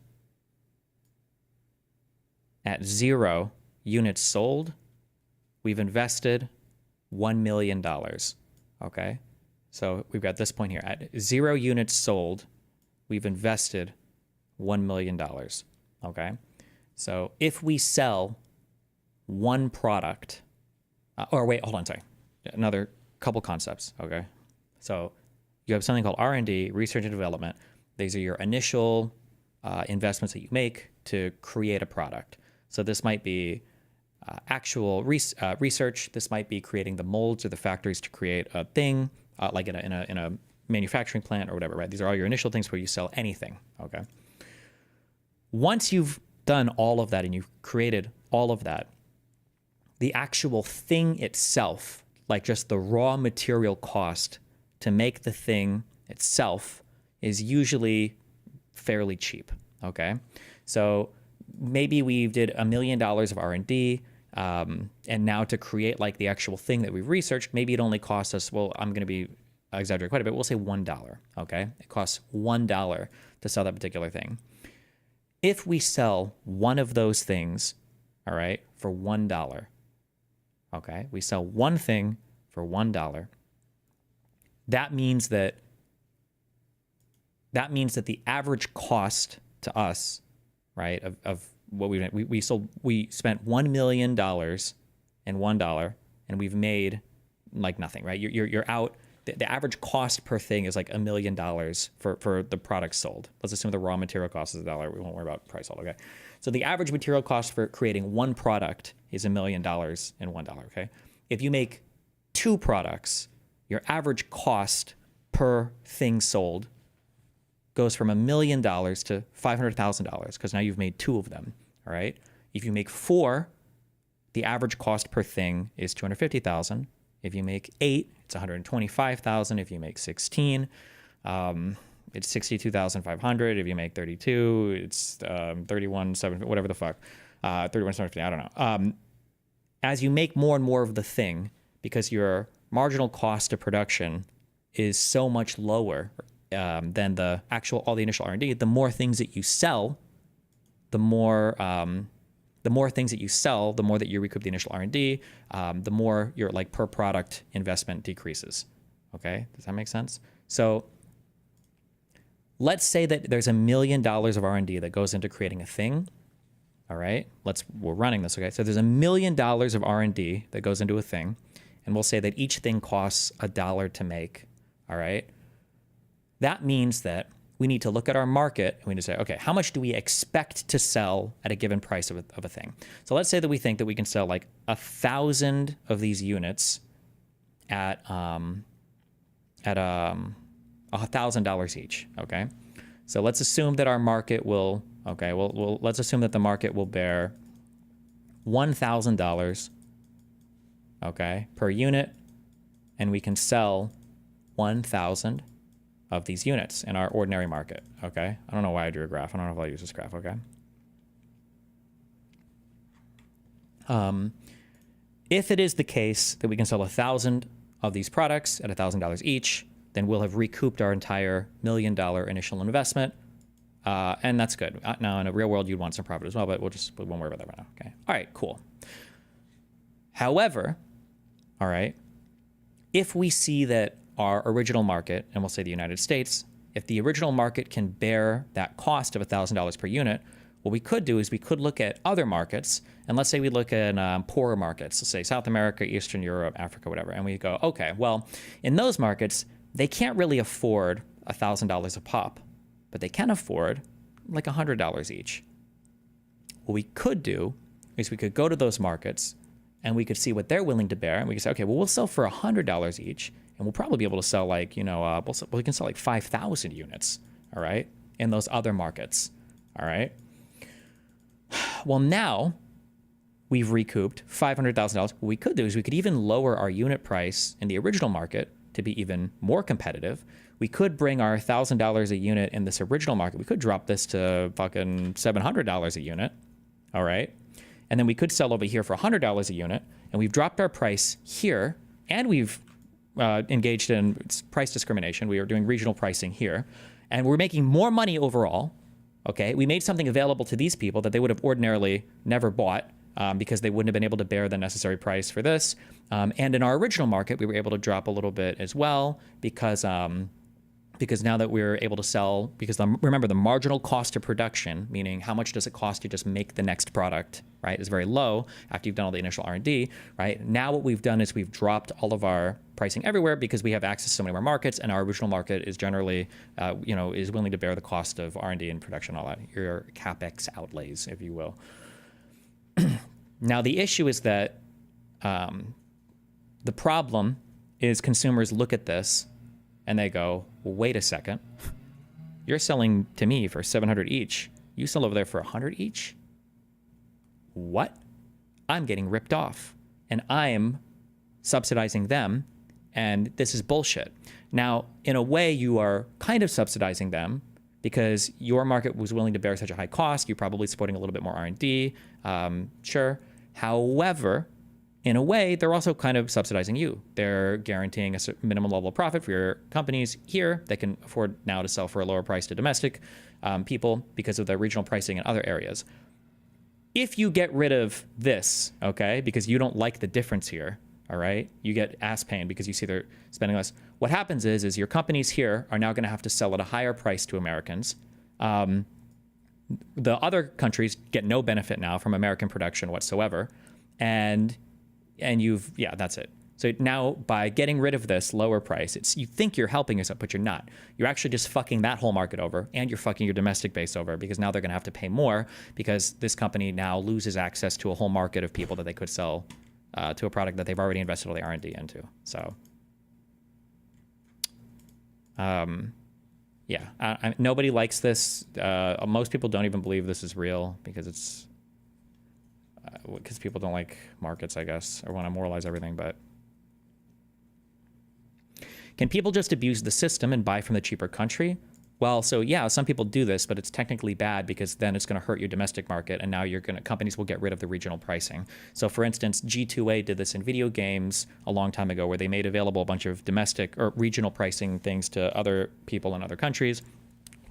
units sold, we've invested $1 million, okay? So we've got this point here. At 0 units sold, we've invested $1 million, okay? So if we sell one product, or wait, hold on, sorry. Another couple concepts, okay? So you have something called R&D, research and development. These are your initial investments that you make to create a product. So this might be actual research. This might be creating the molds or the factories to create a thing, like in a manufacturing plant or whatever, right? These are all your initial things where you sell anything, okay? Once you've done all of that and you've created all of that, the actual thing itself, like just the raw material cost to make the thing itself, is usually fairly cheap, okay? So maybe we did $1 million of R&D, and now to create like the actual thing that we've researched, maybe it only costs us, well, I'm going to be exaggerating quite a bit, we'll say $1, okay? It costs $1 to sell that particular thing. If we sell one of those things, all right, for $1, okay, we sell one thing for $1, that means that the average cost to us, right, of what we spent $1 million in $1, and we've made like nothing, right? You're out. The average cost per thing is like $1 million for the product sold. Let's assume the raw material cost is $1. We won't worry about price sold, okay? So the average material cost for creating one product is $1 million in $1, okay? If you make 2 products, your average cost per thing sold goes from $1 million to $500,000 because now you've made 2 of them, all right? If you make 4, the average cost per thing is $250,000. If you make 8, it's $125,000. If you make 16, it's $62,500. If you make 32, it's $31,750, whatever the fuck, $31,750. I don't know. As you make more and more of the thing, because your marginal cost of production is so much lower than the actual all the initial R&D, the more things that you sell, the more things that you sell, the more that you recoup the initial R&D, the more your like per product investment decreases. Okay, does that make sense? So let's say that there's $1 million of R&D that goes into creating a thing. All right, we're running this, okay? So there's $1 million of R&D that goes into a thing, and we'll say that each thing costs $1 to make, all right? That means that we need to look at our market and we need to say, okay, how much do we expect to sell at a given price of a thing? So let's say that we think that we can sell like 1,000 of these units at $1,000 each, okay? So let's assume that our market will, okay, let's assume that the market will bear $1,000, okay, per unit, and we can sell 1,000 of these units in our ordinary market, okay? I don't know why I drew a graph. I don't know if I'll use this graph, okay? If it is the case that we can sell 1,000 of these products at $1,000 each, then we'll have recouped our entire $1 million initial investment, and that's good. Now, in a real world, you'd want some profit as well, but we won't worry about that right now, okay? All right, cool. However, all right, if we see that our original market, and we'll say the United States, if the original market can bear that cost of $1,000 per unit, what we could do is we could look at other markets, and let's say we look at poorer markets, let's say South America, Eastern Europe, Africa, whatever, and we go, okay, well, in those markets, they can't really afford $1,000 a pop, but they can afford like $100 each. What we could do is we could go to those markets and we could see what they're willing to bear, and we could say, okay, well, we'll sell for $100 each, and we'll probably be able to sell like, we can sell like 5,000 units, all right, in those other markets, all right? Well, now we've recouped $500,000. What we could do is we could even lower our unit price in the original market to be even more competitive. We could bring our $1,000 a unit in this original market. We could drop this to fucking $700 a unit, all right? And then we could sell over here for $100 a unit, and we've dropped our price here, and we've engaged in price discrimination. We are doing regional pricing here, and we're making more money overall, okay? We made something available to these people that they would have ordinarily never bought because they wouldn't have been able to bear the necessary price for this. And in our original market, we were able to drop a little bit as well because now that we're able to sell, remember the marginal cost of production, meaning how much does it cost to just make the next product, right, is very low after you've done all the initial R&D, right? Now what we've done is we've dropped all of our pricing everywhere because we have access to so many more markets, and our original market is generally, is willing to bear the cost of R&D and production, all that, your CapEx outlays, if you will. Now the issue is that the problem is consumers look at this and they go, well, wait a second. You're selling to me for 700 each. You sell over there for 100 each? What? I'm getting ripped off. And I'm subsidizing them. And this is bullshit. Now, in a way, you are kind of subsidizing them because your market was willing to bear such a high cost. You're probably supporting a little bit more R&D. Sure. However, in a way, they're also kind of subsidizing you. They're guaranteeing a minimum level of profit for your companies here that can afford now to sell for a lower price to domestic people because of the regional pricing in other areas. If you get rid of this, okay, because you don't like the difference here, all right, you get ass pain because you see they're spending less. What happens is your companies here are now going to have to sell at a higher price to Americans. The other countries get no benefit now from American production whatsoever. And that's it. So now by getting rid of this lower price, you think you're helping yourself, but you're not. You're actually just fucking that whole market over, and you're fucking your domestic base over because now they're going to have to pay more because this company now loses access to a whole market of people that they could sell to a product that they've already invested all the R&D into. So, nobody likes this. Most people don't even believe this is real because because people don't like markets, I guess, or want to moralize everything. But can people just abuse the system and buy from the cheaper country? Well, so yeah, some people do this, but it's technically bad because then it's going to hurt your domestic market, and now companies will get rid of the regional pricing. So, for instance, G2A did this in video games a long time ago, where they made available a bunch of domestic or regional pricing things to other people in other countries.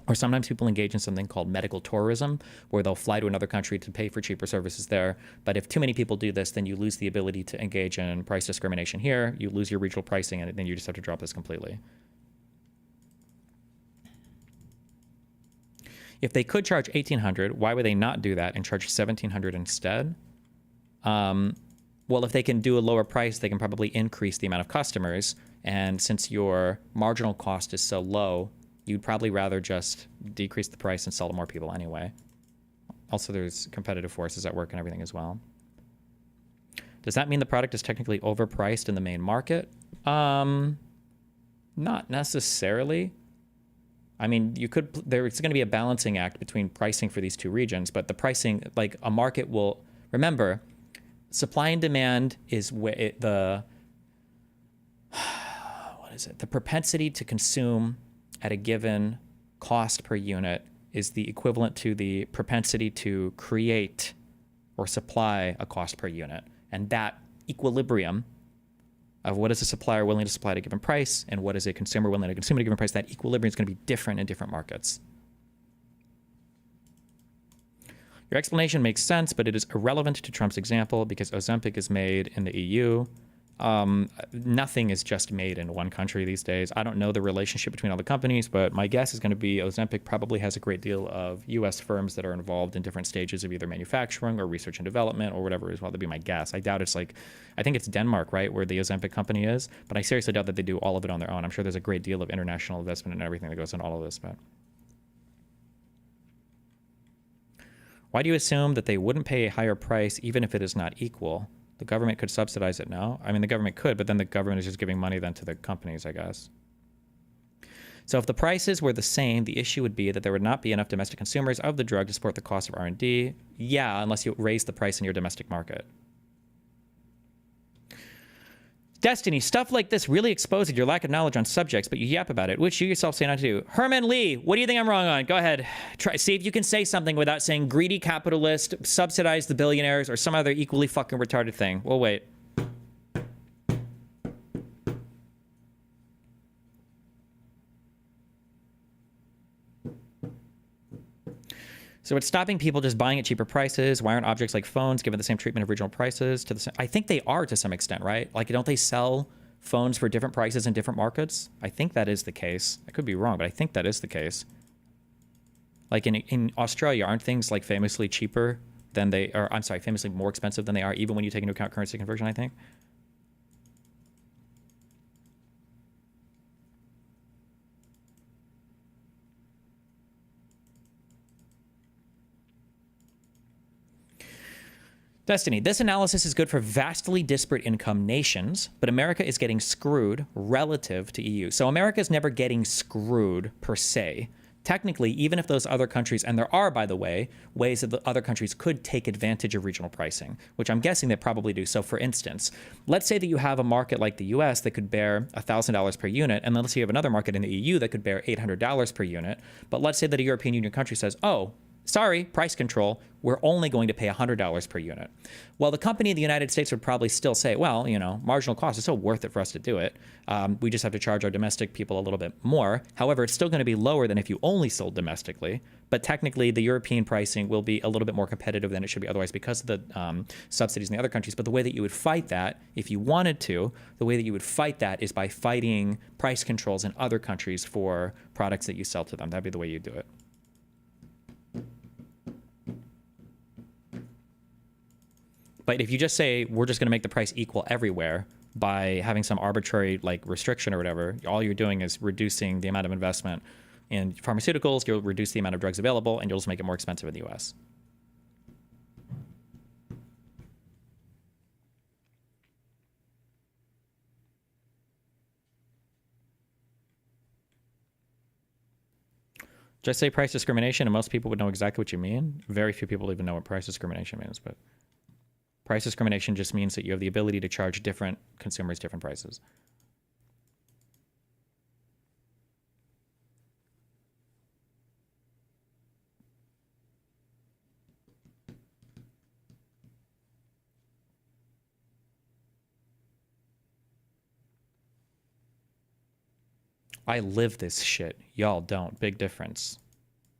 Or sometimes people engage in something called medical tourism, where they'll fly to another country to pay for cheaper services there. But if too many people do this, then you lose the ability to engage in price discrimination here. You lose your regional pricing, and then you just have to drop this completely. If they could charge $1,800, why would they not do that and charge $1,700 instead? Well, if they can do a lower price, they can probably increase the amount of customers. And since your marginal cost is so low, you'd probably rather just decrease the price and sell to more people anyway. Also, there's competitive forces at work and everything as well. Does that mean the product is technically overpriced in the main market? Not necessarily. I mean, there's going to be a balancing act between pricing for these two regions, but the pricing, like a market will, remember, supply and demand is the propensity to consume at a given cost per unit is the equivalent to the propensity to create or supply a cost per unit. And that equilibrium of what is a supplier willing to supply at a given price and what is a consumer willing to consume at a given price, that equilibrium is going to be different in different markets. Your explanation makes sense, but it is irrelevant to Trump's example because Ozempic is made in the EU. Nothing is just made in one country these days. I don't know the relationship between all the companies, but my guess is going to be Ozempic probably has a great deal of U.S. firms that are involved in different stages of either manufacturing or research and development or whatever as well. That'd be my guess. I doubt it's like, I think it's Denmark, right, where the Ozempic company is, but I seriously doubt that they do all of it on their own. I'm sure there's a great deal of international investment and everything that goes into all of this, but why do you assume that they wouldn't pay a higher price even if it is not equal? The government could subsidize it now. I mean, the government could, but then the government is just giving money then to the companies, I guess. So if the prices were the same, the issue would be that there would not be enough domestic consumers of the drug to support the cost of R&D. Yeah, unless you raise the price in your domestic market. Destiny, stuff like this really exposes your lack of knowledge on subjects, but you yap about it, which you yourself say not to do. Herman Lee, what do you think I'm wrong on? Go ahead. See if you can say something without saying greedy capitalist, subsidize the billionaires, or some other equally fucking retarded thing. We'll wait. So it's stopping people just buying at cheaper prices. Why aren't objects like phones given the same treatment of regional prices? I think they are to some extent, right? Like, don't they sell phones for different prices in different markets? I think that is the case. I could be wrong, but I think that is the case. Like in Australia, aren't things like famously cheaper than they are? I'm sorry, famously more expensive than they are, even when you take into account currency conversion, I think. Destiny, this analysis is good for vastly disparate income nations, but America is getting screwed relative to EU. So America is never getting screwed per se. Technically, even if those other countries, and there are, by the way, ways that the other countries could take advantage of regional pricing, which I'm guessing they probably do. So for instance, let's say that you have a market like the US that could bear $1,000 per unit, and then let's say you have another market in the EU that could bear $800 per unit. But let's say that a European Union country says, oh, sorry, price control, we're only going to pay $100 per unit. Well, the company in the United States would probably still say, well, you know, marginal cost is so worth it for us to do it. We just have to charge our domestic people a little bit more. However, it's still going to be lower than if you only sold domestically. But technically, the European pricing will be a little bit more competitive than it should be otherwise because of the subsidies in the other countries. But the way that you would fight that, if you wanted to, the way that you would fight that is by fighting price controls in other countries for products that you sell to them. That'd be the way you do it. But if you just say, we're just going to make the price equal everywhere by having some arbitrary like restriction or whatever, all you're doing is reducing the amount of investment in pharmaceuticals, you'll reduce the amount of drugs available, and you'll just make it more expensive in the US. Just say price discrimination, and most people would know exactly what you mean. Very few people even know what price discrimination means, but price discrimination just means that you have the ability to charge different consumers different prices. I live this shit. Y'all don't. Big difference.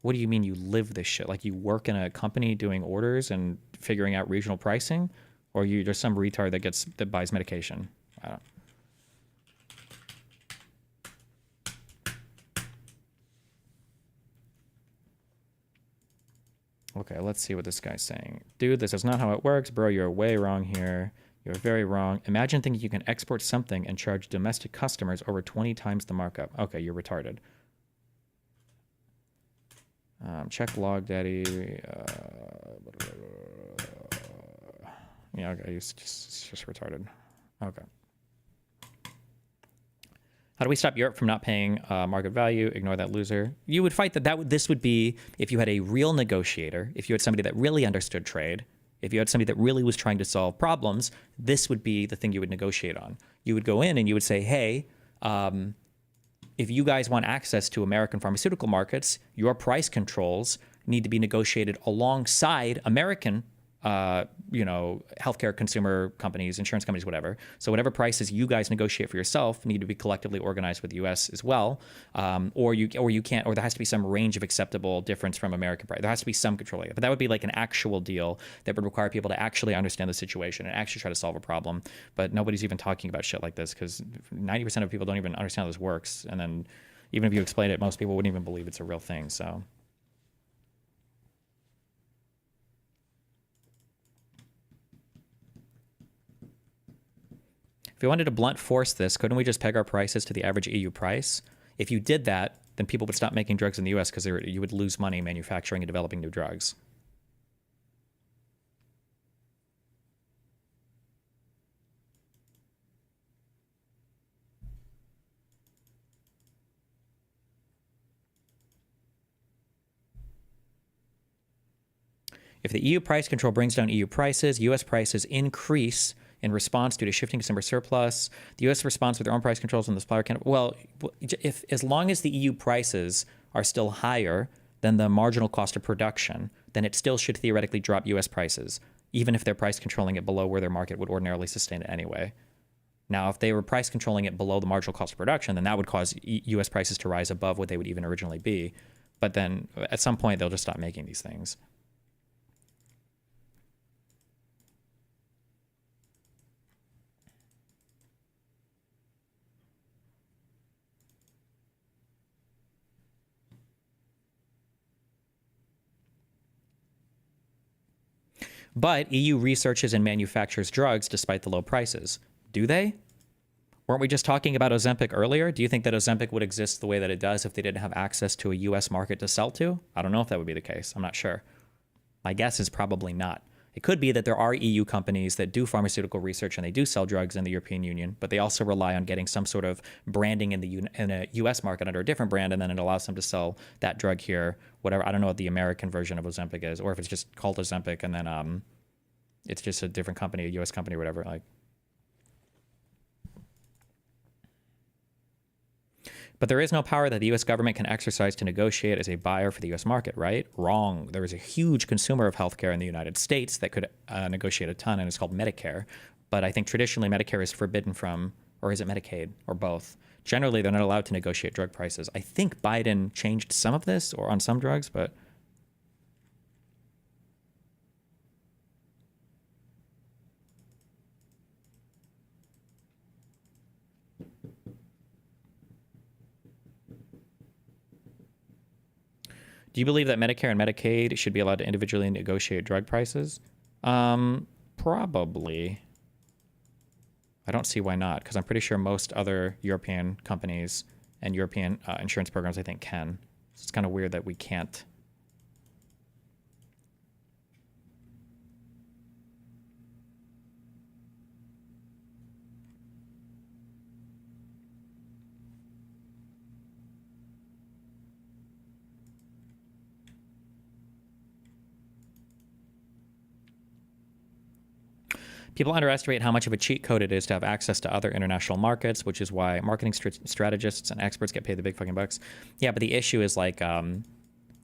What do you mean you live this shit? Like you work in a company doing orders and figuring out regional pricing? Or you're just some retard that buys medication? I don't. Okay, let's see what this guy's saying. Dude, this is not how it works. Bro, you're way wrong here. You're very wrong. Imagine thinking you can export something and charge domestic customers over 20 times the markup. Okay, you're retarded. Check log daddy. Yeah, okay, it's just retarded. Okay. How do we stop Europe from not paying market value? Ignore that loser. You would fight this would be if you had a real negotiator, if you had somebody that really understood trade, if you had somebody that really was trying to solve problems, this would be the thing you would negotiate on. You would go in and you would say, hey, if you guys want access to American pharmaceutical markets, your price controls need to be negotiated alongside American healthcare consumer companies, insurance companies, whatever. So whatever prices you guys negotiate for yourself need to be collectively organized with the U.S. as well, or you can't, or there has to be some range of acceptable difference from American price. There has to be some control, but that would be like an actual deal that would require people to actually understand the situation and actually try to solve a problem. But nobody's even talking about shit like this because 90% of people don't even understand how this works, and then even if you explain it, most people wouldn't even believe it's a real thing. So. If we wanted to blunt force this, couldn't we just peg our prices to the average EU price? If you did that, then people would stop making drugs in the US because you would lose money manufacturing and developing new drugs. If the EU price control brings down EU prices, US prices increase in response due to shifting consumer surplus. The U.S. response with their own price controls and the supplier can, well, if as long as the EU prices are still higher than the marginal cost of production, then it still should theoretically drop U.S. prices, even if they're price controlling it below where their market would ordinarily sustain it anyway. Now, if they were price controlling it below the marginal cost of production, then that would cause U.S. prices to rise above what they would even originally be. But then at some point, they'll just stop making these things. But EU researches and manufactures drugs despite the low prices. Do they? Weren't we just talking about Ozempic earlier? Do you think that Ozempic would exist the way that it does if they didn't have access to a US market to sell to? I don't know if that would be the case. I'm not sure. My guess is probably not. It could be that there are EU companies that do pharmaceutical research and they do sell drugs in the European Union, but they also rely on getting some sort of branding in a US market under a different brand, and then it allows them to sell that drug here, whatever. I don't know what the American version of Ozempic is, or if it's just called Ozempic and then it's just a different company, a US company or whatever. Like, but there is no power that the U.S. government can exercise to negotiate as a buyer for the U.S. market, right? Wrong. There is a huge consumer of healthcare in the United States that could negotiate a ton, and it's called Medicare. But I think traditionally Medicare is forbidden from, or is it Medicaid, or both? Generally, they're not allowed to negotiate drug prices. I think Biden changed some of this, or on some drugs, but... Do you believe that Medicare and Medicaid should be allowed to individually negotiate drug prices? Probably. I don't see why not, because I'm pretty sure most other European companies and European insurance programs, I think, can. So it's kind of weird that we can't. People underestimate how much of a cheat code it is to have access to other international markets, which is why marketing strategists and experts get paid the big fucking bucks. Yeah, but the issue is like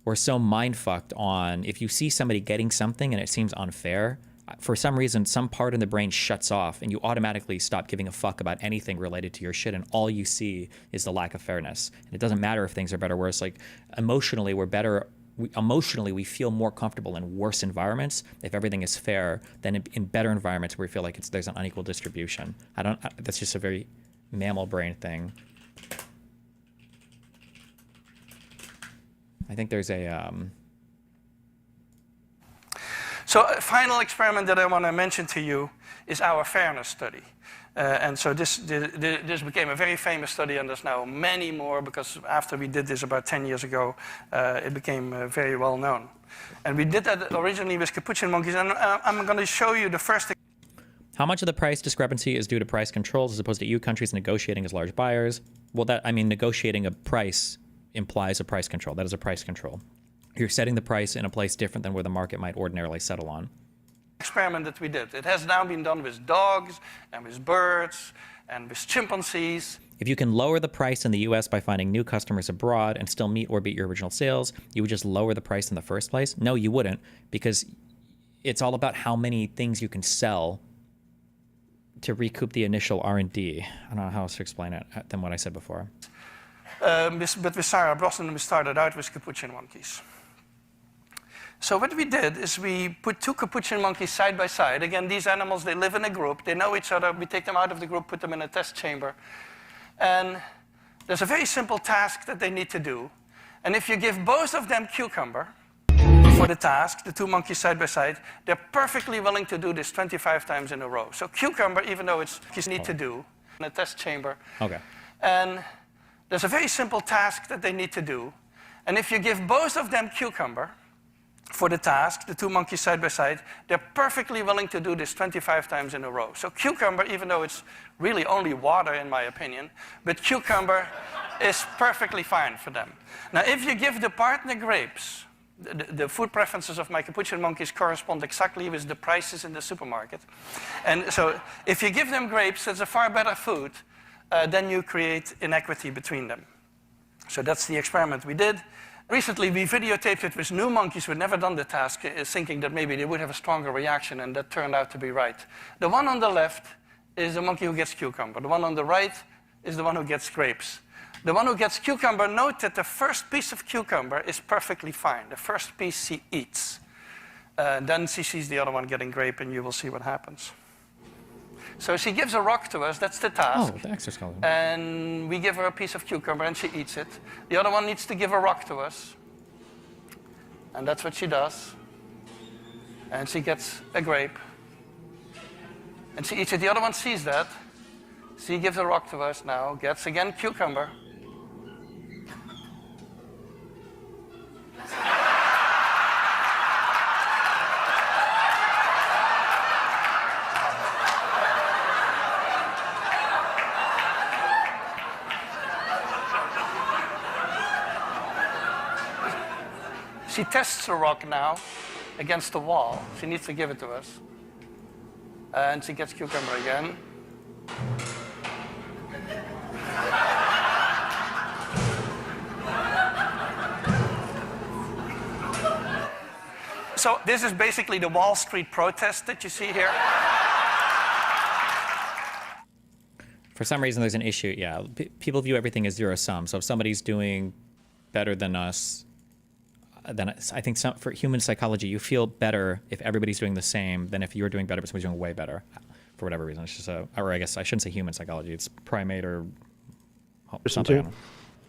we're so mind-fucked on if you see somebody getting something and it seems unfair, for some reason, some part in the brain shuts off and you automatically stop giving a fuck about anything related to your shit, and all you see is the lack of fairness. And it doesn't matter if things are better or worse. Like emotionally, we're better. Emotionally, we feel more comfortable in worse environments if everything is fair than in better environments where we feel like there's an unequal distribution. That's just a very mammal brain thing. I think there's a So a final experiment that I want to mention to you is our fairness study. And so this became a very famous study, and there's now many more, because after we did this about 10 years ago, it became very well known. And we did that originally with capuchin monkeys, and I'm going to show you the first. How much of the price discrepancy is due to price controls as opposed to EU countries negotiating as large buyers? Well, negotiating a price implies a price control. That is a price control. You're setting the price in a place different than where the market might ordinarily settle on. Experiment that we did. It has now been done with dogs and with birds and with chimpanzees. If you can lower the price in the US by finding new customers abroad and still meet or beat your original sales, you would just lower the price in the first place? No, you wouldn't, because it's all about how many things you can sell to recoup the initial R&D. I don't know how else to explain it than what I said before. But with Sarah Brosnan, we started out with capuchin monkeys. So what we did is we put two capuchin monkeys side by side. Again, these animals, they live in a group. They know each other. We take them out of the group, put them in a test chamber. And there's a very simple task that they need to do. And if you give both of them cucumber for the task, the two monkeys side by side, they're perfectly willing to do this 25 times in a row. So cucumber, even though it's you need to do in a test chamber. Okay. And there's a very simple task that they need to do. And if you give both of them cucumber for the task, the two monkeys side by side, they're perfectly willing to do this 25 times in a row. So cucumber, even though it's really only water in my opinion, but cucumber is perfectly fine for them. Now if you give the partner grapes, the food preferences of my capuchin monkeys correspond exactly with the prices in the supermarket. And so if you give them grapes, that's a far better food, then you create inequity between them. So that's the experiment we did. Recently, we videotaped it with new monkeys who had never done the task, thinking that maybe they would have a stronger reaction, and that turned out to be right. The one on the left is the monkey who gets cucumber. The one on the right is the one who gets grapes. The one who gets cucumber, note that the first piece of cucumber is perfectly fine. The first piece she eats. Then she sees the other one getting grape, and you will see what happens. So she gives a rock to us, that's the task. Oh, the exoskeleton. And we give her a piece of cucumber and she eats it. The other one needs to give a rock to us. And that's what she does. And she gets a grape. And she eats it. The other one sees that. She gives a rock to us now, gets again cucumber. She tests the rock now against the wall. She needs to give it to us. And she gets cucumber again. So this is basically the Wall Street protest that you see here. For some reason, there's an issue. Yeah, people view everything as zero sum. So if somebody's doing better than us, then I think for human psychology, you feel better if everybody's doing the same than if you're doing better but somebody's doing way better, for whatever reason. It's just or I guess I shouldn't say human psychology. It's primate or something.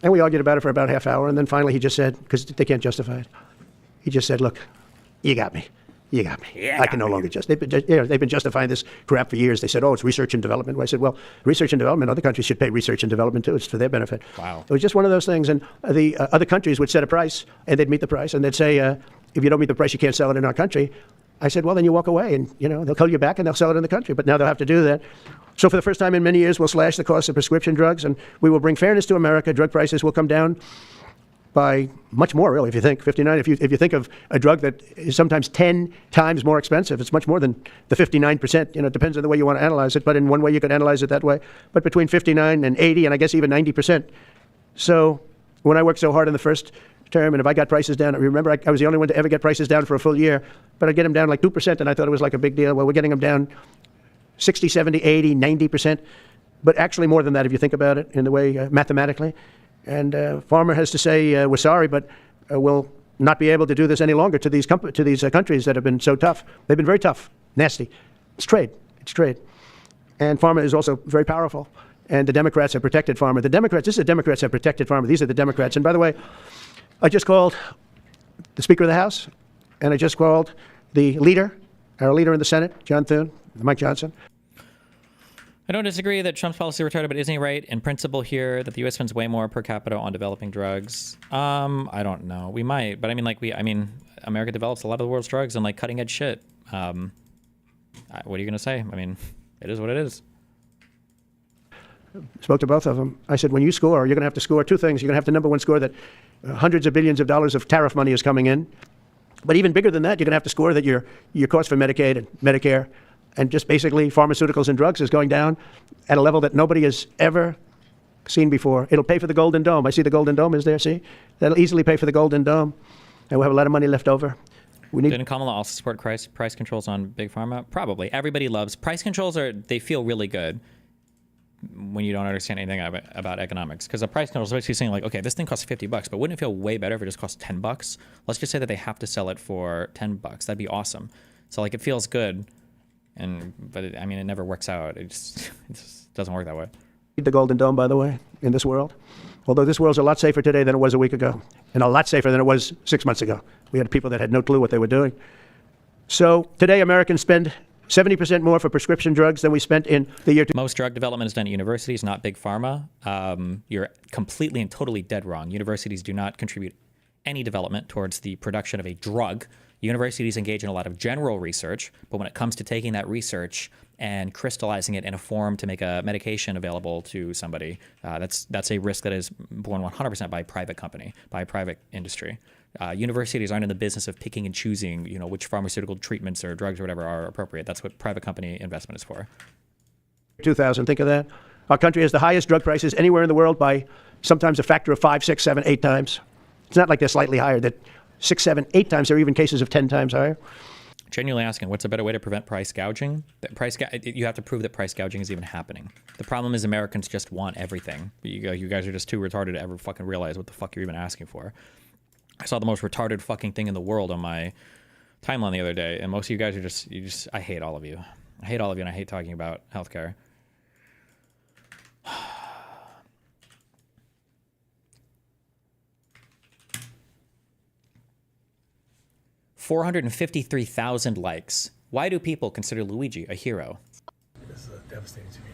And we argued about it for about a half hour, and then finally he just said, because they can't justify it, he just said, look, you got me. You got me. Yeah, I can no longer they've been justifying this crap for years. They said, oh, it's research and development. I said, well, research and development, other countries should pay research and development too. It's for their benefit. Wow. It was just one of those things. And the other countries would set a price, and they'd meet the price, and they'd say, if you don't meet the price, you can't sell it in our country. I said, well, then you walk away, and they'll call you back, and they'll sell it in the country. But now they'll have to do that. So for the first time in many years, we'll slash the cost of prescription drugs, and we will bring fairness to America. Drug prices will come down by much more, really, if you think. 59, if you think of a drug that is sometimes 10 times more expensive, it's much more than the 59%. It depends on the way you want to analyze it, but in one way you could analyze it that way. But between 59 and 80, and I guess even 90%. So when I worked so hard in the first term, and if I got prices down, remember, I was the only one to ever get prices down for a full year, but I'd get them down like 2%, and I thought it was like a big deal. Well, we're getting them down 60, 70, 80, 90%, but actually more than that if you think about it in the way mathematically. And Farmer has to say, we're sorry, but we'll not be able to do this any longer to these countries that have been so tough. They've been very tough, nasty. It's trade. It's trade. And Farmer is also very powerful. And the Democrats have protected Farmer. This is the Democrats have protected Farmer. These are the Democrats. And by the way, I just called the Speaker of the House, and I just called the leader, our leader in the Senate, John Thune, Mike Johnson. I don't disagree that Trump's policy is retarded, but isn't he right in principle here that the U.S. spends way more per capita on developing drugs? I don't know. We might, but I mean, America develops a lot of the world's drugs and like cutting edge shit. What are you gonna say? I mean, it is what it is. Spoke to both of them. I said, when you score, you're going to have to score two things. You're going to have to, number one, score that hundreds of billions of dollars of tariff money is coming in. But even bigger than that, you're going to have to score that your cost for Medicaid and Medicare and just basically pharmaceuticals and drugs is going down at a level that nobody has ever seen before. It'll pay for the Golden Dome. I see the Golden Dome is there, see? That'll easily pay for the Golden Dome. And we'll have a lot of money left over. Didn't Kamala also support price controls on Big Pharma? Probably. Everybody loves price controls. They feel really good when you don't understand anything about economics. Because a price control is basically saying like, okay, this thing costs $50, but wouldn't it feel way better if it just cost $10? Let's just say that they have to sell it for $10. That'd be awesome. So like it feels good, but it never works out. It just doesn't work that way. The Golden Dome, by the way, in this world. Although this world's a lot safer today than it was a week ago, and a lot safer than it was 6 months ago. We had people that had no clue what they were doing. So today Americans spend 70% more for prescription drugs than we spent in the year. Most drug development is done at universities, not big pharma. You're completely and totally dead wrong. Universities do not contribute any development towards the production of a drug. Universities engage in a lot of general research, but when it comes to taking that research and crystallizing it in a form to make a medication available to somebody, that's a risk that is borne 100% by a private company, by a private industry. Universities aren't in the business of picking and choosing, which pharmaceutical treatments or drugs or whatever are appropriate. That's what private company investment is for. 2000, think of that. Our country has the highest drug prices anywhere in the world by sometimes a factor of 5, 6, 7, 8 times. It's not like they're slightly higher. That 6, 7, 8 times. There are even cases of 10 times higher. Genuinely asking, what's a better way to prevent price gouging? You have to prove that price gouging is even happening. The problem is Americans just want everything. You guys are just too retarded to ever fucking realize what the fuck you're even asking for. I saw the most retarded fucking thing in the world on my timeline the other day, and most of you guys are just I hate all of you. I hate all of you, and I hate talking about healthcare. $453,000 likes. Why do people consider Luigi a hero? It's devastating to me.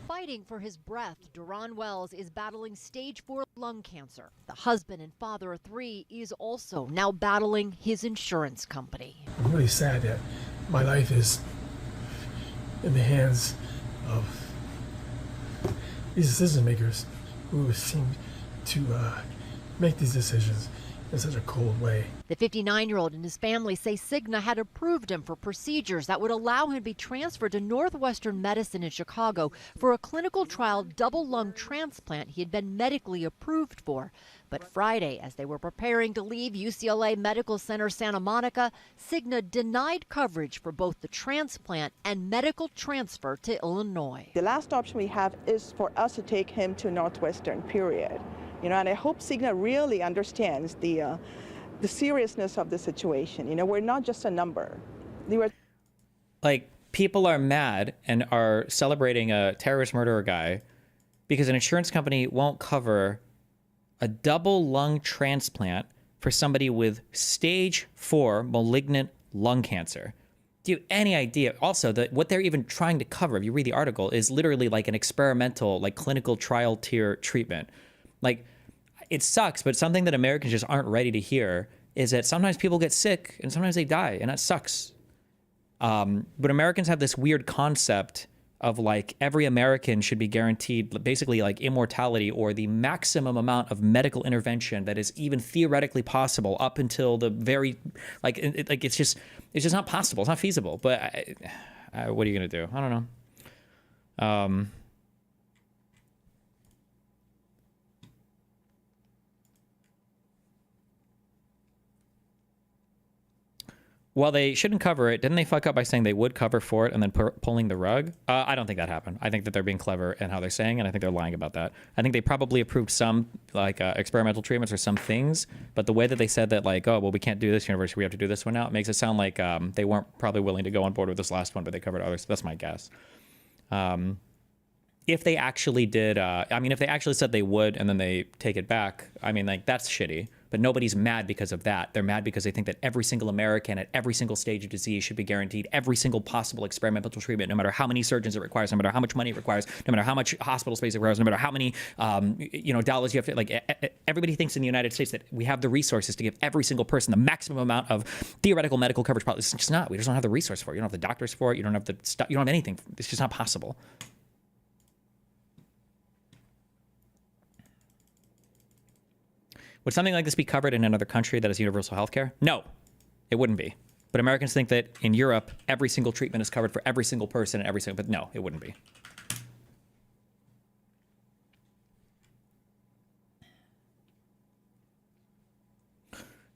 Fighting for his breath, Duran Wells is battling stage 4 lung cancer. The husband and father of 3 is also now battling his insurance company. I'm really sad that my life is in the hands of these decision makers who seem to make these decisions in such a cold way. The 59-year-old and his family say Cigna had approved him for procedures that would allow him to be transferred to Northwestern Medicine in Chicago for a clinical trial double lung transplant he had been medically approved for. But Friday, as they were preparing to leave UCLA Medical Center Santa Monica, Cigna denied coverage for both the transplant and medical transfer to Illinois. The last option we have is for us to take him to Northwestern, period. And I hope Cigna really understands the seriousness of the situation. We're not just a number. Like, people are mad and are celebrating a terrorist murderer guy because an insurance company won't cover a double lung transplant for somebody with stage 4 malignant lung cancer. Do you have any idea? Also, that what they're even trying to cover, if you read the article, is literally like an experimental, like clinical trial tier treatment. Like, it sucks, but something that Americans just aren't ready to hear is that sometimes people get sick and sometimes they die, and that sucks. But Americans have this weird concept of like every American should be guaranteed basically like immortality or the maximum amount of medical intervention that is even theoretically possible up until the very, it's just not possible. It's not feasible. But what are you gonna do? I don't know. Well, they shouldn't cover it. Didn't they fuck up by saying they would cover for it and then pulling the rug? I don't think that happened. I think that they're being clever in how they're saying, and I think they're lying about that. I think they probably approved some like experimental treatments or some things, but the way that they said that like, oh, well, we can't do this university, we have to do this one now, it makes it sound like they weren't probably willing to go on board with this last one, but they covered others. That's my guess. If they actually did, if they actually said they would and then they take it back, I mean, like, that's shitty. But nobody's mad because of that. They're mad because they think that every single American at every single stage of disease should be guaranteed every single possible experimental treatment, no matter how many surgeons it requires, no matter how much money it requires, no matter how much hospital space it requires, no matter how many dollars you have to, like, everybody thinks in the United States that we have the resources to give every single person the maximum amount of theoretical medical coverage. It's just not. We just don't have the resource for it. You don't have the doctors for it. You don't have the stuff. You don't have anything. It's just not possible. Would something like this be covered in another country that has universal health care? No, it wouldn't be. But Americans think that in Europe, every single treatment is covered for every single person and every single, but no, it wouldn't be.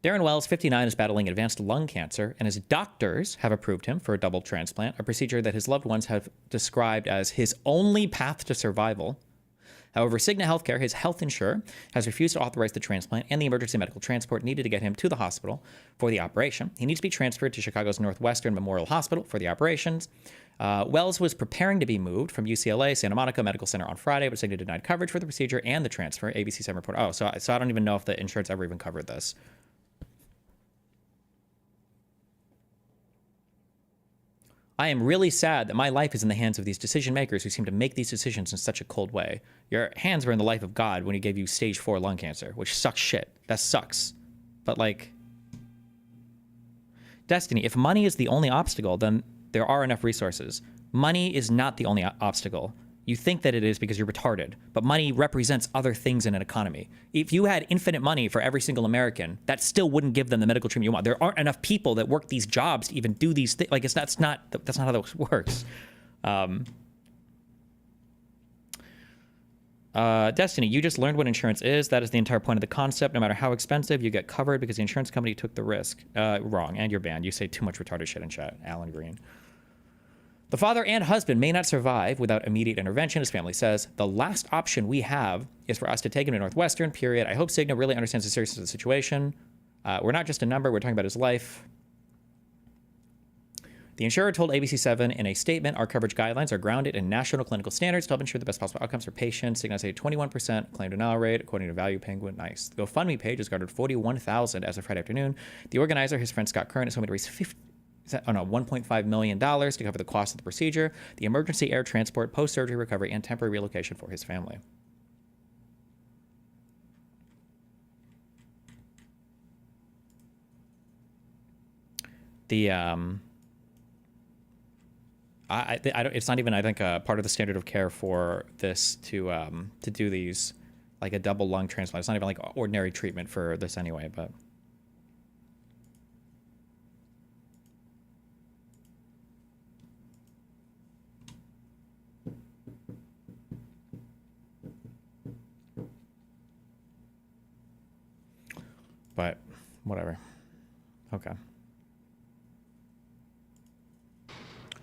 Darren Wells, 59, is battling advanced lung cancer, and his doctors have approved him for a double transplant, a procedure that his loved ones have described as his only path to survival. However, Cigna Healthcare, his health insurer, has refused to authorize the transplant and the emergency medical transport needed to get him to the hospital for the operation. He needs to be transferred to Chicago's Northwestern Memorial Hospital for the operations. Wells was preparing to be moved from UCLA Santa Monica Medical Center on Friday, but Cigna denied coverage for the procedure and the transfer. ABC 7 reported. Oh, so I don't even know if the insurance ever even covered this. I am really sad that my life is in the hands of these decision makers who seem to make these decisions in such a cold way. Your hands were in the life of God when he gave you stage 4 lung cancer, which sucks shit. That sucks. But like, Destiny, if money is the only obstacle, then there are enough resources. Money is not the only obstacle. You think that it is because you're retarded, but money represents other things in an economy. If you had infinite money for every single American, that still wouldn't give them the medical treatment you want. There aren't enough people that work these jobs to even do these things. Like, that's not how that works. Destiny, you just learned what insurance is. That is the entire point of the concept. No matter how expensive, you get covered because the insurance company took the risk. Wrong, and you're banned. You say too much retarded shit in chat. Alan Green. The father and husband may not survive without immediate intervention, his family says. The last option we have is for us to take him to Northwestern, period. I hope Cigna really understands the seriousness of the situation. We're not just a number, we're talking about his life. The insurer told ABC 7 in a statement, our coverage guidelines are grounded in national clinical standards to help ensure the best possible outcomes for patients. Cigna say 21% claim denial rate, according to Value Penguin. Nice. The GoFundMe page has garnered $41,000 as of Friday afternoon. The organizer, his friend Scott Curran, is hoping to raise $1.5 million to cover the cost of the procedure, the emergency air transport, post-surgery recovery, and temporary relocation for his family. The it's not even, I think, part of the standard of care for this to do these, like a double lung transplant. It's not even like ordinary treatment for this anyway, but. But whatever. Okay.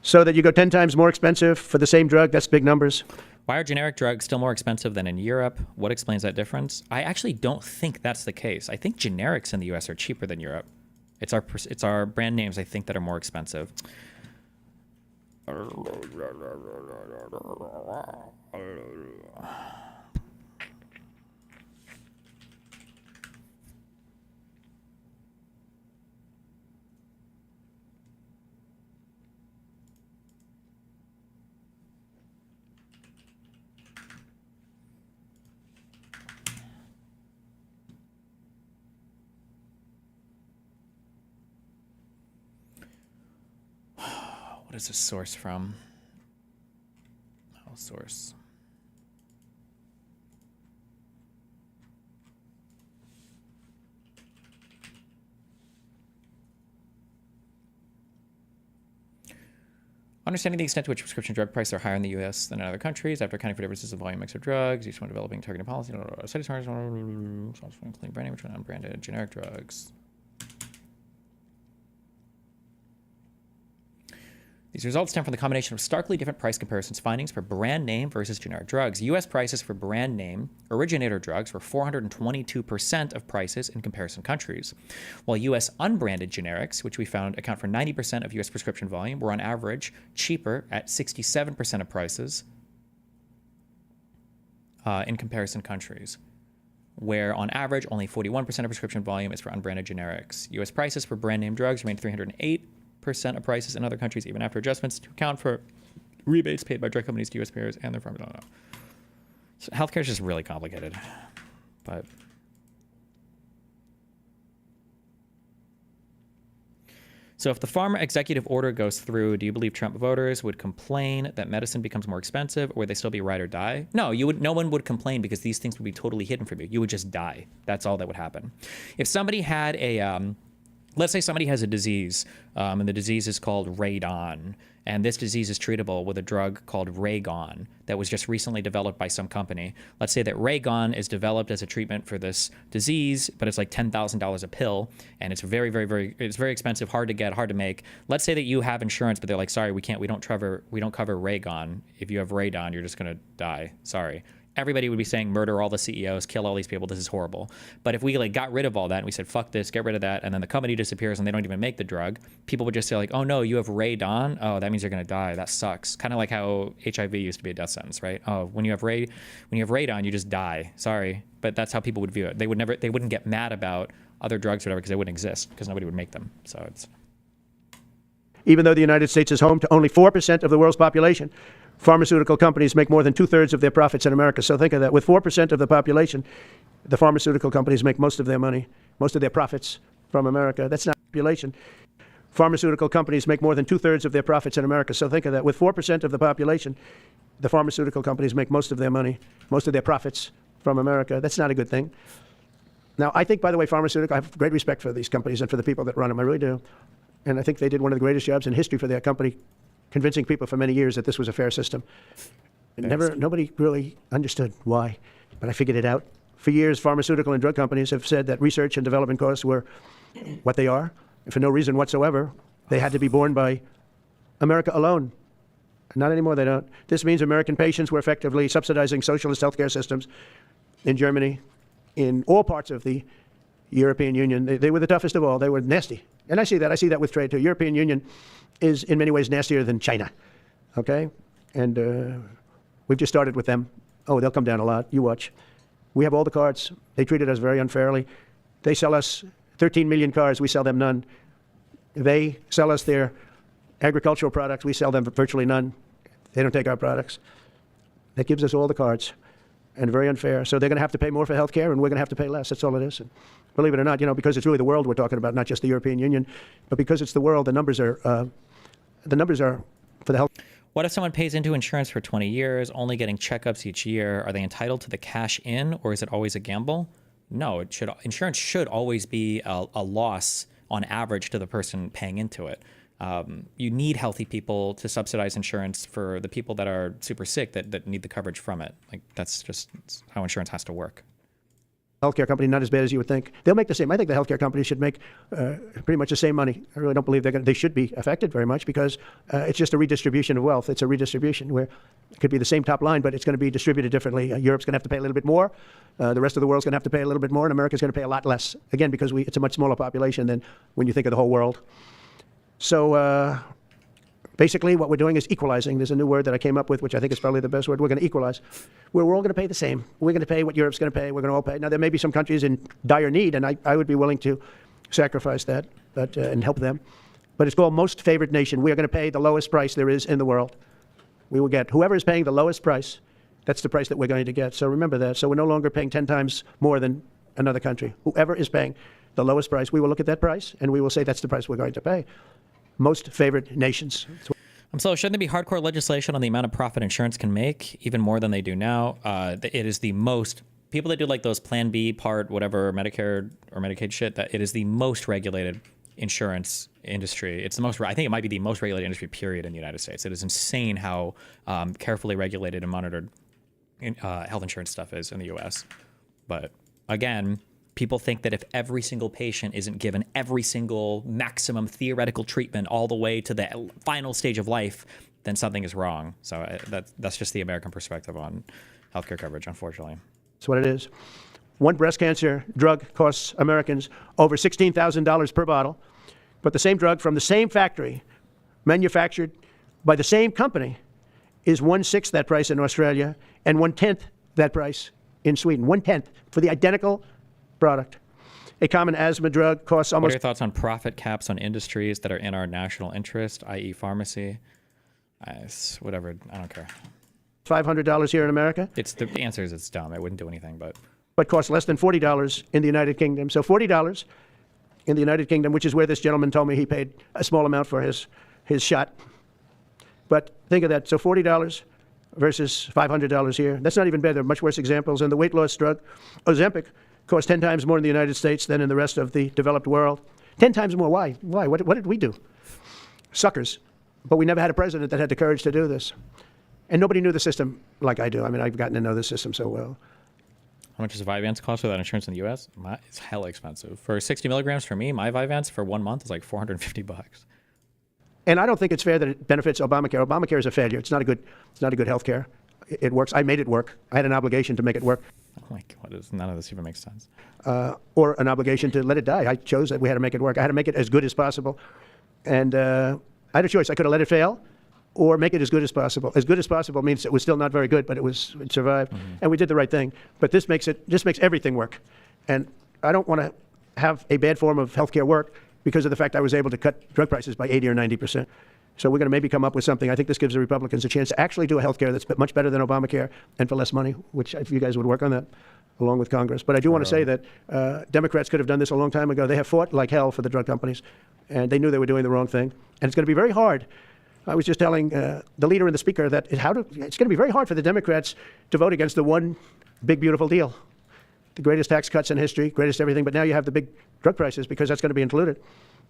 So that you go 10 times more expensive for the same drug, that's big numbers. Why are generic drugs still more expensive than in Europe? What explains that difference? I actually don't think that's the case. I think generics in the US are cheaper than Europe. It's our brand names, I think, that are more expensive. What is this source from? Oh, source. Understanding the extent to which prescription drug prices are higher in the U.S. than in other countries, after accounting for differences in volume mix of drugs, each one developing targeted policy, clean brand name, which one unbranded, generic drugs. These results stem from the combination of starkly different price comparisons findings for brand name versus generic drugs. U.S. prices for brand name originator drugs were 422% of prices in comparison countries, while U.S. unbranded generics, which we found account for 90% of U.S. prescription volume, were on average cheaper at 67% of prices in comparison countries. where on average only 41% of prescription volume is for unbranded generics. U.S. prices for brand name drugs remain 308% of prices in other countries, even after adjustments to account for rebates paid by drug companies to U.S. payers and their pharmacies. So healthcare is just really complicated, but. So if the pharma executive order goes through, do you believe Trump voters would complain that medicine becomes more expensive, or would they still be ride or die? No, no one would complain because these things would be totally hidden from you. You would just die. That's all that would happen. If somebody had let's say somebody has a disease, and the disease is called radon, and this disease is treatable with a drug called Raygon that was just recently developed by some company. Let's say that Raygon is developed as a treatment for this disease, but it's like $10,000 a pill, and it's very, very, very, it's very expensive, hard to get, hard to make. Let's say that you have insurance, but they're like, sorry, we don't cover Raygon. If you have radon, you're just gonna die. Sorry. Everybody would be saying murder all the CEOs, kill all these people, this is horrible. But if we like got rid of all that and we said, fuck this, get rid of that, and then the company disappears and they don't even make the drug, people would just say like, oh no, you have radon? Oh, that means you're gonna die. That sucks. Kind of like how HIV used to be a death sentence, right? Oh, when you have radon, you just die. Sorry. But that's how people would view it. They wouldn't get mad about other drugs or whatever because they wouldn't exist because nobody would make them. So it's. Even though the United States is home to only 4% of the world's population, pharmaceutical companies make more than 2/3 of their profits in America. So think of that. With 4% of the population, the pharmaceutical companies make most of their money, most of their profits from America. That's not population. Pharmaceutical companies make more than 2/3 of their profits in America. So think of that. With 4% of the population, the pharmaceutical companies make most of their money, most of their profits from America. That's not a good thing. Now, I think, by the way, I have great respect for these companies and for the people that run them. I really do. And I think they did one of the greatest jobs in history for their company, convincing people for many years that this was a fair system. Nobody really understood why, but I figured it out. For years, pharmaceutical and drug companies have said that research and development costs were what they are, and for no reason whatsoever. They had to be borne by America alone. Not anymore, they don't. This means American patients were effectively subsidizing socialist healthcare systems in Germany, in all parts of the European Union. They were the toughest of all. They were nasty. And I see that with trade too. European Union is in many ways nastier than China, okay? And we've just started with them. Oh, they'll come down a lot. You watch. We have all the cards. They treated us very unfairly. They sell us 13 million cars. We sell them none. They sell us their agricultural products. We sell them virtually none. They don't take our products. That gives us all the cards, and very unfair. So they're going to have to pay more for health care, and we're going to have to pay less. That's all it is. And believe it or not, because it's really the world we're talking about, not just the European Union, but because it's the world, the numbers are for the health. What if someone pays into insurance for 20 years, only getting checkups each year? Are they entitled to the cash in, or is it always a gamble? No, insurance should always be a loss on average to the person paying into it. You need healthy people to subsidize insurance for the people that are super sick that need the coverage from it. Like that's how insurance has to work. Healthcare company, not as bad as you would think. They'll make the same. I think the healthcare companies should make pretty much the same money. I really don't believe they should be affected very much because it's just a redistribution of wealth. It's a redistribution where it could be the same top line, but it's going to be distributed differently. Europe's going to have to pay a little bit more. The rest of the world's going to have to pay a little bit more, and America's going to pay a lot less. Again, because it's a much smaller population than when you think of the whole world. So basically what we're doing is equalizing. There's a new word that I came up with, which I think is probably the best word. We're going to equalize. We're all going to pay the same. We're going to pay what Europe's going to pay. We're going to all pay. Now, there may be some countries in dire need, and I would be willing to sacrifice that and help them. But it's called most favored nation. We are going to pay the lowest price there is in the world. We will get whoever is paying the lowest price, that's the price that we're going to get. So remember that. So we're no longer paying 10 times more than another country. Whoever is paying the lowest price, we will look at that price, and we will say that's the price we're going to pay. Most favored nations. So shouldn't there be hardcore legislation on the amount of profit insurance can make, even more than they do now? It is the most, people that do like those Plan B, Part, whatever, Medicare or Medicaid shit, that it is the most regulated insurance industry. It's the most, I think it might be the most regulated industry, period, in the United States. It is insane how carefully regulated and monitored health insurance stuff is in the US. But again, people think that if every single patient isn't given every single maximum theoretical treatment all the way to the final stage of life, then something is wrong. So that's just the American perspective on healthcare coverage, unfortunately. That's what it is. One breast cancer drug costs Americans over $16,000 per bottle, but the same drug from the same factory, manufactured by the same company, is 1/6 that price in Australia and 1/10 that price in Sweden. 1/10 for the identical product. A common asthma drug costs What are almost... your thoughts on profit caps on industries that are in our national interest, i.e. pharmacy? Whatever, I don't care. $500 here in America, The answer is it's dumb. It wouldn't do anything, but costs less than $40 in the United Kingdom. So $40 in the United Kingdom, which is where this gentleman told me he paid a small amount for his shot. But think of that. So $40 versus $500 here. That's not even bad. There are much worse examples. And the weight loss drug, Ozempic, costs 10 times more in the United States than in the rest of the developed world. 10 times more. Why? Why? What did we do? Suckers. But we never had a president that had the courage to do this. And nobody knew the system like I do. I mean, I've gotten to know this system so well. how much does Vyvanse cost without insurance in the U.S.? It's hella expensive. For 60 milligrams for me, my Vyvanse for 1 month is like $450. And I don't think it's fair that it benefits Obamacare. Obamacare is a failure. It's not a good health care. It works. I made it work. I had an obligation to make it work. Oh my God, none of this even makes sense. Or an obligation to let it die. I chose that we had to make it work. I had to make it as good as possible. And I had a choice. I could have let it fail or make it as good as possible. As good as possible means it was still not very good, but it survived. Mm-hmm. And we did the right thing. But this makes everything work. And I don't want to have a bad form of healthcare work because of the fact I was able to cut drug prices by 80 or 90%. So we're going to maybe come up with something. I think this gives the Republicans a chance to actually do a health care that's much better than Obamacare and for less money, which if you guys would work on that along with Congress. But I do want to say that Democrats could have done this a long time ago. They have fought like hell for the drug companies, and they knew they were doing the wrong thing. And it's going to be very hard. I was just telling the leader and the speaker that it's going to be very hard for the Democrats to vote against the one big, beautiful deal. The greatest tax cuts in history, greatest everything. But now you have the big drug prices because that's going to be included.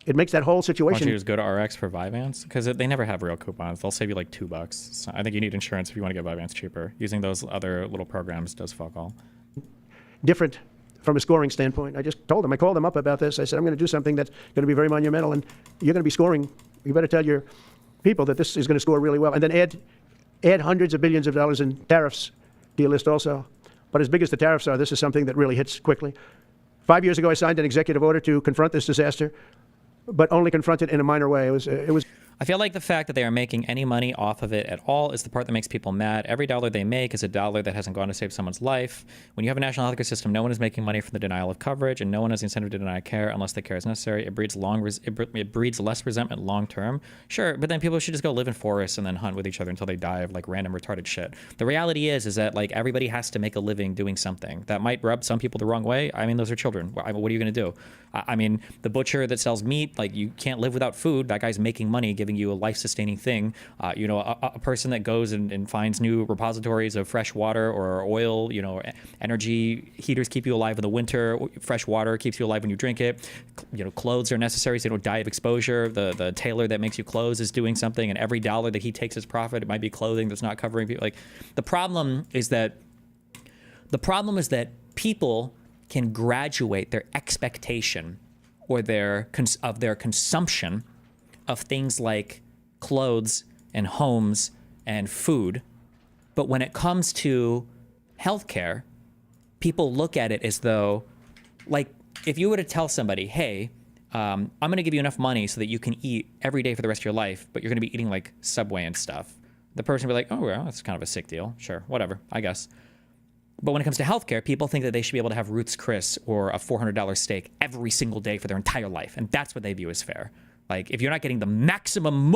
It makes that whole Why situation... don't you just go to RX for Vyvanse? Because they never have real coupons. They'll save you like $2. So I think you need insurance if you want to get Vyvanse cheaper. Using those other little programs does fuck all. different from a scoring standpoint. I just told them, I called them up about this. I said, I'm going to do something that's going to be very monumental, and you're going to be scoring. You better tell your people that this is going to score really well. And then add hundreds of billions of dollars in tariffs to your list also. But as big as the tariffs are, this is something that really hits quickly. 5 years ago, I signed an executive order to confront this disaster, but only confront it in a minor way. It was. I feel like the fact that they are making any money off of it at all is the part that makes people mad. Every dollar they make is a dollar that hasn't gone to save someone's life. When you have a national healthcare system, no one is making money from the denial of coverage, and no one has the incentive to deny care unless the care is necessary. It breeds less resentment long term. Sure, but then people should just go live in forests and then hunt with each other until they die of like random retarded shit. The reality is that like everybody has to make a living doing something. That might rub some people the wrong way. I mean, those are children. What are you going to do? I mean, the butcher that sells meat, like you can't live without food. That guy's making money, giving you a life-sustaining thing. A person that goes and finds new repositories of fresh water or oil, energy heaters keep you alive in the winter. Fresh water keeps you alive when you drink it. Clothes are necessary so you don't die of exposure. The tailor that makes you clothes is doing something, and every dollar that he takes as profit, it might be clothing that's not covering people. Like the problem is that people can graduate their expectation or their consumption of things like clothes and homes and food. But when it comes to healthcare, people look at it as though, like, if you were to tell somebody, hey, I'm going to give you enough money so that you can eat every day for the rest of your life, but you're going to be eating like Subway and stuff, the person would be like, oh, well, that's kind of a sick deal. Sure, whatever, I guess. But when it comes to healthcare, people think that they should be able to have Ruth's Chris or a $400 steak every single day for their entire life. And that's what they view as fair. Like, if you're not getting the maximum,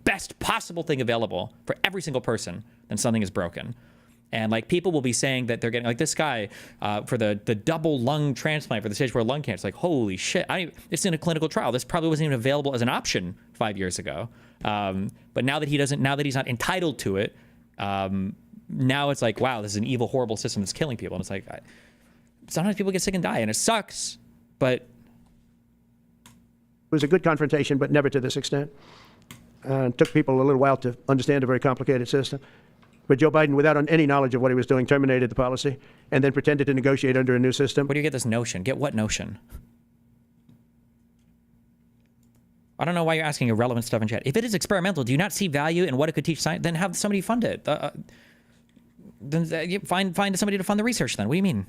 best possible thing available for every single person, then something is broken. And like people will be saying that they're getting, like this guy for the double lung transplant for the stage 4 lung cancer. Like, holy shit, it's in a clinical trial. This probably wasn't even available as an option 5 years ago. But now that he's not entitled to it, now it's like, wow, this is an evil, horrible system that's killing people. And it's like, sometimes people get sick and die, and it sucks, but... It was a good confrontation, but never to this extent. It took people a little while to understand a very complicated system. But Joe Biden, without any knowledge of what he was doing, terminated the policy and then pretended to negotiate under a new system. Where do you get this notion? Get what notion? I don't know why you're asking irrelevant stuff in chat. If it is experimental, do you not see value in what it could teach science? Then have somebody fund it. Then find somebody to fund the research then. What do you mean?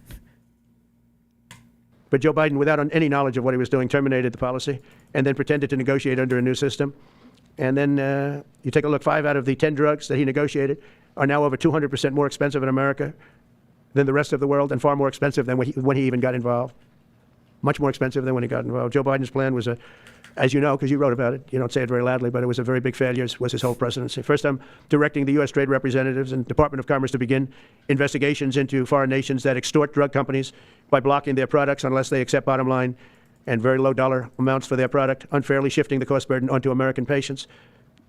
But Joe Biden, without any knowledge of what he was doing, terminated the policy and then pretended to negotiate under a new system. And then you take a look, 5 out of the 10 drugs that he negotiated are now over 200% more expensive in America than the rest of the world and far more expensive than when he even got involved. Much more expensive than when he got involved. Joe Biden's plan was as you know, because you wrote about it, you don't say it very loudly, but it was a very big failure, was his whole presidency. First, I'm directing the U.S. trade representatives and Department of Commerce to begin investigations into foreign nations that extort drug companies by blocking their products unless they accept bottom line and very low dollar amounts for their product, unfairly shifting the cost burden onto American patients.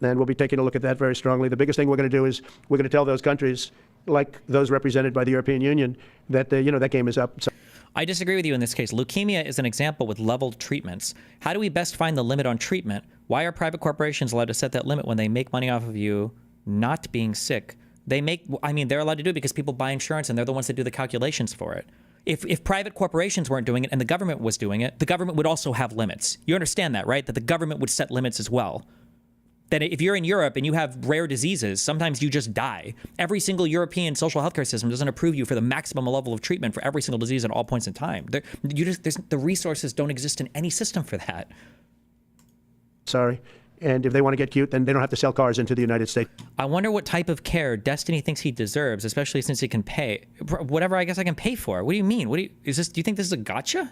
And we'll be taking a look at that very strongly. The biggest thing we're going to do is we're going to tell those countries, like those represented by the European Union, that that game is up. So I disagree with you in this case. Leukemia is an example with leveled treatments. How do we best find the limit on treatment? Why are private corporations allowed to set that limit when they make money off of you not being sick? They're allowed to do it because people buy insurance and they're the ones that do the calculations for it. If private corporations weren't doing it and the government was doing it, the government would also have limits. You understand that, right? That the government would set limits as well. That if you're in Europe and you have rare diseases, sometimes you just die. Every single European social healthcare system doesn't approve you for the maximum level of treatment for every single disease at all points in time. The resources don't exist in any system for that. sorry. And if they want to get cute, then they don't have to sell cars into the United States. I wonder what type of care Destiny thinks he deserves, especially since he can pay whatever I guess I can pay for. What do you mean? Do you think this is a gotcha?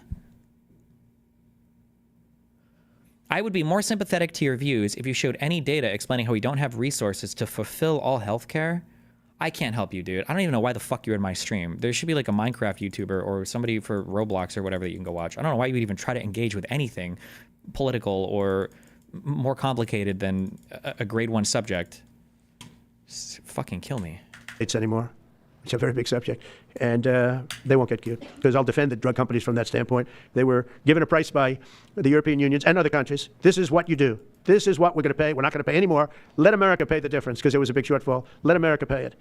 I would be more sympathetic to your views if you showed any data explaining how we don't have resources to fulfill all healthcare. I can't help you, dude. I don't even know why the fuck you're in my stream. There should be like a Minecraft YouTuber or somebody for Roblox or whatever that you can go watch. I don't know why you would even try to engage with anything political or more complicated than a grade 1 subject. Just fucking kill me. It's anymore. It's a very big subject. And they won't get cute, because I'll defend the drug companies from that standpoint. They were given a price by the European unions and other countries. This is what you do. This is what we're going to pay. We're not going to pay anymore. Let America pay the difference, because there was a big shortfall. Let America pay it.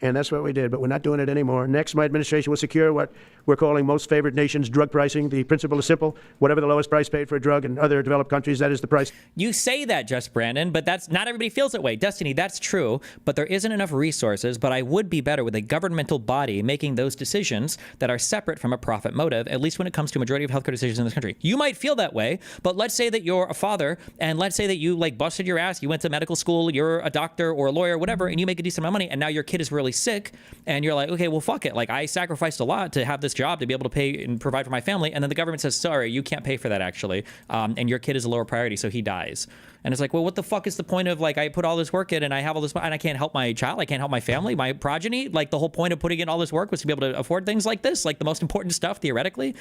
And that's what we did, but we're not doing it anymore. Next, my administration will secure what we're calling most favored nations drug pricing. The principle is simple. Whatever the lowest price paid for a drug in other developed countries, that is the price. You say that, Just Brandon, but that's not everybody feels that way. Destiny, that's true, but there isn't enough resources. But I would be better with a governmental body making those decisions that are separate from a profit motive, at least when it comes to a majority of healthcare decisions in this country. You might feel that way, but let's say that you're a father, and let's say that you like busted your ass, you went to medical school, you're a doctor or a lawyer or whatever, and you make a decent amount of money, and now your kid is really sick, and you're like, okay, well, fuck it. Like, I sacrificed a lot to have this job to be able to pay and provide for my family. And then the government says, sorry, you can't pay for that, actually. And your kid is a lower priority, so he dies. And it's like, well, what the fuck is the point of, like, I put all this work in and I have all this, and I can't help my child. I can't help my family, my progeny. Like, the whole point of putting in all this work was to be able to afford things like this, like the most important stuff, theoretically.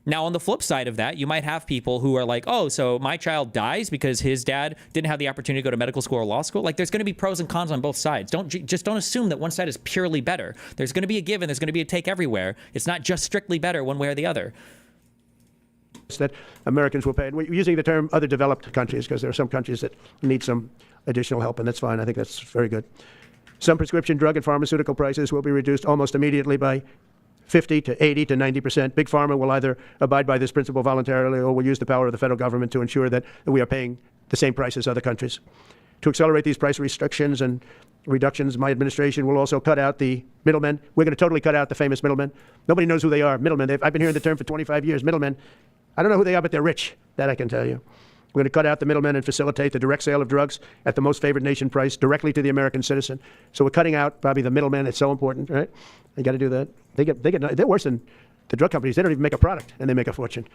Now, on the flip side of that, you might have people who are like, oh, so my child dies because his dad didn't have the opportunity to go to medical school or law school. Like, there's going to be pros and cons on both sides. Just don't assume that one side is purely better. There's going to be a give and there's going to be a take everywhere. It's not just strictly better one way or the other. That Americans will pay. And we're using the term other developed countries because there are some countries that need some additional help, and that's fine. I think that's very good. Some prescription drug and pharmaceutical prices will be reduced almost immediately by 50 to 80 to 90%. Big Pharma will either abide by this principle voluntarily or will use the power of the federal government to ensure that we are paying the same price as other countries. To accelerate these price restrictions and reductions, my administration will also cut out the middlemen. We're going to totally cut out the famous middlemen. Nobody knows who they are, middlemen. I've been hearing the term for 25 years, middlemen. I don't know who they are, but they're rich. That I can tell you. We're going to cut out the middlemen and facilitate the direct sale of drugs at the most favored nation price directly to the American citizen. So we're cutting out probably the middlemen. It's so important, right? You got to do that. They're worse than the drug companies. They don't even make a product, and they make a fortune.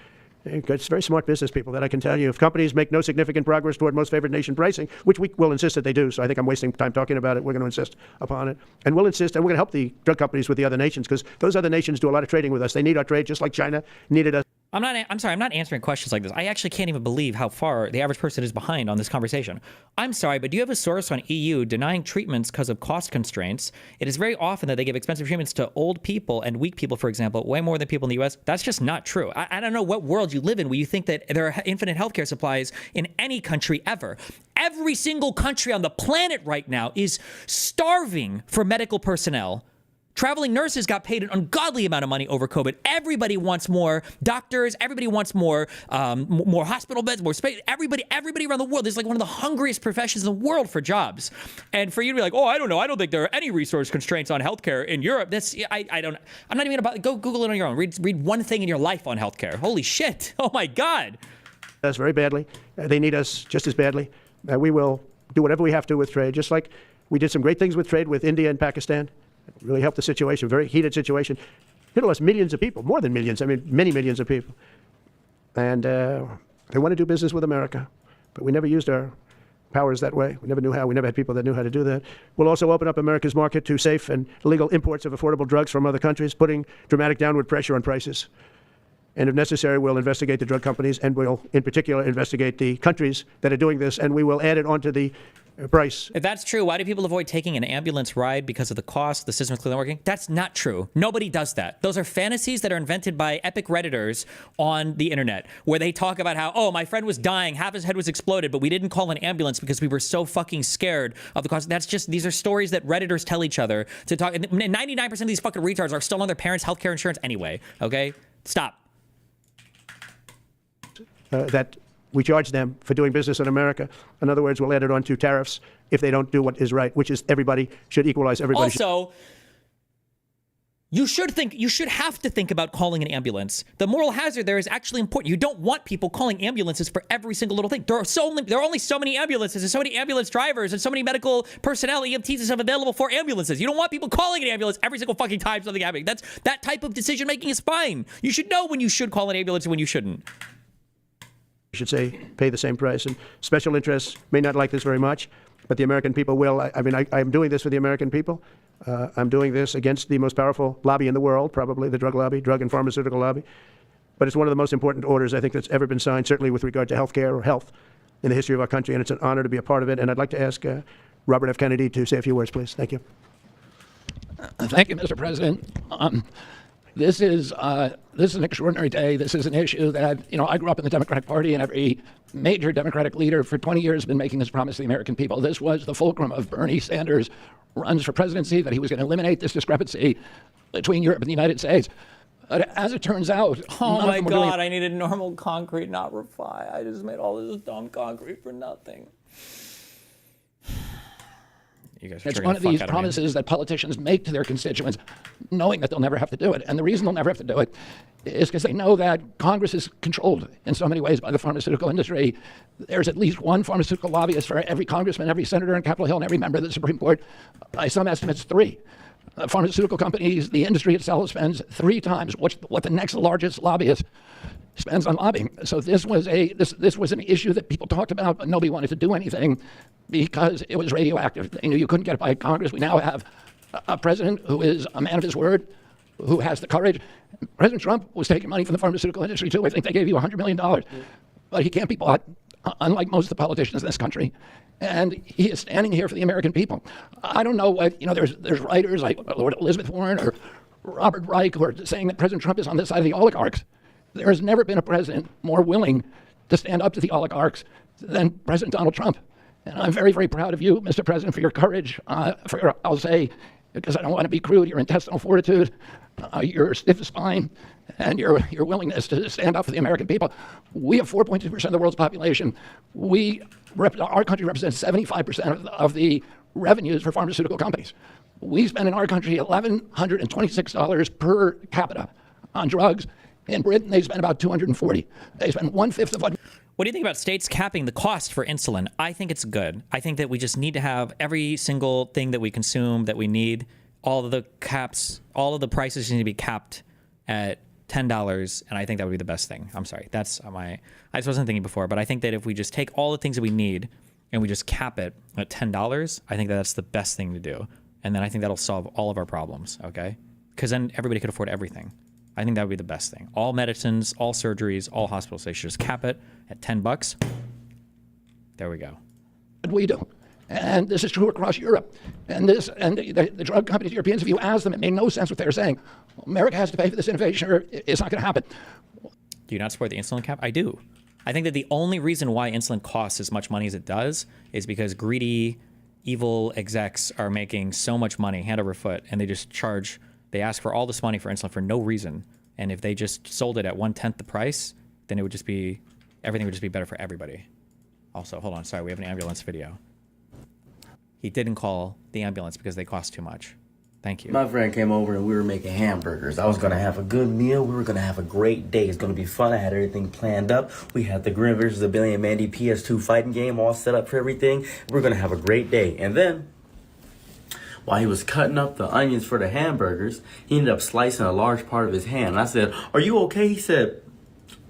It's very smart business people, that I can tell you. If companies make no significant progress toward most favored nation pricing, which we will insist that they do, so I think I'm wasting time talking about it. We're going to insist upon it. And we'll insist, and we're going to help the drug companies with the other nations, because those other nations do a lot of trading with us. They need our trade just like China needed us. I'm sorry, I'm not answering questions like this. I actually can't even believe how far the average person is behind on this conversation. I'm sorry, but do you have a source on EU denying treatments because of cost constraints? It is very often that they give expensive treatments to old people and weak people, for example, way more than people in the US. That's just not true. I don't know what world you live in where you think that there are infinite healthcare supplies in any country ever. Every single country on the planet right now is starving for medical personnel. Traveling nurses got paid an ungodly amount of money over COVID. Everybody wants more doctors. Everybody wants more hospital beds, more space. Everybody around the world. This is like one of the hungriest professions in the world for jobs. And for you to be like, oh, I don't know. I don't think there are any resource constraints on healthcare in Europe. I'm not even about, go Google it on your own. Read one thing in your life on healthcare. Holy shit. Oh my God. Us very badly. They need us just as badly. We will do whatever we have to with trade, just like we did some great things with trade with India and Pakistan. It really helped the situation, very heated situation. It lost millions of people, more than millions, I mean, many millions of people. And they want to do business with America, but we never used our powers that way. We never knew how. We never had people that knew how to do that. We'll also open up America's market to safe and legal imports of affordable drugs from other countries, putting dramatic downward pressure on prices. And if necessary, we'll investigate the drug companies, and we'll, in particular, investigate the countries that are doing this, and we will add it onto the price. If that's true, why do people avoid taking an ambulance ride because of the cost? The system is clearly working. That's not true. Nobody does that. Those are fantasies that are invented by epic Redditors on the internet, where they talk about how, oh, my friend was dying, half his head was exploded, but we didn't call an ambulance because we were so fucking scared of the cost. That's just, these are stories that Redditors tell each other to talk. And 99% of these fucking retards are still on their parents' healthcare insurance anyway. Okay? Stop. That we charge them for doing business in America. In other words, we'll add it on to tariffs if they don't do what is right, which is everybody should equalize. Everybody. Also, you should have to think about calling an ambulance. The moral hazard there is actually important. You don't want people calling ambulances for every single little thing. There are only so many ambulances and so many ambulance drivers and so many medical personnel, EMTs and stuff available for ambulances. You don't want people calling an ambulance every single fucking time something happening. That type of decision making is fine. You should know when you should call an ambulance and when you shouldn't. Should say pay the same price. And special interests may not like this very much, but the American people will. I'm doing this for the American people. I'm doing this against the most powerful lobby in the world, probably the drug lobby, drug and pharmaceutical lobby. But it's one of the most important orders I think that's ever been signed, certainly with regard to health care or health in the history of our country, and it's an honor to be a part of it. And I'd like to ask Robert F. Kennedy to say a few words, please. Thank you. Thank you, Mr. President. This is an extraordinary day. This is an issue that, I grew up in the Democratic Party, and every major Democratic leader for 20 years has been making this promise to the American people. This was the fulcrum of Bernie Sanders' runs for presidency, that he was going to eliminate this discrepancy between Europe and the United States. But as it turns out... Oh my God, I needed normal concrete, not refi. I just made all this dumb concrete for nothing. You guys are it's one of these promises that politicians make to their constituents, knowing that they'll never have to do it. And the reason they'll never have to do it is because they know that Congress is controlled in so many ways by the pharmaceutical industry. There's at least one pharmaceutical lobbyist for every congressman, every senator on Capitol Hill, and every member of the Supreme Court. By some estimates, 3. Pharmaceutical companies, the industry itself spends 3 times what the next largest lobbyist spends on lobbying. So this was an issue that people talked about, but nobody wanted to do anything because it was radioactive. They knew you couldn't get it by Congress. We now have a president who is a man of his word, who has the courage. President Trump was taking money from the pharmaceutical industry too. I think they gave you $100 million, but he can't be bought, unlike most of the politicians in this country. And he is standing here for the American people. I don't know what, there's writers like Lord Elizabeth Warren or Robert Reich who are saying that President Trump is on the side of the oligarchs. There has never been a president more willing to stand up to the oligarchs than President Donald Trump. And I'm very, very proud of you, Mr. President, for your courage, I'll say, because I don't want to be crude, your intestinal fortitude, your stiff spine, and your willingness to stand up for the American people. We have 4.2% of the world's population. Our country represents 75% of the revenues for pharmaceutical companies. We spend in our country $1,126 per capita on drugs. In Britain, they spend about $240. They spend 1/5 of what... What do you think about states capping the cost for insulin? I think it's good. I think that we just need to have every single thing that we consume that we need, all of the prices need to be capped at $10, and I think that would be the best thing. I'm sorry. I just wasn't thinking before, but I think that if we just take all the things that we need and we just cap it at $10, I think that that's the best thing to do. And then I think that'll solve all of our problems, okay? Because then everybody could afford everything. I think that would be the best thing. All medicines, all surgeries, all hospitals, they should just cap it at $10. There we go. We do. And this is true across Europe. And the drug companies, Europeans, if you ask them, it made no sense what they were saying. America has to pay for this innovation or it's not going to happen. Do you not support the insulin cap? I do. I think that the only reason why insulin costs as much money as it does is because greedy, evil execs are making so much money hand over foot, and they ask for all this money for insulin for no reason. And if they just sold it at 1/10 the price, then everything would just be better for everybody. Also, hold on, sorry, we have an ambulance video. He didn't call the ambulance because they cost too much. Thank you. My friend came over and we were making hamburgers. I was going to have a good meal. We were going to have a great day. It's going to be fun. I had everything planned up. We had the Grim vs. the Billy and Mandy PS2 fighting game all set up for everything. We're going to have a great day. And then while he was cutting up the onions for the hamburgers, he ended up slicing a large part of his hand. And I said, "Are you okay?" He said,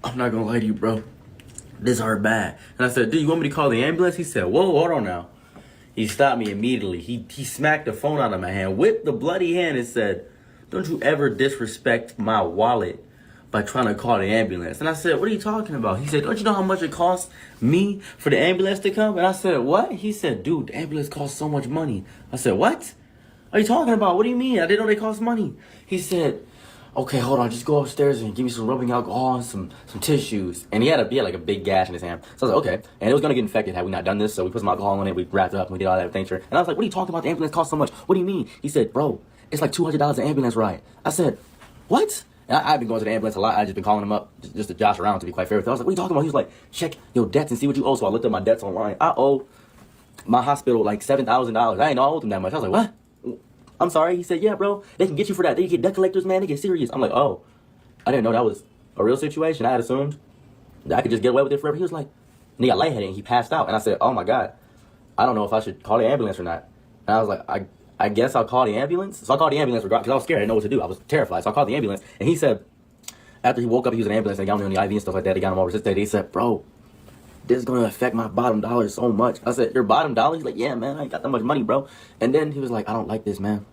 "I'm not gonna lie to you, bro. This hurt bad." And I said, "Dude, you want me to call the ambulance?" He said, "Whoa, hold on now." He stopped me immediately. He smacked the phone out of my hand, whipped the bloody hand, and said, "Don't you ever disrespect my wallet by trying to call the ambulance." And I said, "What are you talking about?" He said, "Don't you know how much it costs me for the ambulance to come?" And I said, "What?" He said, "Dude, the ambulance costs so much money." I said, "What? What are you talking about? What do you mean? I didn't know they cost money." He said, "Okay, hold on, just go upstairs and give me some rubbing alcohol and some tissues." And he had like a big gash in his hand. So I was like, okay. And it was gonna get infected had we not done this, so we put some alcohol in it, we wrapped it up, and we did all that thing. And I was like, "What are you talking about? The ambulance costs so much. What do you mean?" He said, "Bro, it's like $200 an ambulance ride." I said, "What?" And I've been going to the ambulance a lot. I've just been calling him up just to josh around, to be quite fair with him. I was like, "What are you talking about?" He was like, "Check your debts and see what you owe." So I looked at my debts online. I owe my hospital like $7,000. I ain't know I owed them that much. I was like, "What? I'm sorry." He said, "Yeah, bro, they can get you for that. They get debt collectors, man. They get serious." I'm like, "Oh, I didn't know that was a real situation. I had assumed that I could just get away with it forever." He was like, and he got lightheaded and he passed out. And I said, "Oh my God, I don't know if I should call the ambulance or not." And I was like, I guess I'll call the ambulance. So I called the ambulance because I was scared. I didn't know what to do. I was terrified. So I called the ambulance. And he said, after he woke up, he was in an ambulance and got me on the IV and stuff like that. They got him over resistant. He said, "Bro, this is going to affect my bottom dollar so much." I said, "Your bottom dollar?" He's like, "Yeah, man, I ain't got that much money, bro." And then he was like, "I don't like this, man.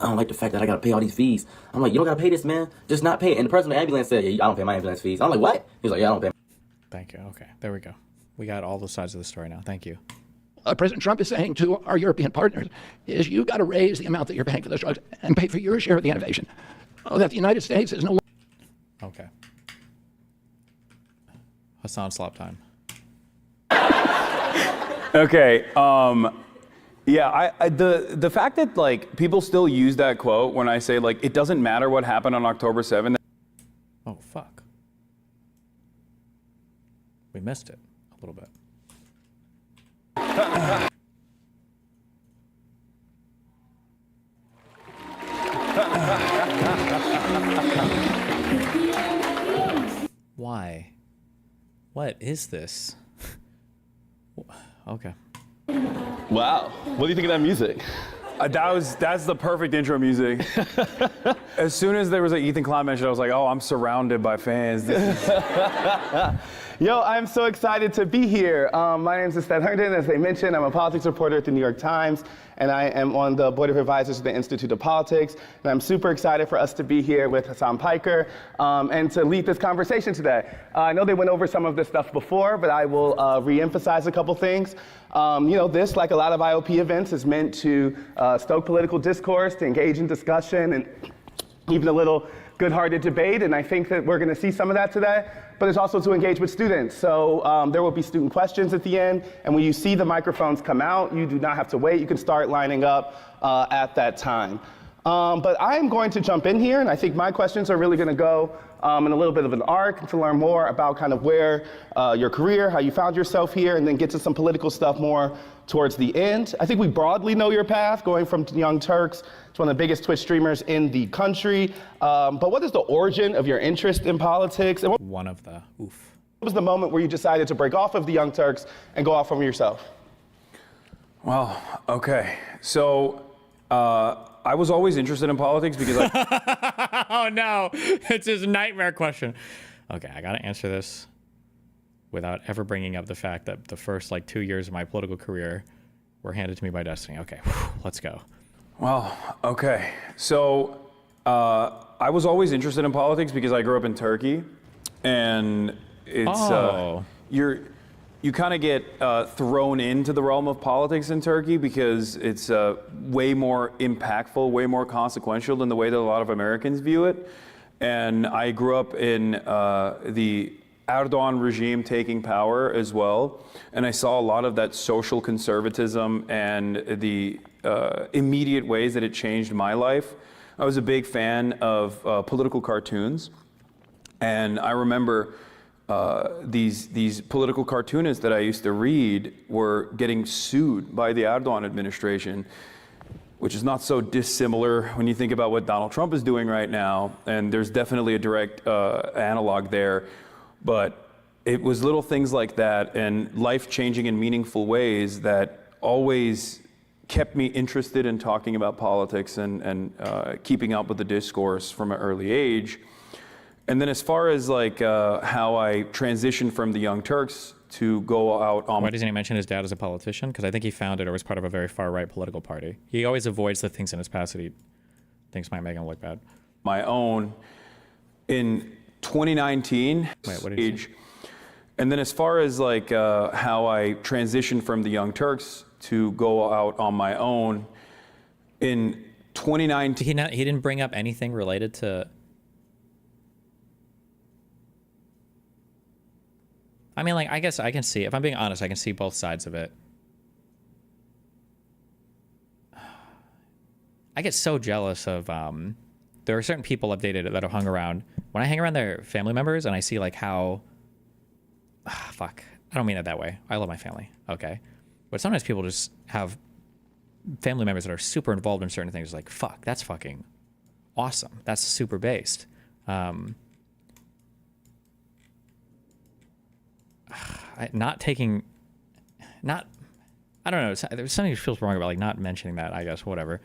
I don't like the fact that I got to pay all these fees." I'm like, "You don't got to pay this, man. Just not pay it." And the person in the ambulance said, "Yeah, I don't pay my ambulance fees." I'm like, "What?" He's like, "Yeah, I don't pay." Thank you. Okay, there we go. We got all the sides of the story now. Thank you. President Trump is saying to our European partners is you got to raise the amount that you're paying for those drugs and pay for your share of the innovation. That the United States is no longer. Okay. Hassan, slap time. Okay. Yeah, the fact that like people still use that quote when I say like it doesn't matter what happened on October 7th. Oh fuck. We missed it a little bit. Why? What is this? Okay. Wow. What do you think of that music? That's the perfect intro music. As soon as there was an Ethan Klein mention, I was like, oh, I'm surrounded by fans. Yo, I'm so excited to be here. My name is Ested Herndon. As they mentioned, I'm a politics reporter at the New York Times, and I am on the board of advisors of the Institute of Politics. And I'm super excited for us to be here with Hassan Piker and to lead this conversation today. I know they went over some of this stuff before, but I will re-emphasize a couple things. This, like a lot of IOP events, is meant to stoke political discourse, to engage in discussion, and even a little good-hearted debate, and I think that we're going to see some of that today, but it's also to engage with students. So there will be student questions at the end, and when you see the microphones come out, you do not have to wait. You can start lining up at that time. But I'm going to jump in here, and I think my questions are really going to go in a little bit of an arc to learn more about kind of where your career, how you found yourself here, and then get to some political stuff more towards the end. I think we broadly know your path, going from Young Turks to one of the biggest Twitch streamers in the country. But what is the origin of your interest in politics? And One of the, oof. What was the moment where you decided to break off of the Young Turks and go off on yourself? Well, okay. So I was always interested in politics because Oh no, it's his nightmare question. Okay, I gotta answer this without ever bringing up the fact that the first 2 years of my political career were handed to me by destiny. Okay, let's go. Well, okay. So I was always interested in politics because I grew up in Turkey, and it's you kind of get thrown into the realm of politics in Turkey because it's way more impactful, way more consequential than the way that a lot of Americans view it. And I grew up in the Erdogan regime taking power as well, and I saw a lot of that social conservatism and the immediate ways that it changed my life. I was a big fan of political cartoons, and I remember these political cartoonists that I used to read were getting sued by the Erdogan administration, which is not so dissimilar when you think about what Donald Trump is doing right now, and there's definitely a direct analog there. But it was little things like that and life-changing in meaningful ways that always kept me interested in talking about politics and keeping up with the discourse from an early age. And then as far as like how I transitioned from the Young Turks to go out on... Why doesn't he mention his dad as a politician? Because I think he founded or was part of a very far-right political party. He always avoids the things in his past that he thinks might make him look bad. My own in 2019. Wait, what did he say? And then as far as like how I transitioned from the Young Turks to go out on my own in 2019. He didn't bring up anything related to... I mean, like, I guess I can see, if I'm being honest, I can see both sides of it. I get so jealous of, there are certain people I've dated that have hung around. When I hang around their family members and I see like how, fuck, I don't mean it that way. I love my family, okay? But sometimes people just have family members that are super involved in certain things. Like, fuck, that's fucking awesome. That's super based. Not taking, not, I don't know. There's something that feels wrong about like not mentioning that, I guess, whatever.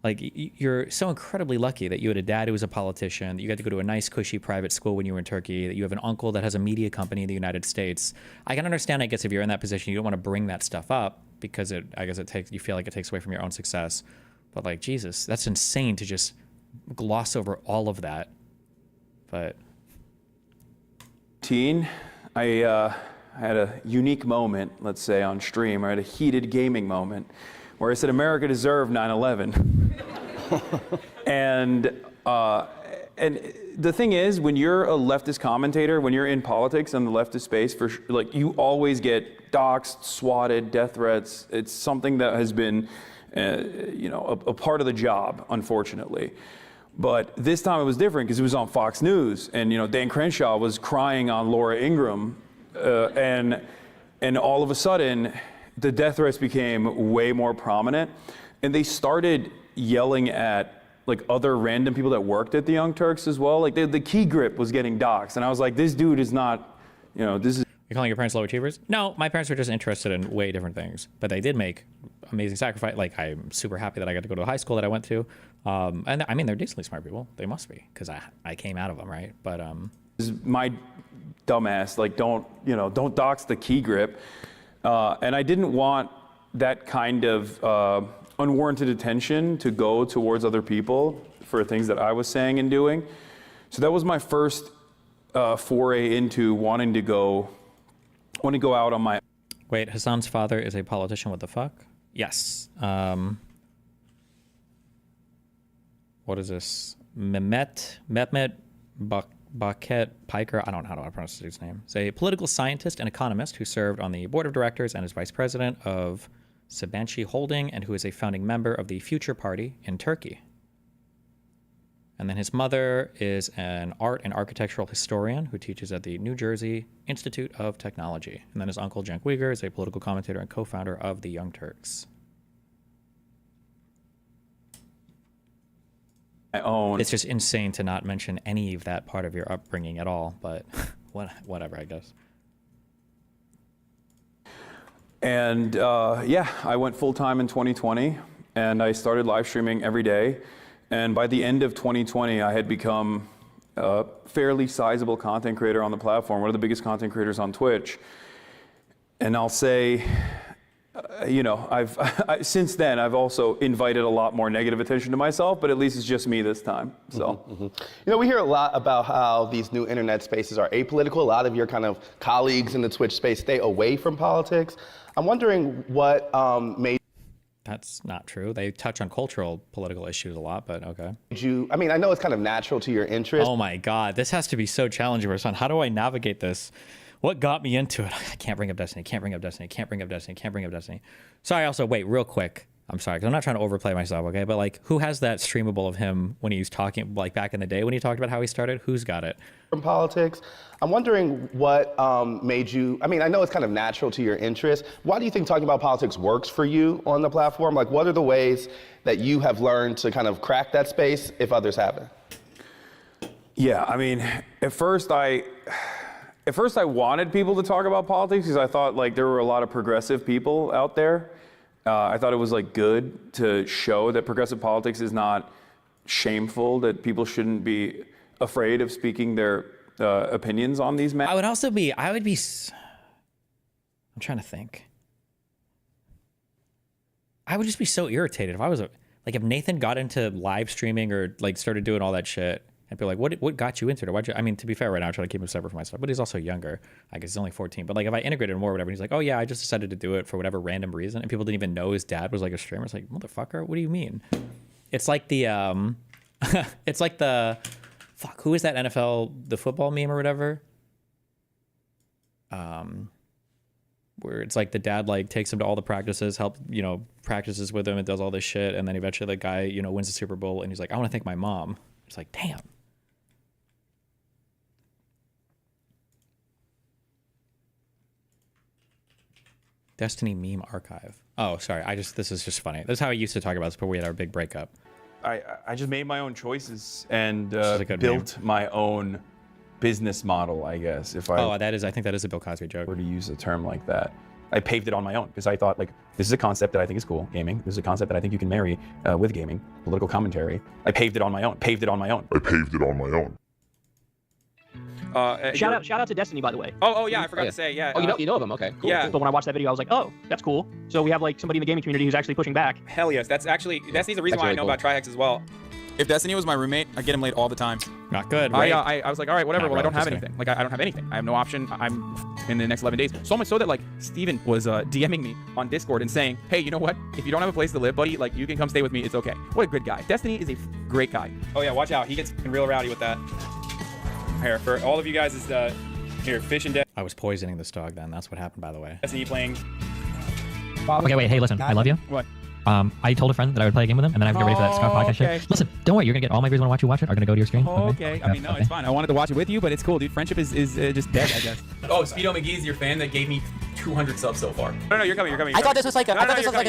Like, you're so incredibly lucky that you had a dad who was a politician, that you got to go to a nice, cushy private school when you were in Turkey, that you have an uncle that has a media company in the United States. I can understand, I guess, if you're in that position, you don't want to bring that stuff up because I guess you feel like it takes away from your own success. But like, Jesus, that's insane to just gloss over all of that. But. I had a unique moment, let's say, on stream. I had a heated gaming moment where I said America deserved 9/11. And the thing is, when you're a leftist commentator, when you're in politics and the leftist space, like, you always get doxxed, swatted, death threats. It's something that has been, a part of the job, unfortunately. But this time it was different because it was on Fox News, and Dan Crenshaw was crying on Laura Ingraham, and all of a sudden, the death threats became way more prominent, and they started yelling at like other random people that worked at the Young Turks as well. Like the key grip was getting doxxed, and I was like, this dude is not, this is. You're calling your parents low achievers? No, my parents were just interested in way different things, but they did make amazing sacrifice. Like, I'm super happy that I got to go to a high school that I went to, and I mean, they're decently smart people. They must be, because I came out of them, right? But This is my dumbass, like, don't dox the key grip. And I didn't want that kind of unwarranted attention to go towards other people for things that I was saying and doing. So that was my first foray into wanting to go out on my. Wait, Hassan's father is a politician. What the fuck? Yes. What is this? Mehmet Baket Piker, I don't know how to pronounce his name. He's a political scientist and economist who served on the board of directors and is vice president of Sabancı Holding, and who is a founding member of the Future Party in Turkey. And then his mother is an art and architectural historian who teaches at the New Jersey Institute of Technology. And then his uncle, Cenk Uygur, is a political commentator and co-founder of the Young Turks. It's just insane to not mention any of that part of your upbringing at all, but whatever, I guess. And I went full-time in 2020, and I started live streaming every day. And by the end of 2020, I had become a fairly sizable content creator on the platform, one of the biggest content creators on Twitch. And I'll say, since then, I've also invited a lot more negative attention to myself, but at least it's just me this time, so. We hear a lot about how these new internet spaces are apolitical. A lot of your kind of colleagues in the Twitch space stay away from politics. I'm wondering what made. That's not true. They touch on cultural, political issues a lot, but okay. I mean, I know it's kind of natural to your interest. Oh my God, this has to be so challenging for someone. How do I navigate this? What got me into it? I can't bring up Destiny, can't bring up Destiny, can't bring up Destiny, can't bring up Destiny. Sorry, also, wait, real quick. I'm sorry, because I'm not trying to overplay myself, okay? But like, who has that streamable of him when he was talking, like back in the day when he talked about how he started? Who's got it? From politics. I'm wondering what made you, I mean, I know it's kind of natural to your interest. Why do you think talking about politics works for you on the platform? Like, what are the ways that you have learned to kind of crack that space if others haven't? Yeah, I mean, at first I wanted people to talk about politics because I thought like there were a lot of progressive people out there. I thought it was like good to show that progressive politics is not shameful, that people shouldn't be afraid of speaking their opinions on these matters. I'm trying to think. I would just be so irritated if I was like, if Nathan got into live streaming or like started doing all that shit, and be like, what got you into it? I mean, to be fair, right now I try to keep him separate from myself, but he's also younger. I guess he's only 14. But like, if I integrated more or whatever, and he's like, oh yeah, I just decided to do it for whatever random reason, and people didn't even know his dad was like a streamer. It's like, motherfucker, what do you mean? It's like the it's like the fuck, who is that NFL, the football meme or whatever? Where it's like the dad like takes him to all the practices, practices with him and does all this shit, and then eventually the guy, wins the Super Bowl, and he's like, I want to thank my mom. It's like, damn. Destiny meme archive. Oh, sorry. This is just funny. This is how I used to talk about this before we had our big breakup. I just made my own choices and built my own business model, I guess. I think that is a Bill Cosby joke. Or to use a term like that. I paved it on my own because I thought, like, this is a concept that I think is cool, gaming. This is a concept that I think you can marry with gaming, political commentary. I paved it on my own. Shout out to Destiny, by the way. Oh yeah, I forgot to say, yeah. Oh, you know of him? Okay, cool. Yeah. But when I watched that video, I was like, oh, that's cool. So we have like somebody in the gaming community who's actually pushing back. Hell yes, Destiny's the reason why I know about Trihex as well. If Destiny was my roommate, I'd get him late all the time. Not good, right? I was like, all right, whatever. Well, I don't have anything. Like, I don't have anything. I have no option. I'm in the next 11 days. So much so that, like, Steven was DMing me on Discord and saying, hey, you know what? If you don't have a place to live, buddy, like, you can come stay with me. It's okay. What a good guy. Destiny is a great guy. Oh, yeah, watch out. He gets real rowdy with that. Here, for all of you guys, is here, Fish and Death. I was poisoning this dog then. That's what happened, by the way. Destiny playing. Okay, wait. Hey, listen. I love you. What? I told a friend that I would play a game with him, and then I would get ready for that Scott podcast shit. Listen, don't worry. You're going to get all my viewers want to watch it are going to go to your screen. Okay. I mean, no, it's fine. I wanted to watch it with you, but it's cool, dude. Friendship is just dead, I guess. Oh, Speedo McGee's your fan that gave me 200 subs so far. No, you're coming. I thought this was like a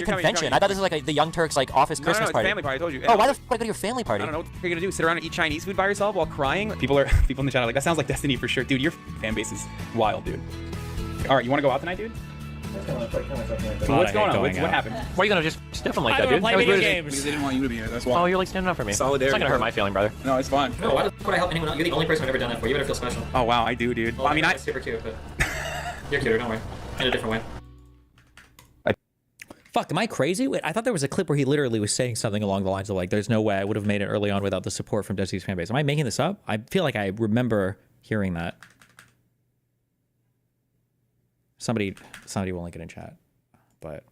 convention. I thought this was like the Young Turks like office Christmas party. No, it's a family party. I told you. Oh, why the fuck would I go to your family party? I don't know what you're going to do. Sit around and eat Chinese food by yourself while crying? People in the chat are like, that sounds like Destiny for sure. Dude, your fan base is wild, dude. All right, you want to go out tonight, dude? What's going on? What happened? Why are you gonna just stiff him like that, dude? Play video games. Because they didn't want you to be here. That's why. Oh, you're like standing up for me. Solidarity. It's not gonna hurt my feeling, brother. No, it's fine. No, why the fuck would I help anyone else? You're the only person I've ever done that for. You better feel special. Oh wow, I do, dude. Well, I mean, I'm super cute, but you're cuter. Don't worry. In a different way. Fuck, am I crazy? Wait, I thought there was a clip where he literally was saying something along the lines of like, there's no way I would have made it early on without the support from Destiny's fan base. Am I making this up? I feel like I remember hearing that. Somebody will link it in chat. But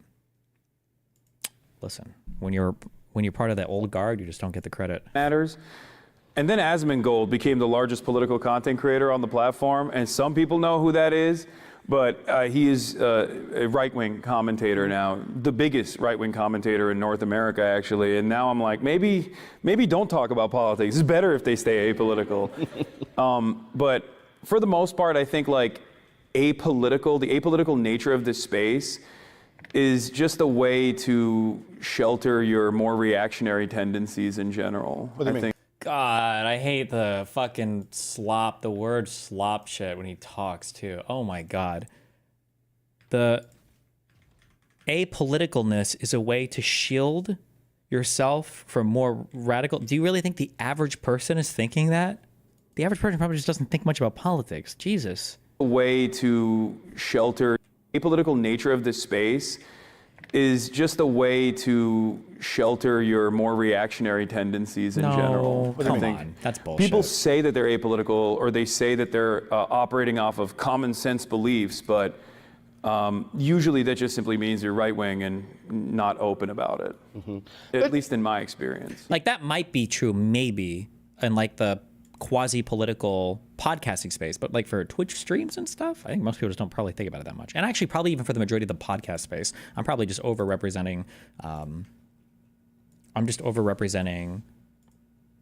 listen, when you're part of that old guard, you just don't get the credit. Matters. And then Asmongold became the largest political content creator on the platform, and some people know who that is, but he is a right-wing commentator now, the biggest right-wing commentator in North America, actually. And now I'm like, maybe don't talk about politics. It's better if they stay apolitical. But for the most part, I think like the apolitical nature of this space is just a way to shelter your more reactionary tendencies in general. What do you mean? God, I hate the fucking the word slop shit when he talks too. Oh my God. The apoliticalness is a way to shield yourself from more radical. Do you really think the average person is thinking that? The average person probably just doesn't think much about politics. Jesus. A way to shelter the apolitical nature of this space is just a way to shelter your more reactionary tendencies in general. Come on. That's bullshit. People say that they're apolitical, or they say that they're operating off of common sense beliefs, but usually that just simply means you're right-wing and not open about it, at least in my experience. Like that might be true maybe in like the quasi-political podcasting space, but like for Twitch streams and stuff, I think most people just don't probably think about it that much. And actually probably even for the majority of the podcast space, I'm probably just overrepresenting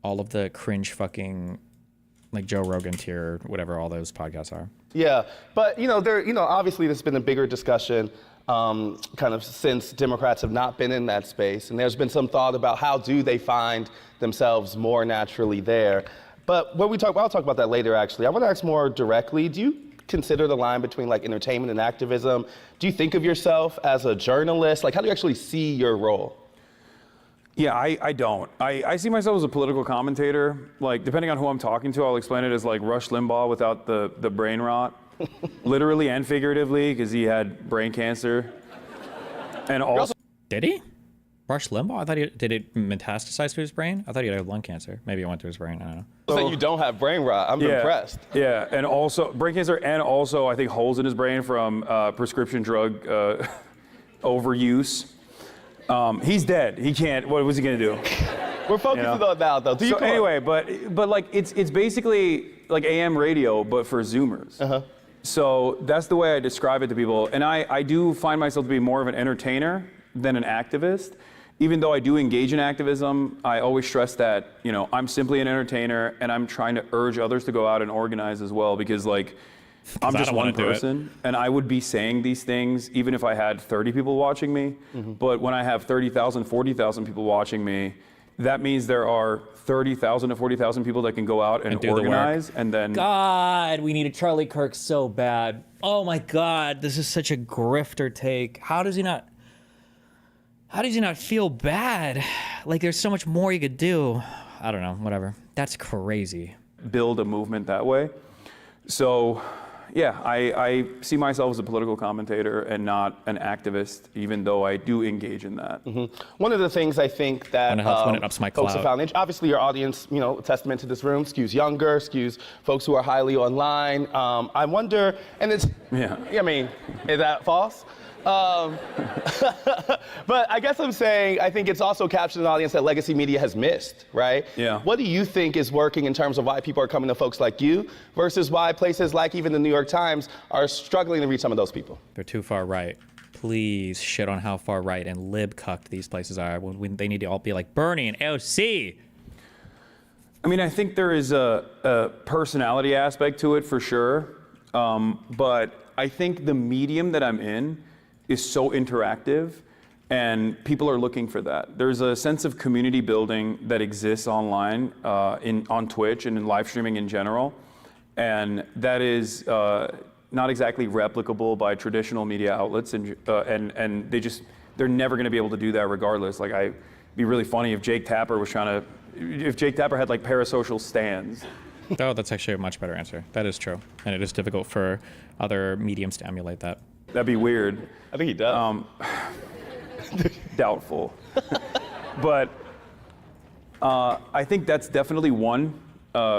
all of the cringe fucking like Joe Rogan tier, whatever all those podcasts are. Yeah, but obviously there's been a bigger discussion kind of since Democrats have not been in that space, and there's been some thought about how do they find themselves more naturally there. But I'll talk about that later, actually. I want to ask more directly, do you consider the line between like entertainment and activism? Do you think of yourself as a journalist? Like, how do you actually see your role? Yeah, I don't. I see myself as a political commentator. Like, depending on who I'm talking to, I'll explain it as like Rush Limbaugh without the brain rot. Literally and figuratively, because he had brain cancer. And also... Did he? Rush Limbaugh? I thought did it metastasize to his brain? I thought he had lung cancer. Maybe it went to his brain, I don't know. So you don't have brain rot. I'm impressed. Yeah, and also brain cancer, and also I think holes in his brain from prescription drug overuse. He's dead. He can't. What was he gonna do? We're focusing on that though. So anyway, but like it's basically like AM radio, but for Zoomers. So that's the way I describe it to people, and I do find myself to be more of an entertainer than an activist. Even though I do engage in activism, I always stress that, you know, I'm simply an entertainer and I'm trying to urge others to go out and organize as well, because like, I'm just one person and I would be saying these things even if I had 30 people watching me. But when I have 30,000, 40,000 people watching me, that means there are 30,000 to 40,000 people that can go out and organize, and then... God, we need a Charlie Kirk so bad. Oh my God, this is such a grifter take. How does he not feel bad? Like, there's so much more you could do. I don't know, whatever. That's crazy. Build a movement that way. So, yeah, I see myself as a political commentator and not an activist, even though I do engage in that. One of the things I think that when it ups my folks have clout. found, obviously your audience, you know, a testament to this room, skews younger, skews folks who are highly online. I wonder, and it's, I mean, is that false? But I guess I'm saying I think it's also captured an audience that legacy media has missed, right? Yeah. What do you think is working in terms of why people are coming to folks like you versus why places like even the New York Times are struggling to reach some of those people? They're too far right. Please shit on how far right and lib-cucked these places are when they need to all be like Bernie and AOC. I mean, I think there is a personality aspect to it for sure. But I think the medium that I'm in is so interactive, and people are looking for that. There's a sense of community building that exists online, on Twitch and in live streaming in general, and that is not exactly replicable by traditional media outlets, and they're never going to be able to do that regardless. Like, it'd be really funny if Jake Tapper had like parasocial stands. Oh, that's actually a much better answer. That is true, and it is difficult for other mediums to emulate that. That'd be weird. I think he does. Doubtful. But I think that's definitely one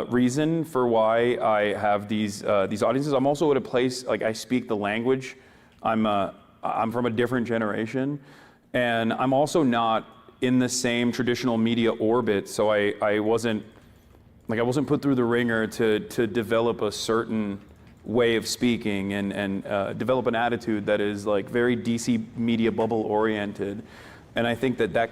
reason for why I have these audiences. I'm also at a place, like, I speak the language. I'm from a different generation, and I'm also not in the same traditional media orbit. So I wasn't put through the ringer to develop a certain way of speaking and develop an attitude that is like very DC media bubble oriented, and I think that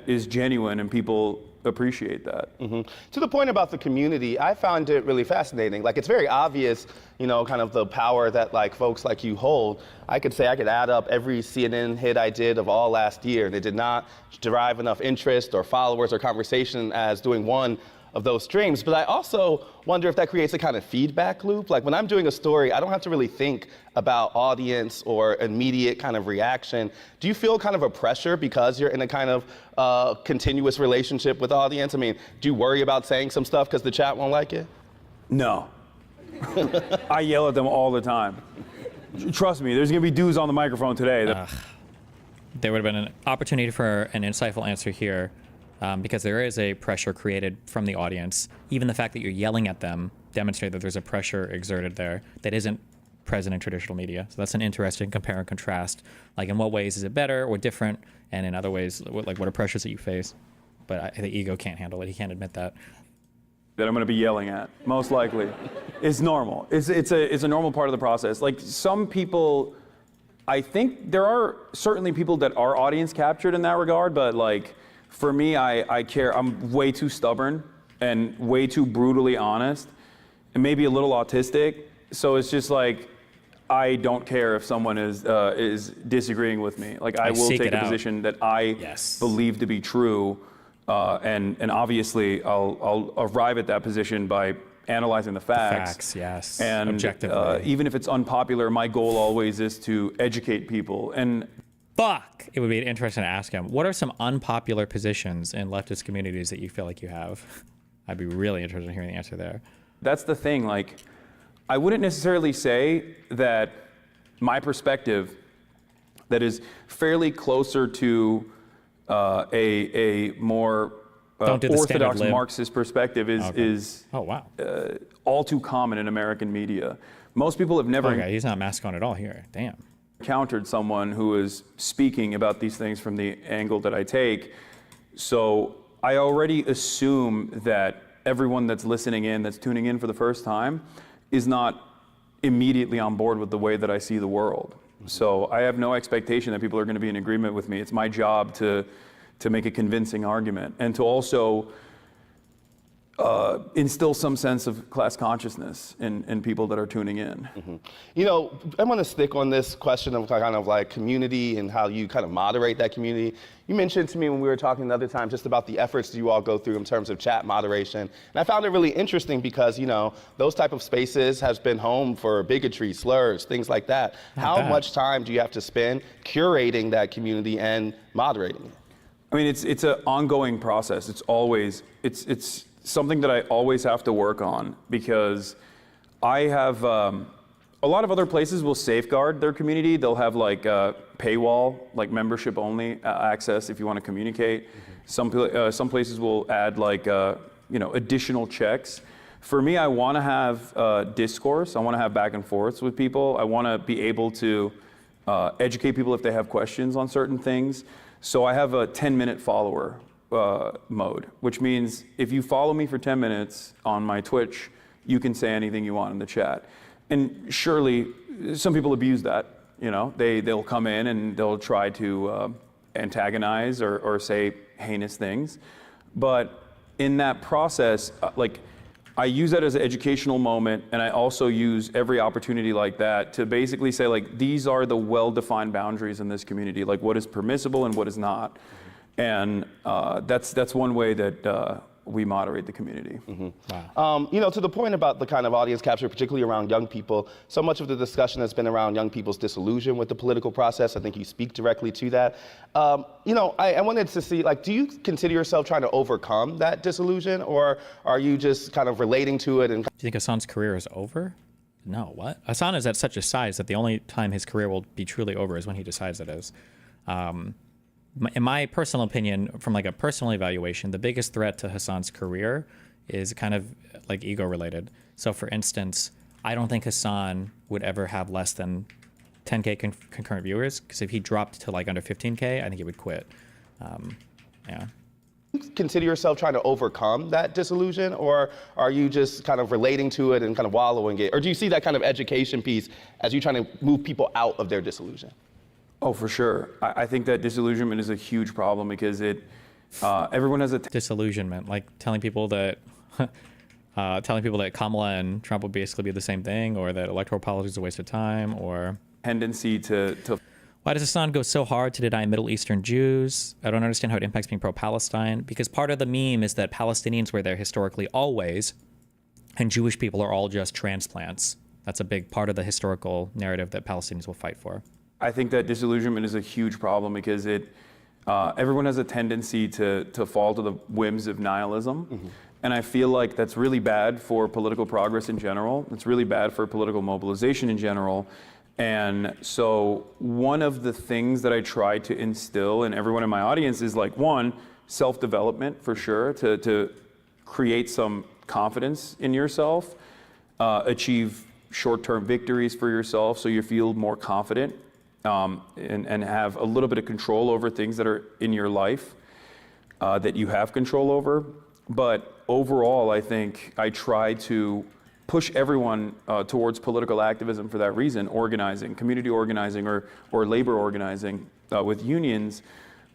is genuine and people appreciate that. To the point about the community, I found it really fascinating. Like, it's very obvious, you know, kind of the power that like folks like you hold. I could say I could add up every CNN hit I did of all last year, and it did not derive enough interest or followers or conversation as doing one of those streams. But I also wonder if that creates a kind of feedback loop. Like, when I'm doing a story, I don't have to really think about audience or immediate kind of reaction. Do you feel kind of a pressure because you're in a kind of continuous relationship with the audience? I mean, do you worry about saying some stuff because the chat won't like it? No. I yell at them all the time. Trust me, there's gonna be dudes on the microphone today that... There would have been an opportunity for an insightful answer here. Because there is a pressure created from the audience. Even the fact that you're yelling at them demonstrates that there's a pressure exerted there that isn't present in traditional media. So that's an interesting compare and contrast. Like, in what ways is it better or different? And in other ways, what are pressures that you face? But the ego can't handle it. He can't admit that. That I'm going to be yelling at, most likely. It's normal. It's a normal part of the process. Like, some people, I think there are certainly people that are audience captured in that regard, but like, for me, I care. I'm way too stubborn and way too brutally honest and maybe a little autistic. So it's just like, I don't care if someone is disagreeing with me. Like, I will take a position that I believe to be true. And obviously, I'll arrive at that position by analyzing the facts. Facts, yes. And Objectively. even if it's unpopular, my goal always is to educate people. And fuck, it would be interesting to ask him, what are some unpopular positions in leftist communities that you feel like you have? I'd be really interested in hearing the answer there. That's the thing. Like, I wouldn't necessarily say that my perspective that is fairly closer to a more orthodox Marxist perspective is oh wow all too common in American media. Most people have never he's not mascon at all here. Damn. Encountered someone who is speaking about these things from the angle that I take. So I already assume that everyone that's listening in, that's tuning in for the first time, is not immediately on board with the way that I see the world. So I have no expectation that people are going to be in agreement with me. It's my job to make a convincing argument and to also instill some sense of class consciousness in people that are tuning in. You know, I want to stick on this question of kind of like community and how you kind of moderate that community. You mentioned to me when we were talking the other time just about the efforts you all go through in terms of chat moderation. And I found it really interesting because, you know, those type of spaces has been home for bigotry, slurs, things like that. How much time do you have to spend curating that community and moderating it? I mean, it's an ongoing process. It's always, it's something that I always have to work on because I have, a lot of other places will safeguard their community. They'll have like paywall, like membership only access if you want to communicate. Some places will add like, additional checks. For me, I want to have discourse. I want to have back and forths with people. I want to be able to educate people if they have questions on certain things. So I have a 10-minute follower mode, which means if you follow me for 10 minutes on my Twitch, you can say anything you want in the chat. And surely, some people abuse that. You know, they'll come in and they'll try to antagonize or say heinous things. But in that process, I use that as an educational moment, and I also use every opportunity like that to basically say, like, these are the well-defined boundaries in this community, like what is permissible and what is not. And that's one way that we moderate the community. Wow. You know, to the point about the kind of audience capture, particularly around young people, so much of the discussion has been around young people's disillusion with the political process. I think you speak directly to that. You know, I wanted to see, like, do you consider yourself trying to overcome that disillusion, or are you just kind of relating to it? And do you think Hassan's career is over? No, what? Hassan is at such a size that the only time his career will be truly over is when he decides it is. In my personal opinion, from like a personal evaluation, the biggest threat to Hassan's career is kind of like ego related. So for instance, I don't think Hassan would ever have less than 10K concurrent viewers, because if he dropped to like under 15K, I think he would quit. Yeah. Do you consider yourself trying to overcome that disillusion, or are you just kind of relating to it and kind of wallowing it? Or do you see that kind of education piece as you trying to move people out of their disillusion? Oh, for sure. I think that disillusionment is a huge problem because everyone has a disillusionment, like telling people that Kamala and Trump would basically be the same thing, or that electoral politics is a waste of time, or tendency to. Why does Hassan go so hard to deny Middle Eastern Jews? I don't understand how it impacts being pro-Palestine, because part of the meme is that Palestinians were there historically always, and Jewish people are all just transplants. That's a big part of the historical narrative that Palestinians will fight for. I think that disillusionment is a huge problem because everyone has a tendency to fall to the whims of nihilism. And I feel like that's really bad for political progress in general. It's really bad for political mobilization in general. And so one of the things that I try to instill in everyone in my audience is, like, one, self-development for sure, to create some confidence in yourself, achieve short-term victories for yourself so you feel more confident. And have a little bit of control over things that are in your life that you have control over. But overall, I think I try to push everyone towards political activism for that reason, organizing, community organizing, or labor organizing with unions,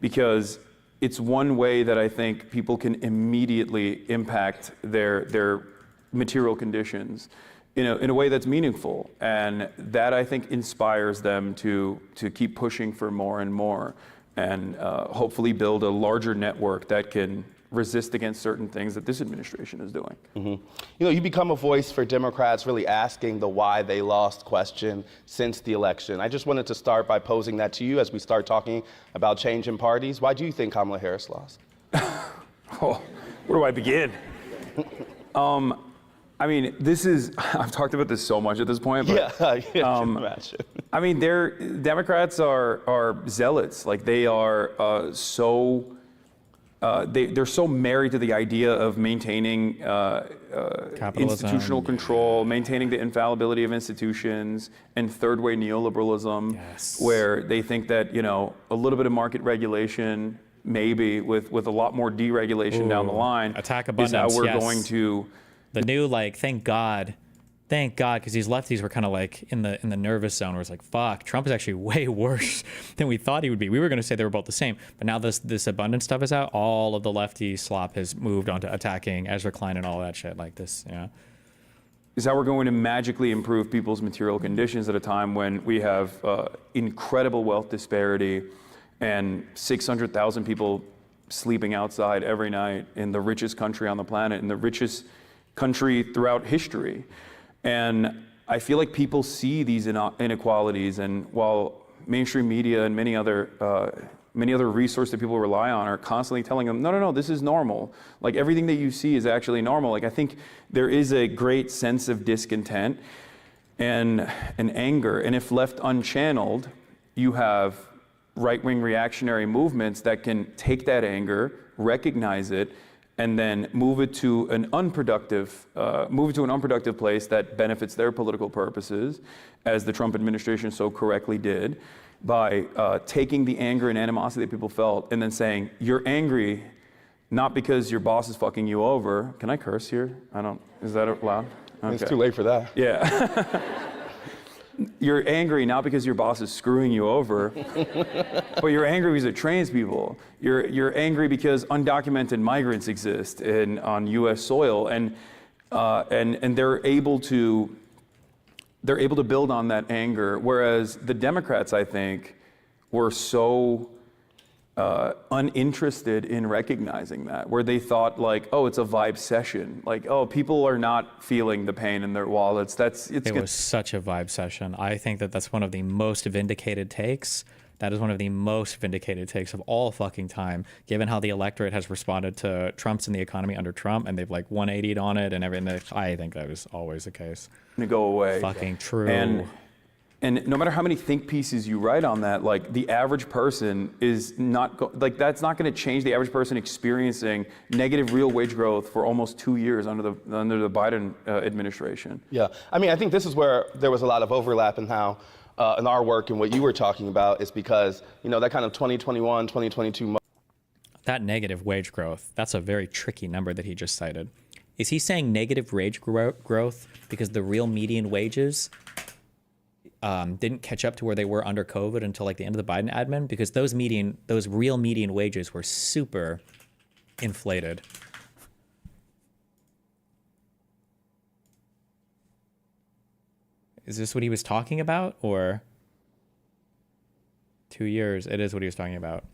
because it's one way that I think people can immediately impact their material conditions in a way that's meaningful, and that I think inspires them to keep pushing for more and more, and hopefully build a larger network that can resist against certain things that this administration is doing. You know, you become a voice for Democrats really asking the why they lost question since the election. I just wanted to start by posing that to you as we start talking about change in parties. Why do you think Kamala Harris lost? Oh, where do I begin? I mean, I've talked about this so much at this point, but I can imagine. I mean, Democrats are zealots. Like, they are they're so married to the idea of maintaining institutional control, maintaining the infallibility of institutions, and third-way neoliberalism, where they think that, you know, a little bit of market regulation, maybe with a lot more deregulation down the line, attack abundance, is how we're going to. The new, like, thank God, because these lefties were kind of like in the nervous zone where it's like, fuck, Trump is actually way worse than we thought he would be. We were going to say they were both the same, but now this abundance stuff is out. All of the lefty slop has moved on to attacking Ezra Klein and all that shit like this. Yeah, is how we're going to magically improve people's material conditions at a time when we have incredible wealth disparity and 600,000 people sleeping outside every night in the richest country on the planet, in the richest country throughout history. And I feel like people see these inequalities, and while mainstream media and many other resources that people rely on are constantly telling them, no, this is normal. Like, everything that you see is actually normal. Like, I think there is a great sense of discontent and anger. And if left unchanneled, you have right-wing reactionary movements that can take that anger, recognize it, and then move it to an unproductive place that benefits their political purposes, as the Trump administration so correctly did, by taking the anger and animosity that people felt and then saying, you're angry not because your boss is fucking you over. Can I curse here? Is that allowed? Okay. It's too late for that. Yeah. You're angry not because your boss is screwing you over, but you're angry because it trains people. You're angry because undocumented migrants exist on U.S. soil, and they're able to build on that anger. Whereas the Democrats, I think, were so uninterested in recognizing that, where they thought, like, oh, it's a vibe session. Like, oh, people are not feeling the pain in their wallets. It was such a vibe session. I think that's one of the most vindicated takes. That is one of the most vindicated takes of all fucking time, given how the electorate has responded to Trump's and the economy under Trump, and they've like 180'd on it and everything. I think that was always the case. To go away. Fucking true. And no matter how many think pieces you write on that, like, the average person is not, that's not going to change the average person experiencing negative real wage growth for almost 2 years under the Biden administration. Yeah, I mean, I think this is where there was a lot of overlap in how, in our work and what you were talking about, is because, you know, that kind of 2021, 2022. That negative wage growth, that's a very tricky number that he just cited. Is he saying negative wage growth because the real median wages didn't catch up to where they were under COVID until like the end of the Biden admin? Because those real median wages were super inflated. Is this what he was talking about, or 2 years? It is what he was talking about.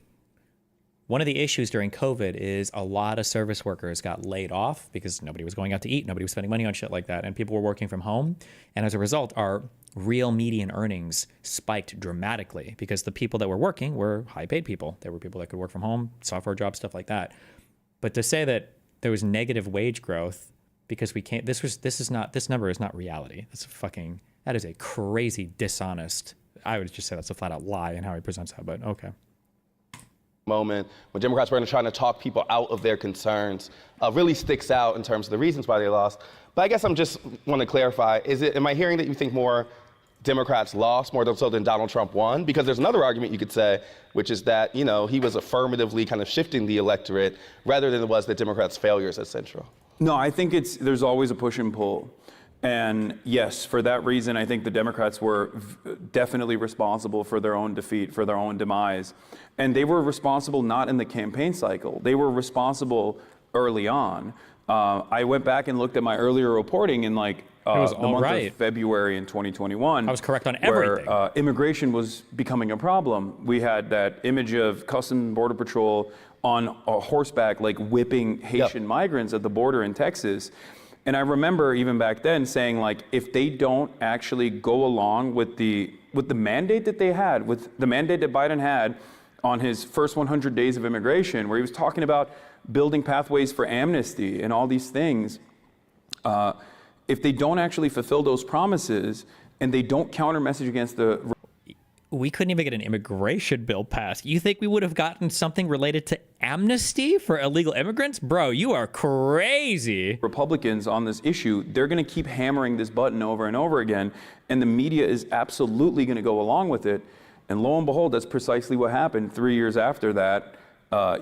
One of the issues during COVID is a lot of service workers got laid off because nobody was going out to eat, nobody was spending money on shit like that, and people were working from home. And as a result, our real median earnings spiked dramatically because the people that were working were high-paid people. They were people that could work from home, software jobs, stuff like that. But to say that there was negative wage growth because we can't, this number is not reality. That is a crazy dishonest. I would just say that's a flat-out lie in how he presents that, but okay. Moment when Democrats were trying to talk people out of their concerns really sticks out in terms of the reasons why they lost. But I guess I'm just want to clarify, am I hearing that you think more Democrats lost more so than Donald Trump won? Because there's another argument you could say, which is that, you know, he was affirmatively kind of shifting the electorate rather than it was the Democrats' failures at Central. No, I think there's always a push and pull. And yes, for that reason, I think the Democrats were definitely responsible for their own defeat, for their own demise. And they were responsible not in the campaign cycle. They were responsible early on. I went back and looked at my earlier reporting, and like was the all month right. of February in 2021. I was correct on where, everything. Immigration was becoming a problem. We had that image of Customs and Border Patrol on a horseback, like whipping Haitian migrants at the border in Texas. And I remember even back then saying, like, if they don't actually go along with the mandate that they had, with the mandate that Biden had on his first 100 days of immigration, where he was talking about building pathways for amnesty and all these things, if they don't actually fulfill those promises and they don't counter message against the... We couldn't even get an immigration bill passed. You think we would have gotten something related to amnesty for illegal immigrants? Bro, you are crazy. Republicans on this issue, they're going to keep hammering this button over and over again, and the media is absolutely going to go along with it. And lo and behold, that's precisely what happened. 3 years after that,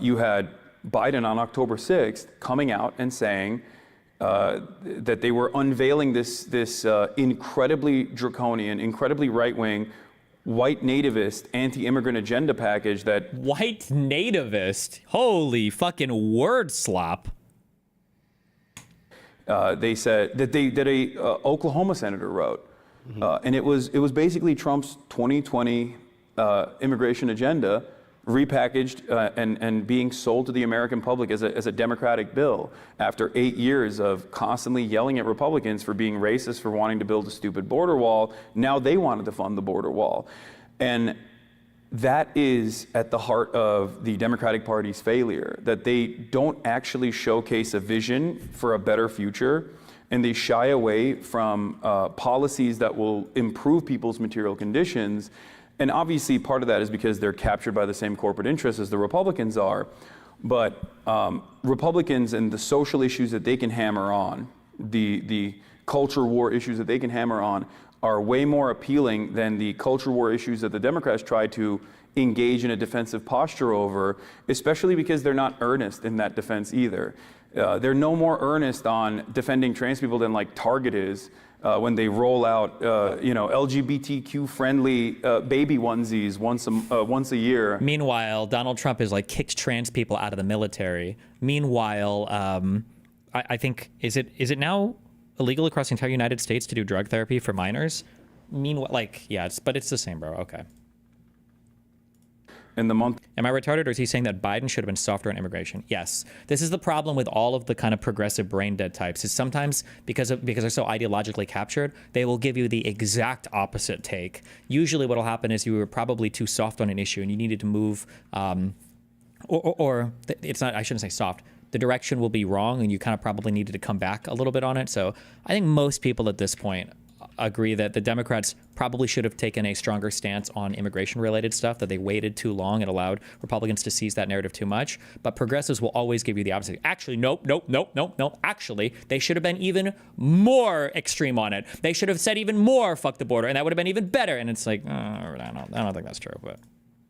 you had Biden on October 6th coming out and saying that they were unveiling this incredibly draconian, incredibly right-wing, white nativist, anti-immigrant agenda package that... White nativist? Holy fucking word slop. They said that a Oklahoma senator wrote, and it was basically Trump's 2020 immigration agenda repackaged and being sold to the American public as a Democratic bill after 8 years of constantly yelling at Republicans for being racist, for wanting to build a stupid border wall. Now they wanted to fund the border wall. And that is at the heart of the Democratic Party's failure, that they don't actually showcase a vision for a better future, and they shy away from policies that will improve people's material conditions. And obviously part of that is because they're captured by the same corporate interests as the Republicans are. But Republicans and the social issues that they can hammer on, the culture war issues that they can hammer on, are way more appealing than the culture war issues that the Democrats try to engage in a defensive posture over, especially because they're not earnest in that defense either. They're no more earnest on defending trans people than like Target is. When they roll out, LGBTQ-friendly baby onesies once a year. Meanwhile, Donald Trump has like kicked trans people out of the military. Meanwhile, I think is it now illegal across the entire United States to do drug therapy for minors? Meanwhile, like, yeah, but it's the same, bro. Okay. In the month. Am I retarded, or is he saying that Biden should have been softer on immigration? Yes. This is the problem with all of the kind of progressive brain dead types, is sometimes because they're so ideologically captured, they will give you the exact opposite take. Usually what will happen is you were probably too soft on an issue and you needed to move, or it's not, I shouldn't say soft. The direction will be wrong and you kind of probably needed to come back a little bit on it. So I think most people at this point agree that the Democrats probably should have taken a stronger stance on immigration-related stuff, that they waited too long and allowed Republicans to seize that narrative too much. But progressives will always give you the opposite. Actually, nope. Actually, they should have been even more extreme on it. They should have said even more, fuck the border, and that would have been even better. And it's like, I don't think that's true. But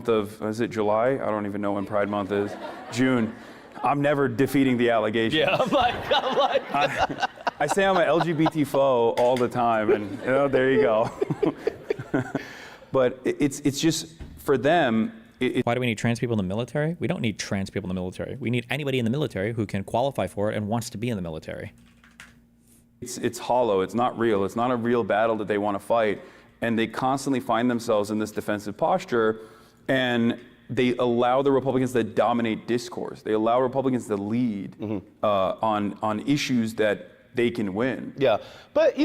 Is it July? I don't even know when Pride Month is. June. I'm never defeating the allegations. Yeah, I'm like. I say I'm an LGBT foe all the time, and there you go. But it's just for them. Why do we need trans people in the military? We don't need trans people in the military. We need anybody in the military who can qualify for it and wants to be in the military. It's hollow. It's not real. It's not a real battle that they want to fight, and they constantly find themselves in this defensive posture, and they allow the Republicans to dominate discourse. They allow Republicans to lead on issues that they can win. Yeah, but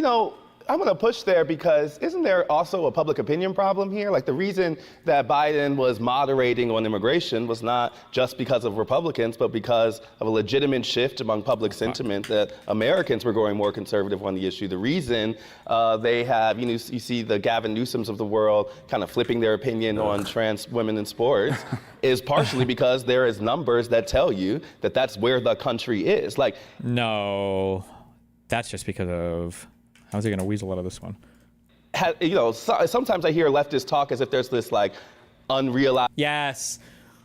I'm going to push there because isn't there also a public opinion problem here? Like the reason that Biden was moderating on immigration was not just because of Republicans, but because of a legitimate shift among public sentiment that Americans were growing more conservative on the issue. The reason they have, you see the Gavin Newsoms of the world kind of flipping their opinion on trans women in sports is partially because there is numbers that tell you that that's where the country is. Like, no, that's just because of... How's he going to weasel out of this one? Sometimes I hear leftists talk as if there's this like unrealized. Yes,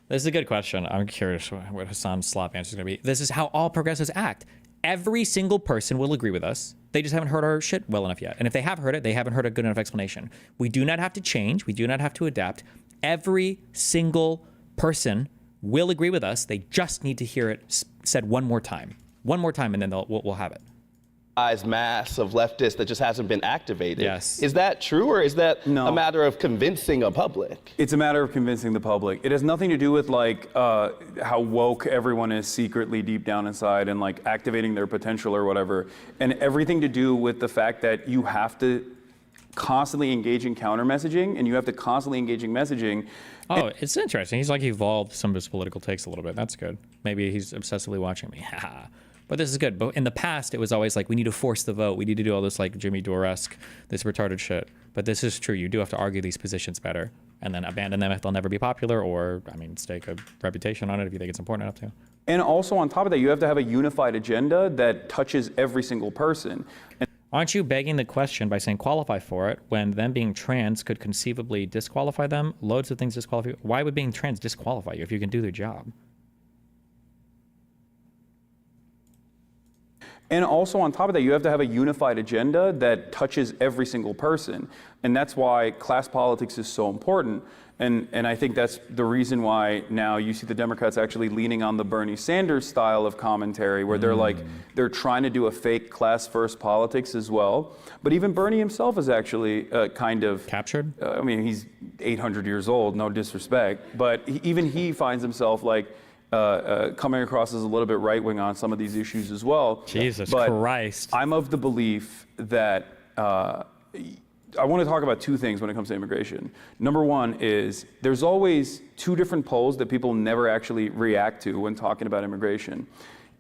this is a good question. I'm curious what Hassan's slop answer is going to be. This is how all progressives act. Every single person will agree with us. They just haven't heard our shit well enough yet. And if they have heard it, they haven't heard a good enough explanation. We do not have to change. We do not have to adapt. Every single person will agree with us. They just need to hear it said one more time. One more time, and then we'll have it. mass of leftists that just hasn't been activated. Yes. Is that true, or is that a matter of convincing a public? It's a matter of convincing the public. It has nothing to do with like how woke everyone is secretly deep down inside and like activating their potential or whatever, and everything to do with the fact that you have to constantly engage in counter messaging, and you have to constantly engage in messaging. Oh, it's interesting. He's like evolved some of his political takes a little bit. That's good. Maybe he's obsessively watching me. But this is good. But in the past, it was always like, we need to force the vote. We need to do all this like Jimmy Dore-esque, this retarded shit. But this is true. You do have to argue these positions better and then abandon them if they'll never be popular, or, I mean, stake a reputation on it if you think it's important enough to. And also on top of that, you have to have a unified agenda that touches every single person. Aren't you begging the question by saying qualify for it when them being trans could conceivably disqualify them? Loads of things disqualify you. Why would being trans disqualify you if you can do their job? And also on top of that, you have to have a unified agenda that touches every single person. And that's why class politics is so important. And I think that's the reason why now you see the Democrats actually leaning on the Bernie Sanders style of commentary, where they're like, they're trying to do a fake class first politics as well. But even Bernie himself is actually kind of captured. I mean, he's 800 years old, no disrespect, but even he finds himself like coming across as a little bit right-wing on some of these issues as well. Jesus But Christ. I'm of the belief that I want to talk about two things when it comes to immigration. Number one is there's always two different polls that people never actually react to when talking about immigration.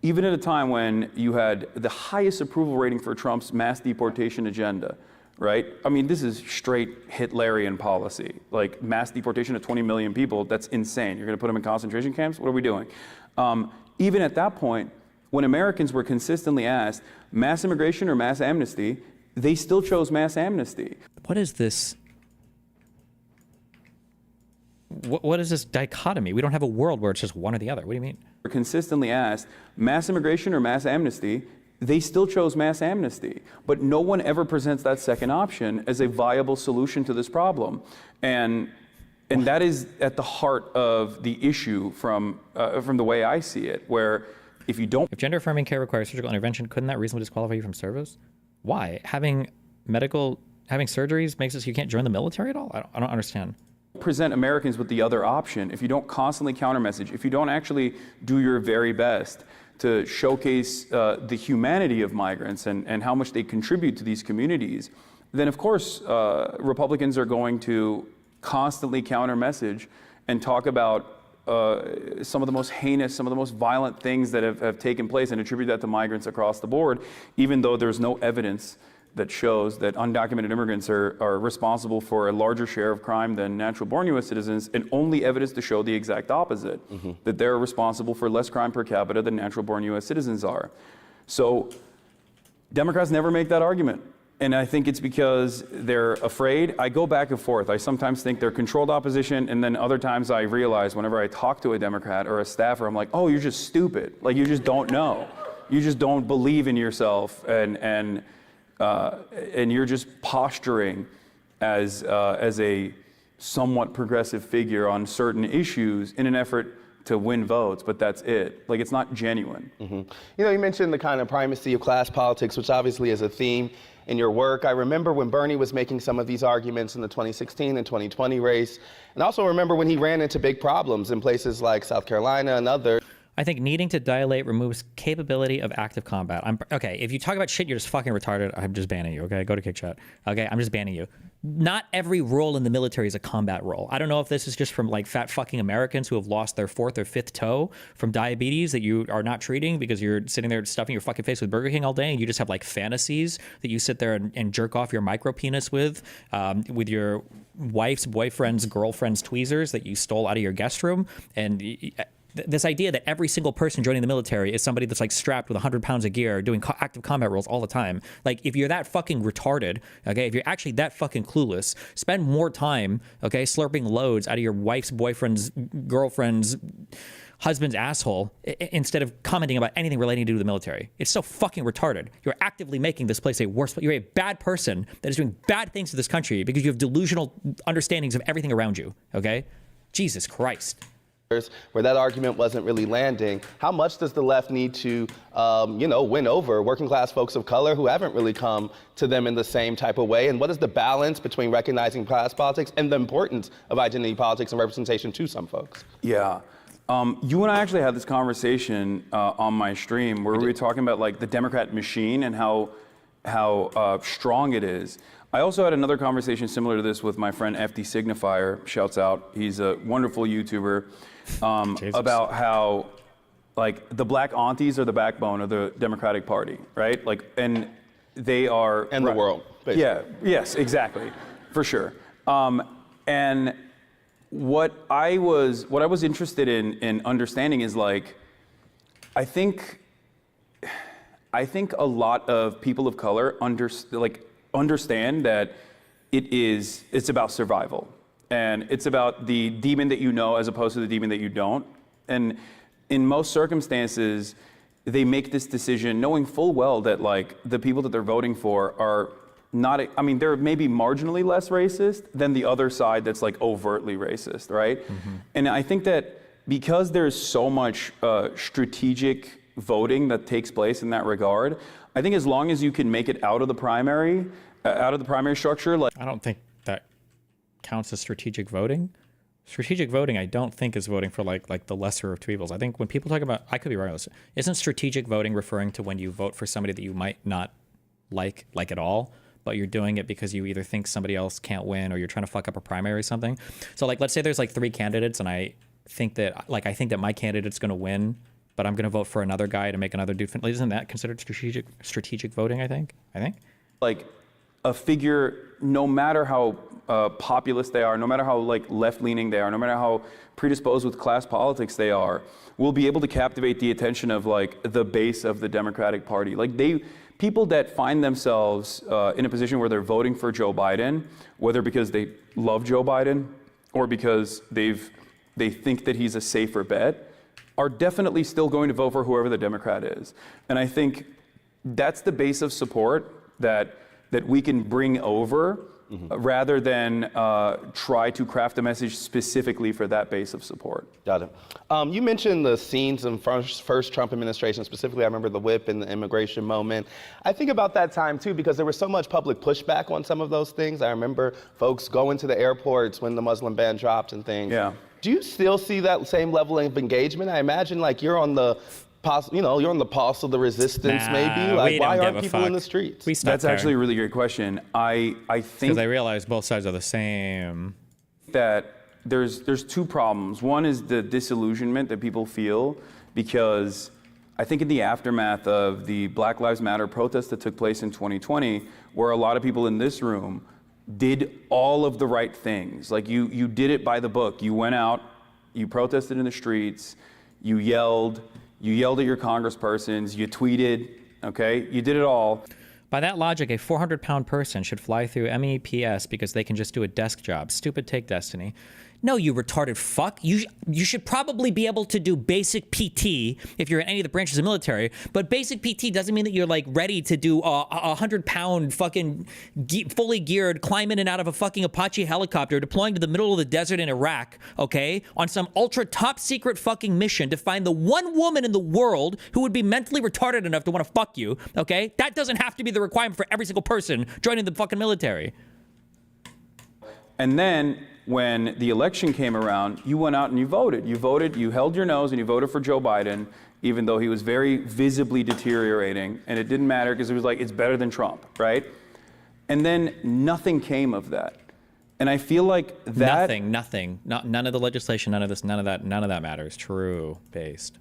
Even at a time when you had the highest approval rating for Trump's mass deportation agenda, right? I mean, this is straight Hitlerian policy. Like mass deportation of 20 million people, that's insane. You're going to put them in concentration camps? What are we doing? Even at that point, when Americans were consistently asked mass immigration or mass amnesty, they still chose mass amnesty. What is this? What is this dichotomy? We don't have a world where it's just one or the other. What do you mean? Were consistently asked mass immigration or mass amnesty, they still chose mass amnesty. But no one ever presents that second option as a viable solution to this problem. And that is at the heart of the issue from the way I see it, where if you don't... If gender-affirming care requires surgical intervention, couldn't that reasonably disqualify you from service? Why? Having surgeries makes it so you can't join the military at all? I don't understand. Present Americans with the other option, if you don't constantly counter message, if you don't actually do your very best to showcase the humanity of migrants and how much they contribute to these communities, then of course Republicans are going to constantly counter message and talk about some of the most heinous, some of the most violent things that have taken place and attribute that to migrants across the board, even though there's no evidence that shows that undocumented immigrants are responsible for a larger share of crime than natural-born U.S. citizens, and only evidence to show the exact opposite, that they're responsible for less crime per capita than natural-born U.S. citizens are. So Democrats never make that argument. And I think it's because they're afraid. I go back and forth. I sometimes think they're controlled opposition, and then other times I realize whenever I talk to a Democrat or a staffer, I'm like, oh, you're just stupid. Like, you just don't know. You just don't believe in yourself, and you're just posturing as a somewhat progressive figure on certain issues in an effort to win votes, but that's it. Like, it's not genuine. You know, you mentioned the kind of primacy of class politics, which obviously is a theme in your work. I remember when Bernie was making some of these arguments in the 2016 and 2020 race, and also remember when he ran into big problems in places like South Carolina and others. I think needing to dilate removes capability of active combat. Okay, if you talk about shit, you're just fucking retarded. I'm just banning you, okay? Go to Kick Chat. Okay, I'm just banning you. Not every role in the military is a combat role. I don't know if this is just from like fat fucking Americans who have lost their 4th or 5th toe from diabetes that you are not treating because you're sitting there stuffing your fucking face with Burger King all day, and you just have like fantasies that you sit there and jerk off your micro penis with your wife's boyfriend's girlfriend's tweezers that you stole out of your guest room. And this idea that every single person joining the military is somebody that's like strapped with 100 pounds of gear doing active combat roles all the time. Like, if you're that fucking retarded, okay, if you're actually that fucking clueless, spend more time, okay, slurping loads out of your wife's boyfriend's girlfriend's husband's asshole instead of commenting about anything relating to the military. It's so fucking retarded. You're actively making this place a worse place. You're a bad person that is doing bad things to this country because you have delusional understandings of everything around you, okay? Jesus Christ. where that argument wasn't really landing. How much does the left need to, win over working class folks of color who haven't really come to them in the same type of way? And what is the balance between recognizing class politics and the importance of identity politics and representation to some folks? Yeah. You and I actually had this conversation on my stream where we were talking about like the Democrat machine and how strong it is. I also had another conversation similar to this with my friend FD Signifier, shouts out. He's a wonderful YouTuber, about how like the black aunties are the backbone of the Democratic Party, right? Like, and they are— And the world, basically. Yeah, yes, exactly, for sure. And what I was interested in understanding is like, I think a lot of people of color understand that it's about survival, and it's about the demon that you know as opposed to the demon that you don't. And in most circumstances, they make this decision knowing full well that like the people that they're voting for are not, I mean, they're maybe marginally less racist than the other side that's like overtly racist, right? Mm-hmm. And I think that because there's so much strategic voting that takes place in that regard, I think as long as you can make it out of the primary structure, like— I don't think that counts as strategic voting. Strategic voting, I don't think, is voting for like the lesser of two evils. I think when people talk about, I could be wrong on this, isn't strategic voting referring to when you vote for somebody that you might not like at all, but you're doing it because you either think somebody else can't win or you're trying to fuck up a primary or something? So like, let's say there's like 3 candidates and I think that my candidate's going to win, but I'm going to vote for another guy to make another dude. Isn't that considered strategic voting? I think. Like a figure, no matter how populist they are, no matter how like left-leaning they are, no matter how predisposed with class politics they are, will be able to captivate the attention of like the base of the Democratic Party. Like people that find themselves in a position where they're voting for Joe Biden, whether because they love Joe Biden or because they think that he's a safer bet, are definitely still going to vote for whoever the Democrat is. And I think that's the base of support that we can bring over, rather than try to craft a message specifically for that base of support. Got it. You mentioned the scenes in first Trump administration, specifically I remember the whip and the immigration moment. I think about that time too because there was so much public pushback on some of those things. I remember folks going to the airports when the Muslim ban dropped and things. Yeah. Do you still see that same level of engagement? I imagine like you're on the you're on the pulse of the resistance, maybe. Like, why aren't people in the streets? That's actually a really great question. I think because I realize both sides are the same. That there's 2 problems. One is the disillusionment that people feel because I think in the aftermath of the Black Lives Matter protests that took place in 2020, where a lot of people in this room did all of the right things. Like you did it by the book. You went out, you protested in the streets, you yelled at your congresspersons, you tweeted, okay? You did it all. By that logic, a 400-pound person should fly through MEPS because they can just do a desk job. Stupid take, Destiny. No, you retarded fuck. You should probably be able to do basic PT if you're in any of the branches of the military, but basic PT doesn't mean that you're like ready to do a 100-pound fucking fully geared climb in and out of a fucking Apache helicopter deploying to the middle of the desert in Iraq, okay, on some ultra top secret fucking mission to find the one woman in the world who would be mentally retarded enough to want to fuck you, okay? That doesn't have to be the requirement for every single person joining the fucking military. And then when the election came around, you went out and you voted. You held your nose and you voted for Joe Biden, even though he was very visibly deteriorating. And it didn't matter because it was like, it's better than Trump, right? And then nothing came of that. And I feel like that— Nothing. None of the legislation, none of this, none of that matters. True based.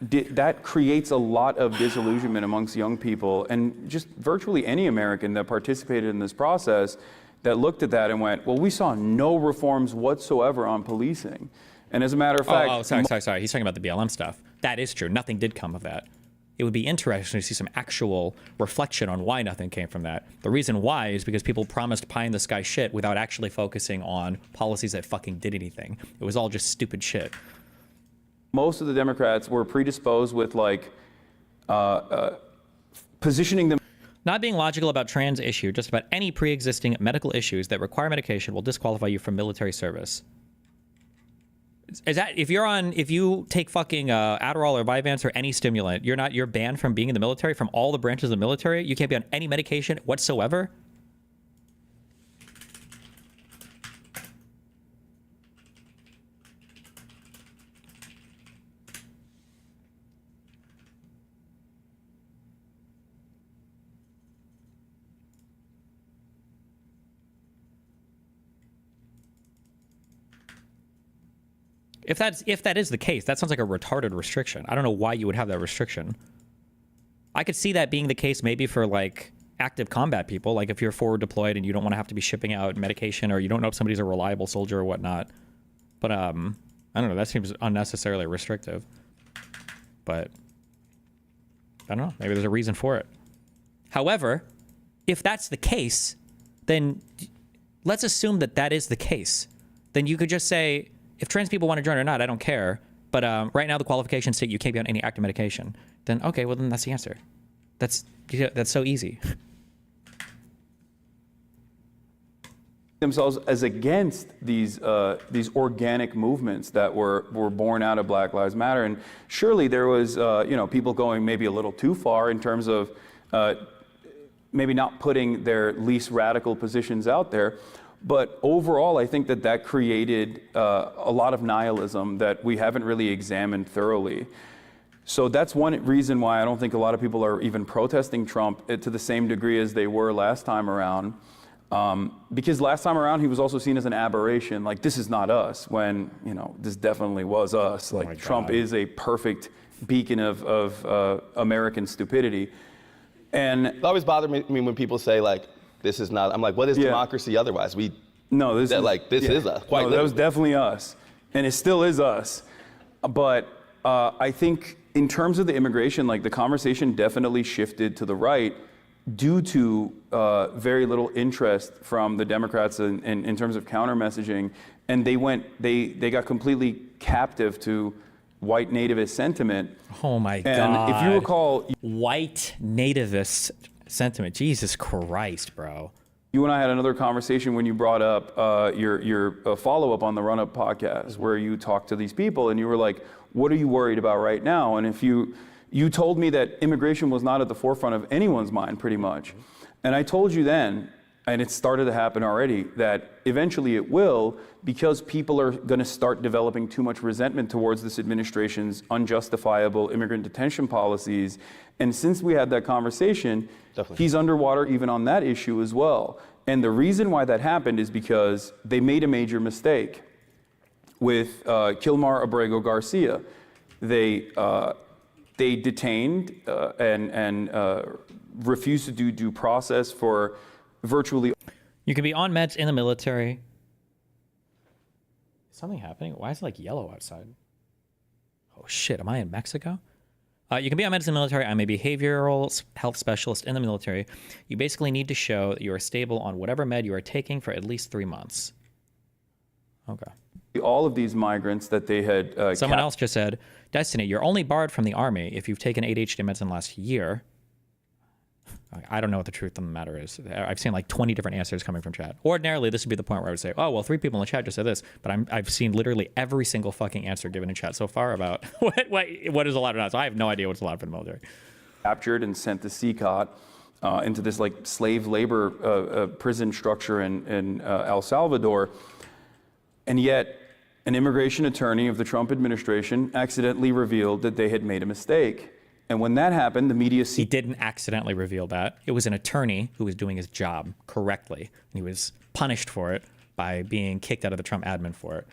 That creates a lot of disillusionment amongst young people and just virtually any American that participated in this process that looked at that and went, well, we saw no reforms whatsoever on policing. And as a matter of fact— sorry. He's talking about the BLM stuff. That is true. Nothing did come of that. It would be interesting to see some actual reflection on why nothing came from that. The reason why is because people promised pie in the sky shit without actually focusing on policies that fucking did anything. It was all just stupid shit. Most of the Democrats were predisposed with like positioning them— Not being logical about trans issue, just about any pre-existing medical issues that require medication will disqualify you from military service. Is that if you take fucking Adderall or Vyvanse or any stimulant, you're banned from being in the military, from all the branches of the military? You can't be on any medication whatsoever? If that is the case, that sounds like a retarded restriction. I don't know why you would have that restriction. I could see that being the case maybe for like active combat people, like if you're forward deployed and you don't want to have to be shipping out medication, or you don't know if somebody's a reliable soldier or whatnot. But I don't know, that seems unnecessarily restrictive. But I don't know, maybe there's a reason for it. However, if that's the case, then let's assume that that is the case. Then you could just say, if trans people want to join or not, I don't care. But right now the qualifications state you can't be on any active medication. Then okay, well then that's the answer. That's so easy. Themselves as against these organic movements that were born out of Black Lives Matter, and surely there was people going maybe a little too far in terms of maybe not putting their least radical positions out there. But overall, I think that created a lot of nihilism that we haven't really examined thoroughly. So that's one reason why I don't think a lot of people are even protesting Trump to the same degree as they were last time around. Because last time around, he was also seen as an aberration. Like, this is not us, when, this definitely was us. Like, Trump is a perfect beacon of American stupidity. And it always bothered me when people say, like, this is not, I'm like, what is democracy otherwise? This is us. No, that was definitely us. And it still is us. But I think in terms of the immigration, like, the conversation definitely shifted to the right due to very little interest from the Democrats in terms of counter messaging. And they got completely captive to white nativist sentiment. Oh my God. And if you recall, white nativist sentiment. Jesus Christ, bro. You and I had another conversation when you brought up your follow-up on the Run Up podcast, where you talked to these people and you were like, what are you worried about right now? And if you told me that immigration was not at the forefront of anyone's mind, pretty much. And I told you then, and it started to happen already, that eventually it will, because people are going to start developing too much resentment towards this administration's unjustifiable immigrant detention policies. And since we had that conversation, he's underwater even on that issue as well. And the reason why that happened is because they made a major mistake with Kilmar Abrego Garcia. They detained and refused to do due process for virtually. You can be on meds in the military. Is something happening? Why is it like yellow outside? Oh shit, am I in Mexico? You can be on meds in the military. I'm a behavioral health specialist in the military. You basically need to show that you are stable on whatever med you are taking for at least 3 months. Okay. All of these migrants that they had. Someone else just said, Destiny, you're only barred from the Army if you've taken ADHD meds in the last year. I don't know what the truth of the matter is. I've seen like 20 different answers coming from chat. Ordinarily, this would be the point where I would say, oh, well, 3 people in the chat just said this. But I've seen literally every single fucking answer given in chat so far about what is allowed or not. So I have no idea what's allowed for the military. Captured and sent to CCOT into this like slave labor prison structure in El Salvador. And yet, an immigration attorney of the Trump administration accidentally revealed that they had made a mistake. And when that happened, the media... He didn't accidentally reveal that. It was an attorney who was doing his job correctly. And he was punished for it by being kicked out of the Trump admin for it.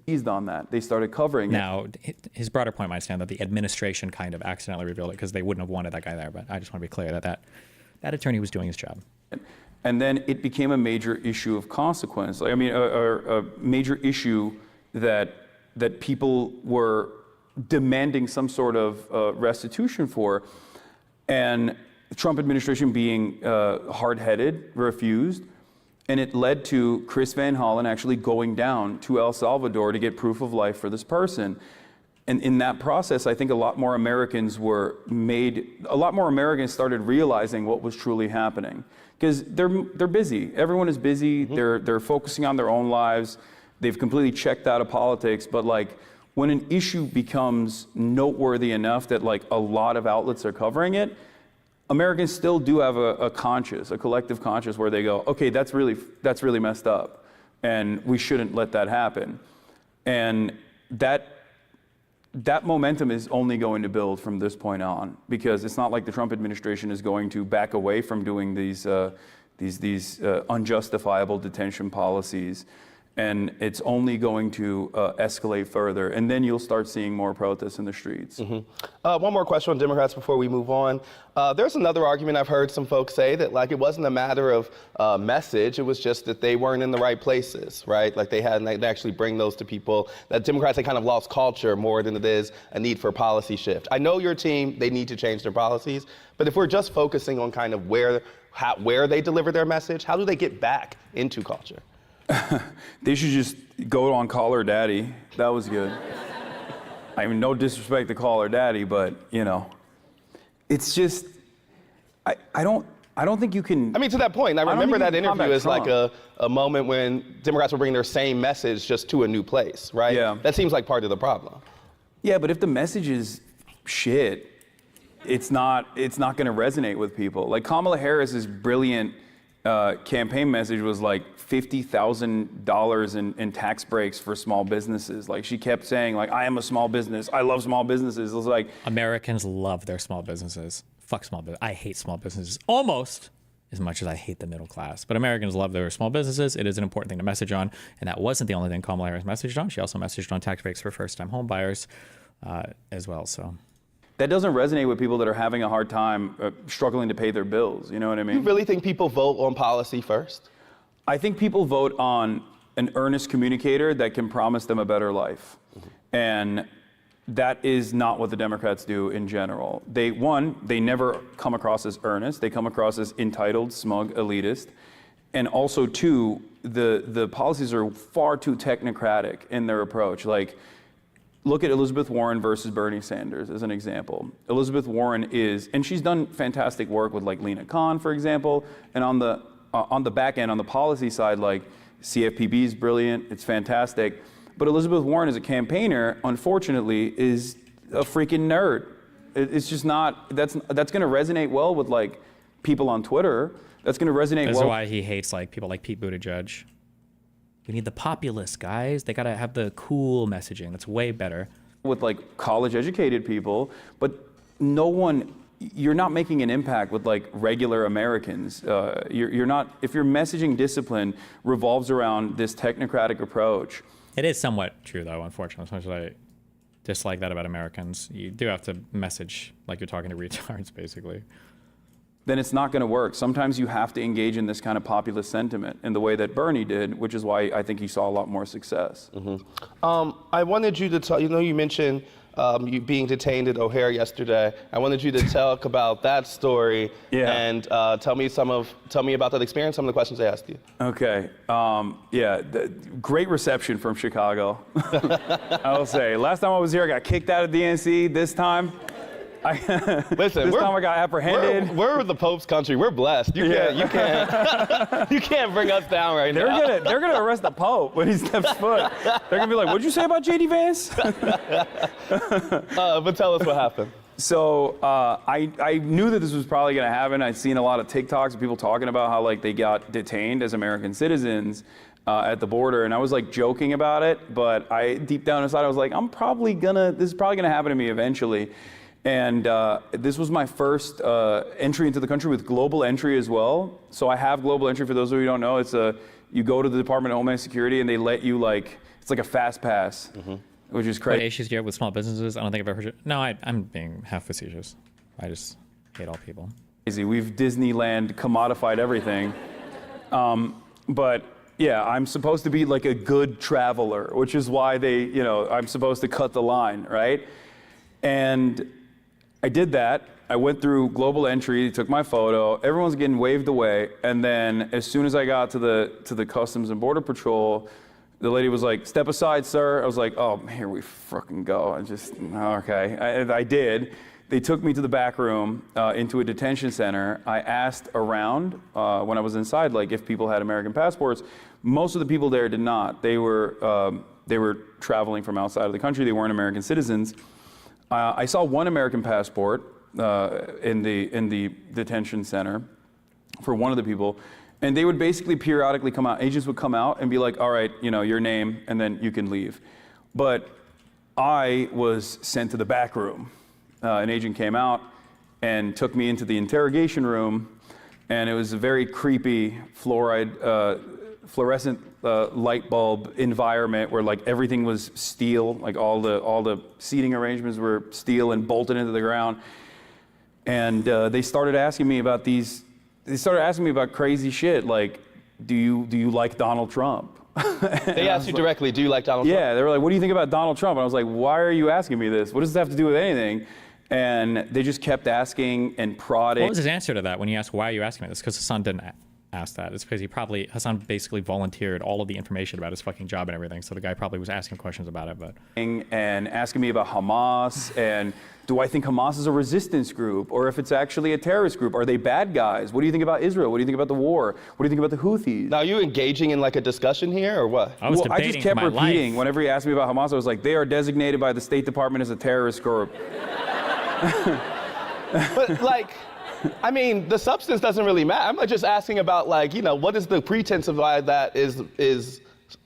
Seized on that. They started covering it. Now, his broader point might stand that the administration kind of accidentally revealed it because they wouldn't have wanted that guy there. But I just want to be clear that that attorney was doing his job. And then it became a major issue of consequence. I mean, a major issue that people were demanding some sort of restitution for. And the Trump administration, being hard-headed, refused. And it led to Chris Van Hollen actually going down to El Salvador to get proof of life for this person. And in that process, I think a lot more Americans started realizing what was truly happening. Because they're busy. Everyone is busy. They're focusing on their own lives. They've completely checked out of politics, but like when an issue becomes noteworthy enough that like a lot of outlets are covering it, Americans still do have a conscience, a collective conscience where they go, okay, that's really messed up, and we shouldn't let that happen. And that momentum is only going to build from this point on, because it's not like the Trump administration is going to back away from doing these unjustifiable detention policies. And it's only going to escalate further. And then you'll start seeing more protests in the streets. One more question on Democrats before we move on. There's another argument I've heard some folks say that like it wasn't a matter of message, it was just that they weren't in the right places, right? Like they actually bring those to people, that Democrats, they kind of lost culture more than it is a need for a policy shift. I know your team, they need to change their policies, but if we're just focusing on kind of where they deliver their message, how do they get back into culture? They should just go on Call Her Daddy. That was good. I mean, no disrespect to Call Her Daddy, but you know, it's just, I don't think you can. I mean, to that point, I remember that interview as like a moment when Democrats were bringing their same message just to a new place, right? Yeah. That seems like part of the problem. Yeah, but if the message is shit, it's not going to resonate with people. Like Kamala Harris's brilliant campaign message was like $50,000 in tax breaks for small businesses. Like she kept saying like, I am a small business. I love small businesses. It was like Americans love their small businesses. Fuck small business. I hate small businesses almost as much as I hate the middle class. But Americans love their small businesses. It is an important thing to message on. And that wasn't the only thing Kamala Harris messaged on. She also messaged on tax breaks for first-time home buyers as well. So that doesn't resonate with people that are having a hard time struggling to pay their bills. You know what I mean? You really think people vote on policy first? I think people vote on an earnest communicator that can promise them a better life. And that is not what the Democrats do in general. They never come across as earnest. They come across as entitled, smug, elitist. And also, two, the policies are far too technocratic in their approach. Like, look at Elizabeth Warren versus Bernie Sanders as an example. Elizabeth Warren and she's done fantastic work with like Lena Khan, for example, and on the back end, on the policy side, like CFPB is brilliant, it's fantastic. But Elizabeth Warren as a campaigner, unfortunately, is a freaking nerd. It's just not, that's gonna resonate well with like people on Twitter. That's gonna resonate well. That's why he hates like people like Pete Buttigieg. We need the populists, guys. They gotta have the cool messaging. That's way better. With like college educated people, but you're not making an impact with like regular Americans. You're not, if your messaging discipline revolves around this technocratic approach. It is somewhat true though, unfortunately. As much as I dislike that about Americans, you do have to message like you're talking to retards, basically. Then it's not going to work. Sometimes you have to engage in this kind of populist sentiment in the way that Bernie did, which is why I think he saw a lot more success. I wanted you to talk, you mentioned you being detained at O'Hare yesterday. I wanted you to talk about that story and tell me about that experience, some of the questions I asked you. Okay. Great reception from Chicago. I will say. Last time I was here, I got kicked out of DNC. This time, Listen, this time I got apprehended. We're the Pope's country. We're blessed. You can't bring us down right now. They're gonna arrest the Pope when he steps foot. They're gonna be like, "What'd you say about JD Vance?" But tell us what happened. So I knew that this was probably gonna happen. I'd seen a lot of TikToks of people talking about how like they got detained as American citizens at the border, and I was like joking about it, but deep down inside I was like, this is probably gonna happen to me eventually. And this was my first entry into the country with global entry as well. So I have global entry. For those of you who don't know, you go to the Department of Homeland Security and they let you it's like a fast pass, which is crazy. What issues do you have with small businesses? I don't think I've ever heard. No, I'm being half facetious. I just hate all people. We've Disneyland commodified everything. But yeah, I'm supposed to be like a good traveler, which is why I'm supposed to cut the line, right? And I did that. I went through global entry, took my photo. Everyone's getting waved away, and then as soon as I got to the Customs and Border Patrol, the lady was like, "Step aside, sir." I was like, "Oh, here we fucking go." I did. They took me to the back room into a detention center. I asked around when I was inside, like if people had American passports. Most of the people there did not. They were traveling from outside of the country. They weren't American citizens. I saw one American passport in the detention center for one of the people, and they would basically periodically come out. Agents would come out and be like, all right, your name, and then you can leave. But I was sent to the back room. An agent came out and took me into the interrogation room, and it was a very creepy fluorescent light bulb environment where like everything was steel, like all the seating arrangements were steel and bolted into the ground. And they started asking me about crazy shit, like, do you like Donald Trump? They asked you directly, do you like Donald Trump? Yeah, they were like, what do you think about Donald Trump? And I was like, why are you asking me this? What does this have to do with anything? And they just kept asking and prodding. What was his answer to that when you asked, why are you asking me this? Because Hassan didn't ask that. It's because Hassan basically volunteered all of the information about his fucking job and everything. So the guy probably was asking questions about it, but. And asking me about Hamas, and do I think Hamas is a resistance group, or if it's actually a terrorist group? Are they bad guys? What do you think about Israel? What do you think about the war? What do you think about the Houthis? Now, are you engaging in like a discussion here, or what? I was I just kept repeating. Whenever he asked me about Hamas, I was like, they are designated by the State Department as a terrorist group. But like, I mean, the substance doesn't really matter. I'm just asking about like, what is the pretense of why that is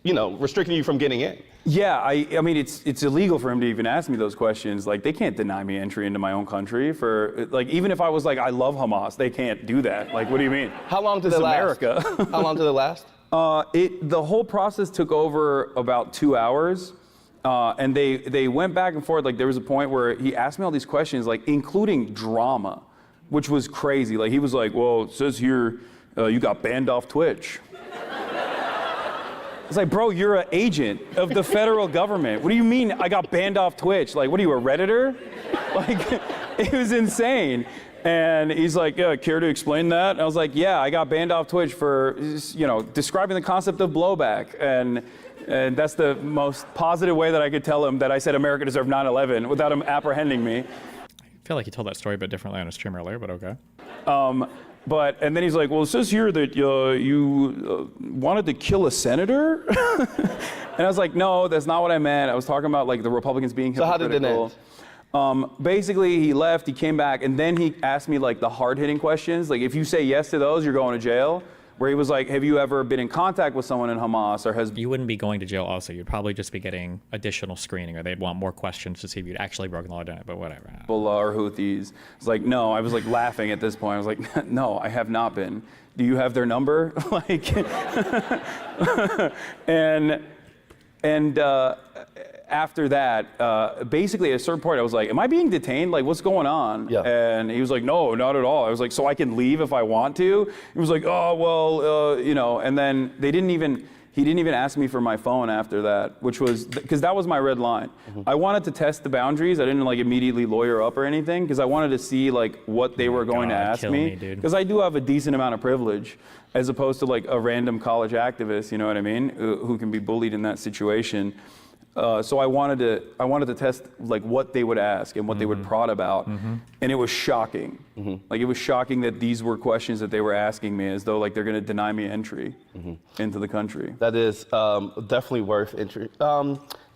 restricting you from getting in? Yeah, I mean, it's illegal for him to even ask me those questions. Like, they can't deny me entry into my own country for, like, even if I was like, I love Hamas, they can't do that. Like, what do you mean? How long did it last? America. How long did it last? The whole process took over about 2 hours. And they went back and forth. Like, there was a point where he asked me all these questions, like, including drama, which was crazy. Like, he was like, well, it says here you got banned off Twitch. It's like, bro, you're an agent of the federal government. What do you mean I got banned off Twitch? Like, what are you, a Redditor? Like, it was insane. And he's like, yeah, care to explain that? And I was like, yeah, I got banned off Twitch for, describing the concept of blowback. And that's the most positive way that I could tell him that I said America deserved 9/11 without him apprehending me. I feel like he told that story a bit differently on his stream earlier, but okay. And then he's like, well, it says here that you wanted to kill a senator? And I was like, no, that's not what I meant. I was talking about like the Republicans being hypocritical. So how did it end? Basically, he left, he came back, and then he asked me like the hard-hitting questions. Like, if you say yes to those, you're going to jail. Where he was like, have you ever been in contact with someone in Hamas, or has... You wouldn't be going to jail also. You'd probably just be getting additional screening, or they'd want more questions to see if you'd actually broken the law doing it, but whatever. Or Houthis. It's like, no, I was like laughing at this point. I was like, no, I have not been. Do you have their number? Like, and after that, basically at a certain point, I was like, am I being detained? Like, what's going on? Yeah. And he was like, no, not at all. I was like, so I can leave if I want to? He was like, oh, well, and then he didn't even ask me for my phone after that, which was, because that was my red line. Mm-hmm. I wanted to test the boundaries. I didn't like immediately lawyer up or anything, because I wanted to see like what they were going to ask me. Because I do have a decent amount of privilege, as opposed to like a random college activist, you know what I mean, who can be bullied in that situation. So I wanted to test like what they would ask and what they would prod about, and it was shocking. Like, it was shocking that these were questions that they were asking me, as though like they're going to deny me entry into the country. That is definitely worth entry.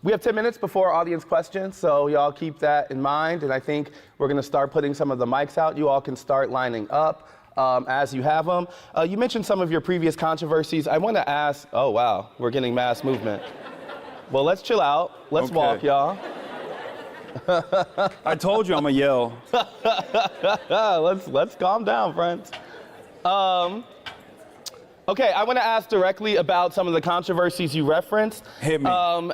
We have 10 minutes before audience questions, so y'all keep that in mind. And I think we're going to start putting some of the mics out. You all can start lining up as you have them. You mentioned some of your previous controversies. I want to ask. Oh wow, we're getting mass movement. Well, let's chill out. Let's walk, y'all. I told you I'm going to yell. Let's calm down, friends. Okay, I want to ask directly about some of the controversies you referenced. Hit me.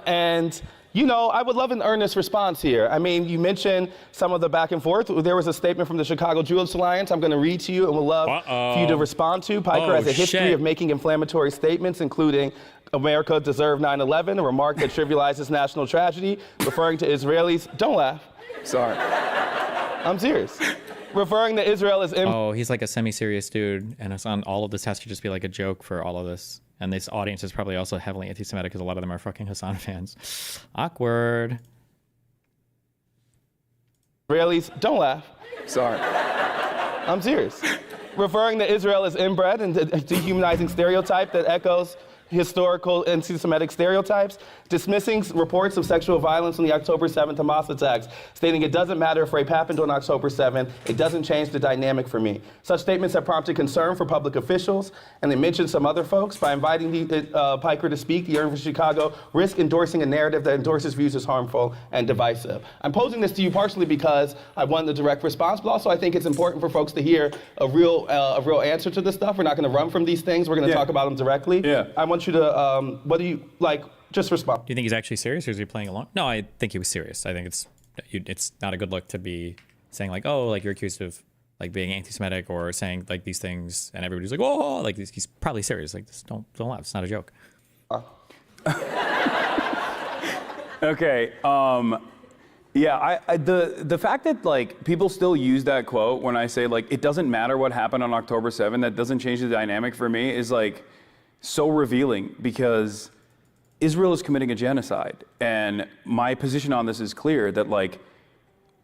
And, I would love an earnest response here. I mean, you mentioned some of the back and forth. There was a statement from the Chicago Jewish Alliance I'm going to read to you and would love for you to respond to. Piker has a history of making inflammatory statements, including America deserved 9/11, a remark that trivializes national tragedy, referring to Israelis. Don't laugh. Sorry. I'm serious. Referring to Israel as... Oh, he's like a semi-serious dude, and it's on all of this has to just be like a joke for all of this. And this audience is probably also heavily anti-Semitic, because a lot of them are fucking Hassan fans. Awkward. Israelis, don't laugh. Sorry. I'm serious. Referring to Israel as inbred and a dehumanizing stereotype that echoes historical anti-Semitic stereotypes, dismissing reports of sexual violence in the October 7th Hamas attacks, stating it doesn't matter if rape happened on October 7th, it doesn't change the dynamic for me. Such statements have prompted concern for public officials, and they mentioned some other folks. By inviting Piker to speak, the University of Chicago risk endorsing a narrative that endorses views as harmful and divisive. I'm posing this to you partially because I want the direct response, but also I think it's important for folks to hear a real answer to this stuff. We're not going to run from these things. We're going to talk about them directly. Yeah. I want you to, what do you, like, just respond. Do you think he's actually serious, or is he playing along? No, I think he was serious. I think it's not a good look to be saying like, oh, like you're accused of like being anti-Semitic or saying like these things, and everybody's like, oh, like he's probably serious. Like, just don't laugh. It's not a joke. Okay. Yeah, the fact that like people still use that quote when I say like it doesn't matter what happened on October 7th, that doesn't change the dynamic for me is like so revealing, because Israel is committing a genocide, and my position on this is clear that like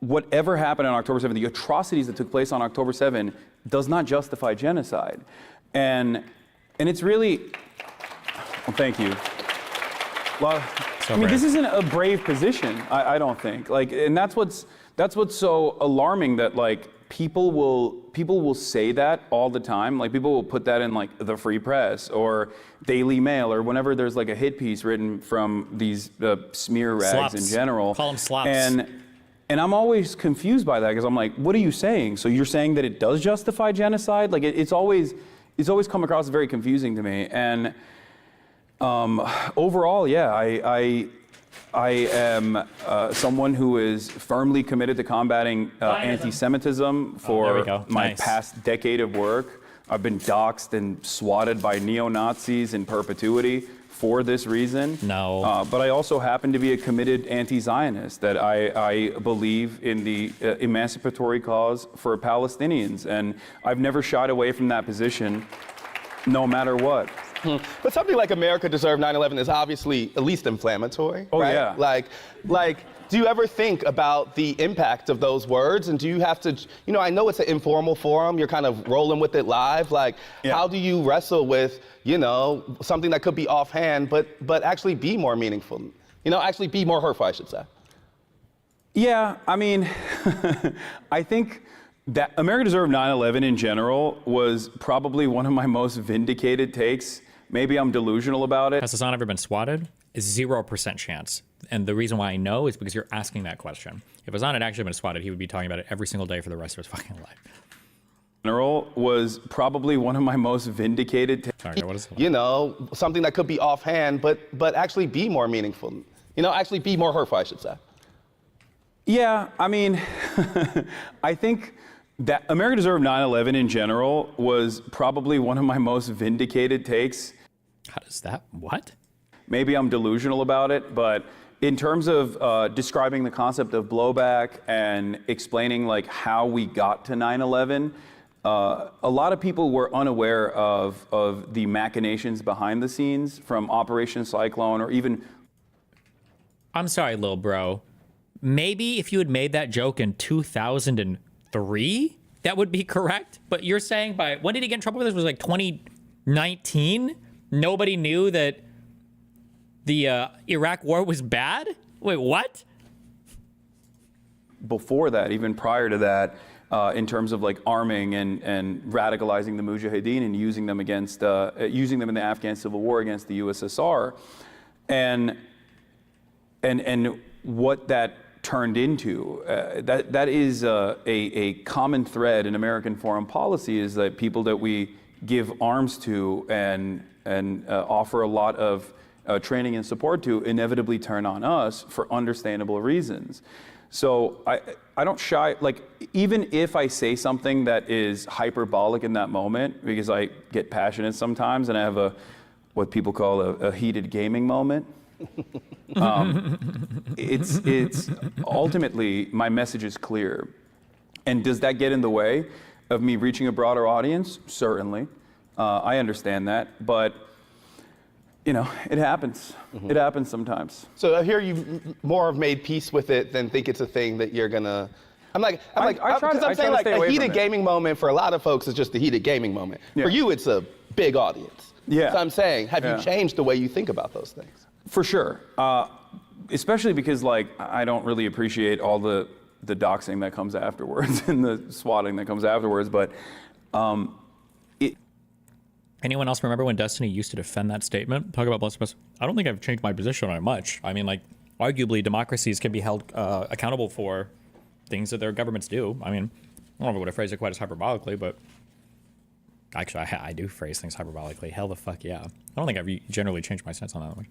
whatever happened on October 7th, the atrocities that took place on October 7th does not justify genocide, and it's really, well, thank you. I mean, this isn't a brave position, I don't think. Like, and that's what's so alarming, that like people will say that all the time. Like, people will put that in like the Free Press or Daily Mail or whenever there's like a hit piece written from these smear rags Slops. in general. Call them slops. And I'm always confused by that, because I'm like, what are you saying? So you're saying that it does justify genocide? Like, it's always come across as very confusing to me. And overall, yeah, I am someone who is firmly committed to combating anti-Semitism for my past decade of work. I've been doxxed and swatted by neo-Nazis in perpetuity for this reason. No. But I also happen to be a committed anti-Zionist, that I believe in the emancipatory cause for Palestinians. And I've never shied away from that position, no matter what. But something like America Deserved 9/11 is obviously at least inflammatory. Oh, right? yeah. Like, do you ever think about the impact of those words? And do you have to, I know it's an informal forum, you're kind of rolling with it live. Like, how do you wrestle with, something that could be offhand, but actually be more meaningful? Actually be more hurtful, I should say. Yeah, I mean, I think that America Deserved 9/11 in general was probably one of my most vindicated takes. Maybe I'm delusional about it. Has Hassan ever been swatted? 0% chance. And the reason why I know is because you're asking that question. If Hassan had actually been swatted, he would be talking about it every single day for the rest of his fucking life. General was probably one of my most vindicated. Sorry, what is it? Something that could be offhand, but actually be more meaningful. Actually be more hurtful, I should say. Yeah, I mean, I think that America Deserved 9/11 in general was probably one of my most vindicated takes. How does that, what? Maybe I'm delusional about it, but in terms of describing the concept of blowback and explaining like how we got to 9/11, a lot of people were unaware of the machinations behind the scenes from Operation Cyclone, or even... I'm sorry, little bro. Maybe if you had made that joke in 2003, that would be correct. But you're saying when did he get in trouble with this? Was it like 2019? Nobody knew that the Iraq war was bad? Wait, what? Before that, even prior to that, in terms of like arming and radicalizing the Mujahideen and using them in the Afghan civil war against the USSR, and what that turned into, that is a common thread in American foreign policy, is that people that we give arms to and offer a lot of training and support to inevitably turn on us for understandable reasons. So I don't shy, like, even if I say something that is hyperbolic in that moment, because I get passionate sometimes and I have what people call a heated gaming moment, it's ultimately, my message is clear. And does that get in the way of me reaching a broader audience? Certainly. I understand that, but it happens. Mm-hmm. It happens sometimes. So I hear you more have made peace with it than think it's a thing that you're gonna I'm saying try to stay a away heated from it. gaming moment for a lot of folks is just a heated gaming moment. Yeah. For you, it's a big audience. Yeah. So I'm saying, have Yeah. you changed the way you think about those things? For sure. Especially because like I don't really appreciate all the doxing that comes afterwards and the swatting that comes afterwards. But anyone else remember when Destiny used to defend that statement? Talk about blood. I don't think I've changed my position on it much. I mean, like, arguably democracies can be held accountable for things that their governments do. I mean, I don't know if I would have phrased it quite as hyperbolically, but actually I do phrase things hyperbolically. Hell the fuck yeah. I don't think I've generally changed my stance on that one.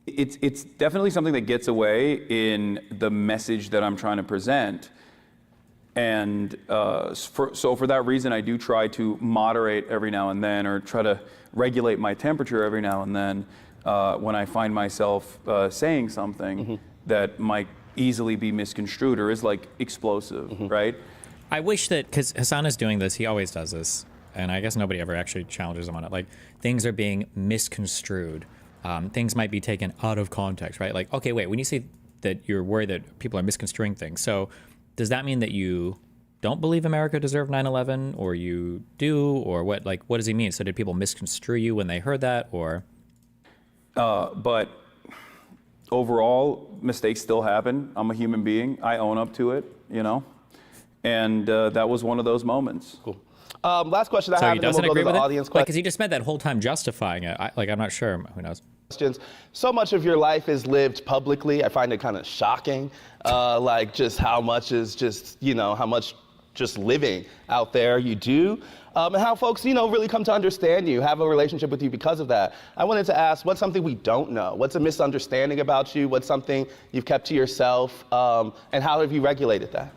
it's definitely something that gets away in the message that I'm trying to present. And so for that reason, I do try to moderate every now and then, or try to regulate my temperature every now and then when I find myself saying something that might easily be misconstrued or is like explosive, right? I wish that, because Hassan is doing this, he always does this, and I guess nobody ever actually challenges him on it. Like, things are being misconstrued. Things might be taken out of context, right? Like, okay, wait, when you say that you're worried that people are misconstruing things, so does that mean that you don't believe America deserved 9/11, or you do, or what? Like, what does he mean? So did people misconstrue you when they heard that, or? But overall, mistakes still happen. I'm a human being. I own up to it, you know? And that was one of those moments. Cool. Last question I So have, he and then doesn't we'll go agree to the with it? audience Like, questions. because he just spent that whole time justifying it. I'm not sure. Who knows? So much of your life is lived publicly. I find it kind of shocking, like just how much is just, how much just living out there you do, and how folks, really come to understand you, have a relationship with you because of that. I wanted to ask, what's something we don't know? What's a misunderstanding about you? What's something you've kept to yourself, and how have you regulated that?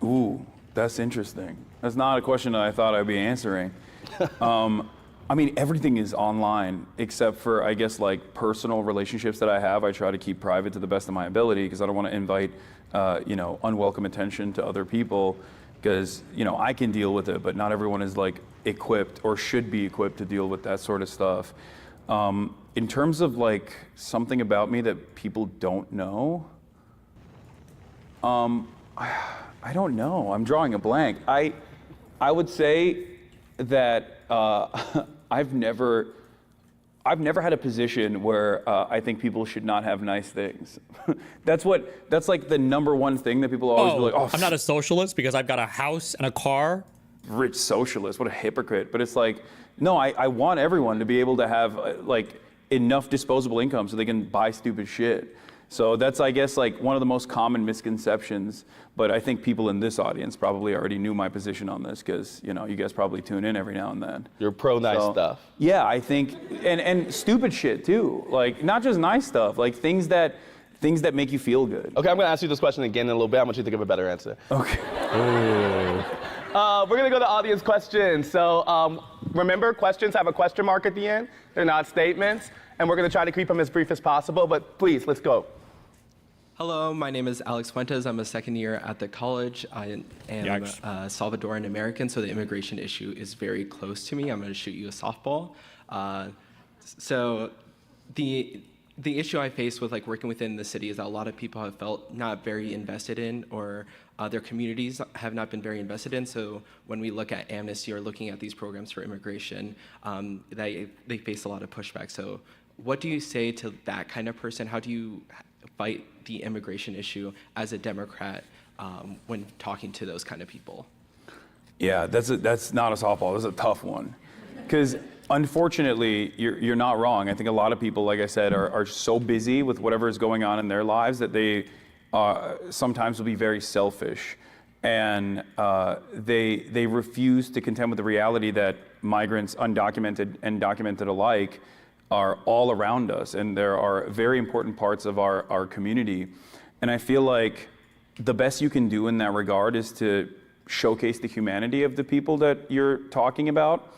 Ooh, that's interesting. That's not a question that I thought I'd be answering. I mean, everything is online except for, I guess, like personal relationships that I have. I try to keep private to the best of my ability because I don't want to invite, unwelcome attention to other people because, I can deal with it, but not everyone is like equipped or should be equipped to deal with that sort of stuff. In terms of like something about me that people don't know, I don't know. I'm drawing a blank. I would say that I've never had a position where I think people should not have nice things. That's like the number one thing that people always be like, oh, I'm not a socialist because I've got a house and a car. Rich socialist, what a hypocrite. But it's like, no, I want everyone to be able to have like enough disposable income so they can buy stupid shit. So that's, I guess, like one of the most common misconceptions. But I think people in this audience probably already knew my position on this because, you guys probably tune in every now and then. You're pro nice stuff. Yeah, I think, and stupid shit too. Like, not just nice stuff, like things that make you feel good. Okay, I'm gonna ask you this question again in a little bit. I want you to think of a better answer. Okay. We're gonna go to audience questions. So remember, questions have a question mark at the end. They're not statements. And we're gonna try to keep them as brief as possible, but please, let's go. Hello, my name is Alex Fuentes. I'm a second year at the college. I am Salvadoran American, so the immigration issue is very close to me. I'm going to shoot you a softball. So the issue I face with like working within the city is that a lot of people have felt not very invested in, or their communities have not been very invested in. So when we look at amnesty or looking at these programs for immigration, they face a lot of pushback. So what do you say to that kind of person? How do you fight the immigration issue as a Democrat when talking to those kind of people? Yeah, that's not a softball. That's a tough one. Because unfortunately, you're not wrong. I think a lot of people, like I said, are so busy with whatever is going on in their lives that they sometimes will be very selfish. And they refuse to contend with the reality that migrants, undocumented and documented alike, are all around us, and there are very important parts of our community. And I feel like the best you can do in that regard is to showcase the humanity of the people that you're talking about.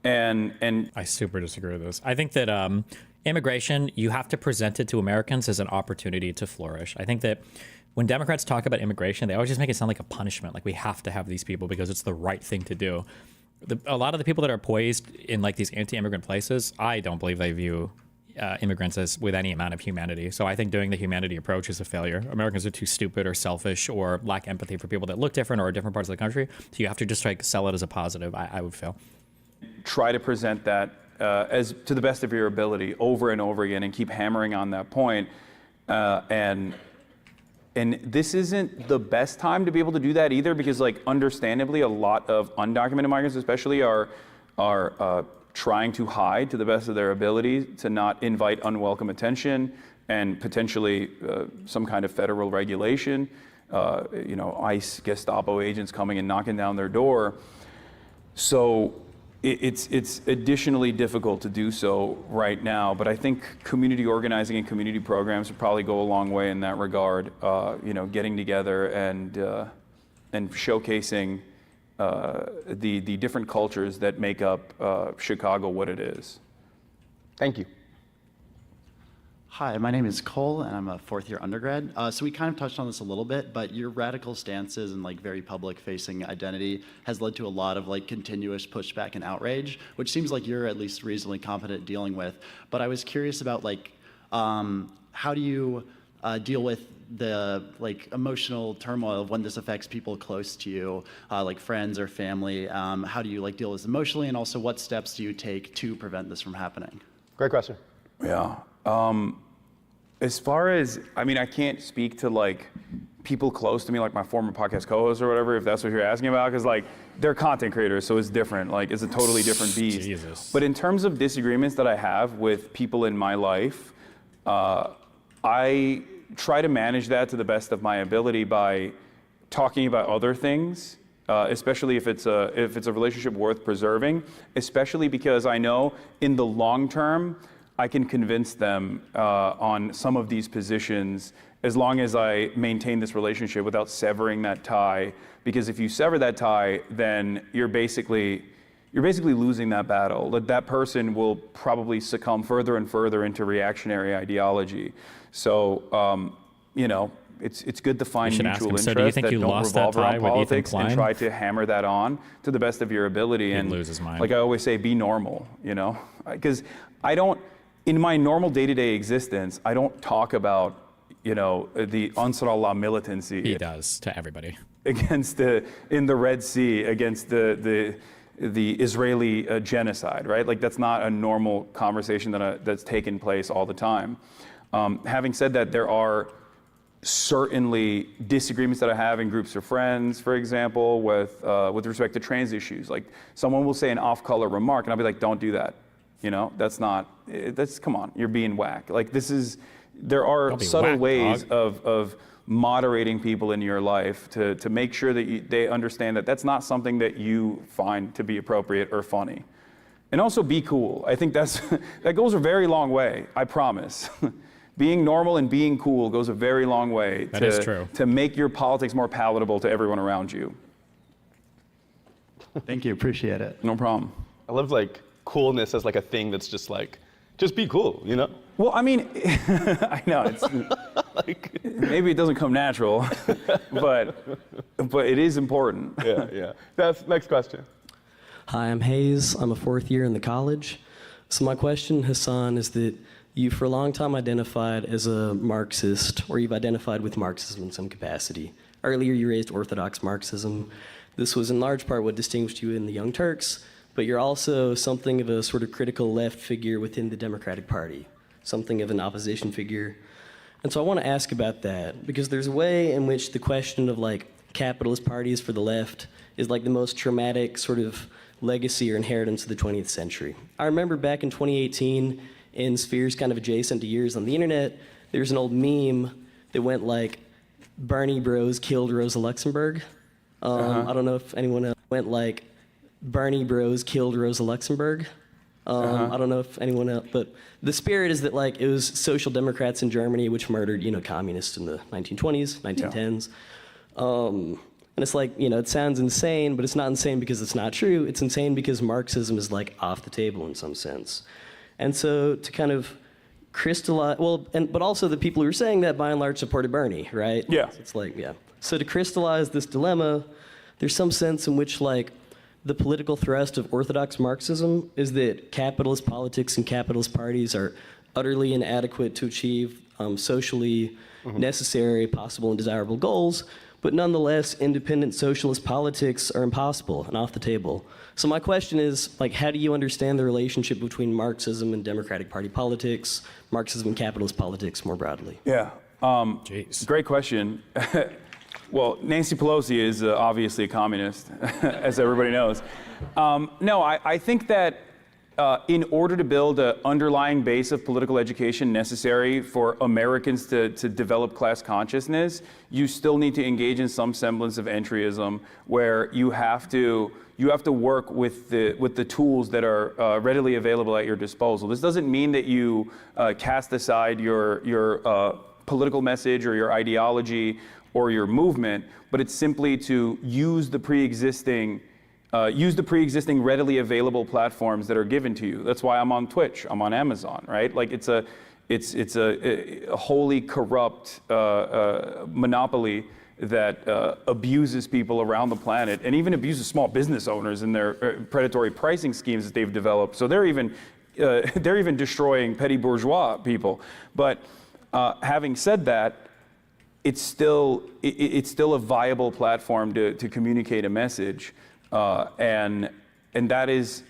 And I super disagree with this. I think that immigration, you have to present it to Americans as an opportunity to flourish. I think that when Democrats talk about immigration, they always just make it sound like a punishment, like we have to have these people because it's the right thing to do. A lot of the people that are poised in like these anti-immigrant places, I don't believe they view immigrants as with any amount of humanity. So I think doing the humanity approach is a failure. Americans are too stupid or selfish or lack empathy for people that look different or are different parts of the country. So you have to just like sell it as a positive. I would feel. Try to present that as to the best of your ability over and over again, and keep hammering on that point. And this isn't the best time to be able to do that either, because like understandably a lot of undocumented migrants especially are trying to hide to the best of their ability to not invite unwelcome attention and potentially some kind of federal regulation, ICE, Gestapo agents coming and knocking down their door. So it's additionally difficult to do so right now, but I think community organizing and community programs would probably go a long way in that regard. Getting together and showcasing the different cultures that make up Chicago what it is. Thank you. Hi, my name is Cole, and I'm a fourth-year undergrad. So we kind of touched on this a little bit, but your radical stances and like very public-facing identity has led to a lot of like continuous pushback and outrage, which seems like you're at least reasonably competent dealing with. But I was curious about like how do you deal with the like emotional turmoil of when this affects people close to you, like friends or family? How do you like deal with this emotionally, and also what steps do you take to prevent this from happening? Great question. Yeah. As far as, I can't speak to like people close to me, like my former podcast co-host or whatever, if that's what you're asking about, because like they're content creators, so it's different. Like it's a totally different beast. Jesus. But in terms of disagreements that I have with people in my life, I try to manage that to the best of my ability by talking about other things. Especially if it's a relationship worth preserving, especially because I know in the long term, I can convince them on some of these positions as long as I maintain this relationship without severing that tie. Because if you sever that tie, then you're basically losing that battle. That person will probably succumb further and further into reactionary ideology. So, it's good to find mutual interests that don't revolve around politics and try to hammer that on to the best of your ability. And lose his mind. Like I always say, be normal, because in my normal day-to-day existence, I don't talk about, the Ansar Allah militancy. He does to everybody. In the Red Sea against the Israeli genocide, right? Like that's not a normal conversation that's taken place all the time. Having said that, there are certainly disagreements that I have in groups of friends, for example, with respect to trans issues. Like someone will say an off-color remark, and I'll be like, "Don't do that." Come on, you're being whack. Like there are subtle ways of moderating people in your life to make sure that they understand that that's not something that you find to be appropriate or funny. And also be cool. I think that goes a very long way, I promise. Being normal and being cool goes a very long way That is true. To make your politics more palatable to everyone around you. Thank you, appreciate it. No problem. I love like coolness as like a thing that's just be cool, Well, I know it's like maybe it doesn't come natural, but it is important. Yeah. That's next question. Hi, I'm Hayes. I'm a fourth year in the college. So my question, Hassan, is that you for a long time identified as a Marxist, or you've identified with Marxism in some capacity. Earlier, you raised Orthodox Marxism. This was in large part what distinguished you in the Young Turks, but you're also something of a sort of critical left figure within the Democratic Party, something of an opposition figure. And so I want to ask about that, because there's a way in which the question of like capitalist parties for the left is like the most traumatic sort of legacy or inheritance of the 20th century. I remember back in 2018, in spheres kind of adjacent to yours on the internet, there's an old meme that went like, Bernie bros killed Rosa Luxemburg. I don't know if anyone else went like, Bernie bros killed Rosa Luxemburg. I don't know if anyone else, but the spirit is that like it was social democrats in Germany which murdered, communists in the 1920s, 1910s. And it's like, it sounds insane, but it's not insane because it's not true. It's insane because Marxism is like off the table in some sense. And so to kind of crystallize, but also the people who are saying that by and large supported Bernie, right? Yeah. So it's like, yeah. So to crystallize this dilemma, there's some sense in which like the political thrust of Orthodox Marxism is that capitalist politics and capitalist parties are utterly inadequate to achieve socially necessary, possible, and desirable goals, but nonetheless, independent socialist politics are impossible and off the table. So my question is, like, how do you understand the relationship between Marxism and Democratic Party politics, Marxism and capitalist politics more broadly? Yeah, great question. Well, Nancy Pelosi is obviously a communist, as everybody knows. No, I think that in order to build an underlying base of political education necessary for Americans to develop class consciousness, you still need to engage in some semblance of entryism, where you have to work with the tools that are readily available at your disposal. This doesn't mean that you cast aside your political message or your ideology or your movement, but it's simply to use the pre-existing readily available platforms that are given to you. That's why I'm on Twitch, I'm on Amazon, right? Like it's a wholly corrupt monopoly that abuses people around the planet and even abuses small business owners in their predatory pricing schemes that they've developed. So they're even destroying petty bourgeois people. But having said that, it's still a viable platform to communicate a message, and that is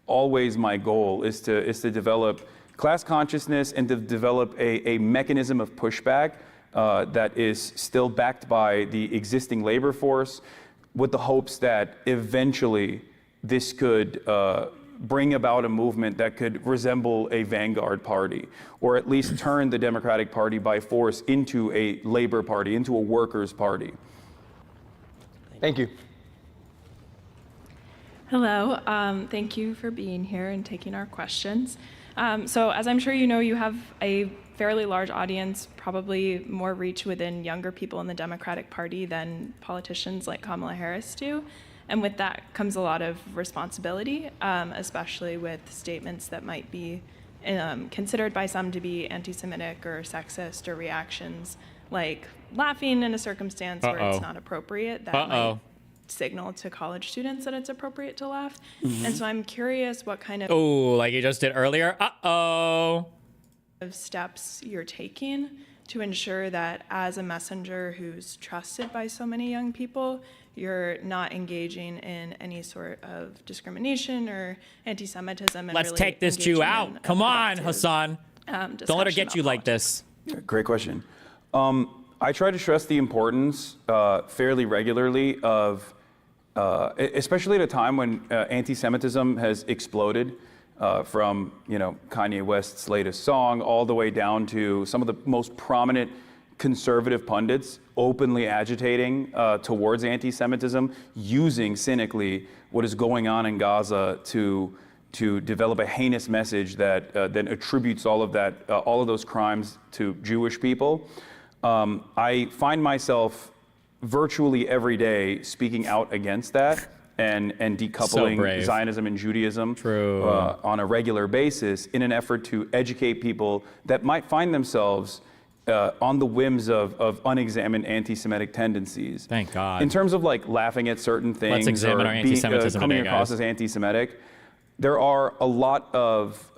always my goal, is to develop class consciousness and to develop a mechanism of pushback that is still backed by the existing labor force, with the hopes that eventually this could bring about a movement that could resemble a vanguard party, or at least turn the Democratic Party by force into a labor party, into a workers' party. Thank you. Hello, thank you for being here and taking our questions. So as I'm sure you know, you have a fairly large audience, probably more reach within younger people in the Democratic Party than politicians like Kamala Harris do. And with that comes a lot of responsibility, especially with statements that might be considered by some to be anti-Semitic or sexist, or reactions like laughing in a circumstance where it's not appropriate. That might signal to college students that it's appropriate to laugh. And so I'm curious what kind of like you just did earlier. Steps you're taking to ensure that as a messenger who's trusted by so many young people, you're not engaging in any sort of discrimination or anti-Semitism. And Let's really take this Jew engaging out. in Come on, productive, Hassan. Don't let her get you like this. Great question. I try to stress the importance fairly regularly of, especially at a time when anti-Semitism has exploded, from Kanye West's latest song all the way down to some of the most prominent conservative pundits openly agitating towards anti-Semitism, using cynically what is going on in Gaza to develop a heinous message that then attributes all of those crimes to Jewish people. I find myself virtually every day speaking out against that and decoupling Zionism and Judaism on a regular basis in an effort to educate people that might find themselves on the whims of unexamined anti-Semitic tendencies. Thank God. In terms of like laughing at certain things, Let's examine our anti-Semitism coming today, across guys. as anti-Semitic, there are a lot of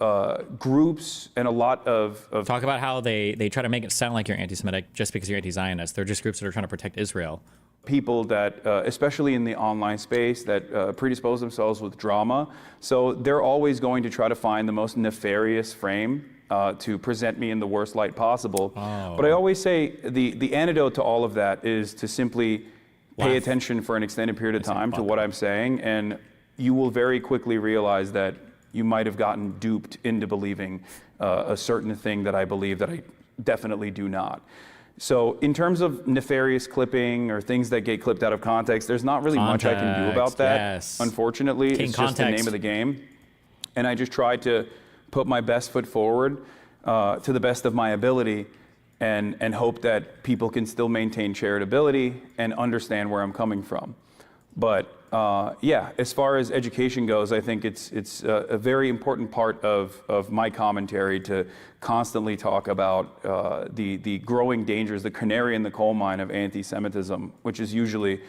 groups and a lot of talk about how they try to make it sound like you're anti-Semitic just because you're anti-Zionist. They're just groups that are trying to protect Israel. People that, especially in the online space, that predispose themselves with drama. So they're always going to try to find the most nefarious frame to present me in the worst light possible. But I always say the antidote to all of that is to simply pay attention for an extended period of time to what I'm saying, and you will very quickly realize that you might have gotten duped into believing a certain thing that I believe that I definitely do not. So in terms of nefarious clipping or things that get clipped out of context, there's not really much I can do about that. Unfortunately, it's just the name of the game. And I just try to put my best foot forward to the best of my ability and hope that people can still maintain charitability and understand where I'm coming from. But yeah, as far as education goes, I think it's a very important part of my commentary to constantly talk about the growing dangers, the canary in the coal mine of anti-Semitism, which is usually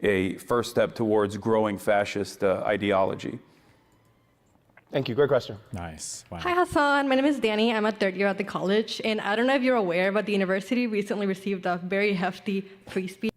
a first step towards growing fascist ideology. Thank you. Great question. Nice. Wow. Hi, Hassan. My name is Danny. I'm a third year at the college. And I don't know if you're aware, but the university recently received a very hefty free speech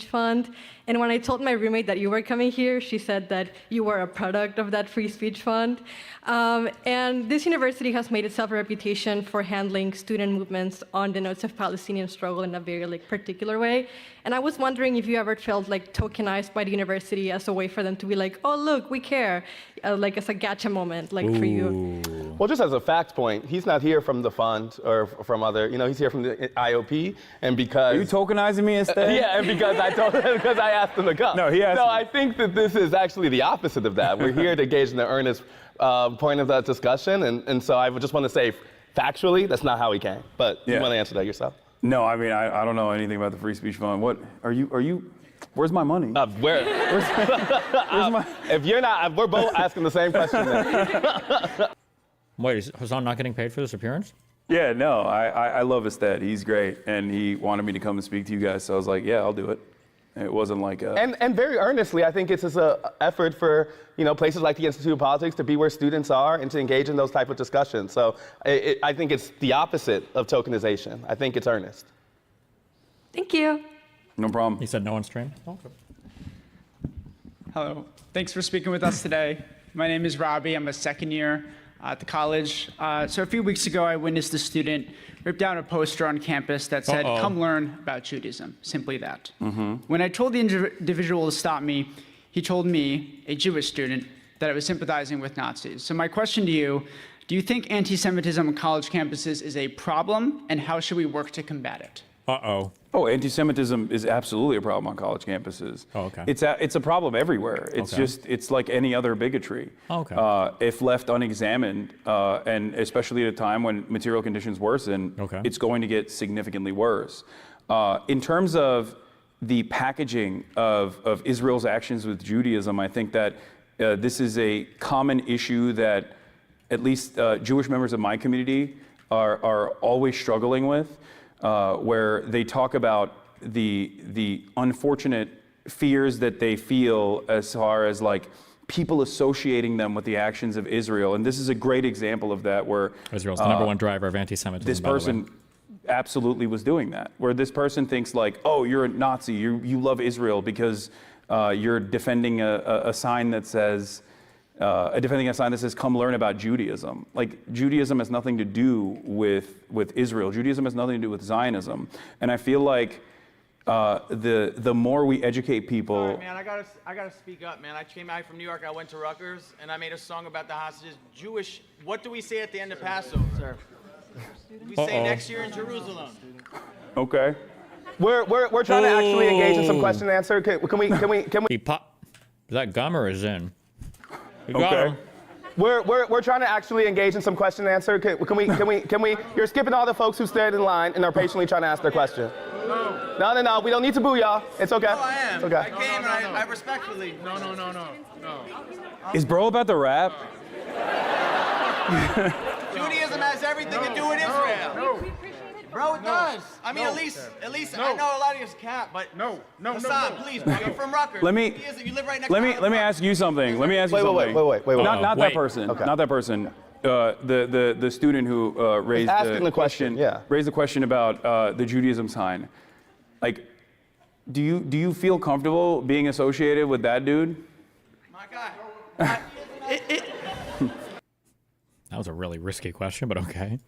fund. And when I told my roommate that you were coming here, she said that you were a product of that free speech fund. And this university has made itself a reputation for handling student movements on the notes of Palestinian struggle in a very particular way. And I was wondering if you ever felt tokenized by the university as a way for them to be like, oh, look, we care, as a gotcha moment, for you. Well, just as a fact point, he's not here from the fund or from other, he's here from the IOP, and because... Are you tokenizing me instead? Yeah, and because I asked him to come. No, he asked me. I think that this is actually the opposite of that. We're here to engage in the earnest point of that discussion, and so I would just want to say, factually, that's not how he came. But you want to answer that yourself? No, I mean, I don't know anything about the free speech fund. What, are you, where's my money? Where's my... If you're not, we're both asking the same question then. Wait, is Hassan not getting paid for this appearance? Yeah, no, I love Ested. He's great, and he wanted me to come and speak to you guys, so I was like, yeah, I'll do it. It wasn't like a... And very earnestly, I think it's just an effort for places like the Institute of Politics to be where students are and to engage in those type of discussions. So I think it's the opposite of tokenization. I think it's earnest. Thank you. No problem. He said no one's trained. Okay. Hello. Thanks for speaking with us today. My name is Robbie. I'm a second year at the college. So a few weeks ago, I witnessed a student rip down a poster on campus that said, "Come learn about Judaism." Simply that. When I told the individual to stop me, he told me, a Jewish student, that I was sympathizing with Nazis. So my question to you, do you think anti-Semitism on college campuses is a problem, and how should we work to combat it? Oh, anti-Semitism is absolutely a problem on college campuses. Oh, okay. It's a problem everywhere. It's it's like any other bigotry. Okay. If left unexamined, and especially at a time when material conditions worsen, it's going to get significantly worse. In terms of the packaging of Israel's actions with Judaism, I think that this is a common issue that at least Jewish members of my community are always struggling with. Where they talk about the unfortunate fears that they feel as far as people associating them with the actions of Israel. And this is a great example of that, where Israel's the number one driver of anti-Semitism. This person absolutely was doing that, where this person thinks oh, you're a Nazi, you love Israel because you're defending a sign that says, "Come learn about Judaism." Judaism has nothing to do with Israel. Judaism has nothing to do with Zionism. And I feel like the more we educate people. Sorry, man, I gotta speak up, man. I came out from New York. I went to Rutgers, and I made a song about the hostages. Jewish. What do we say at the end of Passover, sir? We say next year in Jerusalem. Okay. We're trying to actually engage in some question and answer. Can we? Is that gum or is in? Okay. We're trying to actually engage in some question and answer. Can we? You're skipping all the folks who stayed in line and are patiently trying to ask their question. No. We don't need to boo y'all. It's okay. No, I am. It's okay. I came and I respectfully. No. Is bro about to rap? Judaism has everything to do with Israel. Bro, it does. I mean, at least I know a lot of you cap, but Hassan, please, bro, you're from Rutgers. Let me You live right next let to me ask you something. Let me ask you something. Wait. Not that person. Okay. Not that person. The student who raised the question. Raised the question about the Judaism sign. Do you feel comfortable being associated with that dude? My God. That was a really risky question, but okay.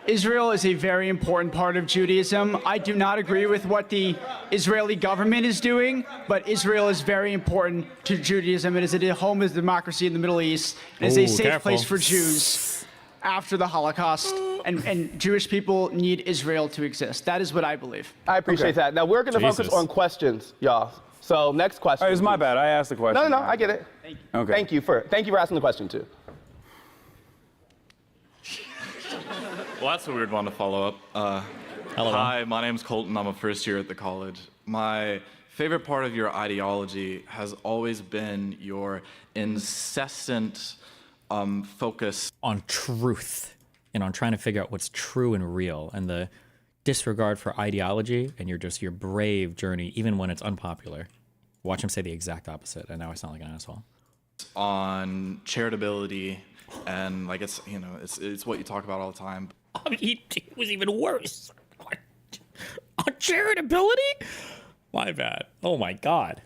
Israel is a very important part of Judaism. I do not agree with what the Israeli government is doing, but Israel is very important to Judaism. It is a home of democracy in the Middle East. It is a safe place for Jews after the Holocaust, and Jewish people need Israel to exist. That is what I believe. I appreciate that. Now we're going to focus on questions, y'all. So next question. It was my bad. I asked the question. No. I get it. Thank you. Okay. Thank you for asking the question too. Well, that's a weird one to follow up. Hi, my name's Colton. I'm a first year at the college. My favorite part of your ideology has always been your incessant focus on truth and on trying to figure out what's true and real, and the disregard for ideology and your brave journey, even when it's unpopular. Watch him say the exact opposite, and now I sound like an asshole. on charitability, and like it's what you talk about all the time. It was even worse. On charitability? My bad. Oh my God.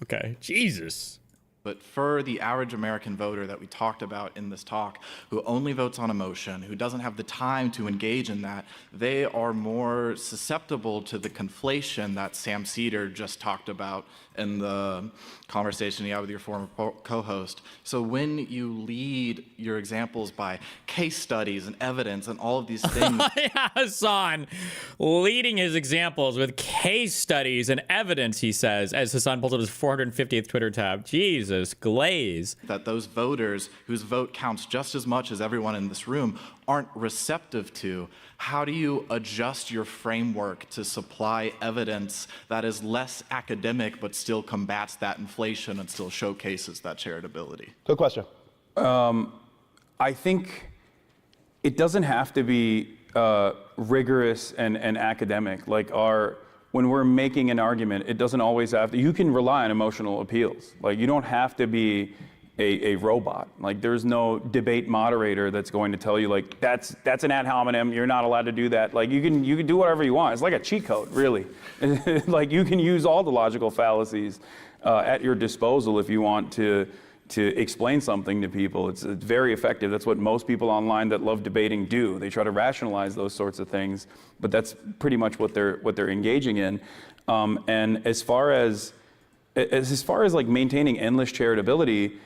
Okay. Jesus. But for the average American voter that we talked about in this talk, who only votes on emotion, who doesn't have the time to engage in that, they are more susceptible to the conflation that Sam Cedar just talked about in the conversation you had with your former co-host. So when you lead your examples by case studies and evidence and all of these things. Yeah, Hassan leading his examples with case studies and evidence, he says, as Hassan pulls up his 450th Twitter tab. Jesus, glaze. That those voters whose vote counts just as much as everyone in this room aren't receptive to. How do you adjust your framework to supply evidence that is less academic but still combats that inflation and still showcases that charitability? Good question. I think it doesn't have to be rigorous and academic. Like when we're making an argument, it doesn't always have to. You can rely on emotional appeals. Like you don't have to be a robot. Like there's no debate moderator that's going to tell you like that's an ad hominem. You're not allowed to do that. Like you can do whatever you want. It's like a cheat code, really. Like you can use all the logical fallacies at your disposal if you want to explain something to people. It's very effective. That's what most people online that love debating do. They try to rationalize those sorts of things, but that's pretty much what they're engaging in. And as far as like maintaining endless charitability,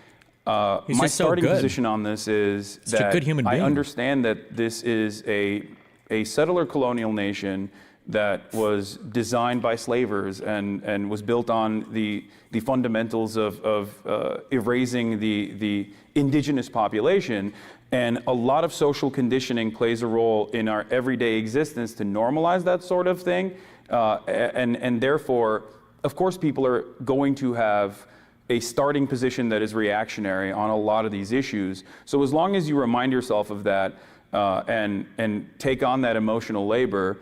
my starting position on this is that I understand that this is a settler colonial nation that was designed by slavers and was built on the fundamentals of erasing the indigenous population. And a lot of social conditioning plays a role in our everyday existence to normalize that sort of thing. And therefore, of course, people are going to have a starting position that is reactionary on a lot of these issues. So as long as you remind yourself of that and take on that emotional labor,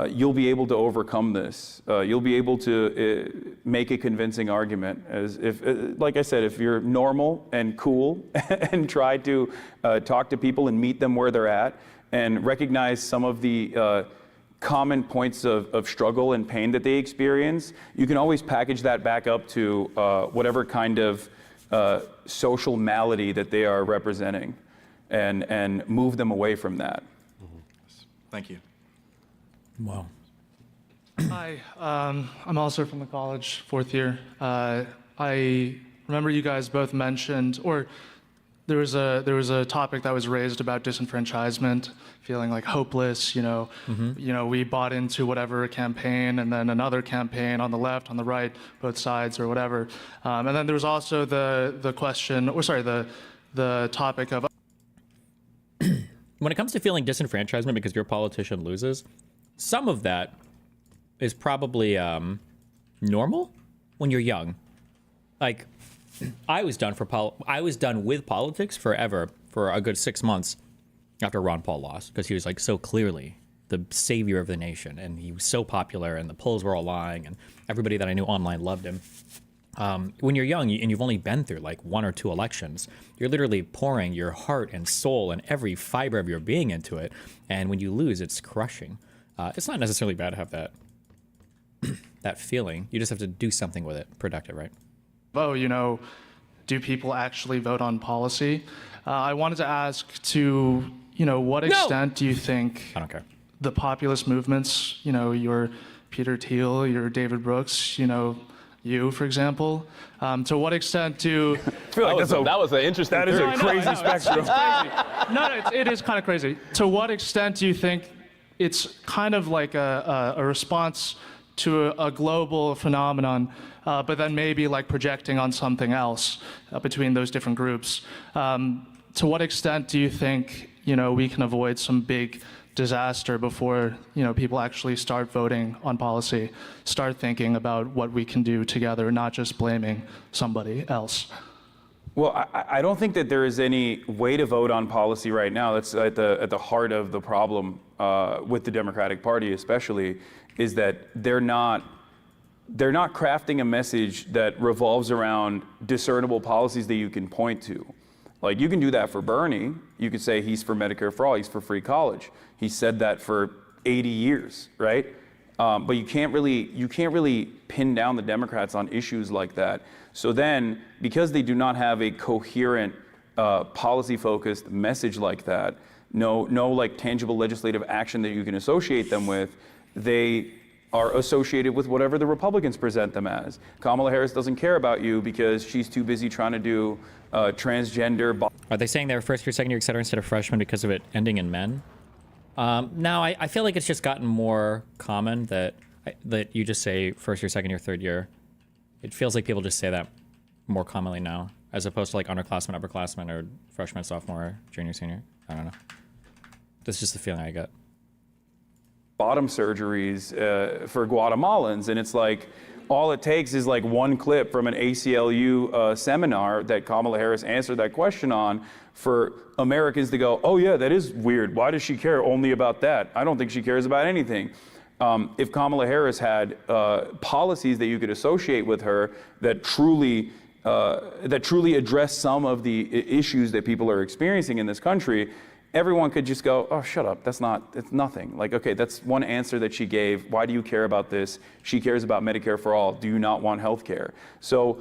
you'll be able to overcome this. You'll be able to make a convincing argument. As if, like I said, if you're normal and cool and try to talk to people and meet them where they're at and recognize some of the common points of struggle and pain that they experience, you can always package that back up to whatever kind of social malady that they are representing and move them away from that. Thank you. Wow. Hi, I'm also from the college, 4th year. I remember you guys both mentioned, or there was a topic that was raised about disenfranchisement, feeling like hopeless. We bought into whatever campaign, and then another campaign on the left, on the right, both sides or whatever. And then there was also the question, or sorry, the topic of. When it comes to feeling disenfranchisement because your politician loses, some of that is probably normal when you're young. Like, I was done with politics forever for a good 6 months after Ron Paul lost, because he was like so clearly the savior of the nation, and he was so popular, and the polls were all lying, and everybody that I knew online loved him. When you're young and you've only been through like 1 or 2 elections, you're literally pouring your heart and soul and every fiber of your being into it, and when you lose, it's crushing. It's not necessarily bad to have that that feeling. You just have to do something with it, productive, right? Oh, do people actually vote on policy? I wanted to ask to, what extent do you think I don't care. The populist movements, your Peter Thiel, your David Brooks, you, for example, to what extent do... I feel like that was an interesting That is a crazy spectrum. No, it is kind of crazy. To what extent do you think it's kind of like a response to a global phenomenon, but then maybe like projecting on something else between those different groups? To what extent do you think, we can avoid some big disaster before, people actually start voting on policy, start thinking about what we can do together, not just blaming somebody else? Well, I don't think that there is any way to vote on policy right now. That's at the heart of the problem with the Democratic Party, especially, is that they're not they're not crafting a message that revolves around discernible policies that you can point to. Like, you can do that for Bernie. You could say he's for Medicare for all, he's for free college. He said that for 80 years, right? But you can't really pin down the Democrats on issues like that. So then, because they do not have a coherent, policy-focused message like that, no like tangible legislative action that you can associate them with, they are associated with whatever the Republicans present them as. Kamala Harris doesn't care about you because she's too busy trying to do transgender. Are they saying they're first year, second year, et cetera, instead of freshmen because of it ending in men? No, I feel like it's just gotten more common that you just say first year, second year, third year. It feels like people just say that more commonly now, as opposed to like underclassmen, upperclassmen, or freshman, sophomore, junior, senior. I don't know. That's just the feeling I get. Bottom surgeries for Guatemalans, and it's like all it takes is like one clip from an ACLU seminar that Kamala Harris answered that question on for Americans to go, oh yeah, that is weird. Why does she care only about that? I don't think she cares about anything. If Kamala Harris had policies that you could associate with her that truly address some of the issues that people are experiencing in this country, everyone could just go, oh, shut up, it's nothing. Like, okay, that's one answer that she gave. Why do you care about this? She cares about Medicare for all. Do you not want health care? So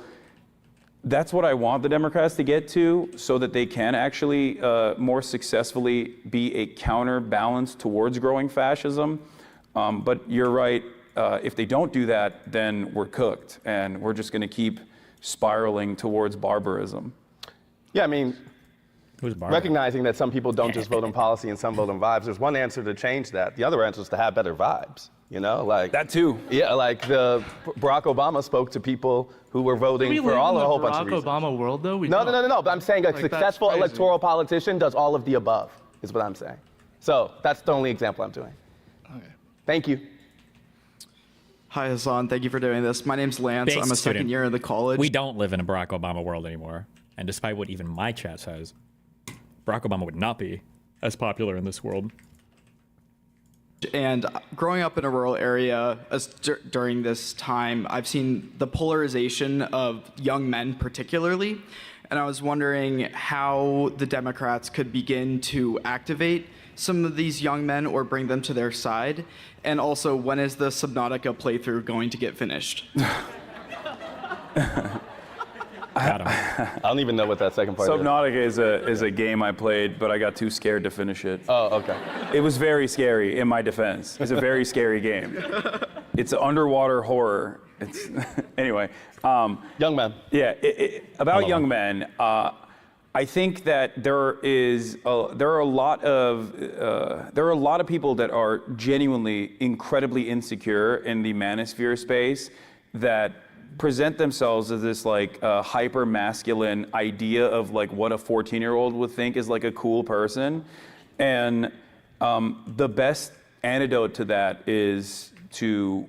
that's what I want the Democrats to get to, so that they can actually more successfully be a counterbalance towards growing fascism. But you're right, if they don't do that, then we're cooked, and we're just gonna keep spiraling towards barbarism. Yeah, I mean, recognizing that some people don't just vote on policy and some vote on vibes, there's one answer to change that. The other answer is to have better vibes, you know? Like that too. Yeah, like Barack Obama spoke to people who were voting for a whole bunch of reasons. Barack Obama world, though? No, but I'm saying a successful electoral politician does all of the above, is what I'm saying. So that's the only example I'm doing. Okay. Thank you. Hi, Hassan. Thank you for doing this. My name's Lance. Thanks, I'm a student. second year in the college. We don't live in a Barack Obama world anymore. And despite what even my chat says, Barack Obama would not be as popular in this world. And growing up in a rural area during this time, I've seen the polarization of young men particularly. And I was wondering how the Democrats could begin to activate some of these young men or bring them to their side. And also, when is the Subnautica playthrough going to get finished? I don't even know what that second part Subnautica is a game I played, but I got too scared to finish it. Oh, okay. It was very scary, in my defense. It's a very scary game. It's an underwater horror. It's anyway. Young men. Yeah, about young men. I think that there are a lot of people that are genuinely incredibly insecure in the manosphere space that present themselves as this like hyper masculine idea of like what a 14-year-old would think is like a cool person, and the best antidote to that is to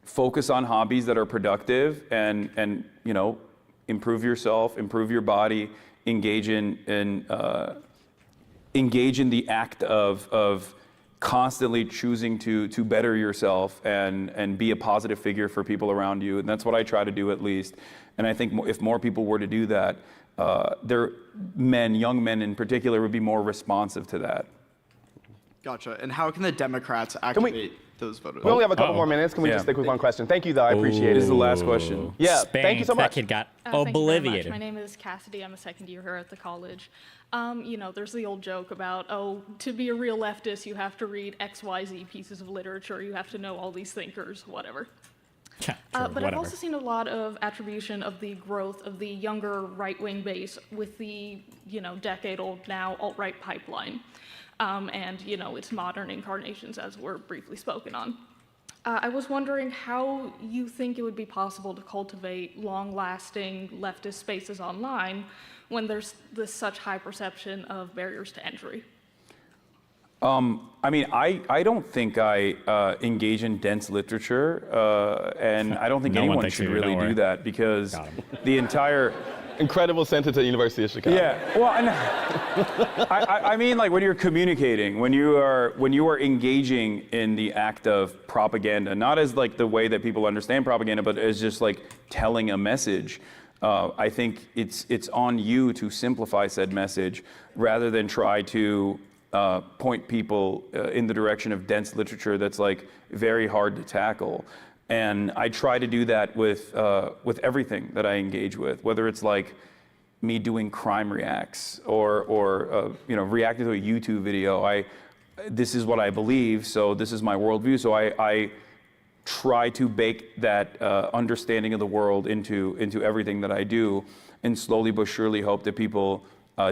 focus on hobbies that are productive and you know, improve yourself, improve your body, engage in the act of constantly choosing to better yourself and be a positive figure for people around you. And that's what I try to do, at least. And I think if more people were to do that, young men in particular, would be more responsive to that. Gotcha. And how can the Democrats activate those voters? We only have a couple more minutes. Can we just stick with one question? Thank you, though. I appreciate it. This is the last question. Yeah, thank you so much. That kid got Thank you very much. obliviated. My name is Cassidy. I'm a second year here at the college. You know, there's the old joke about, oh, to be a real leftist, you have to read XYZ pieces of literature. You have to know all these thinkers, whatever. Yeah, but I've also seen a lot of attribution of the growth of the younger right-wing base with the, you know, decade-old now alt-right pipeline. And, you know, its modern incarnations, as were briefly spoken on. I was wondering how you think it would be possible to cultivate long-lasting leftist spaces online when there's such high perception of barriers to entry. I mean, I don't think I engage in dense literature, and I don't think anyone should really do that, because the entire incredible sentence at University of Chicago. Yeah, well, I mean, like when you're communicating, when you are engaging in the act of propaganda, not as like the way that people understand propaganda, but as just like telling a message. I think it's on you to simplify said message rather than try to point people in the direction of dense literature that's like very hard to tackle. And I try to do that with everything that I engage with, whether it's like me doing crime reacts or reacting to a YouTube video. This is what I believe, so this is my worldview. So I try to bake that understanding of the world into everything that I do, and slowly but surely hope that people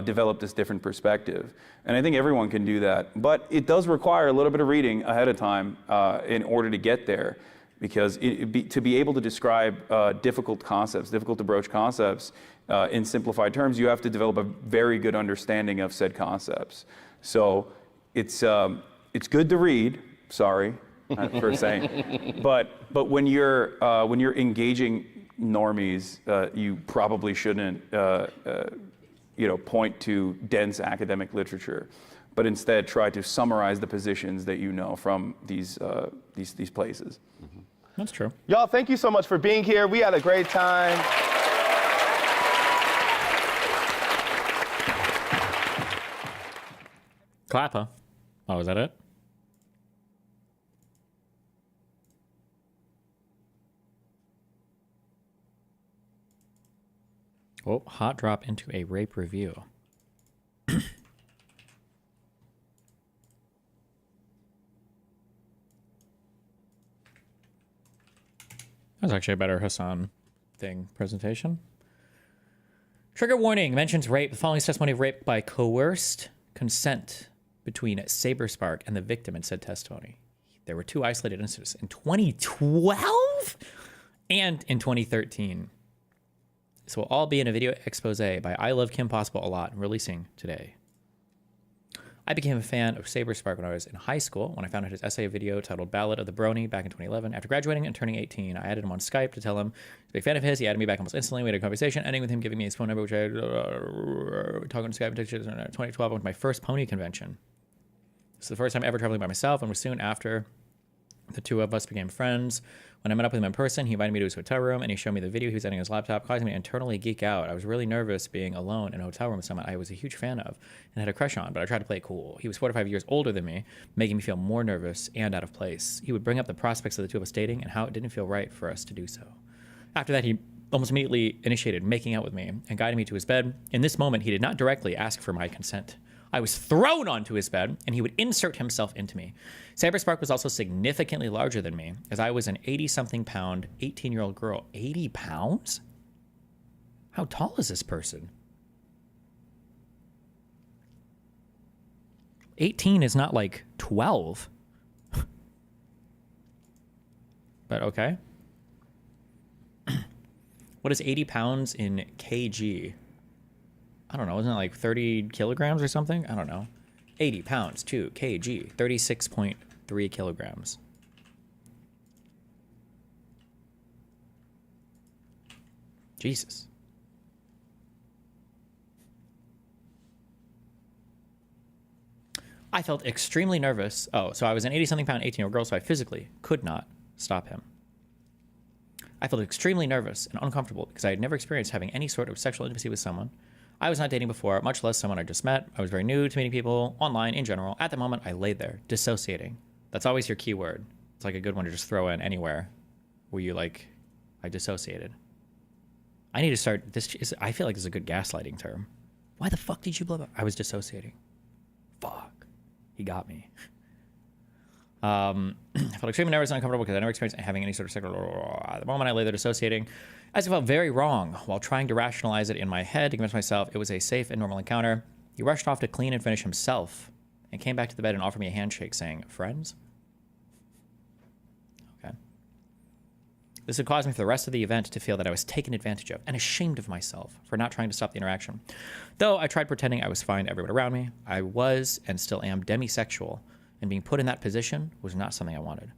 develop this different perspective. And I think everyone can do that, but it does require a little bit of reading ahead of time in order to get there. Because to be able to describe difficult to broach concepts in simplified terms, you have to develop a very good understanding of said concepts. So it's good to read. Sorry for saying, but when you're engaging normies, you probably shouldn't point to dense academic literature, but instead try to summarize the positions that you know from these places. Mm-hmm. That's true. Y'all, thank you so much for being here. We had a great time. Clap, huh? Oh, is that it? Oh, hot drop into a rape review. That was actually a better Hassan thing presentation. Trigger warning mentions rape. The following is testimony of rape by coerced consent between Saberspark and the victim in said testimony. There were 2 isolated incidents in 2012 and in 2013. This will all be in a video expose by I Love Kim Possible a Lot, releasing today. I became a fan of Saberspark when I was in high school, when I found out his essay video titled Ballad of the Brony back in 2011. After graduating and turning 18, I added him on Skype to tell him I was a big fan of his. He added me back almost instantly. We had a conversation, ending with him giving me his phone number, which I talking on Skype in 2012. I went to my first pony convention. This is the first time ever traveling by myself, and was soon after the 2 of us became friends. When I met up with him in person, he invited me to his hotel room, and he showed me the video he was editing on his laptop, causing me to internally geek out. I was really nervous being alone in a hotel room with someone I was a huge fan of and had a crush on, but I tried to play it cool. He was 4 to 5 years older than me, making me feel more nervous and out of place. He would bring up the prospects of the 2 of us dating and how it didn't feel right for us to do so. After that, he almost immediately initiated making out with me and guided me to his bed. In this moment, he did not directly ask for my consent. I was thrown onto his bed, and he would insert himself into me. Saberspark was also significantly larger than me, as I was an 80-something pound, 18-year-old girl. 80 pounds? How tall is this person? 18 is not like 12. But okay. What is 80 pounds in kg? I don't know, isn't it like 30 kilograms or something? I don't know. 80 pounds, 2 kg, 36.3 kilograms. Jesus. I felt extremely nervous. Oh, so I was an 80-something pound, 18-year-old girl, so I physically could not stop him. I felt extremely nervous and uncomfortable because I had never experienced having any sort of sexual intimacy with someone. I was not dating before, much less someone I just met. I was very new to meeting people online in general. At the moment, I laid there, dissociating. That's always your key word. It's like a good one to just throw in anywhere where you like, I dissociated. I need to start, I feel like this is a good gaslighting term. Why the fuck did you blah, blah? I was dissociating. Fuck. He got me. I felt extremely nervous and uncomfortable because I never experienced having any sort of sexual. At the moment I lay there dissociating, I just felt very wrong while trying to rationalize it in my head to convince myself it was a safe and normal encounter. He rushed off to clean and finish himself and came back to the bed and offered me a handshake saying, "Friends?" Okay. This had caused me for the rest of the event to feel that I was taken advantage of and ashamed of myself for not trying to stop the interaction. Though I tried pretending I was fine to everyone around me, I was and still am demisexual, and being put in that position was not something I wanted.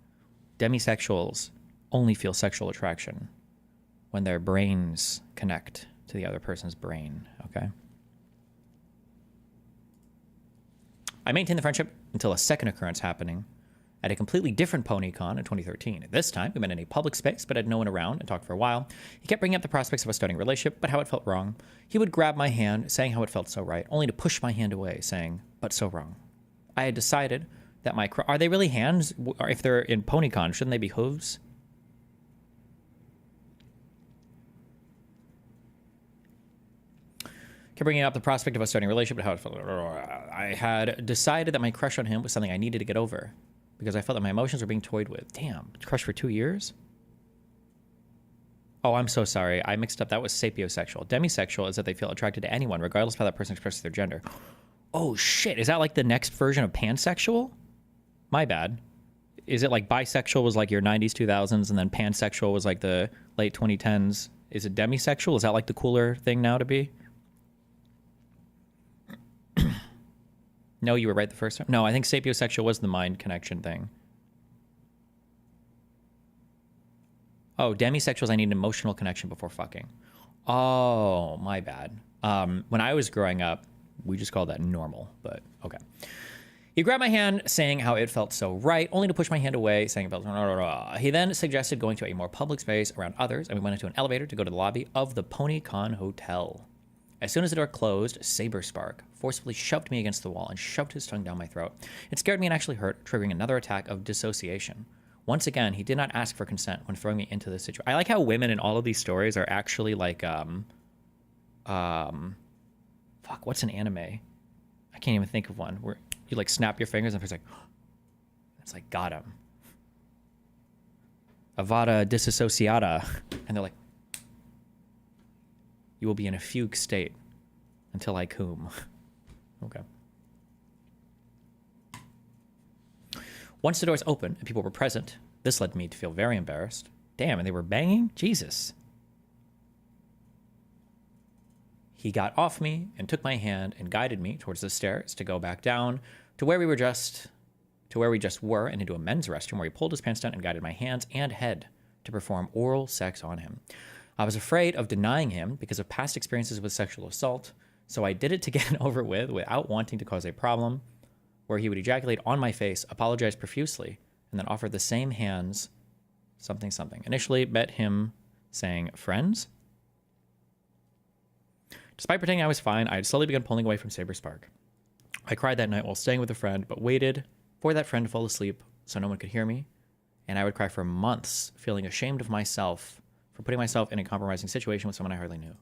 Demisexuals only feel sexual attraction when their brains connect to the other person's brain, okay? I maintained the friendship until a second occurrence happening at a completely different PonyCon in 2013. This time, we met in a public space, but had no one around and talked for a while. He kept bringing up the prospects of us starting a relationship, but how it felt wrong. He would grab my hand, saying how it felt so right, only to push my hand away, saying, but so wrong. I had decided that my... Are they really hands? Or if they're in PonyCon, shouldn't they be hooves? Kept bringing up the prospect of us starting a relationship, but how it felt. I had decided that my crush on him was something I needed to get over because I felt that my emotions were being toyed with. Damn, crush for 2 years? Oh, I'm so sorry. I mixed up. That was sapiosexual. Demisexual is that they feel attracted to anyone, regardless of how that person expresses their gender. Oh, shit. Is that like the next version of pansexual? My bad. Is it like bisexual was like your 90s, 2000s, and then pansexual was like the late 2010s? Is it demisexual? Is that like the cooler thing now to be? No, you were right the first time. No, I think sapiosexual was the mind connection thing. Oh, demisexuals, I need an emotional connection before fucking. Oh, my bad. When I was growing up, we just called that normal, but okay. He grabbed my hand, saying how it felt so right, only to push my hand away, saying it felt... He then suggested going to a more public space around others, and we went into an elevator to go to the lobby of the PonyCon Hotel. As soon as the door closed, Saberspark forcefully shoved me against the wall and shoved his tongue down my throat. It scared me and actually hurt, triggering another attack of dissociation. Once again, he did not ask for consent when throwing me into this situation. I like how women in all of these stories are actually like, fuck, what's an anime? I can't even think of one where you like snap your fingers and it's like, it's like, got him. Avada disassociata. And they're like, you will be in a fugue state until I cum. Okay. Once the doors opened and people were present, this led me to feel very embarrassed. Damn, and they were banging? Jesus. He got off me and took my hand and guided me towards the stairs to go back down to where we just were and into a men's restroom where he pulled his pants down and guided my hands and head to perform oral sex on him. I was afraid of denying him because of past experiences with sexual assault, so I did it to get it over with without wanting to cause a problem, where he would ejaculate on my face, apologize profusely, and then offer the same hands something something. Initially met him saying, friends? Despite pretending I was fine, I had slowly begun pulling away from Saberspark. I cried that night while staying with a friend, but waited for that friend to fall asleep so no one could hear me, and I would cry for months, feeling ashamed of myself for putting myself in a compromising situation with someone I hardly knew.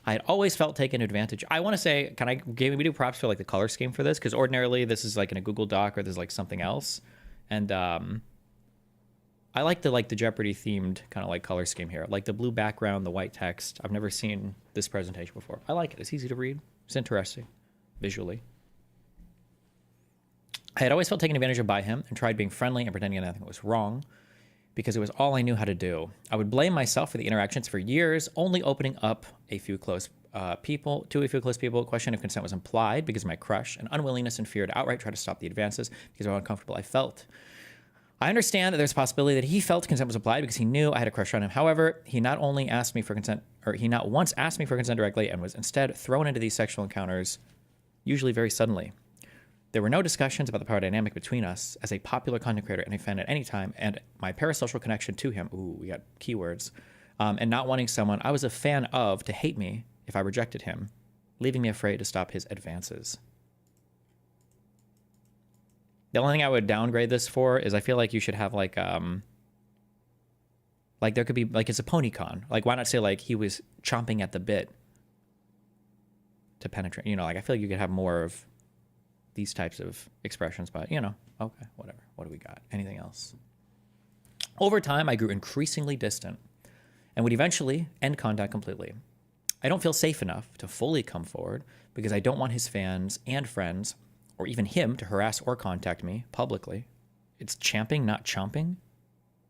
I had always felt taken advantage. I want to say, can I give me do props for like the color scheme for this? Because ordinarily this is like in a Google Doc or there's like something else. And I like the Jeopardy themed kind of like color scheme here. Like the blue background, the white text. I've never seen this presentation before. I like it. It's easy to read. It's interesting visually. I had always felt taken advantage of by him and tried being friendly and pretending nothing was wrong, because it was all I knew how to do. I would blame myself for the interactions for years, only opening up a few close people, question if consent was implied because of my crush, and unwillingness and fear to outright try to stop the advances because of how uncomfortable I felt. I understand that there's a possibility that he felt consent was implied because he knew I had a crush on him. However, he not only asked me for consent, or he not once asked me for consent directly and was instead thrown into these sexual encounters, usually very suddenly. There were no discussions about the power dynamic between us as a popular content creator and a fan at any time, and my parasocial connection to him, ooh, we got keywords, and not wanting someone I was a fan of to hate me if I rejected him, leaving me afraid to stop his advances. The only thing I would downgrade this for is I feel like you should have like there could be, like it's a PonyCon. Like why not say like he was chomping at the bit to penetrate, you know, like I feel like you could have more of these types of expressions, but you know, okay, whatever. What do we got? Anything else? Over time, I grew increasingly distant and would eventually end contact completely. I don't feel safe enough to fully come forward because I don't want his fans and friends, or even him, to harass or contact me publicly. It's champing, not chomping.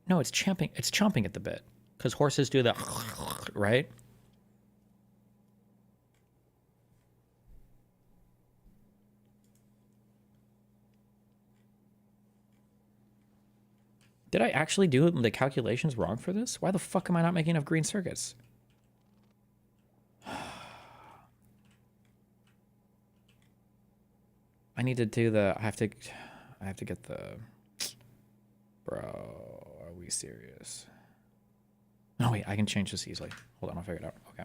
No, it's champing. It's chomping at the bit because horses do that, right? Did I actually do the calculations wrong for this? Why the fuck am I not making enough green circuits? I need to do the. I have to get the. Bro, are we serious? No, wait. I can change this easily. Hold on, I'll figure it out. Okay.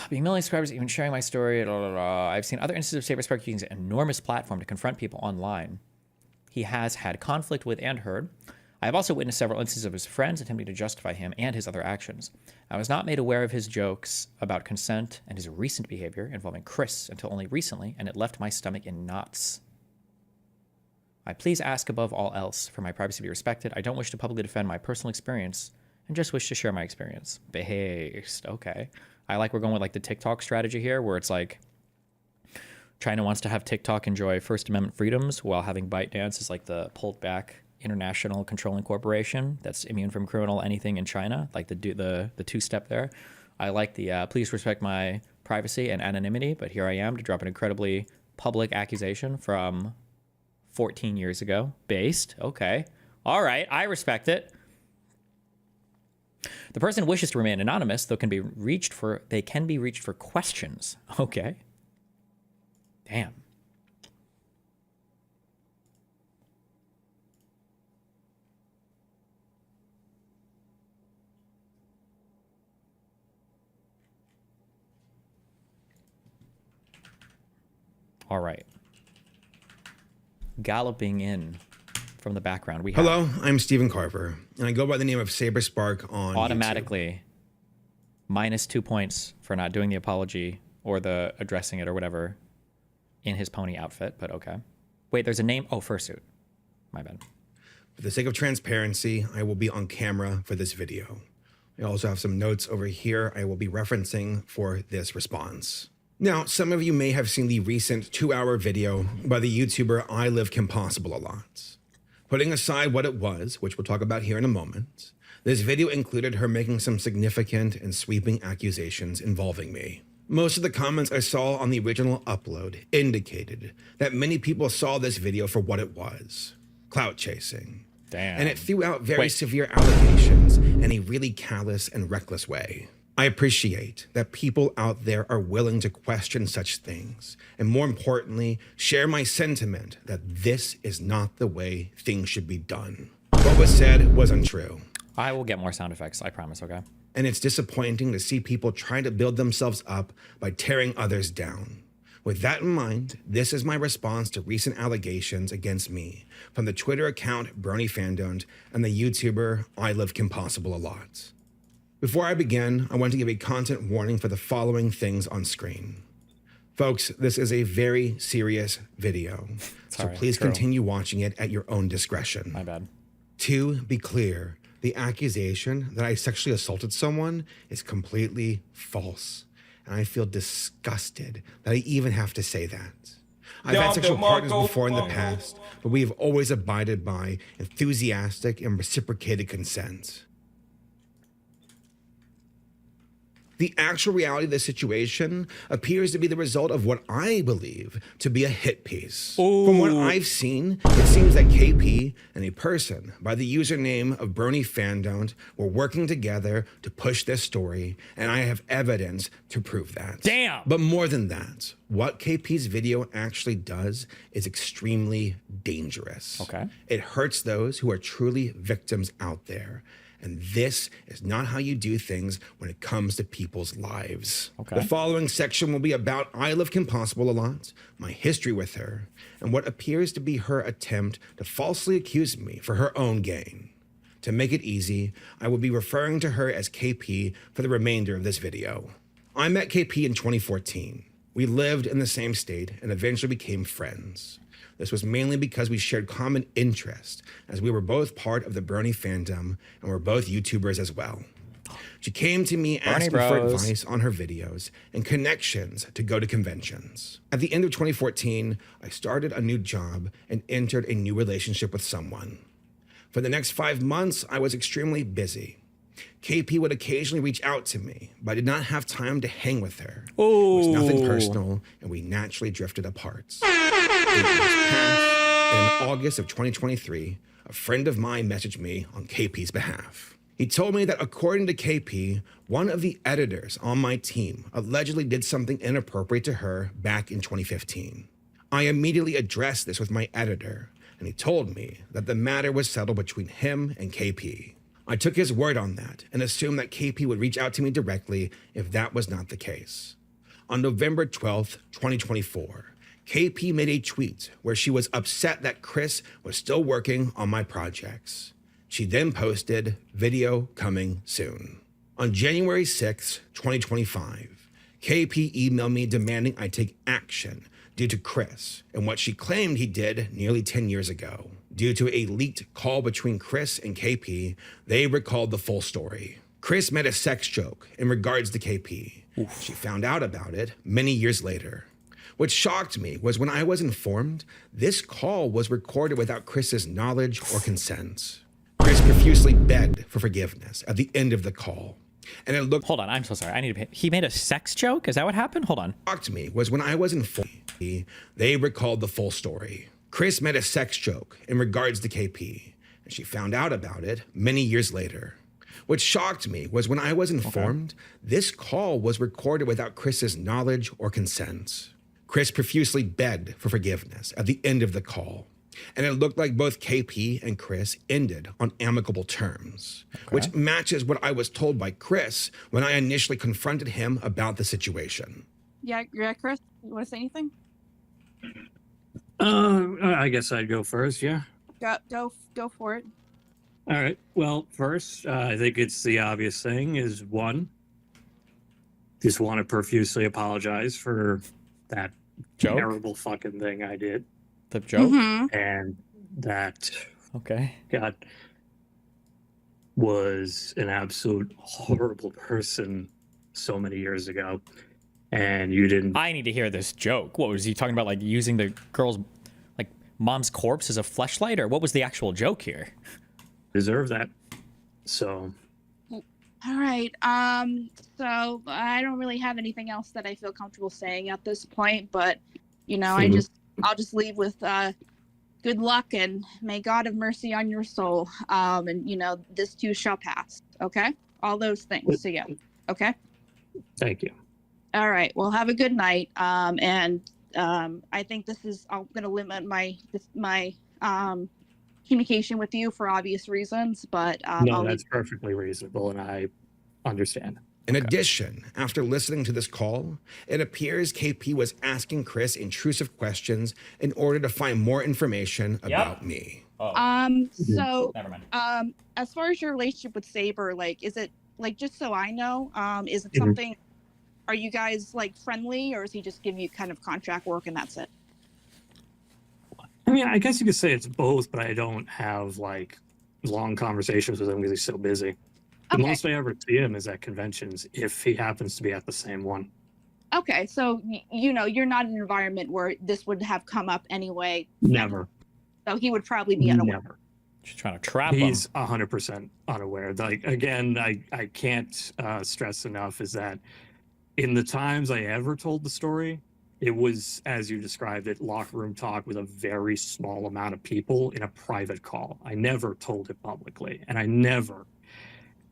Being million subscribers, even sharing my story. Blah, blah, blah. I've seen other instances of SaberSpark using an enormous platform to confront people online he has had conflict with and heard. I have also witnessed several instances of his friends attempting to justify him and his other actions. I was not made aware of his jokes about consent and his recent behavior involving Chris until only recently, and it left my stomach in knots. I please ask above all else for my privacy to be respected. I don't wish to publicly defend my personal experience and just wish to share my experience. Based. Okay. I like we're going with like the TikTok strategy here where it's like China wants to have TikTok enjoy First Amendment freedoms while having ByteDance is like the pulled back international controlling corporation that's immune from criminal anything in China, like the two-step there. I like the please respect my privacy and anonymity, but here I am to drop an incredibly public accusation from 14 years ago. Based. Okay. All right. I respect it. The person wishes to remain anonymous, though they can be reached for questions. Okay. Damn. All right. Galloping in from the background, we have... Hello, I'm Stephen Carver, and I go by the name of SaberSpark on automatically YouTube. -2 points for not doing the apology or the addressing it or whatever in his pony outfit, but okay. Wait, there's a name? Oh, fursuit. My bad. For the sake of transparency, I will be on camera for this video. I also have some notes over here I will be referencing for this response. Now, some of you may have seen the recent 2-hour video by the YouTuber I Live Impossible a lot. Putting aside what it was, which we'll talk about here in a moment, this video included her making some significant and sweeping accusations involving me. Most of the comments I saw on the original upload indicated that many people saw this video for what it was, clout chasing. Damn. And it threw out very severe allegations in a really callous and reckless way. I appreciate that people out there are willing to question such things, and more importantly, share my sentiment that this is not the way things should be done. What was said was untrue. I will get more sound effects, I promise, okay? And it's disappointing to see people trying to build themselves up by tearing others down. With that in mind, this is my response to recent allegations against me from the Twitter account BronyFandom and the YouTuber I Live Impossible a lot. Before I begin, I want to give a content warning for the following things on screen. Folks, this is a very serious video, so please continue watching it at your own discretion. My bad. To be clear, the accusation that I sexually assaulted someone is completely false, and I feel disgusted that I even have to say that. I've had sexual partners before in the past, but we have always abided by enthusiastic and reciprocated consent. The actual reality of the situation appears to be the result of what I believe to be a hit piece. Ooh. From what I've seen, it seems that KP and a person by the username of BronyFandom were working together to push this story, and I have evidence to prove that. Damn! But more than that, what KP's video actually does is extremely dangerous. Okay. It hurts those who are truly victims out there. And this is not how you do things when it comes to people's lives. Okay. The following section will be about I Live Impossible a lot, my history with her, and what appears to be her attempt to falsely accuse me for her own gain. To make it easy, I will be referring to her as KP for the remainder of this video. I met KP in 2014. We lived in the same state and eventually became friends. This was mainly because we shared common interests, as we were both part of the BronyFandom and were both YouTubers as well. She came to me asking for advice on her videos and connections to go to conventions. At the end of 2014, I started a new job and entered a new relationship with someone. For the next 5 months, I was extremely busy. KP would occasionally reach out to me, but I did not have time to hang with her. It was nothing personal, and we naturally drifted apart. 8 years passed, and in August of 2023, a friend of mine messaged me on KP's behalf. He told me that according to KP, one of the editors on my team allegedly did something inappropriate to her back in 2015. I immediately addressed this with my editor, and he told me that the matter was settled between him and KP. I took his word on that and assumed that KP would reach out to me directly if that was not the case. On November 12th, 2024, KP made a tweet where she was upset that Chris was still working on my projects. She then posted, "Video coming soon." On January 6th, 2025, KP emailed me demanding I take action due to Chris and what she claimed he did nearly 10 years ago. Due to a leaked call between Chris and KP, they recalled the full story. Chris made a sex joke in regards to KP. She found out about it many years later. What shocked me was when I was informed this call was recorded without Chris's knowledge or consent. Chris profusely begged for forgiveness at the end of the call. And it looked— Hold on, I'm so sorry. I need to pay. He made a sex joke? Is that what happened? Hold on. Shocked me was when I was informed they recalled the full story. Chris made a sex joke in regards to KP, and she found out about it many years later. What shocked me was when I was informed this call was recorded without Chris's knowledge or consent. Chris profusely begged for forgiveness at the end of the call, and it looked like both KP and Chris ended on amicable terms, which matches what I was told by Chris when I initially confronted him about the situation. Yeah, Chris, you want to say anything? I guess I'd go first, yeah. Go for it. All right. Well, first, I think it's the obvious thing is one, just want to profusely apologize for that joke? Terrible fucking thing I did. The joke? And that Okay. God was an absolute horrible person so many years ago. And you didn't. I need to hear this joke. What was he talking about? Like using the girl's, like, mom's corpse as a fleshlight, or what was the actual joke here? Deserve that. So. All right. So I don't really have anything else that I feel comfortable saying at this point, but you know, I'll just leave with good luck and may God have mercy on your soul. And you know, this too shall pass. Okay. All those things. So yeah. Okay. Thank you. All right. Well, have a good night. And I think I'm going to limit my communication with you for obvious reasons, but no, that's perfectly reasonable, and I understand. In addition, after listening to this call, it appears KP was asking Chris intrusive questions in order to find more information about me. So Never mind. As far as your relationship with Saber, like, is it like, just so I know, is it something? Are you guys like friendly, or is he just giving you kind of contract work and that's it? I mean, I guess you could say it's both, but I don't have like long conversations with him because he's so busy. The most I ever see him is at conventions if he happens to be at the same one. Okay, so you know, you're not in an environment where this would have come up anyway. Never. So he would probably be unaware. Never. Just trying to trap him. He's 100% unaware. Like, again, I can't stress enough is that in the times I ever told the story, it was, as you described it, locker room talk with a very small amount of people in a private call. I never told it publicly, and I never,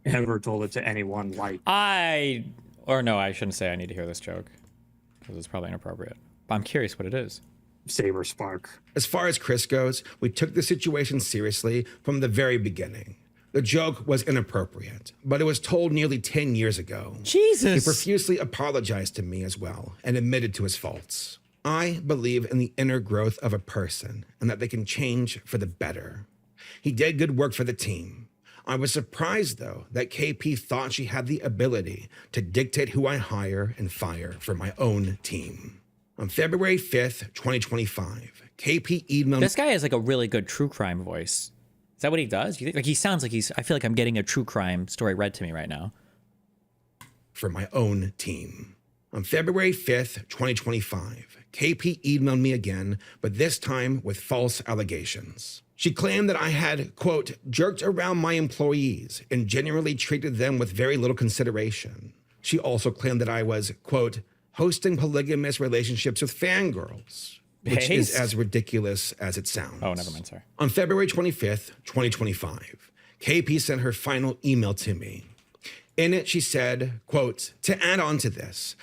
ever told it to anyone like... I shouldn't say I need to hear this joke, because it's probably inappropriate. But I'm curious what it is. Saber Spark. As far as Chris goes, we took the situation seriously from the very beginning. The joke was inappropriate, but it was told nearly 10 years ago. Jesus! He profusely apologized to me as well and admitted to his faults. I believe in the inner growth of a person and that they can change for the better. He did good work for the team. I was surprised, though, that KP thought she had the ability to dictate who I hire and fire for my own team. On February 5th, 2025, KP emailed... This guy has like a really good true crime voice. Is that what he does? You think, like, he sounds like I feel like I'm getting a true crime story read to me right now. For my own team. On February 5th, 2025, KP emailed me again, but this time with false allegations. She claimed that I had, quote, jerked around my employees and genuinely treated them with very little consideration. She also claimed that I was, quote, hosting polygamous relationships with fangirls. Which is as ridiculous as it sounds. Oh, never mind, sorry. On February 25th, 2025, KP sent her final email to me. In it, she said, quote, to add on to this,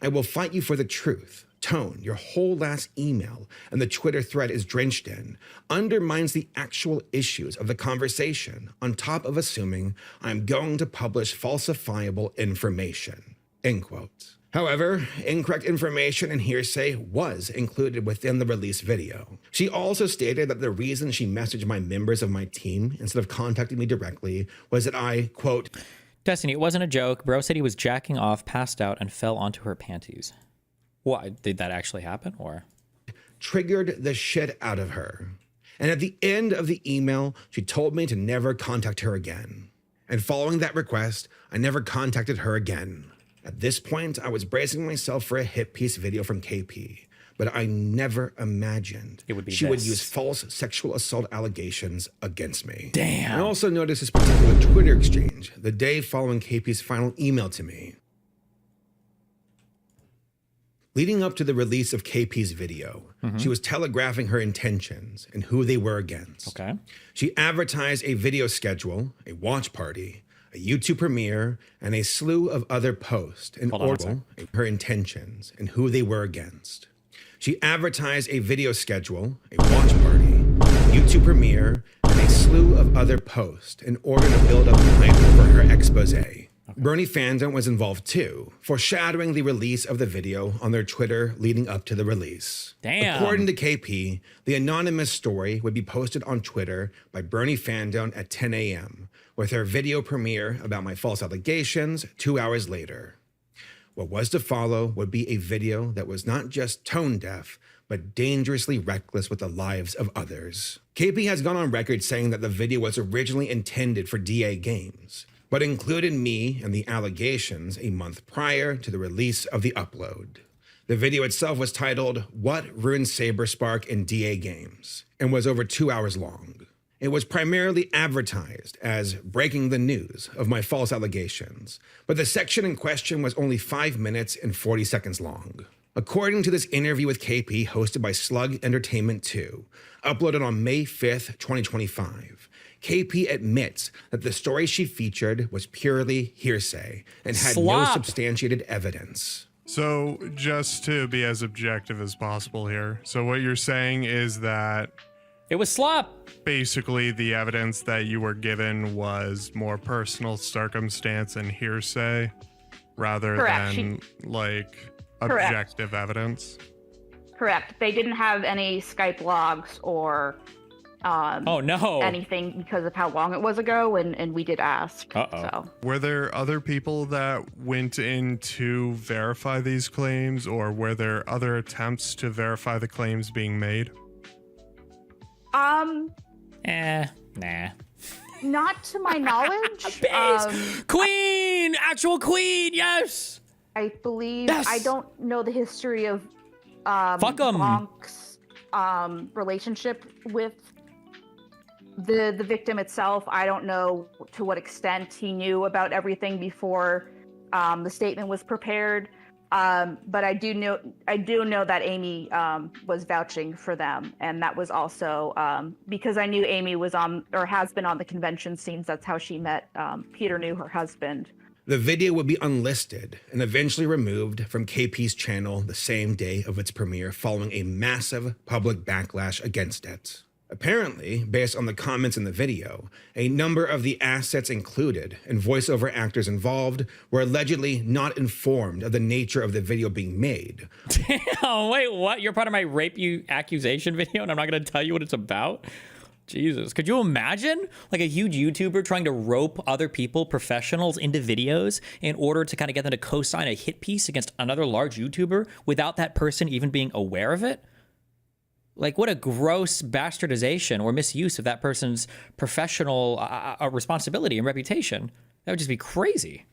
I will fight you for the truth. tone your whole last email and the Twitter thread is drenched in undermines the actual issues of the conversation on top of assuming I'm going to publish falsifiable information, end quote. However, incorrect information and hearsay was included within the release video. She also stated that the reason she messaged my members of my team instead of contacting me directly was that I, quote, Destiny, it wasn't a joke. Bro said he was jacking off, passed out, and fell onto her panties. What? Did that actually happen, or? Triggered the shit out of her. And at the end of the email, she told me to never contact her again. And following that request, I never contacted her again. At this point, I was bracing myself for a hit piece video from KP, but I never imagined she would use false sexual assault allegations against me. Damn. I also noticed this particular Twitter exchange the day following KP's final email to me. Leading up to the release of KP's video, she was telegraphing her intentions and who they were against. Okay. She advertised a video schedule, a watch party, a YouTube premiere, and a slew of other posts in order her intentions and who they were against. She advertised a video schedule, a watch party, a YouTube premiere, and a slew of other posts in order to build up hype for her expose. Bernie fandom was involved too, foreshadowing the release of the video on their Twitter leading up to the release. Damn. According to KP, the anonymous story would be posted on Twitter by Bernie fandom at 10 a.m., with her video premiere about my false allegations 2 hours later. What was to follow would be a video that was not just tone deaf, but dangerously reckless with the lives of others. KP has gone on record saying that the video was originally intended for DA Games, but included me and the allegations a month prior to the release of the upload. The video itself was titled, What Ruined Saberspark in DA Games, and was over 2 hours long. It was primarily advertised as breaking the news of my false allegations, but the section in question was only 5 minutes and 40 seconds long. According to this interview with KP hosted by Slug Entertainment 2, uploaded on May 5th, 2025, KP admits that the story she featured was purely hearsay and had no substantiated evidence. So just to be as objective as possible here, so what you're saying is that it was slop. Basically, the evidence that you were given was more personal circumstance and hearsay rather than like objective evidence. Correct. They didn't have any Skype logs or anything because of how long it was ago, and we did ask. So. Were there other people that went in to verify these claims, or were there other attempts to verify the claims being made? Nah. Not to my knowledge. Queen! Actual queen, yes! I believe, yes! I don't know the history of Fuck 'em. Bonk's relationship with the victim itself. I don't know to what extent he knew about everything before the statement was prepared. But I do know that Amy was vouching for them, and that was also because I knew Amy was on or has been on the convention scenes. That's how she met. Peter knew her husband. The video would be unlisted and eventually removed from KP's channel the same day of its premiere, following a massive public backlash against it. Apparently, based on the comments in the video, a number of the assets included and voiceover actors involved were allegedly not informed of the nature of the video being made. Damn, wait, what? You're part of my rape accusation video and I'm not going to tell you what it's about? Jesus. Could you imagine like a huge YouTuber trying to rope other people, professionals, into videos in order to kind of get them to co-sign a hit piece against another large YouTuber without that person even being aware of it? Like, what a gross bastardization or misuse of that person's professional responsibility and reputation. That would just be crazy.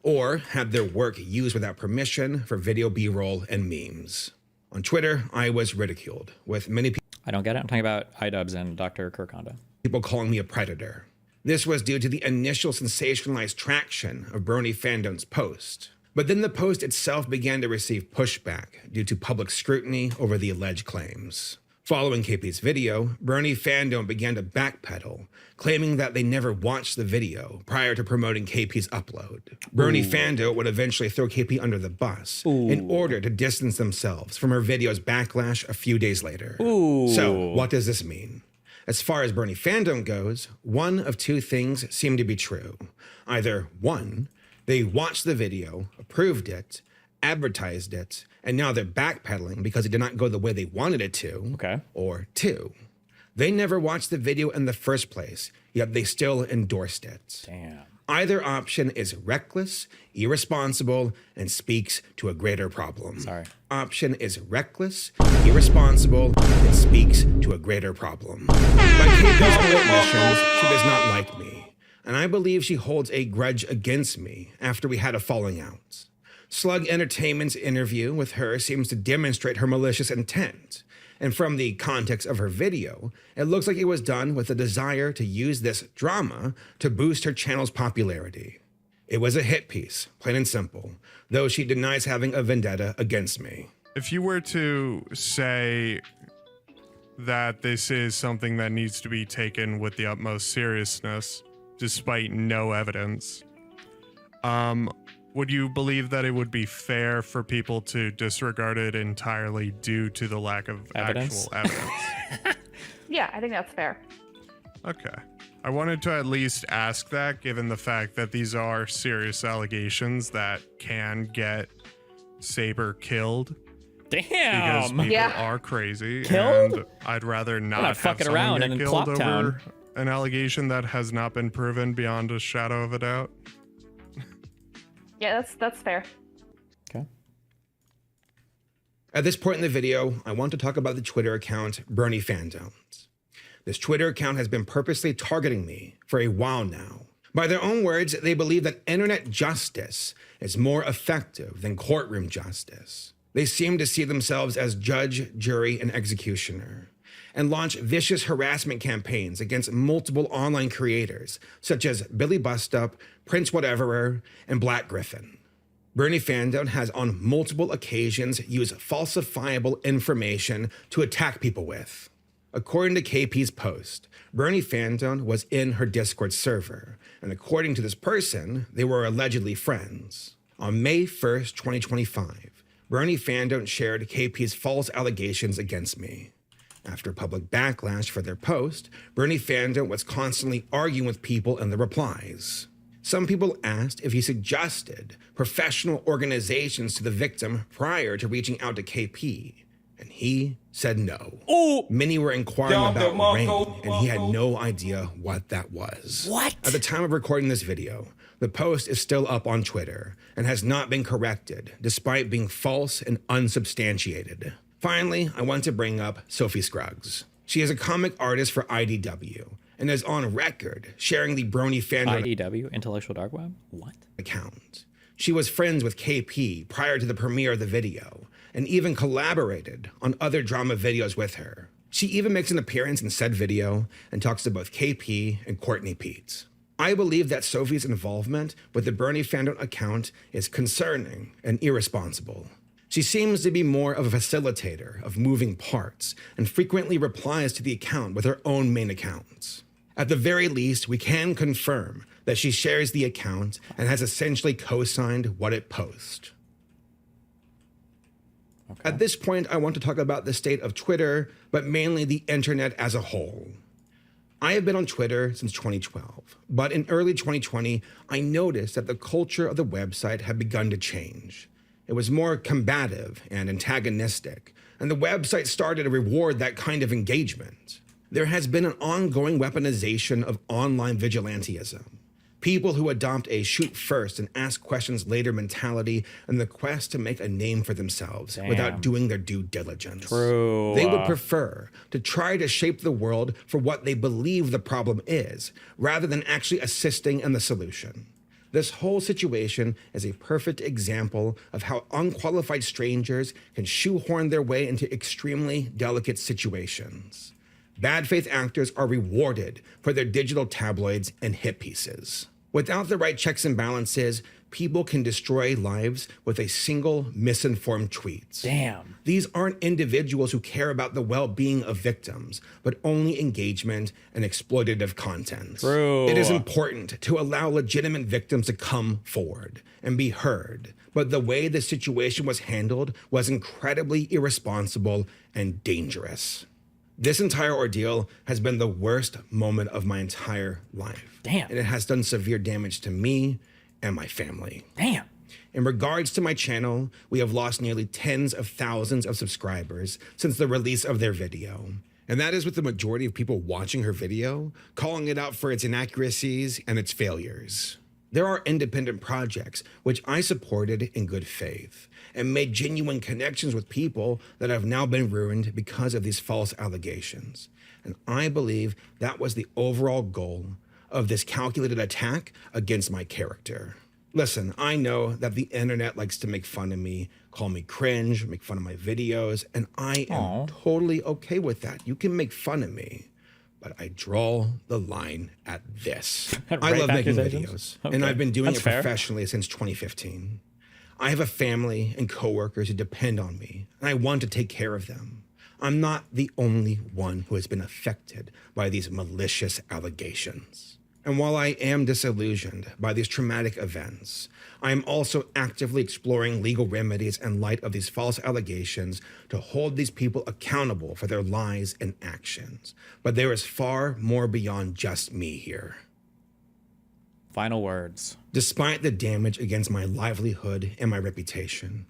Or had their work used without permission for video B-roll and memes. On Twitter, I was ridiculed, with many people... I don't get it. I'm talking about iDubbbz and Dr. Kirkonda. People calling me a predator. This was due to the initial sensationalized traction of Bernie fandom's post. But then the post itself began to receive pushback due to public scrutiny over the alleged claims. Following KP's video, Bernie fandom began to backpedal, claiming that they never watched the video prior to promoting KP's upload. Bernie fandom would eventually throw KP under the bus in order to distance themselves from her video's backlash a few days later. So, what does this mean? As far as Bernie fandom goes, one of two things seem to be true. Either one, they watched the video, approved it, advertised it, and now they're backpedaling because it did not go the way they wanted it to. Or two, they never watched the video in the first place, yet they still endorsed it. Damn. Either option is reckless, irresponsible, and speaks to a greater problem. Option is reckless, irresponsible, and speaks to a greater problem. By KP's own admissions, she does not like me, and I believe she holds a grudge against me after we had a falling out. Slug Entertainment's interview with her seems to demonstrate her malicious intent. And from the context of her video, it looks like it was done with a desire to use this drama to boost her channel's popularity. It was a hit piece, plain and simple, though she denies having a vendetta against me. If you were to say that this is something that needs to be taken with the utmost seriousness, despite no evidence, would you believe that it would be fair for people to disregard it entirely due to the lack of actual evidence? Yeah, I think that's fair. Okay. I wanted to at least ask that, given the fact that these are serious allegations that can get Saber killed. Damn. Because people are crazy. Killed? And I'd rather not have fucking someone around get in killed Clocktown. over an allegation that has not been proven beyond a shadow of a doubt. Yeah, that's fair. At this point in the video, I want to talk about the Twitter account Bernie Fandoms. This Twitter account has been purposely targeting me for a while now. By their own words, they believe that internet justice is more effective than courtroom justice. They seem to see themselves as judge, jury, and executioner, and launch vicious harassment campaigns against multiple online creators, such as Billy Bustup, Prince Whateverer, and Black Griffin. Bernie Fandom has on multiple occasions used falsifiable information to attack people with. According to KP's post, Bernie Fandom was in her Discord server, and according to this person, they were allegedly friends. On May 1st, 2025, Bernie Fandom shared KP's false allegations against me. After public backlash for their post, Bernie Fandom was constantly arguing with people in the replies. Some people asked if he suggested professional organizations to the victim prior to reaching out to KP, and he said no. Many were inquiring about rain, and he had no idea what that was. What? At the time of recording this video, the post is still up on Twitter and has not been corrected, despite being false and unsubstantiated. Finally, I want to bring up Sophie Scruggs. She is a comic artist for IDW and is on record sharing the Brony Fandom IDW, Intellectual Dark Web? What? Account. She was friends with KP prior to the premiere of the video and even collaborated on other drama videos with her. She even makes an appearance in said video and talks to both KP and Courtney Pete. I believe that Sophie's involvement with the Bernie Fandom account is concerning and irresponsible. She seems to be more of a facilitator of moving parts and frequently replies to the account with her own main accounts. At the very least, we can confirm that she shares the account and has essentially co-signed what it posts. At this point, I want to talk about the state of Twitter, but mainly the internet as a whole. I have been on Twitter since 2012, but in early 2020, I noticed that the culture of the website had begun to change. It was more combative and antagonistic, and the website started to reward that kind of engagement. There has been an ongoing weaponization of online vigilantism. People who adopt a shoot first and ask questions later mentality in the quest to make a name for themselves without doing their due diligence. True. They would prefer to try to shape the world for what they believe the problem is, rather than actually assisting in the solution. This whole situation is a perfect example of how unqualified strangers can shoehorn their way into extremely delicate situations. Bad faith actors are rewarded for their digital tabloids and hit pieces. Without the right checks and balances, people can destroy lives with a single misinformed tweet. Damn. These aren't individuals who care about the well-being of victims, but only engagement and exploitative content. True. It is important to allow legitimate victims to come forward and be heard, but the way the situation was handled was incredibly irresponsible and dangerous. This entire ordeal has been the worst moment of my entire life. Damn. And it has done severe damage to me and my family. Damn. In regards to my channel, we have lost nearly tens of thousands of subscribers since the release of their video. And that is with the majority of people watching her video, calling it out for its inaccuracies and its failures. There are independent projects which I supported in good faith and made genuine connections with people that have now been ruined because of these false allegations. And I believe that was the overall goal of this calculated attack against my character. Listen, I know that the internet likes to make fun of me, call me cringe, make fun of my videos, and I am totally okay with that. You can make fun of me, but I draw the line at this. I love making videos, and I've been doing it professionally since 2015. I have a family and coworkers who depend on me, and I want to take care of them. I'm not the only one who has been affected by these malicious allegations. And while I am disillusioned by these traumatic events, I am also actively exploring legal remedies in light of these false allegations to hold these people accountable for their lies and actions. But there is far more beyond just me here. Final words. Despite the damage against my livelihood and my reputation,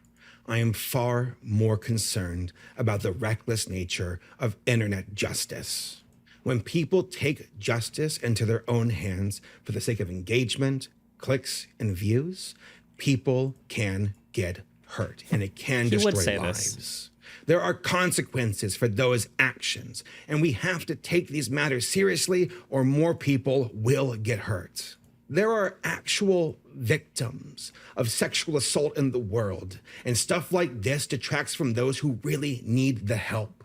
I am far more concerned about the reckless nature of internet justice. When people take justice into their own hands for the sake of engagement, clicks, and views, people can get hurt, and it can destroy lives. There are consequences for those actions, and we have to take these matters seriously or more people will get hurt. There are actual victims of sexual assault in the world, and stuff like this detracts from those who really need the help.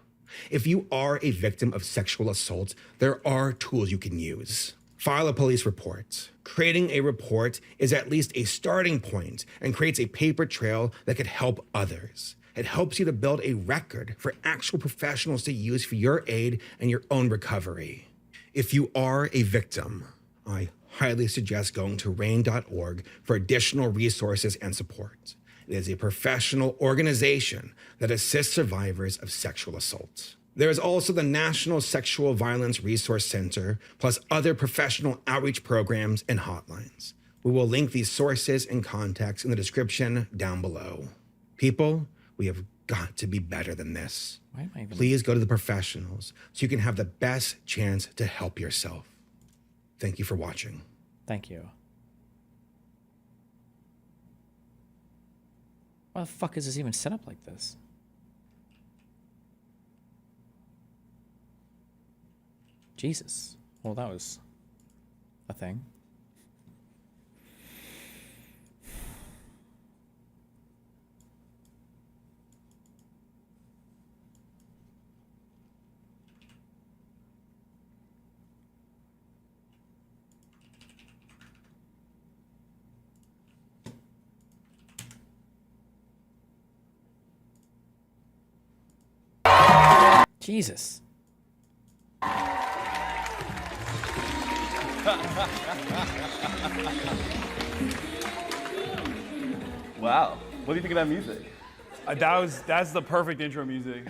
If you are a victim of sexual assault, there are tools you can use. File a police report. Creating a report is at least a starting point and creates a paper trail that could help others. It helps you to build a record for actual professionals to use for your aid and your own recovery. If you are a victim, I highly suggest going to RAIN.org for additional resources and support. It is a professional organization that assists survivors of sexual assault. There is also the National Sexual Violence Resource Center, plus other professional outreach programs and hotlines. We will link these sources and contacts in the description down below. People, we have got to be better than this. Why am I even... Please go to the professionals so you can have the best chance to help yourself. Thank you for watching. Thank you. Why the fuck is this even set up like this? Jesus. Well, that was a thing. Jesus. Wow. What do you think of that music? That's the perfect intro music.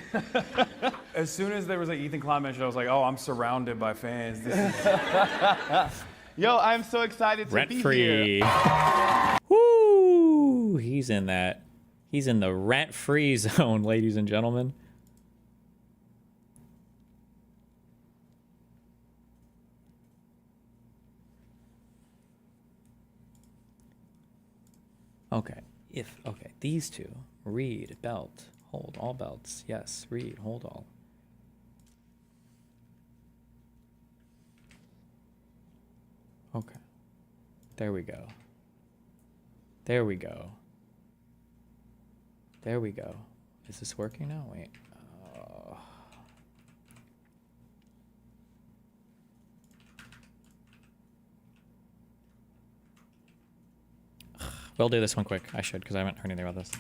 As soon as there was an Ethan Klein mention, I was like, oh, I'm surrounded by fans. This is... Yo, I'm so excited to be here. Woo! He's in that. He's in the rent-free zone, ladies and gentlemen. Okay, okay, these two, read, belt, hold, all belts, yes, read, hold all. Okay, there we go. There we go. There we go. Is this working now? Wait. We'll do this one quick. I should, because I haven't heard anything about this.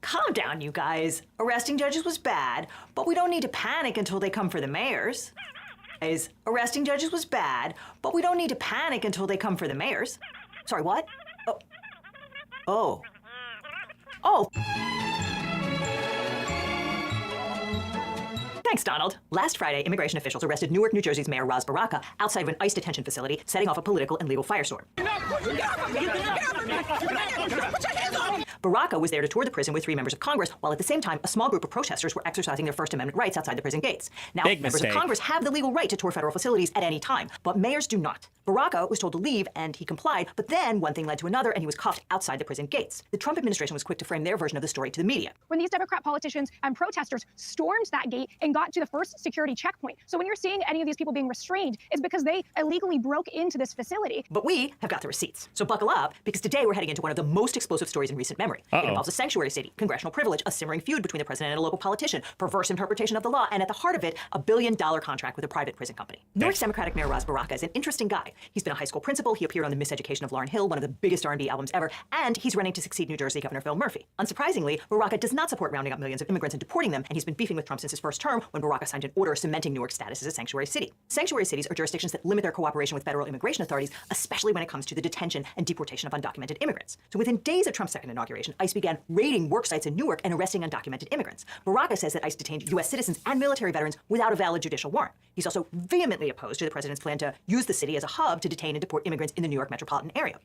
Calm down, you guys. Arresting judges was bad, but we don't need to panic until they come for the mayors. Guys, arresting judges was bad, but we don't need to panic until they come for the mayors. Sorry, what? Oh. Thanks, Donald. Last Friday, immigration officials arrested Newark, New Jersey's Mayor Ras Baraka outside of an ICE detention facility, setting off a political and legal firestorm. Baraka was there to tour the prison with 3 members of Congress, while at the same time, a small group of protesters were exercising their First Amendment rights outside the prison gates. Now, members of Congress have the legal right to tour federal facilities at any time, but mayors do not. Baraka was told to leave, and he complied, but then one thing led to another, and he was cuffed outside the prison gates. The Trump administration was quick to frame their version of the story to the media. When these Democrat politicians and protesters stormed that gate and got to the first security checkpoint. So when you're seeing any of these people being restrained, it's because they illegally broke into this facility. But we have got the receipts. So buckle up, because today we're heading into one of the most explosive stories in recent memory. It involves a sanctuary city, congressional privilege, a simmering feud between the president and a local politician, perverse interpretation of the law, and at the heart of it, $1 billion contract with a private prison company. Newark's Democratic Mayor Ras Baraka is an interesting guy. He's been a high school principal, he appeared on The Miseducation of Lauryn Hill, one of the biggest R&B albums ever, and he's running to succeed New Jersey Governor Phil Murphy. Unsurprisingly, Baraka does not support rounding up millions of immigrants and deporting them, and he's been beefing with Trump since his first term when Baraka signed an order cementing Newark's status as a sanctuary city. Sanctuary cities are jurisdictions that limit their cooperation with federal immigration authorities, especially when it comes to the detention and deportation of undocumented immigrants. So within days of Trump's second inauguration, ICE began raiding work sites in Newark and arresting undocumented immigrants. Baraka says that ICE detained U.S. citizens and military veterans without a valid judicial warrant. He's also vehemently opposed to the president's plan to use the city as a hub to detain and deport immigrants in the New York metropolitan area.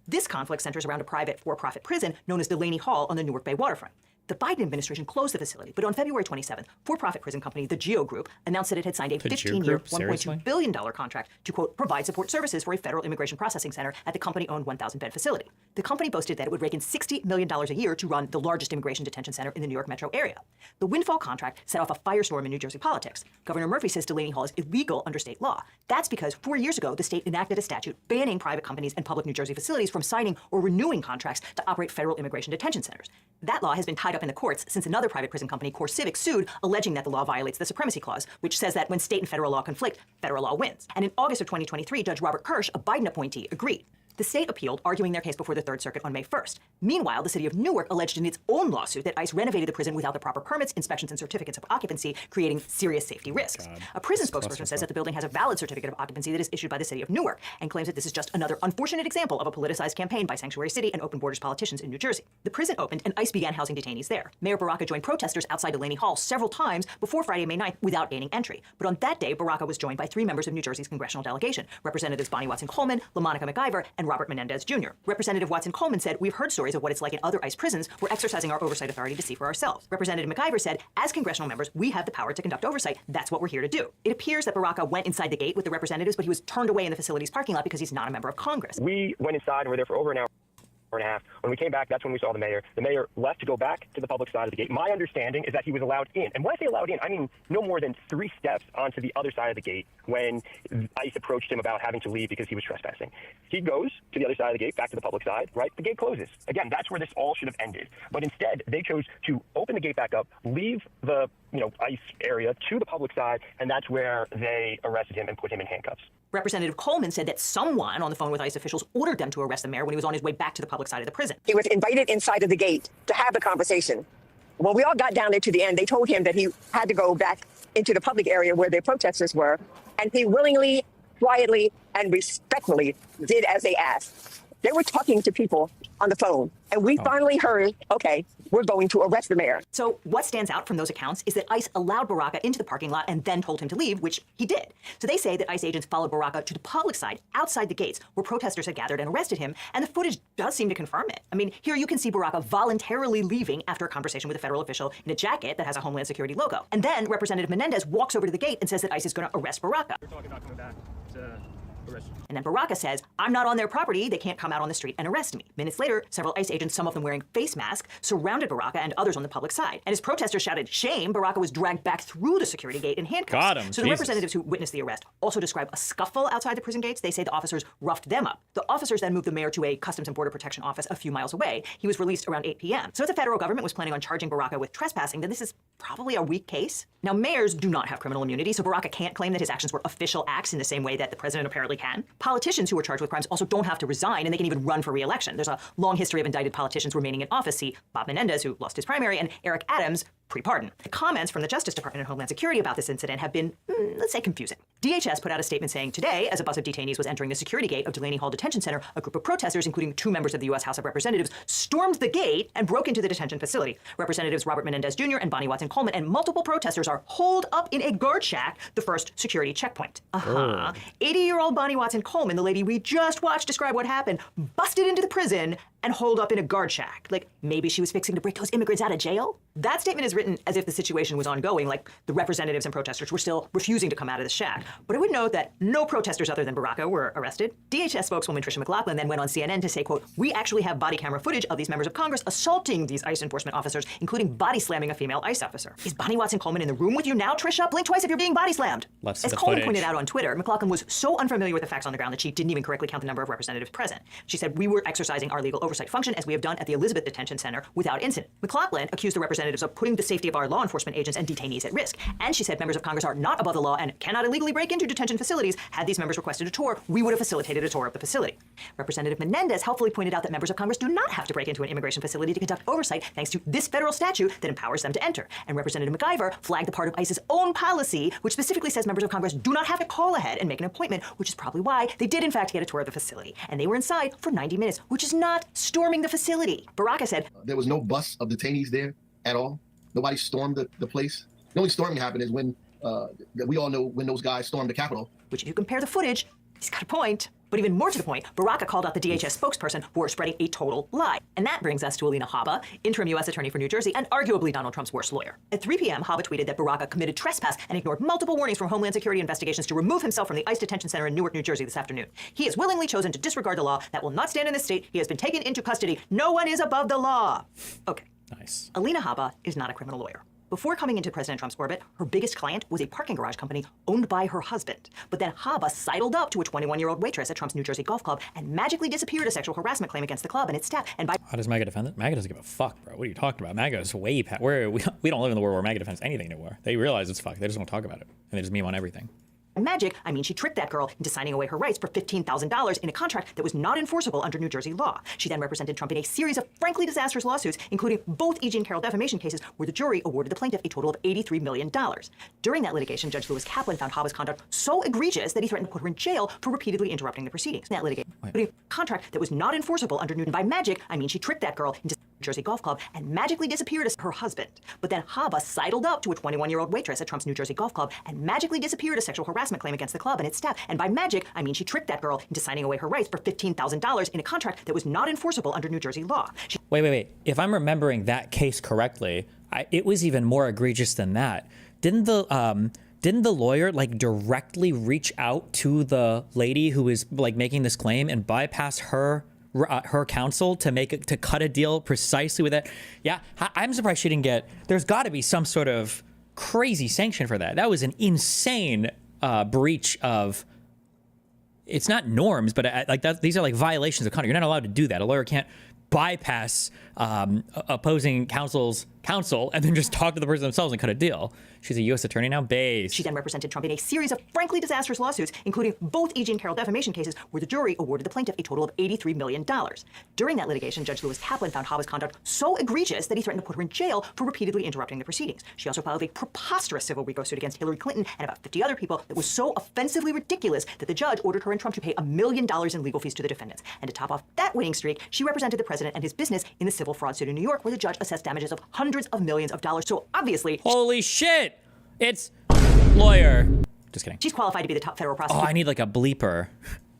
This conflict centers around a private for-profit prison known as Delaney Hall on the Newark Bay waterfront. The Biden administration closed the facility, but on February 27th, for-profit prison company The Geo Group announced that it had signed a 15-year, $1.2 billion contract to, quote, provide support services for a federal immigration processing center at the company-owned 1,000-bed facility. The company boasted that it would rake in $60 million a year to run the largest immigration detention center in the New York metro area. The windfall contract set off a firestorm in New Jersey politics. Governor Murphy says Delaney Hall is illegal under state law. That's because 4 years ago, the state enacted a statute banning private companies and public New Jersey facilities from signing or renewing contracts to operate federal immigration detention centers. That law has been tied up in the courts since another private prison company, CoreCivic, sued, alleging that the law violates the Supremacy Clause, which says that when state and federal law conflict, federal law wins. And in August of 2023, Judge Robert Kirsch, a Biden appointee, agreed. The state appealed, arguing their case before the Third Circuit on May 1st. Meanwhile, the city of Newark alleged in its own lawsuit that ICE renovated the prison without the proper permits, inspections, and certificates of occupancy, creating serious safety risks. A prison spokesperson says that the building has a valid certificate of occupancy that is issued by the city of Newark, and claims that this is just another unfortunate example of a politicized campaign by Sanctuary City and Open Borders politicians in New Jersey. The prison opened, and ICE began housing detainees there. Mayor Baraka joined protesters outside Delaney Hall several times before Friday, May 9th, without gaining entry. But on that day, Baraka was joined by 3 members of New Jersey's congressional delegation, Representatives Bonnie Watson-Coleman, LaMonica McIver, and Robert Menendez Jr. Representative Watson-Coleman said, "We've heard stories of what it's like in other ICE prisons. We're exercising our oversight authority to see for ourselves." Representative McIver said, "As congressional members, we have the power to conduct oversight. That's what we're here to do." It appears that Baraka went inside the gate with the representatives, but he was turned away in the facility's parking lot because he's not a member of Congress. We went inside and were there for over an hour and a half. When we came back, that's when we saw the mayor. The mayor left to go back to the public side of the gate. My understanding is that he was allowed in. And when I say allowed in, I mean no more than 3 steps onto the other side of the gate when ICE approached him about having to leave because he was trespassing. He goes to the other side of the gate, back to the public side, right? The gate closes. Again, that's where this all should have ended. But instead, they chose to open the gate back up, leave the ICE area to the public side, and that's where they arrested him and put him in handcuffs. Representative Coleman said that someone on the phone with ICE officials ordered them to arrest the mayor when he was on his way back to the public side of the prison. He was invited inside of the gate to have the conversation. When we all got down there to the end, they told him that he had to go back into the public area where the protesters were, and he willingly, quietly, and respectfully did as they asked. They were talking to people on the phone, and we finally heard, okay, we're going to arrest the mayor. So what stands out from those accounts is that ICE allowed Baraka into the parking lot and then told him to leave, which he did. So they say that ICE agents followed Baraka to the public side outside the gates where protesters had gathered and arrested him, and the footage does seem to confirm it. I mean, here you can see Baraka voluntarily leaving after a conversation with a federal official in a jacket that has a Homeland Security logo. And then Representative Menendez walks over to the gate and says that ICE is going to arrest Baraka. We're talking about coming back to And then Baraka says, I'm not on their property. They can't come out on the street and arrest me. Minutes later, several ICE agents, some of them wearing face masks, surrounded Baraka and others on the public side. And as protesters shouted shame, Baraka was dragged back through the security gate in handcuffs. Got him. So the representatives who witnessed the arrest also describe a scuffle outside the prison gates. They say the officers roughed them up. The officers then moved the mayor to a Customs and Border Protection office a few miles away. He was released around 8 p.m. So if the federal government was planning on charging Baraka with trespassing, then this is probably a weak case. Now, mayors do not have criminal immunity, so Baraka can't claim that his actions were official acts in the same way that the president apparently can. Politicians who are charged with crimes also don't have to resign, and they can even run for re-election. There's a long history of indicted politicians remaining in office. See Bob Menendez, who lost his primary, and Eric Adams, pre-pardon. The comments from the Justice Department and Homeland Security about this incident have been, let's say, confusing. DHS put out a statement saying today, as a bus of detainees was entering the security gate of Delaney Hall Detention Center, a group of protesters, including 2 members of the U.S. House of Representatives, stormed the gate and broke into the detention facility. Representatives Robert Menendez Jr. and Bonnie Watson Coleman and multiple protesters are holed up in a guard shack, the first security checkpoint. 80-year-old Bonnie Watson Coleman, the lady we just watched describe what happened, busted into the prison and holed up in a guard shack. Like, maybe she was fixing to break those immigrants out of jail? That statement is written as if the situation was ongoing, like the representatives and protesters were still refusing to come out of the shack. But I would note that no protesters other than Baraka were arrested. DHS spokeswoman Tricia McLaughlin then went on CNN to say, quote, we actually have body camera footage of these members of Congress assaulting these ICE enforcement officers, including body slamming a female ICE officer. Is Bonnie Watson Coleman in the room with you now, Tricia? Blink twice if you're being body slammed. Let's see As the Coleman footage. pointed out on Twitter, McLaughlin was so unfamiliar with the facts on the ground that she didn't even correctly count the number of representatives present. She said, we were exercising our legal oversight function as we have done at the Elizabeth Detention Center without incident. McLaughlin accused the representatives of putting the safety of our law enforcement agents and detainees at risk. And she said members of Congress are not above the law and cannot illegally break into detention facilities. Had these members requested a tour, we would have facilitated a tour of the facility. Representative Menendez helpfully pointed out that members of Congress do not have to break into an immigration facility to conduct oversight thanks to this federal statute that empowers them to enter. And Representative McIver flagged the part of ICE's own policy, which specifically says members of Congress do not have to call ahead and make an appointment, which is probably why they did in fact get a tour of the facility. And they were inside for 90 minutes, which is not storming the facility. Baraka said, there was no bus of detainees there at all. Nobody stormed the place. The only storming happened is when, we all know when those guys stormed the Capitol. Which if you compare the footage, he's got a point. But even more to the point, Baraka called out the DHS spokesperson who are spreading a total lie. And that brings us to Alina Habba, interim U.S. attorney for New Jersey and arguably Donald Trump's worst lawyer. At 3 p.m., Habba tweeted that Baraka committed trespass and ignored multiple warnings from Homeland Security investigations to remove himself from the ICE detention center in Newark, New Jersey this afternoon. He has willingly chosen to disregard the law that will not stand in this state. He has been taken into custody. No one is above the law. Okay. Nice. Alina Habba is not a criminal lawyer. Before coming into President Trump's orbit, her biggest client was a parking garage company owned by her husband. But then Habba sidled up to a 21-year-old waitress at Trump's New Jersey golf club and magically disappeared a sexual harassment claim against the club and its staff. And by How does MAGA defend it? MAGA doesn't give a fuck, bro. What are you talking about? MAGA is way past. We don't live in the world where MAGA defends anything anymore. They realize it's fuck. They just won't talk about it. And they just meme on everything. magic, I mean she tricked that girl into signing away her rights for $15,000 in a contract that was not enforceable under New Jersey law. She then represented Trump in a series of frankly disastrous lawsuits, including both E. Jean Carroll defamation cases, where the jury awarded the plaintiff a total of $83 million. During that litigation, Judge Lewis Kaplan found Habba's conduct so egregious that he threatened to put her in jail for repeatedly interrupting the proceedings. In that litigation, a contract that was not enforceable under New. By magic, I mean she tricked that girl into New Jersey golf club and magically disappeared as her husband. But then Habba sidled up to a 21-year-old waitress at Trump's New Jersey golf club and magically disappeared a sexual harassment claim against the club and its staff. And by magic, I mean she tricked that girl into signing away her rights for $15,000 in a contract that was not enforceable under New Jersey law. Wait. If I'm remembering that case correctly, it was even more egregious than that. Didn't the lawyer like directly reach out to the lady who was like making this claim and bypass her counsel to cut a deal precisely with that? Yeah, I'm surprised she didn't get. There's got to be some sort of crazy sanction for that. That was an insane breach of. It's not norms, but like that, these are like violations of conduct. You're not allowed to do that. A lawyer can't bypass opposing counsel's counsel and then just talk to the person themselves and cut a deal. She's a U.S. attorney now, based. She then represented Trump in a series of frankly disastrous lawsuits, including both E. Jean Carroll defamation cases, where the jury awarded the plaintiff a total of $83 million. During that litigation, Judge Lewis Kaplan found Habba's conduct so egregious that he threatened to put her in jail for repeatedly interrupting the proceedings. She also filed a preposterous civil RICO suit against Hillary Clinton and about 50 other people that was so offensively ridiculous that the judge ordered her and Trump to pay $1 million in legal fees to the defendants. And to top off that winning streak, she represented the president and his business in the civil fraud suit in New York, where the judge assessed damages of hundreds of millions of dollars. So obviously, holy shit! It's lawyer. Just kidding. She's qualified to be the top federal prosecutor. Oh, I need like a bleeper.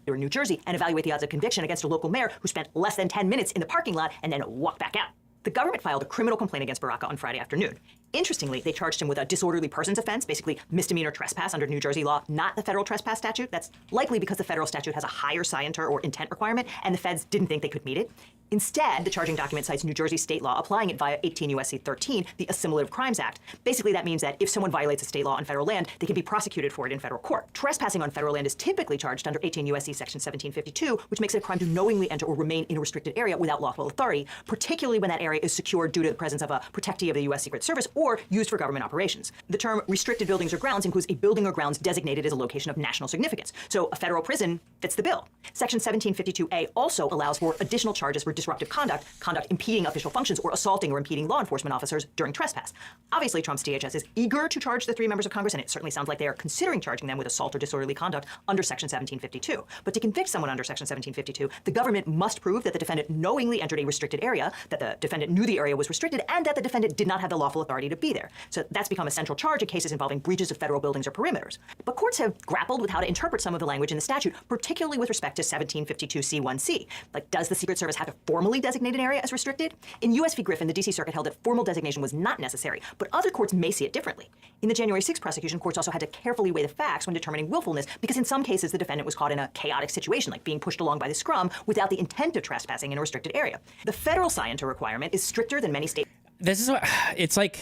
In New Jersey and evaluate the odds of conviction against a local mayor who spent less than 10 minutes in the parking lot and then walked back out. The government filed a criminal complaint against Baraka on Friday afternoon. Interestingly, they charged him with a disorderly persons offense, basically misdemeanor trespass under New Jersey law, not the federal trespass statute. That's likely because the federal statute has a higher scienter or intent requirement, and the feds didn't think they could meet it. Instead, the charging document cites New Jersey state law, applying it via 18 U.S.C. 13, the Assimilative Crimes Act. Basically, that means that if someone violates a state law on federal land, they can be prosecuted for it in federal court. Trespassing on federal land is typically charged under 18 U.S.C. section 1752, which makes it a crime to knowingly enter or remain in a restricted area without lawful authority, particularly when that area is secured due to the presence of a protectee of the U.S. Secret Service or used for government operations. The term restricted buildings or grounds includes a building or grounds designated as a location of national significance. So a federal prison fits the bill. Section 1752A also allows for additional charges for disruptive conduct, conduct impeding official functions, or assaulting or impeding law enforcement officers during trespass. Obviously, Trump's DHS is eager to charge the 3 members of Congress, and it certainly sounds like they are considering charging them with assault or disorderly conduct under Section 1752. But to convict someone under Section 1752, the government must prove that the defendant knowingly entered a restricted area, that the defendant knew the area was restricted, and that the defendant did not have the lawful authority to be there. So that's become a central charge in cases involving breaches of federal buildings or perimeters. But courts have grappled with how to interpret some of the language in the statute, particularly with respect to 1752C1C. Like, does the Secret Service have to formally designate an area as restricted? In U.S. v. Griffin, the D.C. Circuit held that formal designation was not necessary, but other courts may see it differently. In the January 6th prosecution, courts also had to carefully weigh the facts when determining willfulness, because in some cases the defendant was caught in a chaotic situation, like being pushed along by the scrum without the intent of trespassing in a restricted area. The federal scienter requirement is stricter than many state. This is what it's like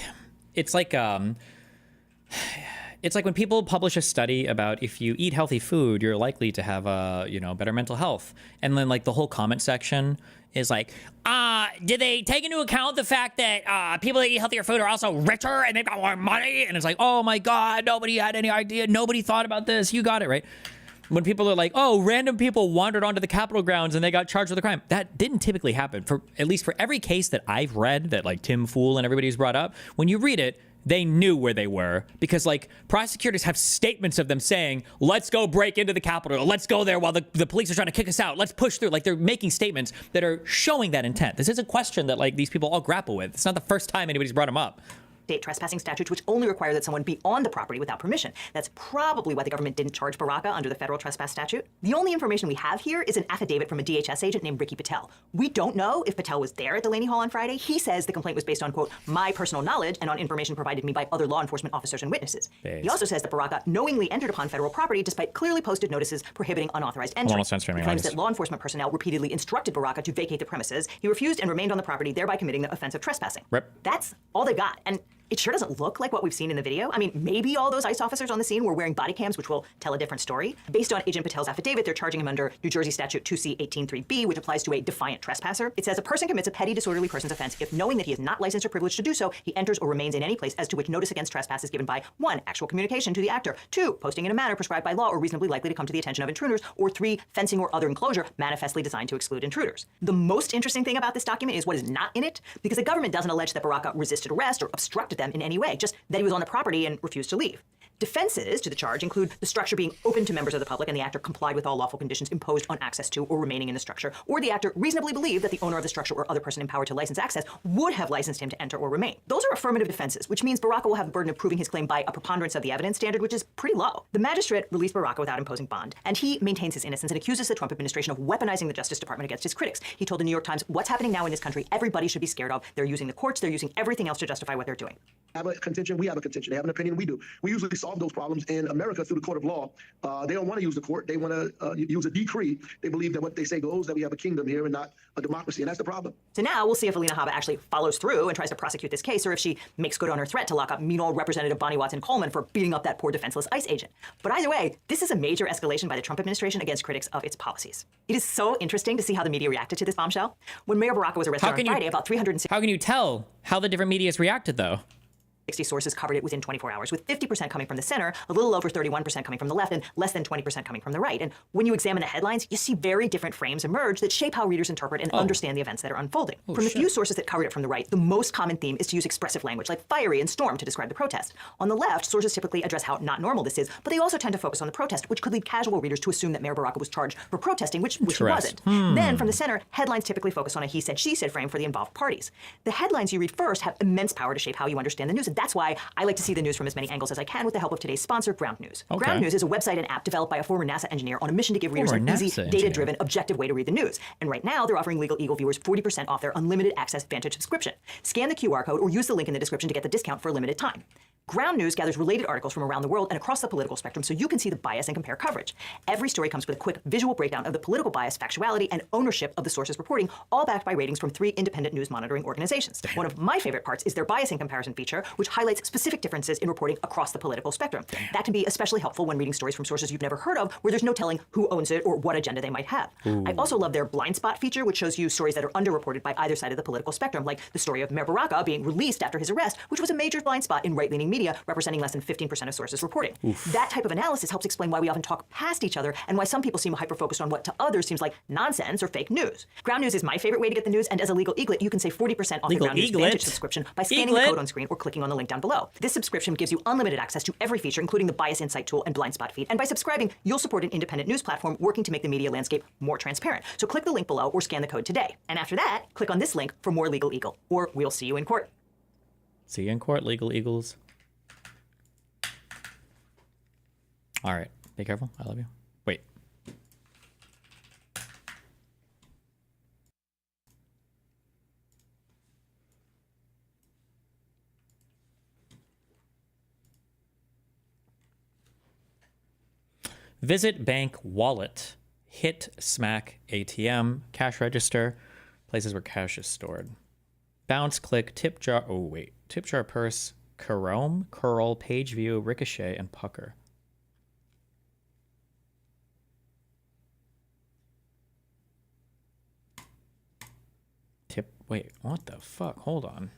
when people publish a study about if you eat healthy food, you're likely to have better mental health. And then like the whole comment section is like, did they take into account the fact that people that eat healthier food are also richer and they've got more money? And it's like, oh my God, nobody had any idea. Nobody thought about this. You got it, right? When people are like, oh, random people wandered onto the Capitol grounds and they got charged with a crime. That didn't typically happen. For at least for every case that I've read that like Tim Fool and everybody's brought up, when you read it, they knew where they were, because like prosecutors have statements of them saying, let's go break into the Capitol. Let's go there while the police are trying to kick us out. Let's push through. Like, they're making statements that are showing that intent. This is a question that like these people all grapple with. It's not the first time anybody's brought them up. State trespassing statutes, which only require that someone be on the property without permission. That's probably why the government didn't charge Baraka under the federal trespass statute. The only information we have here is an affidavit from a DHS agent named Ricky Patel. We don't know if Patel was there at Delaney Hall on Friday. He says the complaint was based on, quote, my personal knowledge and on information provided me by other law enforcement officers and witnesses. He also says that Baraka knowingly entered upon federal property despite clearly posted notices prohibiting unauthorized entry. He claims that law enforcement personnel repeatedly instructed Baraka to vacate the premises. He refused and remained on the property, thereby committing the offense of trespassing. That's all they got. And it sure doesn't look like what we've seen in the video. I mean, maybe all those ICE officers on the scene were wearing body cams, which will tell a different story. Based on Agent Patel's affidavit, they're charging him under New Jersey Statute 2C-18-3B, which applies to a defiant trespasser. It says a person commits a petty disorderly person's offense if, knowing that he is not licensed or privileged to do so, he enters or remains in any place as to which notice against trespass is given by 1. Actual communication to the actor, 2. Posting in a manner prescribed by law or reasonably likely to come to the attention of intruders, or 3. Fencing or other enclosure manifestly designed to exclude intruders. The most interesting thing about this document is what is not in it, because the government doesn't allege that Baraka resisted arrest or obstructed them in any way, just that he was on the property and refused to leave. Defenses to the charge include the structure being open to members of the public and the actor complied with all lawful conditions imposed on access to or remaining in the structure, or the actor reasonably believed that the owner of the structure or other person empowered to license access would have licensed him to enter or remain. Those are affirmative defenses, which means Baraka will have the burden of proving his claim by a preponderance of the evidence standard, which is pretty low. The magistrate released Baraka without imposing bond, and he maintains his innocence and accuses the Trump administration of weaponizing the Justice Department against his critics. He told the New York Times, what's happening now in this country, everybody should be scared of. They're using the courts, they're using everything else to justify what they're doing. Have a contention, we have a contention. They have an opinion, we do. We usually solve those problems in America through the court of law. They don't want to use the court. They want to use a decree. They believe that what they say goes, that we have a kingdom here and not a democracy, and that's the problem. So now we'll see if Alina Habba actually follows through and tries to prosecute this case, or if she makes good on her threat to lock up mean old Representative Bonnie Watson-Coleman for beating up that poor defenseless ICE agent. But either way, this is a major escalation by the Trump administration against critics of its policies. It is so interesting to see how the media reacted to this bombshell. When Mayor Baraka was arrested on Friday, about 360... How can you tell how the different media's reacted, though? 60 sources covered it within 24 hours, with 50% coming from the center, a little over 31% coming from the left, and less than 20% coming from the right. And when you examine the headlines, you see very different frames emerge that shape how readers interpret and understand the events that are unfolding. From the few sources that covered it from the right, the most common theme is to use expressive language like fiery and storm to describe the protest. On the left, sources typically address how not normal this is, but they also tend to focus on the protest, which could lead casual readers to assume that Mayor Baraka was charged for protesting, which he wasn't. Then, from the center, headlines typically focus on a he said, she said frame for the involved parties. The headlines you read first have immense power to shape how you understand the news, and That's why I like to see the news from as many angles as I can with the help of today's sponsor, Ground News. Okay. Ground News is a website and app developed by a former NASA engineer on a mission to give readers an easy, data-driven, objective way to read the news. And right now, they're offering Legal Eagle viewers 40% off their unlimited access Vantage subscription. Scan the QR code or use the link in the description to get the discount for a limited time. Ground News gathers related articles from around the world and across the political spectrum so you can see the bias and compare coverage. Every story comes with a quick visual breakdown of the political bias, factuality, and ownership of the sources reporting, all backed by ratings from 3 independent news monitoring organizations. One of my favorite parts is their bias and comparison feature, which highlights specific differences in reporting across the political spectrum. That can be especially helpful when reading stories from sources you've never heard of, where there's no telling who owns it or what agenda they might have. I also love their blind spot feature, which shows you stories that are underreported by either side of the political spectrum, like the story of Mayor Baraka being released after his arrest, which was a major blind spot in right-leaning media, representing less than 15% of sources reporting. That type of analysis helps explain why we often talk past each other and why some people seem hyper-focused on what to others seems like nonsense or fake news. Ground News is my favorite way to get the news, and as a Legal Eaglet, you can save 40% off the Ground News Vantage subscription by scanning the code on screen or clicking on the link down below. This subscription gives you unlimited access to every feature, including the Bias Insight tool and blind spot feed. And by subscribing, you'll support an independent news platform working to make the media landscape more transparent. So click the link below or scan the code today. And after that, click on this link for more Legal Eagle, or we'll see you in court. See you in court, Legal Eagles. All right. Be careful. I love you. Wait. Visit bank wallet. Hit smack ATM. Cash register. Places where cash is stored. Bounce, click, tip jar. Oh, wait. Tip jar, purse, Chrome, curl, page view, ricochet, and pucker. Wait, what the fuck? Hold on.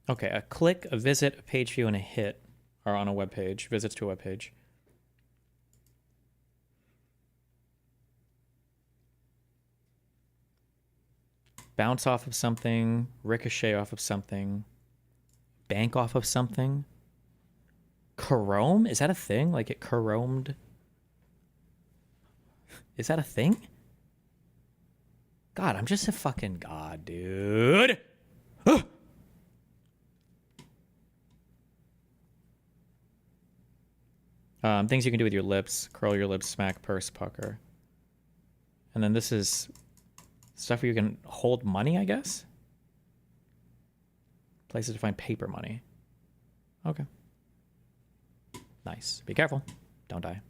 Okay, a click, a visit, a page view, and a hit are on a web page. Visits to a web page. Bounce off of something, ricochet off of something, bank off of something. Chrome? Is that a thing? Like it chromed? Is that a thing? God, I'm just a fucking god, dude. Things you can do with your lips. Curl your lips, smack, purse, pucker. And then this is stuff where you can hold money, I guess? Places to find paper money. Okay. Nice. Be careful. Don't die.